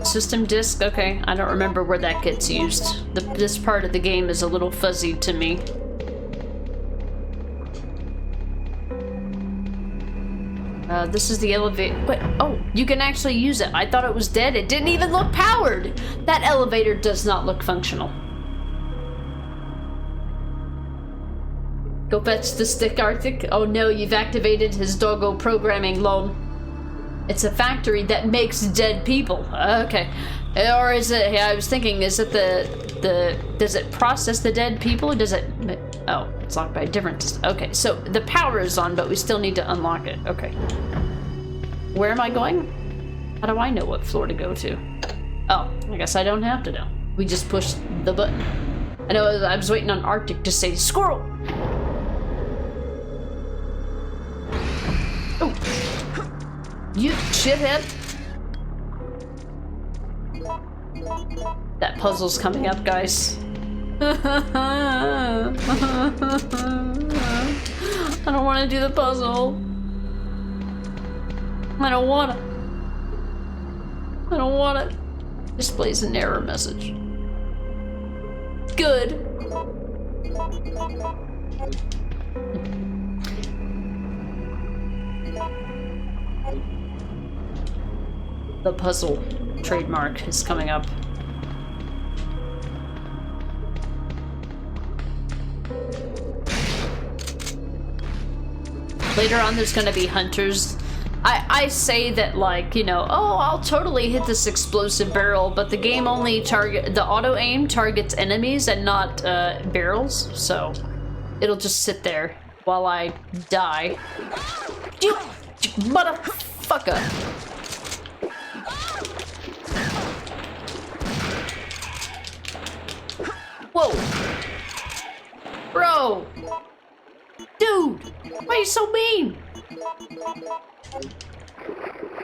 System disk? Okay, I don't remember where that gets used. This part of the game is a little fuzzy to me. This is the elevator. What? Oh, you can actually use it. I thought it was dead. It didn't even look powered. That elevator does not look functional. Go fetch the stick, Arctic. Oh no, you've activated his doggo programming loan. It's a factory that makes dead people. Okay. Or is it, I was thinking, is it does it process the dead people? Or does it, oh, it's locked by a different, okay. So the power is on, but we still need to unlock it. Okay. Where am I going? How do I know what floor to go to? Oh, I guess I don't have to know. We just push the button. I know I was waiting on Arctic to say, squirrel! Oh. You shithead. That puzzle's coming up, guys. I don't want to do the puzzle. I don't want it. I don't want it. Displays an error message. Good. The puzzle trademark is coming up. Later on there's gonna be hunters. I say that, like, you know, oh, I'll totally hit this explosive barrel, but the game only the auto aim targets enemies and not barrels, so it'll just sit there while I die. You motherfucker! Whoa! Bro! Dude! Why are you so mean?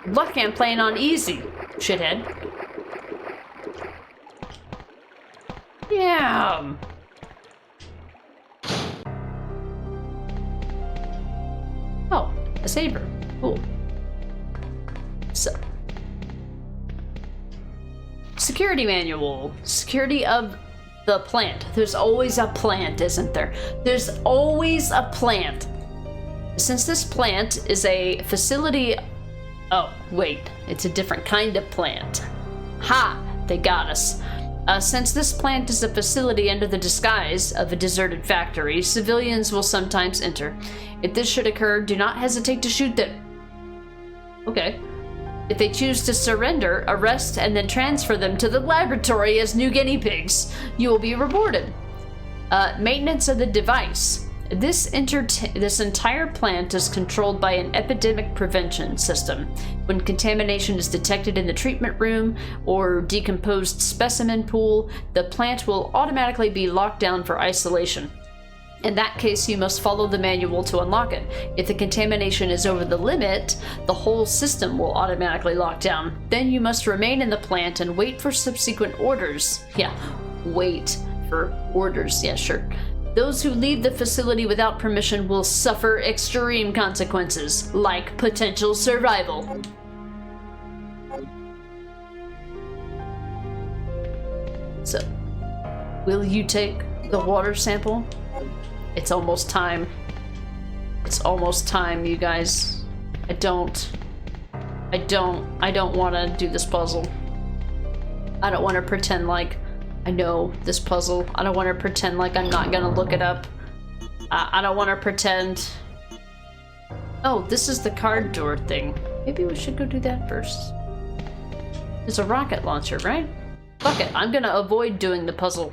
Lucky I'm playing on easy, shithead. Yeah. Oh, a saber. Cool. So. Security manual. Security of the plant. There's always a plant, isn't there? There's always a plant. Since this plant is a facility... Oh, wait. It's a different kind of plant. Ha! They got us. Since this plant is a facility under the disguise of a deserted factory, civilians will sometimes enter. If this should occur, do not hesitate to shoot them. Okay. If they choose to surrender, arrest and then transfer them to the laboratory as new guinea pigs, you will be rewarded. Maintenance of the device. This entire plant is controlled by an epidemic prevention system. When contamination is detected in the treatment room or decomposed specimen pool, the plant will automatically be locked down for isolation. In that case, you must follow the manual to unlock it. If the contamination is over the limit, the whole system will automatically lock down. Then you must remain in the plant and wait for subsequent orders. Yeah, wait for orders. Yeah, sure. Those who leave the facility without permission will suffer extreme consequences, like potential survival. So, will you take the water sample? It's almost time. It's almost time, you guys. I don't want to do this puzzle. I don't want to pretend like I know this puzzle. I don't want to pretend like I'm not gonna look it up. I don't want to pretend... Oh, this is the card door thing. Maybe we should go do that first. It's a rocket launcher, right? Fuck it, I'm gonna avoid doing the puzzle.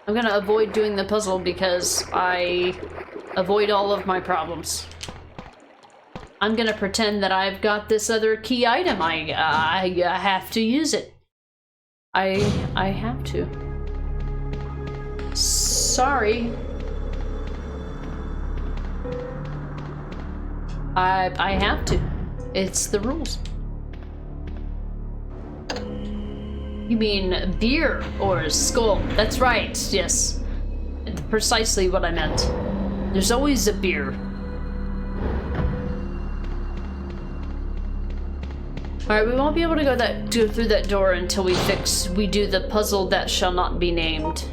I'm gonna avoid doing the puzzle because I avoid all of my problems. I'm gonna pretend that I've got this other key item. I have to use it. I have to. Sorry. I have to. It's the rules. You mean beer or skull? That's right, yes. Precisely what I meant. There's always a beer. Alright, we won't be able to go through that door until we do the puzzle that shall not be named.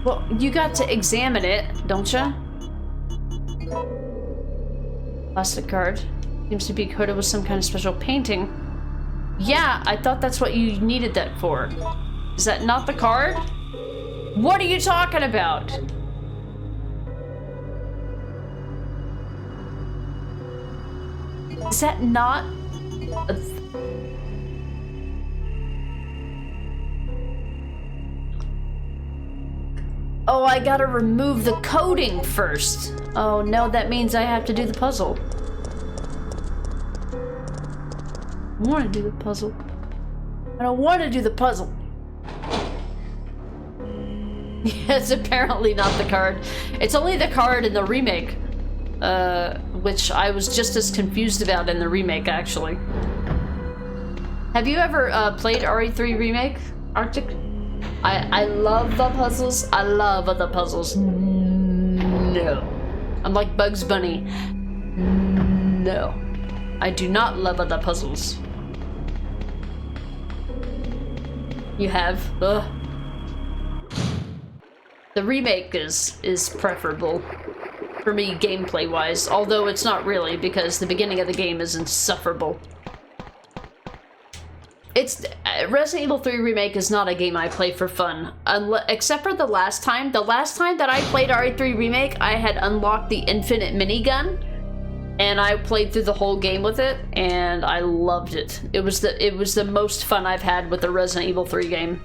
Well, you got to examine it, don't ya? Plastic card. Seems to be coated with some kind of special painting. Yeah, I thought that's what you needed that for. Is that not the card? What are you talking about? Is that not... Oh, I gotta remove the coding first. Oh no, that means I have to do the puzzle. I want to do the puzzle. I don't want to do the puzzle. Yeah, it's apparently not the card. It's only the card in the remake. Which I was just as confused about in the remake, actually. Have you ever played RE3 Remake, Arctic? I love the puzzles. I love the puzzles. No. I'm like Bugs Bunny. No. I do not love the puzzles. You have? Ugh. The remake is preferable for me gameplay-wise, although it's not really because the beginning of the game is insufferable. It's Resident Evil 3 Remake is not a game I play for fun, except for the last time. The last time that I played RE3 Remake, I had unlocked the infinite minigun, and I played through the whole game with it, and I loved it. It was the most fun I've had with a Resident Evil 3 game.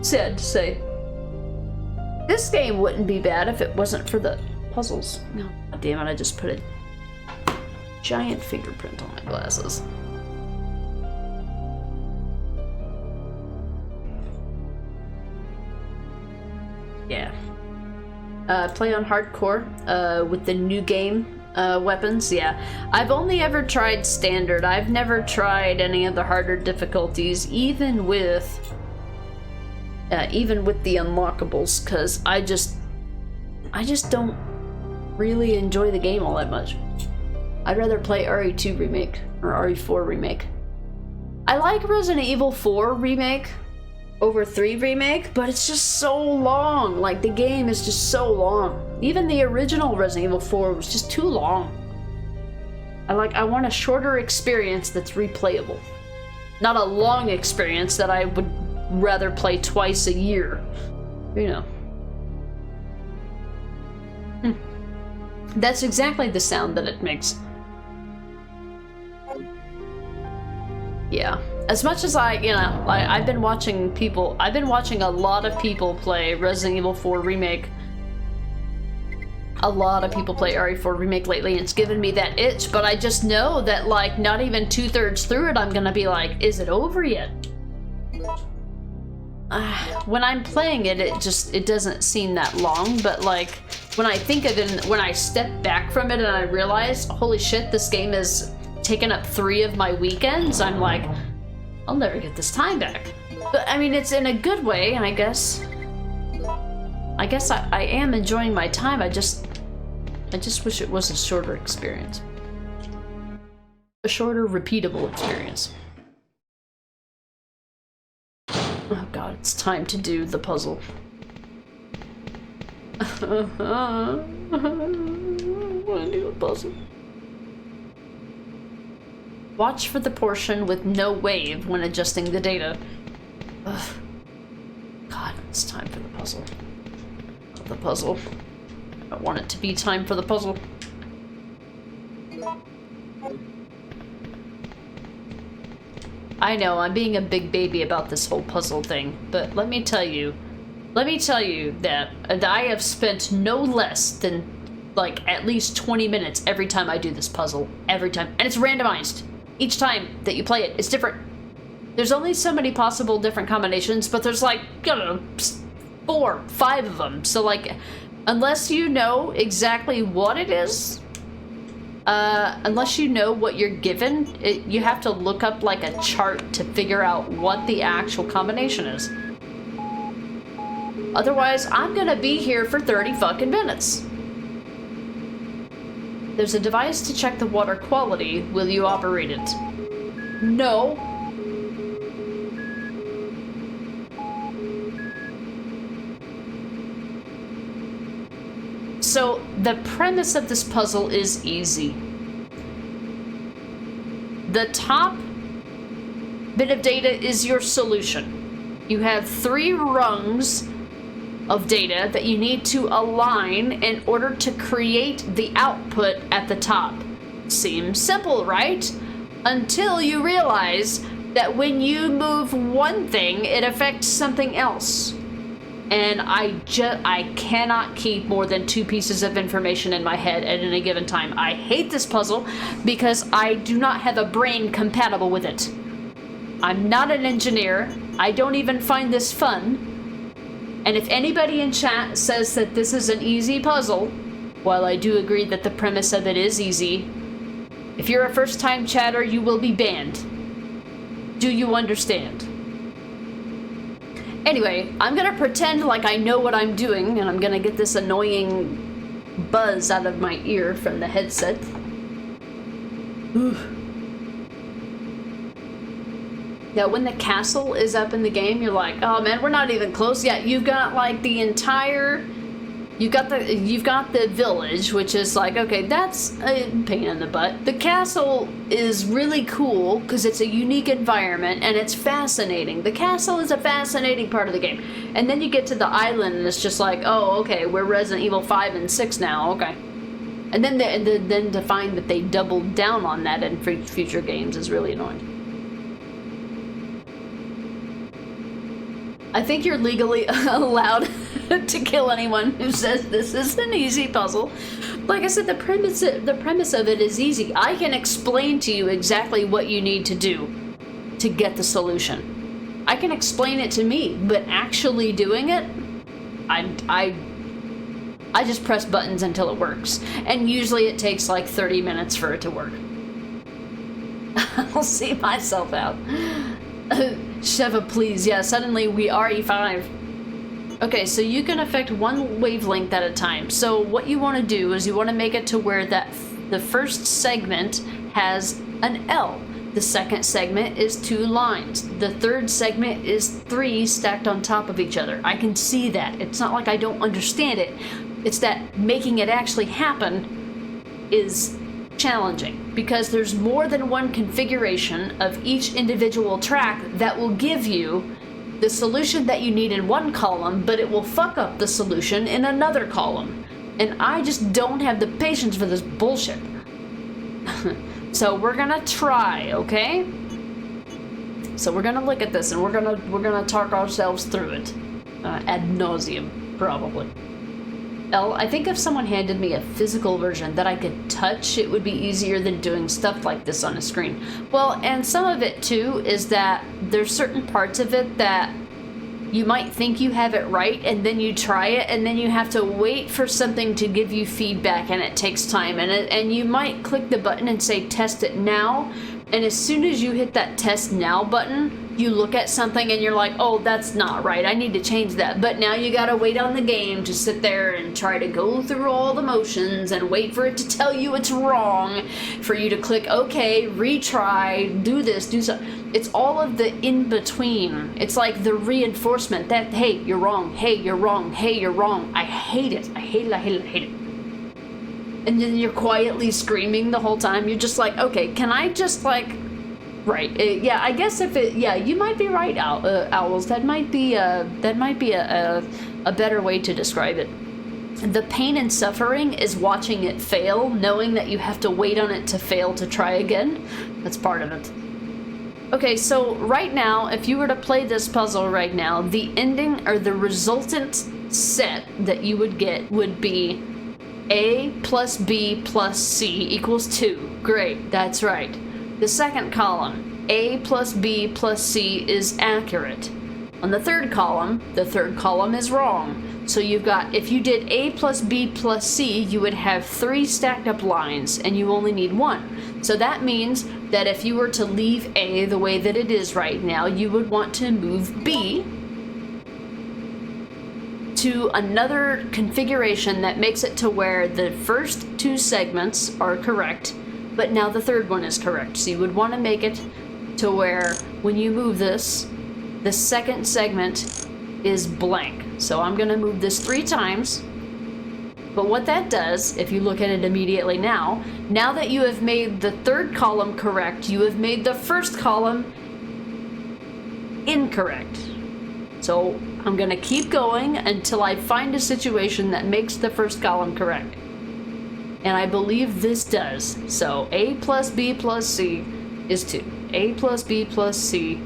Sad to say. This game wouldn't be bad if it wasn't for the puzzles. No, God damn it! I just put a giant fingerprint on my glasses. Yeah. Play on hardcore with the new game weapons. Yeah, I've only ever tried standard. I've never tried any of the harder difficulties, even with the unlockables, because I I just don't really enjoy the game all that much. I'd rather play RE2 Remake or RE4 Remake. I like Resident Evil 4 Remake over 3 Remake, but it's just so long. Like, the game is just so long. Even the original Resident Evil 4 was just too long. I want a shorter experience that's replayable. Not a long experience that I would rather play twice a year. You know. That's exactly the sound that it makes. Yeah. As much as I've been watching a lot of people play Resident Evil 4 Remake. A lot of people play RE4 Remake lately, and it's given me that itch, but I just know that, like, not even 2/3 through it, I'm gonna be like, is it over yet? When I'm playing it, it doesn't seem that long, but, like, when I think of it, when I step back from it and I realize, holy shit, this game has taken up 3 of my weekends, I'm like, I'll never get this time back. But, I mean, it's in a good way, and I guess I am enjoying my time. I just wish it was a shorter experience. A shorter, repeatable experience. Oh god, it's time to do the puzzle. I wanna do a puzzle. Watch for the portion with no wave when adjusting the data. Ugh. God, it's time for the puzzle. The puzzle. I don't want it to be time for the puzzle. I know, I'm being a big baby about this whole puzzle thing, but let me tell you that I have spent no less than, like, at least 20 minutes every time I do this puzzle. Every time. And it's randomized. Each time that you play it, it's different. There's only so many possible different combinations, but there's, like, I don't know, 4, 5 of them. So, like, unless you know exactly what it is, unless you know what you're given, you have to look up, like, a chart to figure out what the actual combination is. Otherwise, I'm gonna be here for 30 fucking minutes. There's a device to check the water quality. Will you operate it? No. So, the premise of this puzzle is easy. The top bit of data is your solution. You have 3 rungs of data that you need to align in order to create the output at the top. Seems simple, right? Until you realize that when you move one thing, it affects something else. And I cannot keep more than 2 pieces of information in my head at any given time. I hate this puzzle because I do not have a brain compatible with it. I'm not an engineer. I don't even find this fun. And if anybody in chat says that this is an easy puzzle, while I do agree that the premise of it is easy, if you're a first-time chatter, you will be banned. Do you understand? Anyway, I'm gonna pretend like I know what I'm doing, and I'm gonna get this annoying buzz out of my ear from the headset. Now, when the castle is up in the game, you're like, oh man, we're not even close yet. You've got like the entire, you've got the village, which is like, okay, that's a pain in the butt. The castle is really cool because it's a unique environment and it's fascinating. The castle is a fascinating part of the game. And then you get to the island and it's just like, oh, okay, we're Resident Evil 5 and 6 now, okay. And then to find that they doubled down on that in future games is really annoying. I think you're legally allowed to kill anyone who says this is an easy puzzle. Like I said, the premise of it is easy. I can explain to you exactly what you need to do to get the solution. I can explain it to me, but actually doing it, I just press buttons until it works. And usually it takes like 30 minutes for it to work. I'll see myself out. Sheva, please. Yeah, suddenly we are E5. Okay, so you can affect one wavelength at a time. So what you want to do is you want to make it to where that the first segment has an L. The second segment is 2 lines. The third segment is 3 stacked on top of each other. I can see that. It's not like I don't understand it. It's that making it actually happen is challenging because there's more than one configuration of each individual track that will give you the solution that you need in one column, but it will fuck up the solution in another column. And I just don't have the patience for this bullshit. So we're gonna try, okay? So we're gonna look at this and we're gonna talk ourselves through it. Ad nauseum, probably. I think if someone handed me a physical version that I could touch, it would be easier than doing stuff like this on a screen. Well, and some of it too is that there's certain parts of it that you might think you have it right, and then you try it, and then you have to wait for something to give you feedback, and it takes time. And you might click the button and say test it now, and as soon as you hit that test now button, you look at something and you're like, oh, that's not right, I need to change that. But now you gotta wait on the game to sit there and try to go through all the motions and wait for it to tell you it's wrong, for you to click okay, retry, do this, do so. It's all of the in-between. It's like the reinforcement that, hey, you're wrong, hey, you're wrong, hey, you're wrong. I hate it. I hate it, I hate it, I hate it. And then you're quietly screaming the whole time. You're just like, okay, can I just like... Right. Yeah, I guess if it... Yeah, you might be right, Owls. That might be a better way to describe it. The pain and suffering is watching it fail, knowing that you have to wait on it to fail to try again. That's part of it. Okay, so right now, if you were to play this puzzle right now, the ending or the resultant set that you would get would be A plus B plus C equals 2. Great, that's right. The second column, A plus B plus C is accurate. On the third column is wrong. So you've got, if you did A plus B plus C, you would have 3 stacked up lines, and you only need 1. So that means that if you were to leave A the way that it is right now, you would want to move B to another configuration that makes it to where the first 2 segments are correct, but now the third one is correct. So you would want to make it to where when you move this, the second segment is blank. So I'm going to move this 3 times. But what that does, if you look at it immediately now that you have made the third column correct, you have made the first column incorrect. So I'm going to keep going until I find a situation that makes the first column correct. And I believe this does. So A plus B plus C is 2. A plus B plus C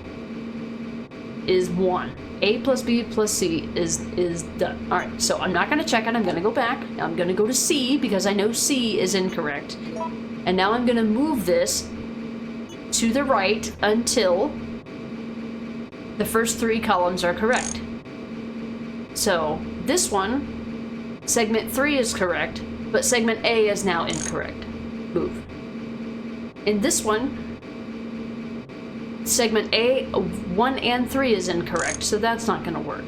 is 1. A plus B plus C is done. Alright, so I'm not going to check it. I'm going to go back. I'm going to go to C because I know C is incorrect. And now I'm going to move this to the right until the first 3 columns are correct. So this one, segment 3 is correct, but segment A is now incorrect. Move. In this one, segment A, 1 and 3 is incorrect, so that's not going to work.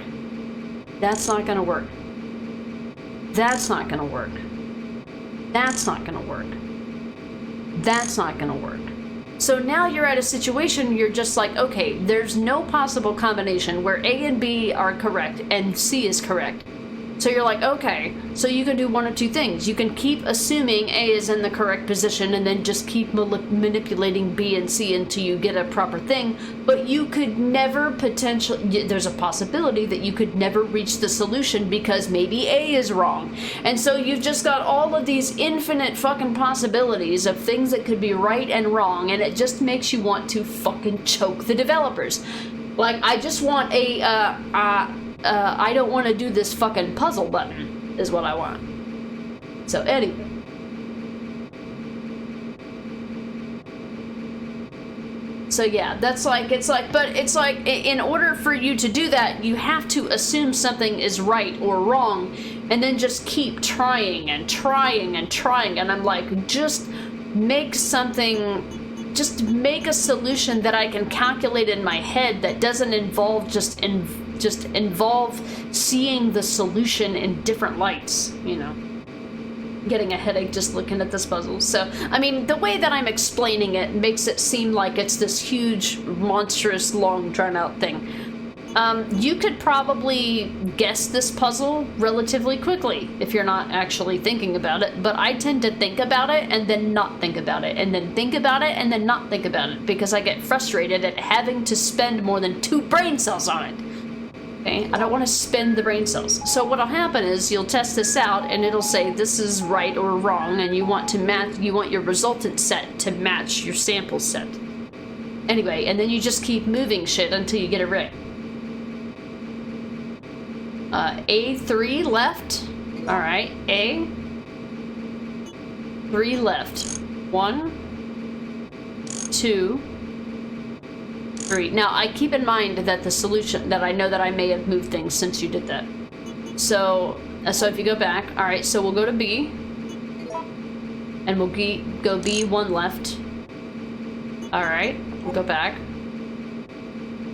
That's not going to work. That's not going to work. That's not going to work. That's not going to work. So now you're at a situation you're just like, okay, there's no possible combination where A and B are correct and C is correct. So you're like, okay, so you can do one of 2 things. You can keep assuming A is in the correct position and then just keep manipulating B and C until you get a proper thing, but you could never potentially, there's a possibility that you could never reach the solution because maybe A is wrong. And so you've just got all of these infinite fucking possibilities of things that could be right and wrong, and it just makes you want to fucking choke the developers. Like, I just want I don't want to do this fucking puzzle button, is what I want. So anyway. So yeah, that's like, but it's like, in order for you to do that, you have to assume something is right or wrong, and then just keep trying and trying and trying, and I'm like, just make something, just make a solution that I can calculate in my head that doesn't involve just just involve seeing the solution in different lights, you know. Getting a headache just looking at this puzzle. So, I mean, the way that I'm explaining it makes it seem like it's this huge, monstrous, long, drawn-out thing. You could probably guess this puzzle relatively quickly if you're not actually thinking about it, but I tend to think about it and then not think about it, and then think about it and then not think about it, because I get frustrated at having to spend more than 2 brain cells on it. Okay, I don't want to spend the brain cells. So what'll happen is you'll test this out and it'll say this is right or wrong, and you want your resultant set to match your sample set. Anyway, and then you just keep moving shit until you get it right. A3 left. Alright, A. 3 left. 1, 2, 3. Now, I keep in mind that the solution, that I know that I may have moved things since you did that. So if you go back, alright, so we'll go to B. And we'll go B 1 left. Alright, we'll go back.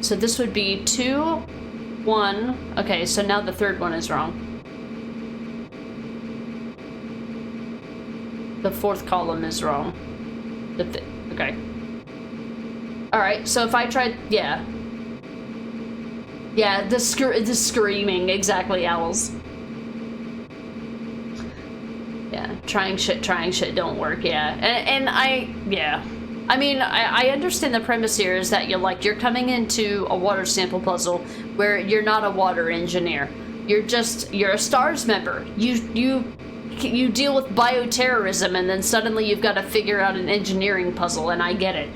So this would be 2, 1. Okay, so now the third one is wrong. The 4th column is wrong. Okay. Alright, so if I tried, yeah. Yeah, the screaming, exactly, owls. Yeah, trying shit don't work, yeah. And yeah. I mean, I understand the premise here is that you're coming into a water sample puzzle where you're not a water engineer. You're a STARS member. You deal with bioterrorism, and then suddenly you've got to figure out an engineering puzzle, and I get it.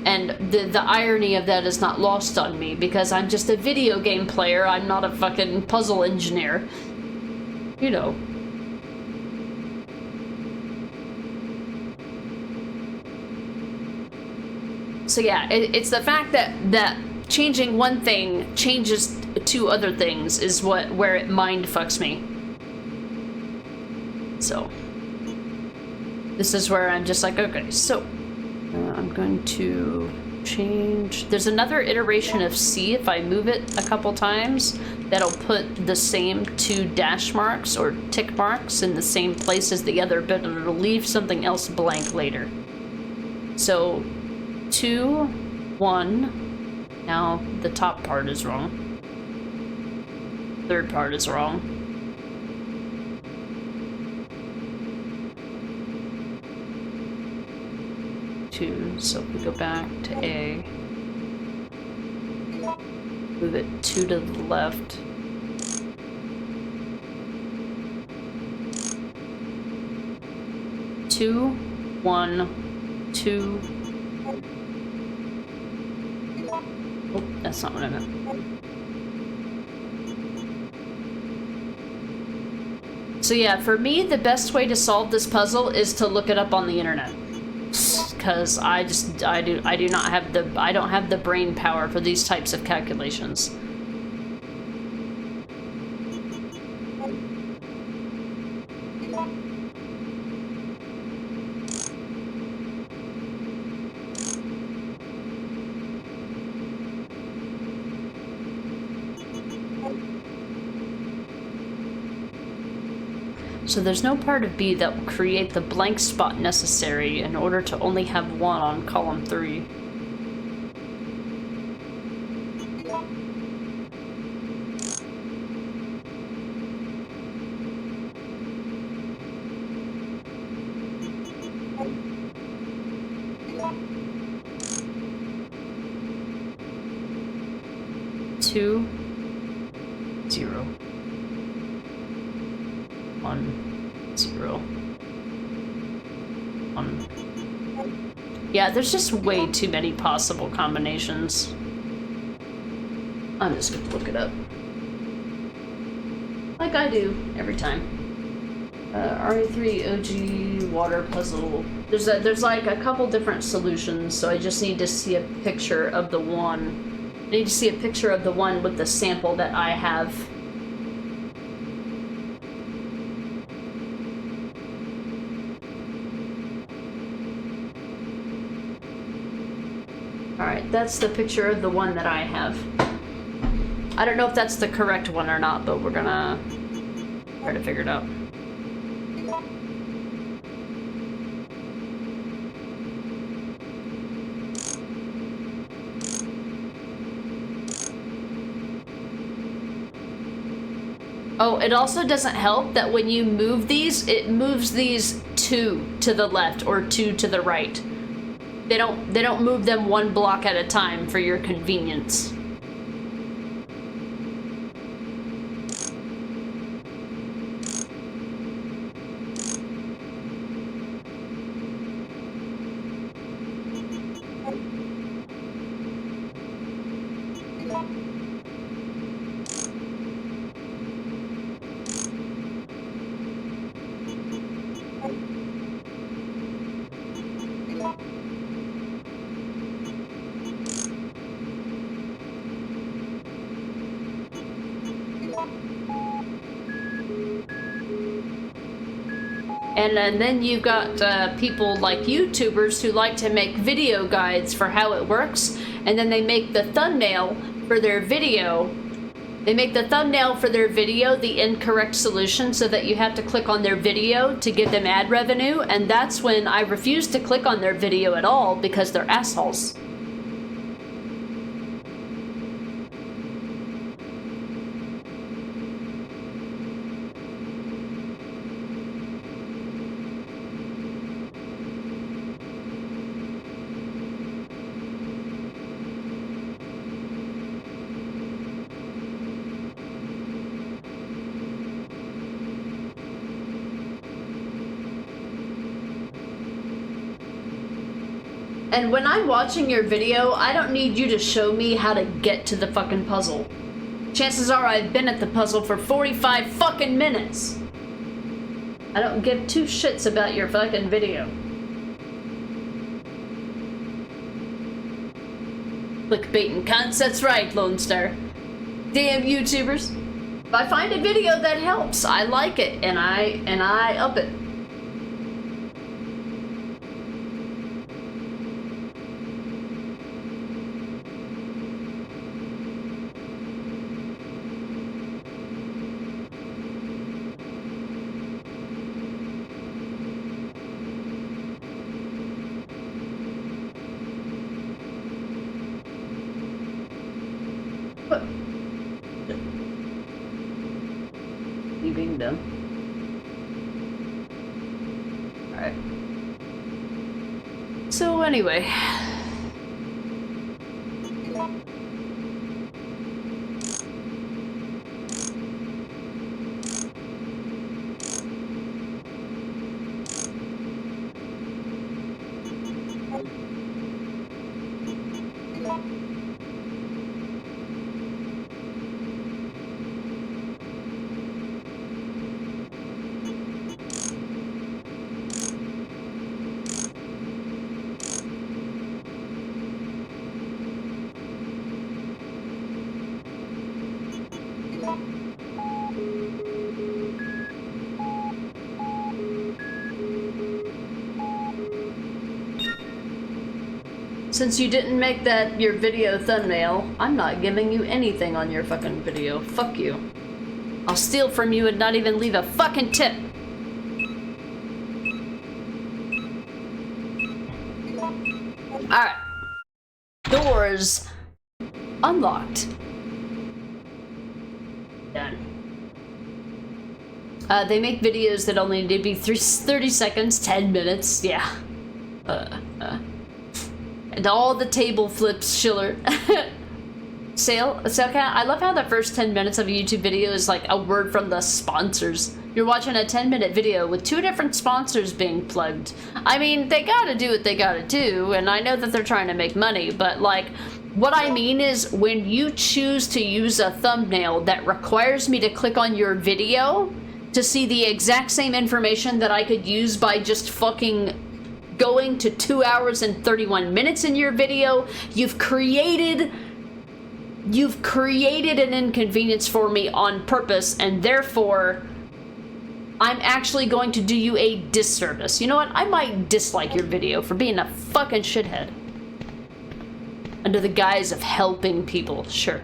And the irony of that is not lost on me, because I'm just a video game player. I'm not a fucking puzzle engineer. You know. So yeah, it's the fact that changing one thing changes 2 other things is where it mind fucks me. So this is where I'm just like, okay, so I'm going to change. There's another iteration of C. If I move it a couple times, that'll put the same 2 dash marks or tick marks in the same place as the other, but it'll leave something else blank later. So 2, 1. Now the top part is wrong. 3rd part is wrong. So if we go back to A, move it 2 to the left. Two, 1, 2. Oh, that's not what I meant. So yeah, for me, the best way to solve this puzzle is to look it up on the internet. Because I don't have the brain power for these types of calculations. So there's no part of B that will create the blank spot necessary in order to only have 1 on column 3. Two, 0. 1, 0. 1. Yeah, there's just way too many possible combinations. I'm just gonna look it up. Like I do every time. RE3 OG water puzzle. There's like a couple different solutions, so I just need to see a picture of the one. I need to see a picture of the one with the sample that I have. Alright, that's the picture of the one that I have. I don't know if that's the correct one or not, but we're gonna try to figure it out. Oh, it also doesn't help that when you move these, it moves these 2 to the left or 2 to the right. They don't move them 1 block at a time for your convenience. And then you've got people like YouTubers who like to make video guides for how it works, and then they make the thumbnail for their video. They make the thumbnail for their video the incorrect solution so that you have to click on their video to give them ad revenue, and that's when I refuse to click on their video at all because they're assholes. And when I'm watching your video, I don't need you to show me how to get to the fucking puzzle. Chances are I've been at the puzzle for 45 fucking minutes. I don't give 2 shits about your fucking video. Clickbaiting cunts, that's right, Lone Star. Damn YouTubers. If I find a video that helps, I like it, and I up it. You being done. Alright. So anyway. Since you didn't make that your video thumbnail, I'm not giving you anything on your fucking video. Fuck you. I'll steal from you and not even leave a fucking tip. Alright. Doors unlocked. Done. They make videos that only need to be 30 seconds, 10 minutes, yeah. And all the table flips, Schiller. Sailcat, I love how the first 10 minutes of a YouTube video is like a word from the sponsors. You're watching a 10-minute video with 2 different sponsors being plugged. I mean, they gotta do what they gotta do, and I know that they're trying to make money, but like, what I mean is when you choose to use a thumbnail that requires me to click on your video to see the exact same information that I could use by just fucking going to 2 hours and 31 minutes in your video, you've created an inconvenience for me on purpose, and therefore I'm actually going to do you a disservice. You know what? I might dislike your video for being a fucking shithead. Under the guise of helping people, sure.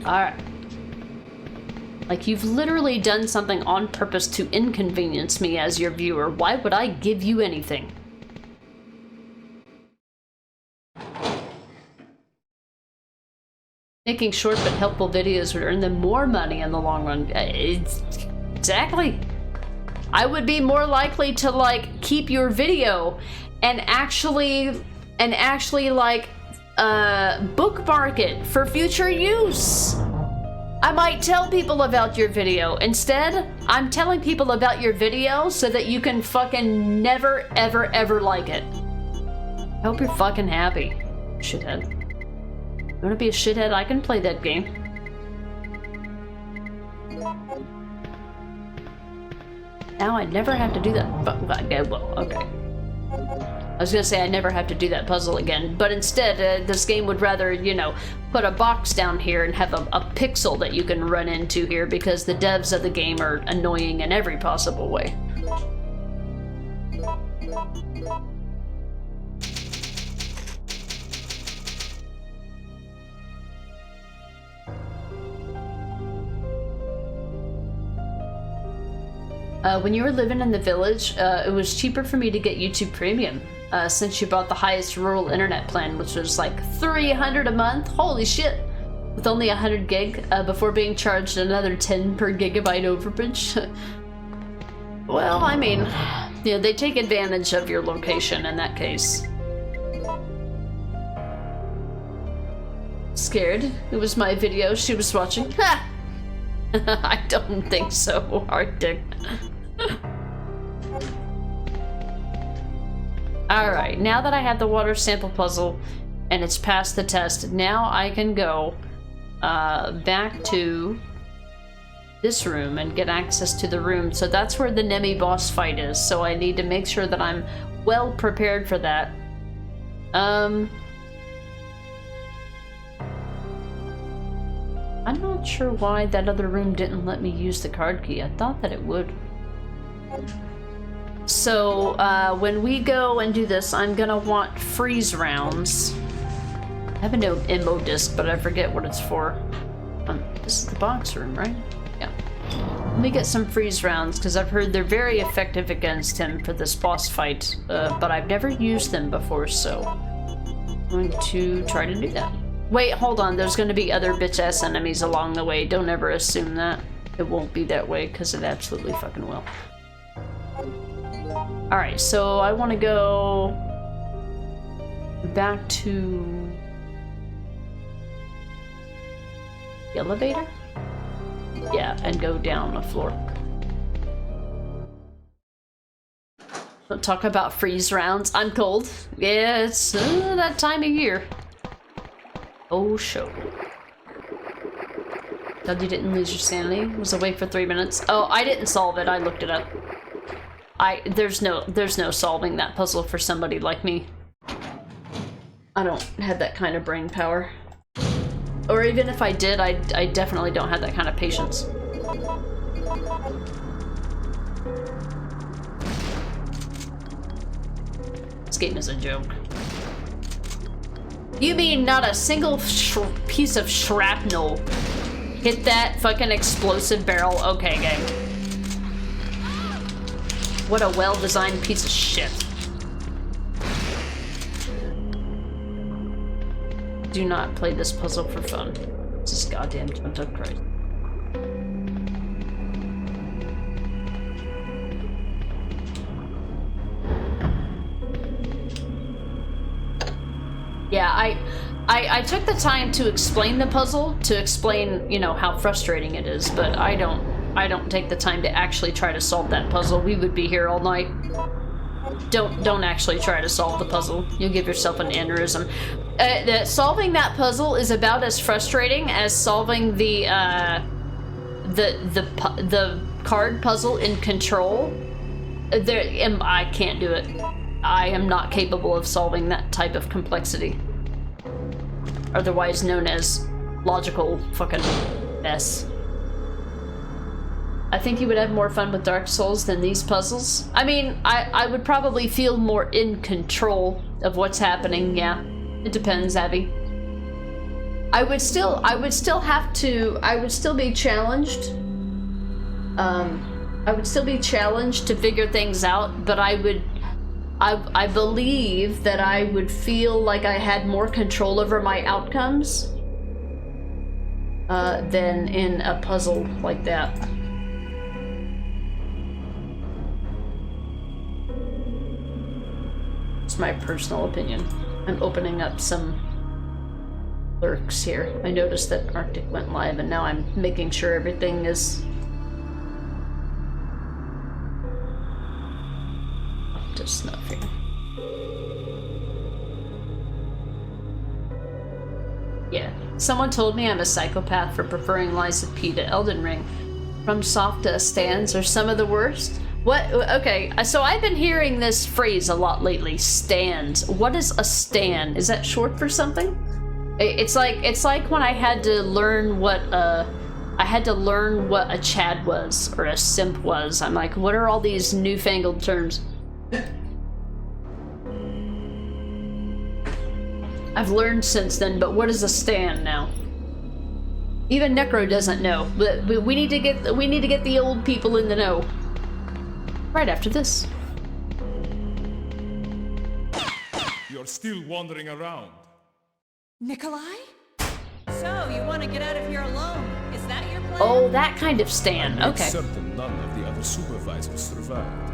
Alright. Like, you've literally done something on purpose to inconvenience me as your viewer. Why would I give you anything? Making short but helpful videos would earn them more money in the long run. Exactly. I would be more likely to, like, keep your video and actually like, bookmark it for future use. I might tell people about your video. Instead, I'm telling people about your video so that you can fucking never, ever, ever like it. I hope you're fucking happy, shithead. You wanna be a shithead? I can play that game. Now I never have to do that. Well, okay. I was gonna say I never have to do that puzzle again, but instead, this game would rather, you know, put a box down here and have a pixel that you can run into here because the devs of the game are annoying in every possible way. When you were living in the village, it was cheaper for me to get YouTube Premium, since you bought the highest rural internet plan, which was like $300 a month. Holy shit! With only 100 gig, before being charged another 10 per gigabyte overage. Well, I mean, you know, they take advantage of your location in that case. Scared? It was my video she was watching. Ha! I don't think so, Arctic. Alright, now that I have the water sample puzzle and it's passed the test, now I can go back to this room and get access to the room. So that's where the Nemi boss fight is, so I need to make sure that I'm well prepared for that. I'm not sure why that other room didn't let me use the card key. I thought that it would. So, when we go and do this, I'm gonna want freeze rounds. I have an MO disc, but I forget what it's for. This is the box room, right? Yeah. Let me get some freeze rounds, because I've heard they're very effective against him for this boss fight, but I've never used them before, so I'm going to try to do that. Wait, hold on, there's gonna be other bitch-ass enemies along the way. Don't ever assume that. It won't be that way, because it absolutely fucking will. Alright, so I want to go back to the elevator? Yeah, and go down the floor. Don't talk about freeze rounds. I'm cold. Yeah, it's that time of year. Oh, show. Glad you didn't lose your sanity. Was awake for 3 minutes. Oh, I didn't solve it. I looked it up. There's no solving that puzzle for somebody like me. I don't have that kind of brain power. Or even if I did, I definitely don't have that kind of patience. This game is a joke. You mean not a single piece of shrapnel hit that fucking explosive barrel? Okay, game. What a well-designed piece of shit. Do not play this puzzle for fun. This is goddamn jumped up Christ. Yeah, I took the time to explain the puzzle, to explain, you know, how frustrating it is, but I don't take the time to actually try to solve that puzzle. We would be here all night. Don't actually try to solve the puzzle. You'll give yourself an aneurysm. Solving that puzzle is about as frustrating as solving the card puzzle in Control. I can't do it. I am not capable of solving that type of complexity. Otherwise known as logical fucking mess. I think you would have more fun with Dark Souls than these puzzles. I mean, I would probably feel more in control of what's happening, yeah. It depends, Abby. I would still be challenged. I would still be challenged to figure things out, but I believe that I would feel like I had more control over my outcomes than in a puzzle like that. It's my personal opinion. I'm opening up some lurks here. I noticed that Arctic went live, and now I'm making sure everything is up to snuff here. Yeah. Someone told me I'm a psychopath for preferring Lies of P to Elden Ring. From soft to stands are some of the worst. What? Okay, so I've been hearing this phrase a lot lately. Stands. What is a stan? Is that short for something? It's like when I had to learn what a Chad was or a simp was. I'm like, what are all these newfangled terms? I've learned since then, but what is a stan now? Even Necro doesn't know. But we need to get the old people in the know. Right after this.
You're still wandering around.
Nikolai? So, you want to get out of here alone? Is that your plan?
Oh, that kind of stan.
I'm
Okay.
certain none of the other supervisors survived.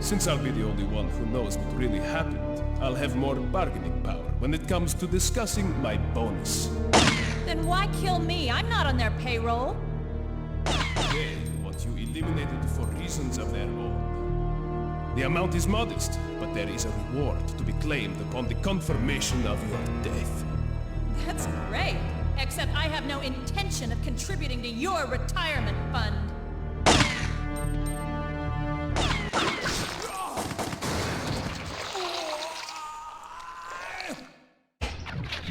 Since I'll be the only one who knows what really happened, I'll have more bargaining power when it comes to discussing my bonus.
Then why kill me? I'm not on their payroll.
They want you eliminated for reasons of their own. The amount is modest, but there is a reward to be claimed upon the confirmation of your death.
That's great. Except I have no intention of contributing to your retirement fund.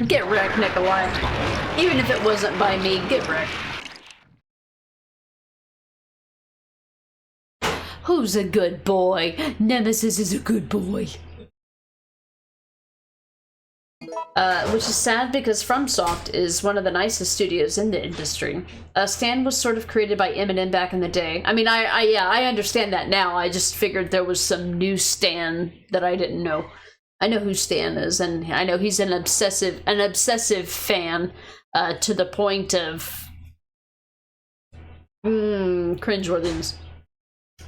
Get wrecked, Nikolai. Even if it wasn't by me, get wrecked. Who's a good boy? Nemesis is a good boy. Which is sad because FromSoft is one of the nicest studios in the industry. Stan was sort of created by Eminem back in the day. I mean, I understand that now. I just figured there was some new Stan that I didn't know. I know who Stan is, and I know he's an obsessive fan to the point of cringeworthiness.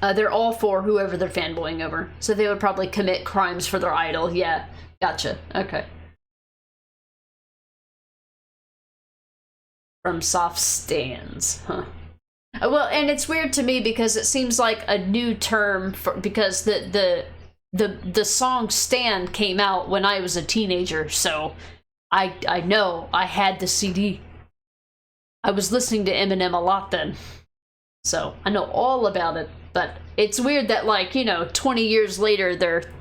They're all for whoever they're fanboying over, so they would probably commit crimes for their idol. Yeah, gotcha. Okay. From soft stands, huh? Well, and it's weird to me because it seems like a new term for because the song "Stand" came out when I was a teenager, so I know I had the CD. I was listening to Eminem a lot then, so I know all about it. But it's weird that, like, you know, 20 years later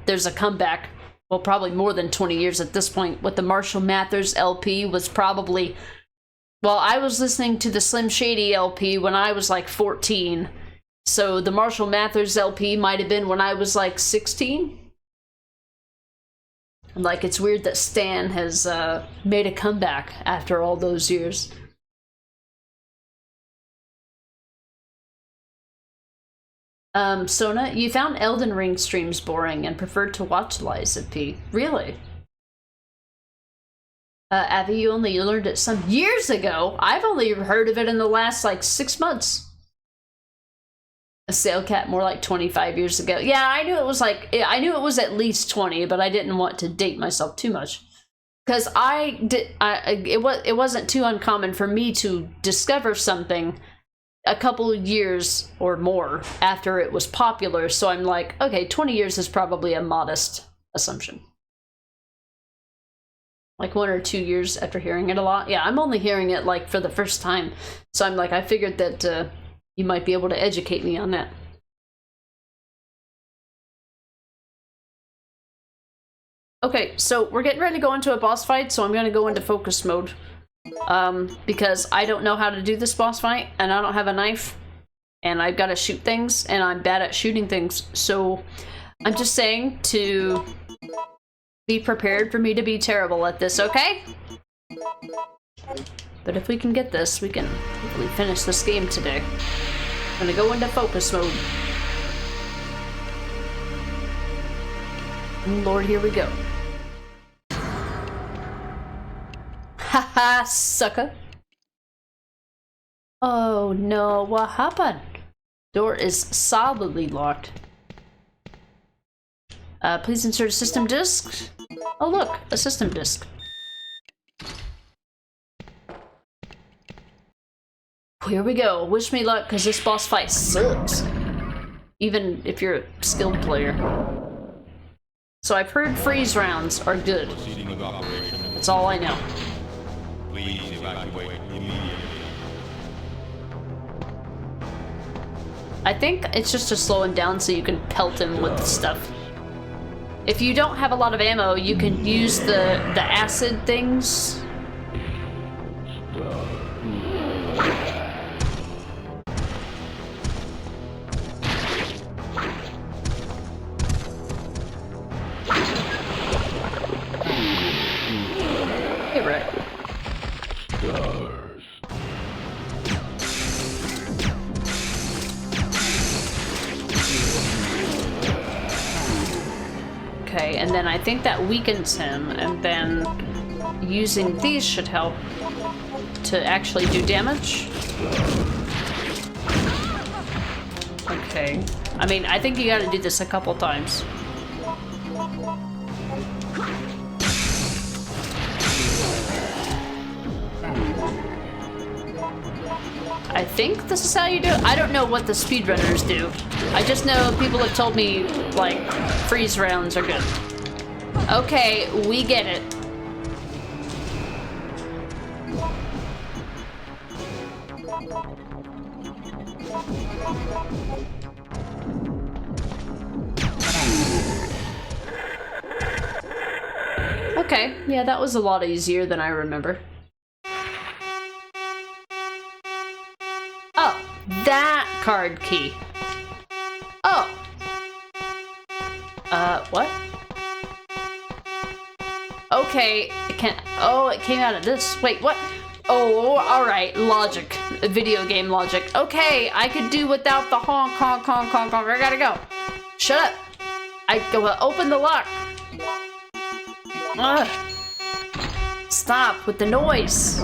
there's a comeback. Well, probably more than 20 years at this point. With the Marshall Mathers LP was probably. Well, I was listening to the Slim Shady LP when I was like 14. So the Marshall Mathers LP might have been when I was like 16. And like, it's weird that Stan has made a comeback after all those years. Sona, you found Elden Ring streams boring and preferred to watch Lies of P. Really? Abby, you only learned it some years ago. I've only heard of it in the last, like, 6 months. A Sail Cat more like 25 years ago. Yeah, I knew it was at least 20, but I didn't want to date myself too much. Because it wasn't too uncommon for me to discover something a couple of years or more after it was popular. So I'm like, okay, 20 years is probably a modest assumption. Like 1 or 2 years after hearing it a lot. Yeah, I'm only hearing it like for the first time. So I'm like, I figured that you might be able to educate me on that. Okay, so we're getting ready to go into a boss fight, so I'm going to go into focus mode. Because I don't know how to do this boss fight, and I don't have a knife. and I've got to shoot things, and I'm bad at shooting things, so I'm just saying to be prepared for me to be terrible at this, okay? But if we can get this, we can hopefully finish this game today. I'm gonna go into focus mode. Lord, here we go. Haha, sucker. Oh no, what happened? Door is solidly locked. Please insert a system disk. Oh look, a system disk. Here we go. Wish me luck, because this boss fight sucks. Even if you're a skilled player. So I've heard freeze rounds are good. That's all I know.
Please evacuate immediately.
I think it's just to slow him down so you can pelt him with stuff. If you don't have a lot of ammo, you can use the acid things. Hey, Rick. Okay, and then I think that weakens him, and then using these should help to actually do damage. Okay. I mean, I think you gotta do this a couple times. I think this is how you do it. I don't know what the speedrunners do. I just know people have told me, like, freeze rounds are good. Okay, we get it. Okay, yeah, that was a lot easier than I remember. Oh, that card key. Oh. What? Okay, it can't. Oh, it came out of this. Wait, what? Oh, alright, logic. Video game logic. Okay, I could do without the honk, honk, honk, honk, honk. I gotta go. Shut up. I go open the lock. Ugh. Stop with the noise.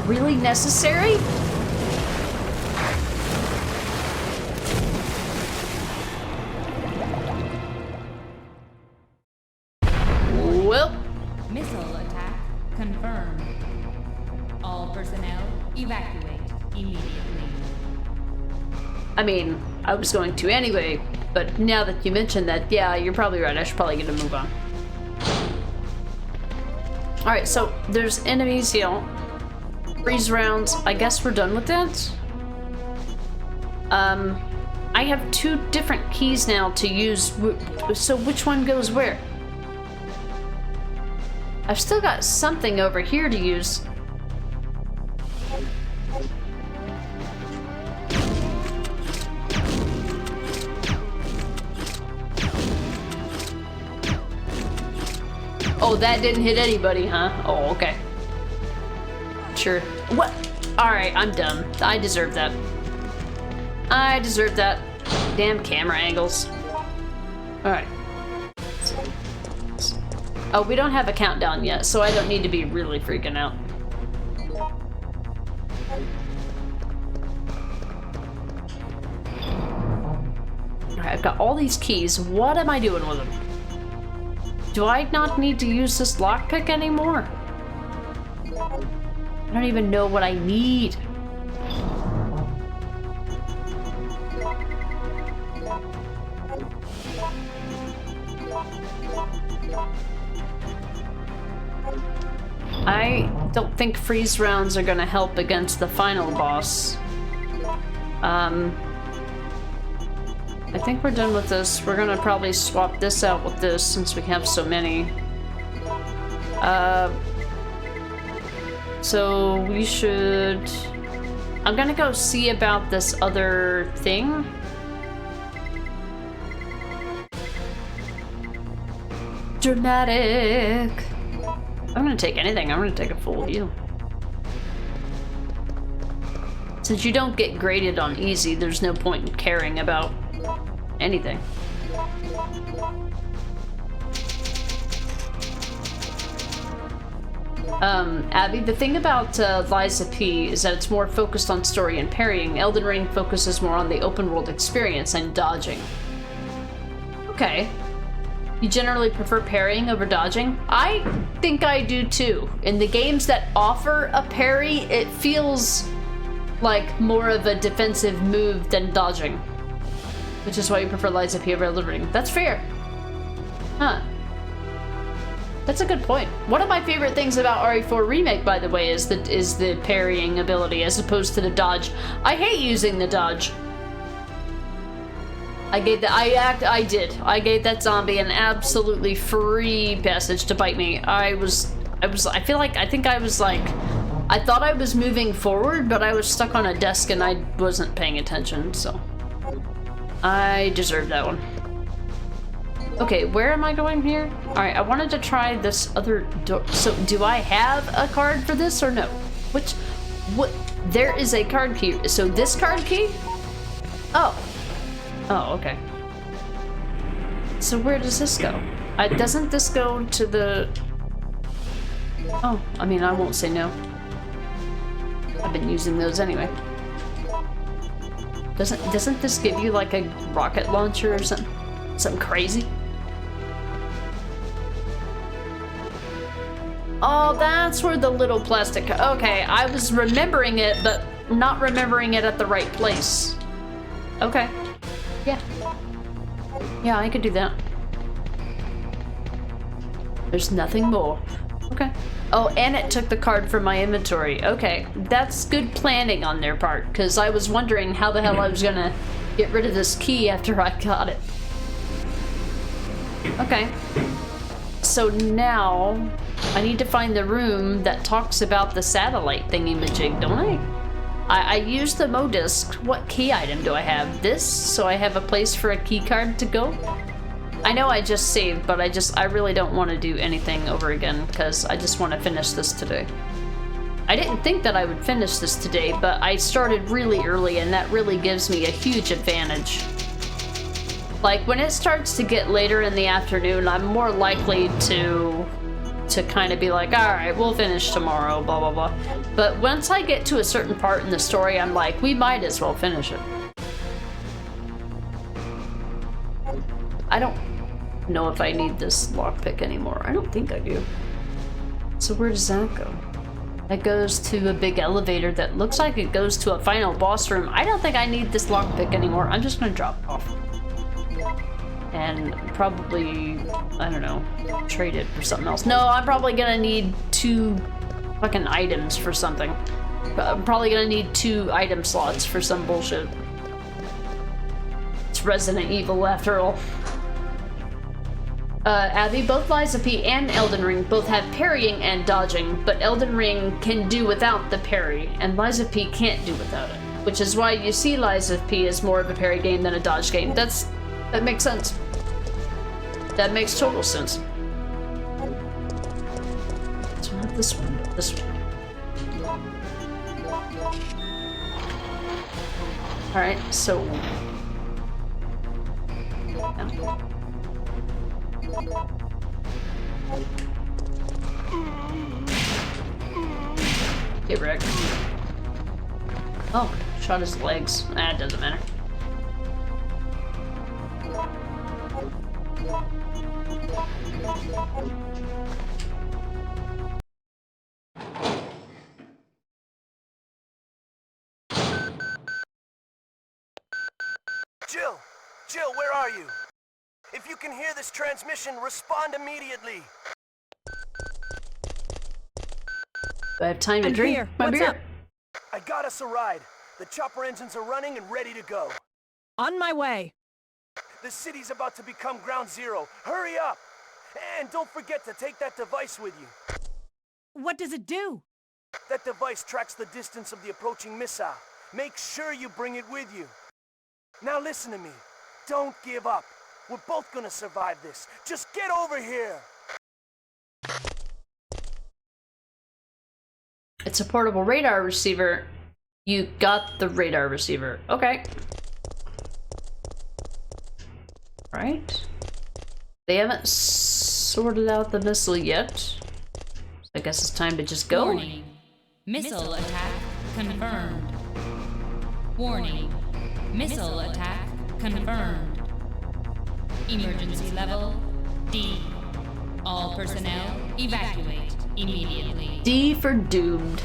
Really necessary? Well,
missile attack confirmed. All personnel evacuate immediately.
I mean, I was going to anyway, but now that you mentioned that, yeah, you're probably right. I should probably get a move on. Alright, so there's enemies, you know. Freeze rounds. I guess we're done with that. I have 2 different keys now to use. So which one goes where? I've still got something over here to use. Oh, that didn't hit anybody, huh? Oh, okay. Sure. What? Alright, I'm done. I deserve that. I deserve that. Damn camera angles. Alright. Oh, we don't have a countdown yet, so I don't need to be really freaking out. Alright, I've got all these keys. What am I doing with them? Do I not need to use this lockpick anymore? I don't even know what I need. I don't think freeze rounds are gonna help against the final boss. I think we're done with this. We're gonna probably swap this out with this since we have so many. So we should... I'm gonna go see about this other thing. Dramatic. I'm gonna take anything. I'm gonna take a full heal. Since you don't get graded on easy, there's no point in caring about anything. Abby, the thing about Lies of P is that it's more focused on story and parrying. Elden Ring focuses more on the open world experience and dodging. Okay. You generally prefer parrying over dodging? I think I do too. In the games that offer a parry, it feels like more of a defensive move than dodging. Which is why you prefer Lies of P over Elden Ring. That's fair. Huh. That's a good point. One of my favorite things about RE4 Remake, by the way, is the parrying ability as opposed to the dodge. I hate using the dodge. I gave that zombie an absolutely free passage to bite me. I thought I was moving forward, but I was stuck on a desk and I wasn't paying attention, so I deserved that one. Okay, where am I going here? Alright, I wanted to try this other door. So, do I have a card for this or no? What? There is a card key. So, this card key? Oh. Oh, okay. So, where does this go? Doesn't this go to the... Oh, I mean, I won't say no. I've been using those anyway. Doesn't this give you, like, a rocket launcher or something? Something crazy? Oh, that's where the little plastic... Okay, I was remembering it, but not remembering it at the right place. Okay. Yeah. Yeah, I could do that. There's nothing more. Okay. Oh, and it took the card from my inventory. Okay, that's good planning on their part, because I was wondering how the hell I was gonna get rid of this key after I got it. Okay. So now... I need to find the room that talks about the satellite thingy-majig, don't I? I used the Modisc. What key item do I have? This? So I have a place for a key card to go? I know I just saved, but I really don't want to do anything over again because I just want to finish this today. I didn't think that I would finish this today, but I started really early and that really gives me a huge advantage. Like, when it starts to get later in the afternoon, I'm more likely to kind of be like, alright, we'll finish tomorrow, blah, blah, blah. But once I get to a certain part in the story, I'm like, we might as well finish it. I don't know if I need this lockpick anymore. I don't think I do. So where does that go? That goes to a big elevator that looks like it goes to a final boss room. I don't think I need this lockpick anymore. I'm just gonna drop it off. And probably, I don't know, trade it for something else. No, I'm probably gonna need 2 fucking items for something. I'm probably gonna need 2 item slots for some bullshit. It's Resident Evil after all. Abby, both Lies of P and Elden Ring both have parrying and dodging, but Elden Ring can do without the parry, and Lies of P can't do without it. Which is why you see Lies of P as more of a parry game than a dodge game. That makes sense. That makes total sense. So not this one, but this one. Alright, so... Get wrecked. Oh, shot his legs. Nah, it doesn't matter.
Jill, where are you? If you can hear this transmission, respond immediately.
Do I have time to drink my beer?
I got us a ride. The chopper engines are running and ready to go.
On my way.
The city's about to become ground zero. Hurry up! And don't forget to take that device with you.
What does it do?
That device tracks the distance of the approaching missile. Make sure you bring it with you. Now listen to me. Don't give up. We're both gonna survive this. Just get over here!
It's a portable radar receiver. You got the radar receiver. Okay. Right. They haven't sorted out the missile yet. So I guess it's time to just go.
Warning. Missile attack confirmed. Warning. Missile attack confirmed. Emergency level D. All personnel evacuate immediately.
D for doomed.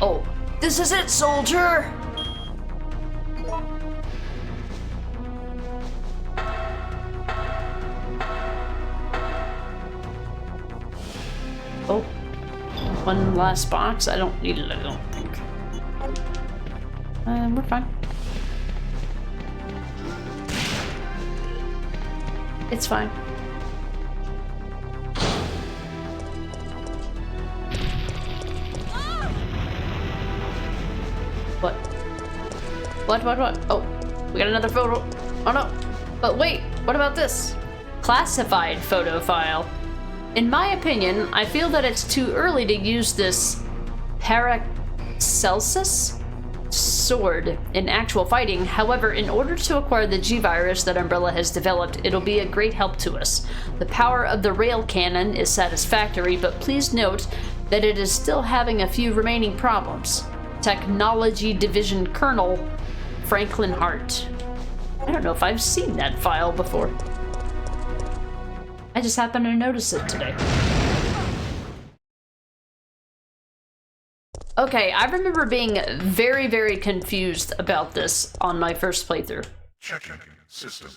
Oh, this is it, soldier! Oh, one last box. I don't need it, I don't think. We're fine. It's fine. What? What? Oh, we got another photo. Oh no. But wait, what about this? Classified photo file. In my opinion, I feel that it's too early to use this Paracelsus sword in actual fighting. However, in order to acquire the G-Virus that Umbrella has developed, it'll be a great help to us. The power of the rail cannon is satisfactory, but please note that it is still having a few remaining problems. Technology Division Colonel Franklin Hart. I don't know if I've seen that file before. I just happened to notice it today. Okay, I remember being very, very confused about this on my first playthrough.
Checking system.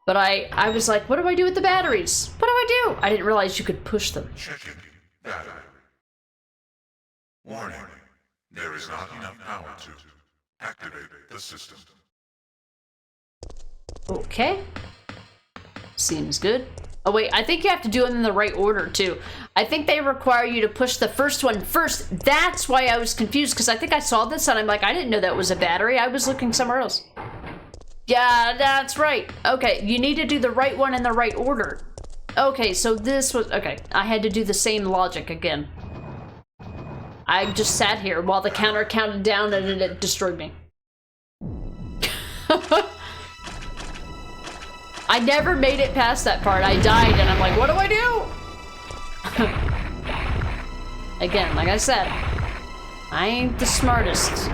But I was like, what do I do with the batteries? What do I do? I didn't realize you could push them.
Checking battery. Warning. There is not enough power to activate the system.
Okay. Seems good. Oh wait, I think you have to do it in the right order too. I think they require you to push the first one first. That's why I was confused, because I think I saw this and I'm like, I didn't know that was a battery. I was looking somewhere else. Yeah, that's right. Okay, you need to do the right one in the right order. Okay, so this was... Okay, I had to do the same logic again. I just sat here while the counter counted down and it destroyed me. I never made it past that part. I died and I'm like, what do I do? Again, like I said, I ain't the smartest.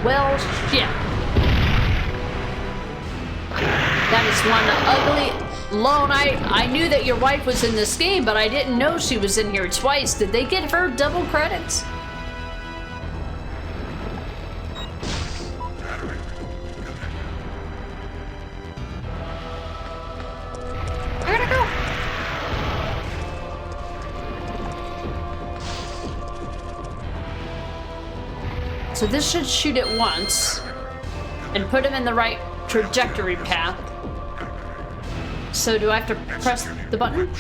Well, shit. That is one ugly... Lone, I knew that your wife was in this game, but I didn't know she was in here twice. Did they give her double credits? I gotta go. So this should shoot it once and put him in the right trajectory path. So do I have to press the button?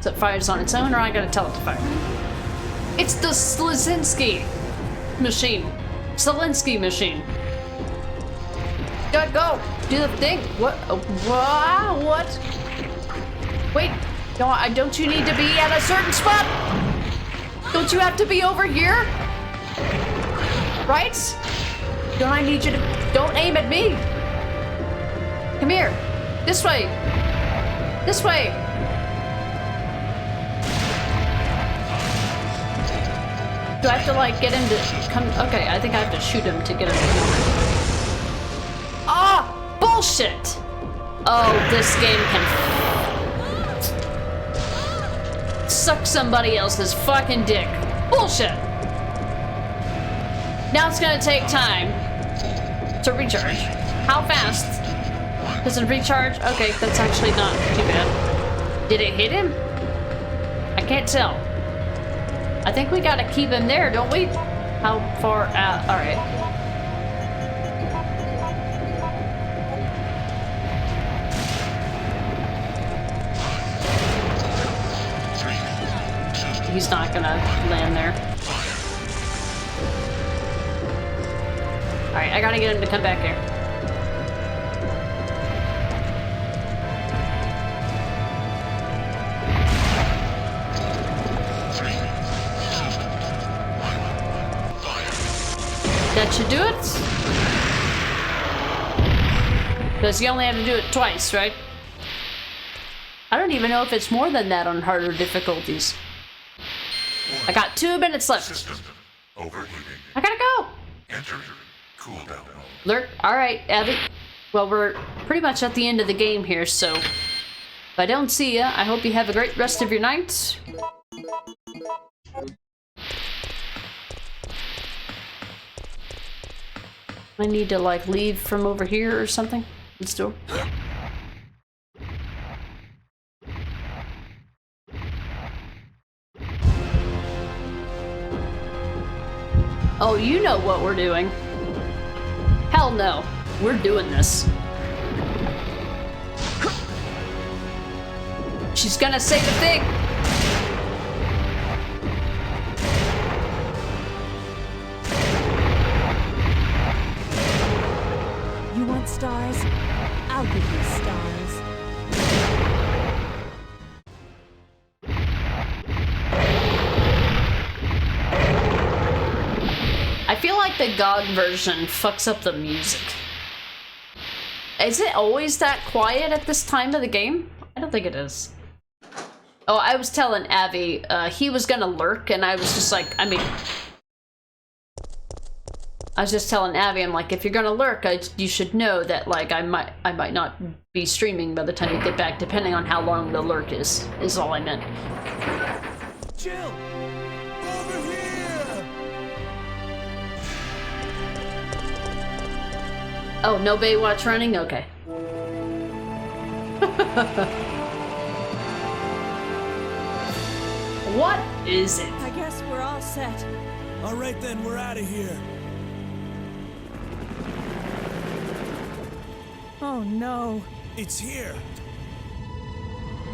So it fires on its own, or I gotta tell it to fire? It's the Slazinski machine. Zelensky machine. Go! Do the thing. What? What? Wait. Don't you need to be at a certain spot? Don't you have to be over here? Right? Don't I need you to... Don't aim at me. Come here. This way. This way. Do I have to, like, get him to come... Okay, I think I have to shoot him to get him to come. Ah! Bullshit! Oh, this game can... suck somebody else's fucking dick. Bullshit! Now it's gonna take time to recharge. How fast? Does it recharge? Okay, that's actually not too bad. Did it hit him? I can't tell. I think we gotta keep him there, don't we? How far out? Alright. he's not gonna land there. Alright, I gotta get him to come back here. That should do it. Because you only have to do it twice, right? I don't even know if it's more than that on harder difficulties. I got 2 minutes left.
System overheating.
I gotta go.
Enter cooldown mode.
Lurk. Alright, Abby. Well, we're pretty much at the end of the game here, so if I don't see ya, I hope you have a great rest of your night. I need to, like, leave from over here or something. Let's do it. Oh, you know what we're doing. Hell no. We're doing this. She's gonna say the thing.
You want stars? I'll give you stars.
I feel like the GOG version fucks up the music. Is it always that quiet at this time of the game? I don't think it is. Oh, I was telling Avi, he was gonna lurk, and I was just like, I was just telling Avi, I'm like, if you're gonna lurk, you should know that, like, I might not be streaming by the time you get back, depending on how long the lurk is all I meant.
Jill! Over here!
Oh, no Baywatch running? Okay. What is it?
I guess we're all set.
All right then, we're out of here.
Oh no.
It's here.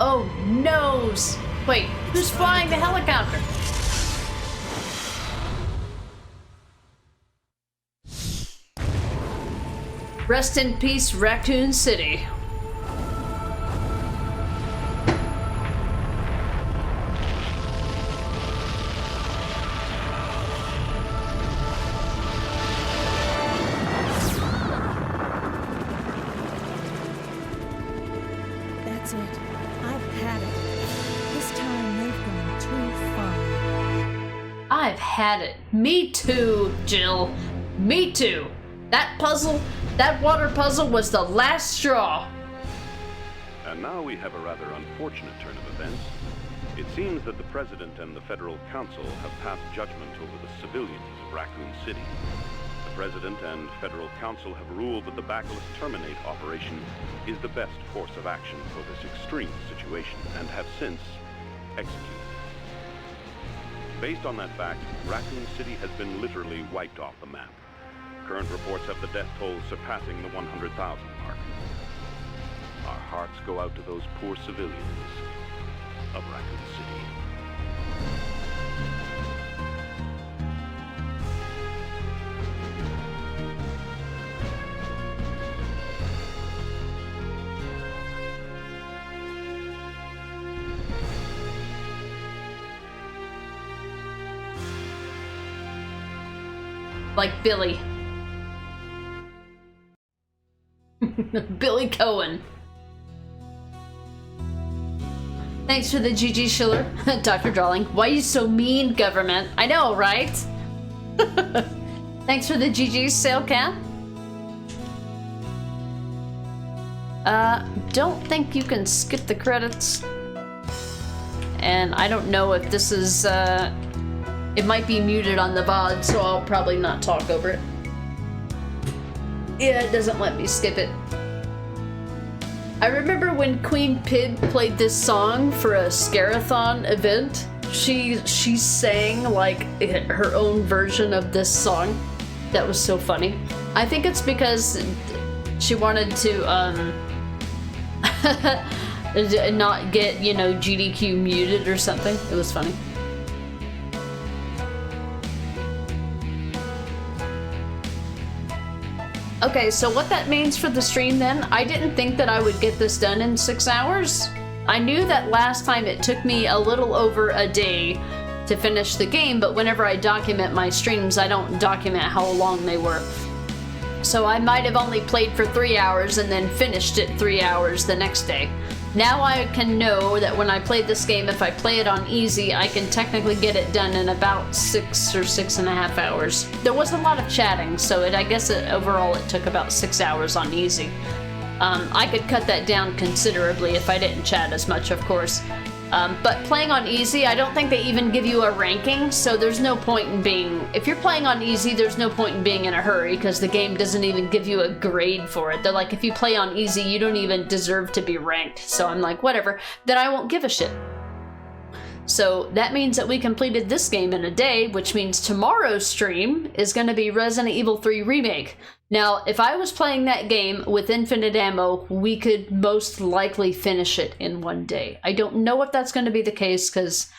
Oh, noes! Wait, who's flying the helicopter? Rest in peace, Raccoon City.
That's it. I've had it. This time they've gone too far.
I've had it. Me too, Jill. Me too. That puzzle, that water puzzle was the last straw.
And now we have a rather unfortunate turn of events. It seems that the President and the Federal Council have passed judgment over the civilians of Raccoon City. The President and Federal Council have ruled that the Bacillus Terminate operation is the best course of action for this extreme situation, and have since executed. Based on that fact, Raccoon City has been literally wiped off the map. Current reports have the death toll surpassing the 100,000 mark. Our hearts go out to those poor civilians of Raccoon City.
Like Billy. Billy Cohen. Thanks for the GG Schiller. Dr. Drawling. Why are you so mean, government? I know, right? Thanks for the GG Sale Cat. Don't think you can skip the credits. And I don't know if this is, it might be muted on the VOD, so I'll probably not talk over it. Yeah, it doesn't let me skip it. I remember when Queen Pib played this song for a Scarathon event. She sang like her own version of this song. That was so funny. I think it's because she wanted to not get, you know, GDQ muted or something. It was funny. Okay, so what that means for the stream then, I didn't think that I would get this done in 6 hours. I knew that last time it took me a little over a day to finish the game, but whenever I document my streams, I don't document how long they were. So I might have only played for 3 hours and then finished it 3 hours the next day. Now I can know that when I play this game, if I play it on easy, I can technically get it done in about 6 or 6.5 hours. There was a lot of chatting, so I guess overall it took about 6 hours on easy. I could cut that down considerably if I didn't chat as much, of course. But playing on easy, I don't think they even give you a ranking, so there's no point in being... If you're playing on easy, there's no point in being in a hurry, because the game doesn't even give you a grade for it. They're like, if you play on easy, you don't even deserve to be ranked. So I'm like, whatever, then I won't give a shit. So that means that we completed this game in a day, which means tomorrow's stream is going to be Resident Evil 3 Remake. Now, if I was playing that game with infinite ammo, we could most likely finish it in one day. I don't know if that's going to be the case, because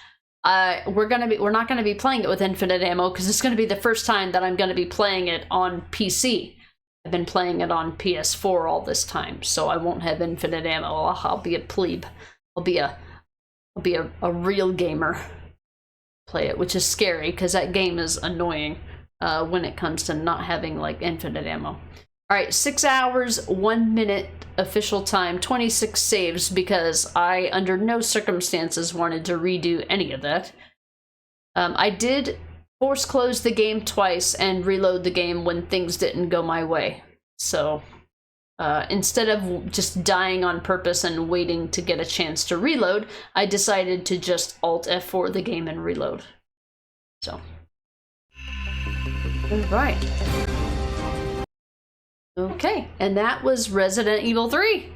we're not going to be playing it with infinite ammo, because it's going to be the first time that I'm going to be playing it on PC. I've been playing it on PS4 all this time, so I won't have infinite ammo. I'll be a plebe. I'll be a real gamer. Play it, which is scary, because that game is annoying. When it comes to not having like infinite ammo. All right, 6 hours, 1 minute official time, 26 saves, because I under no circumstances wanted to redo any of that. I did force close the game twice and reload the game when things didn't go my way. So instead of just dying on purpose and waiting to get a chance to reload, I decided to just Alt F4 the game and reload. So. Right. Okay, and that was Resident Evil 3.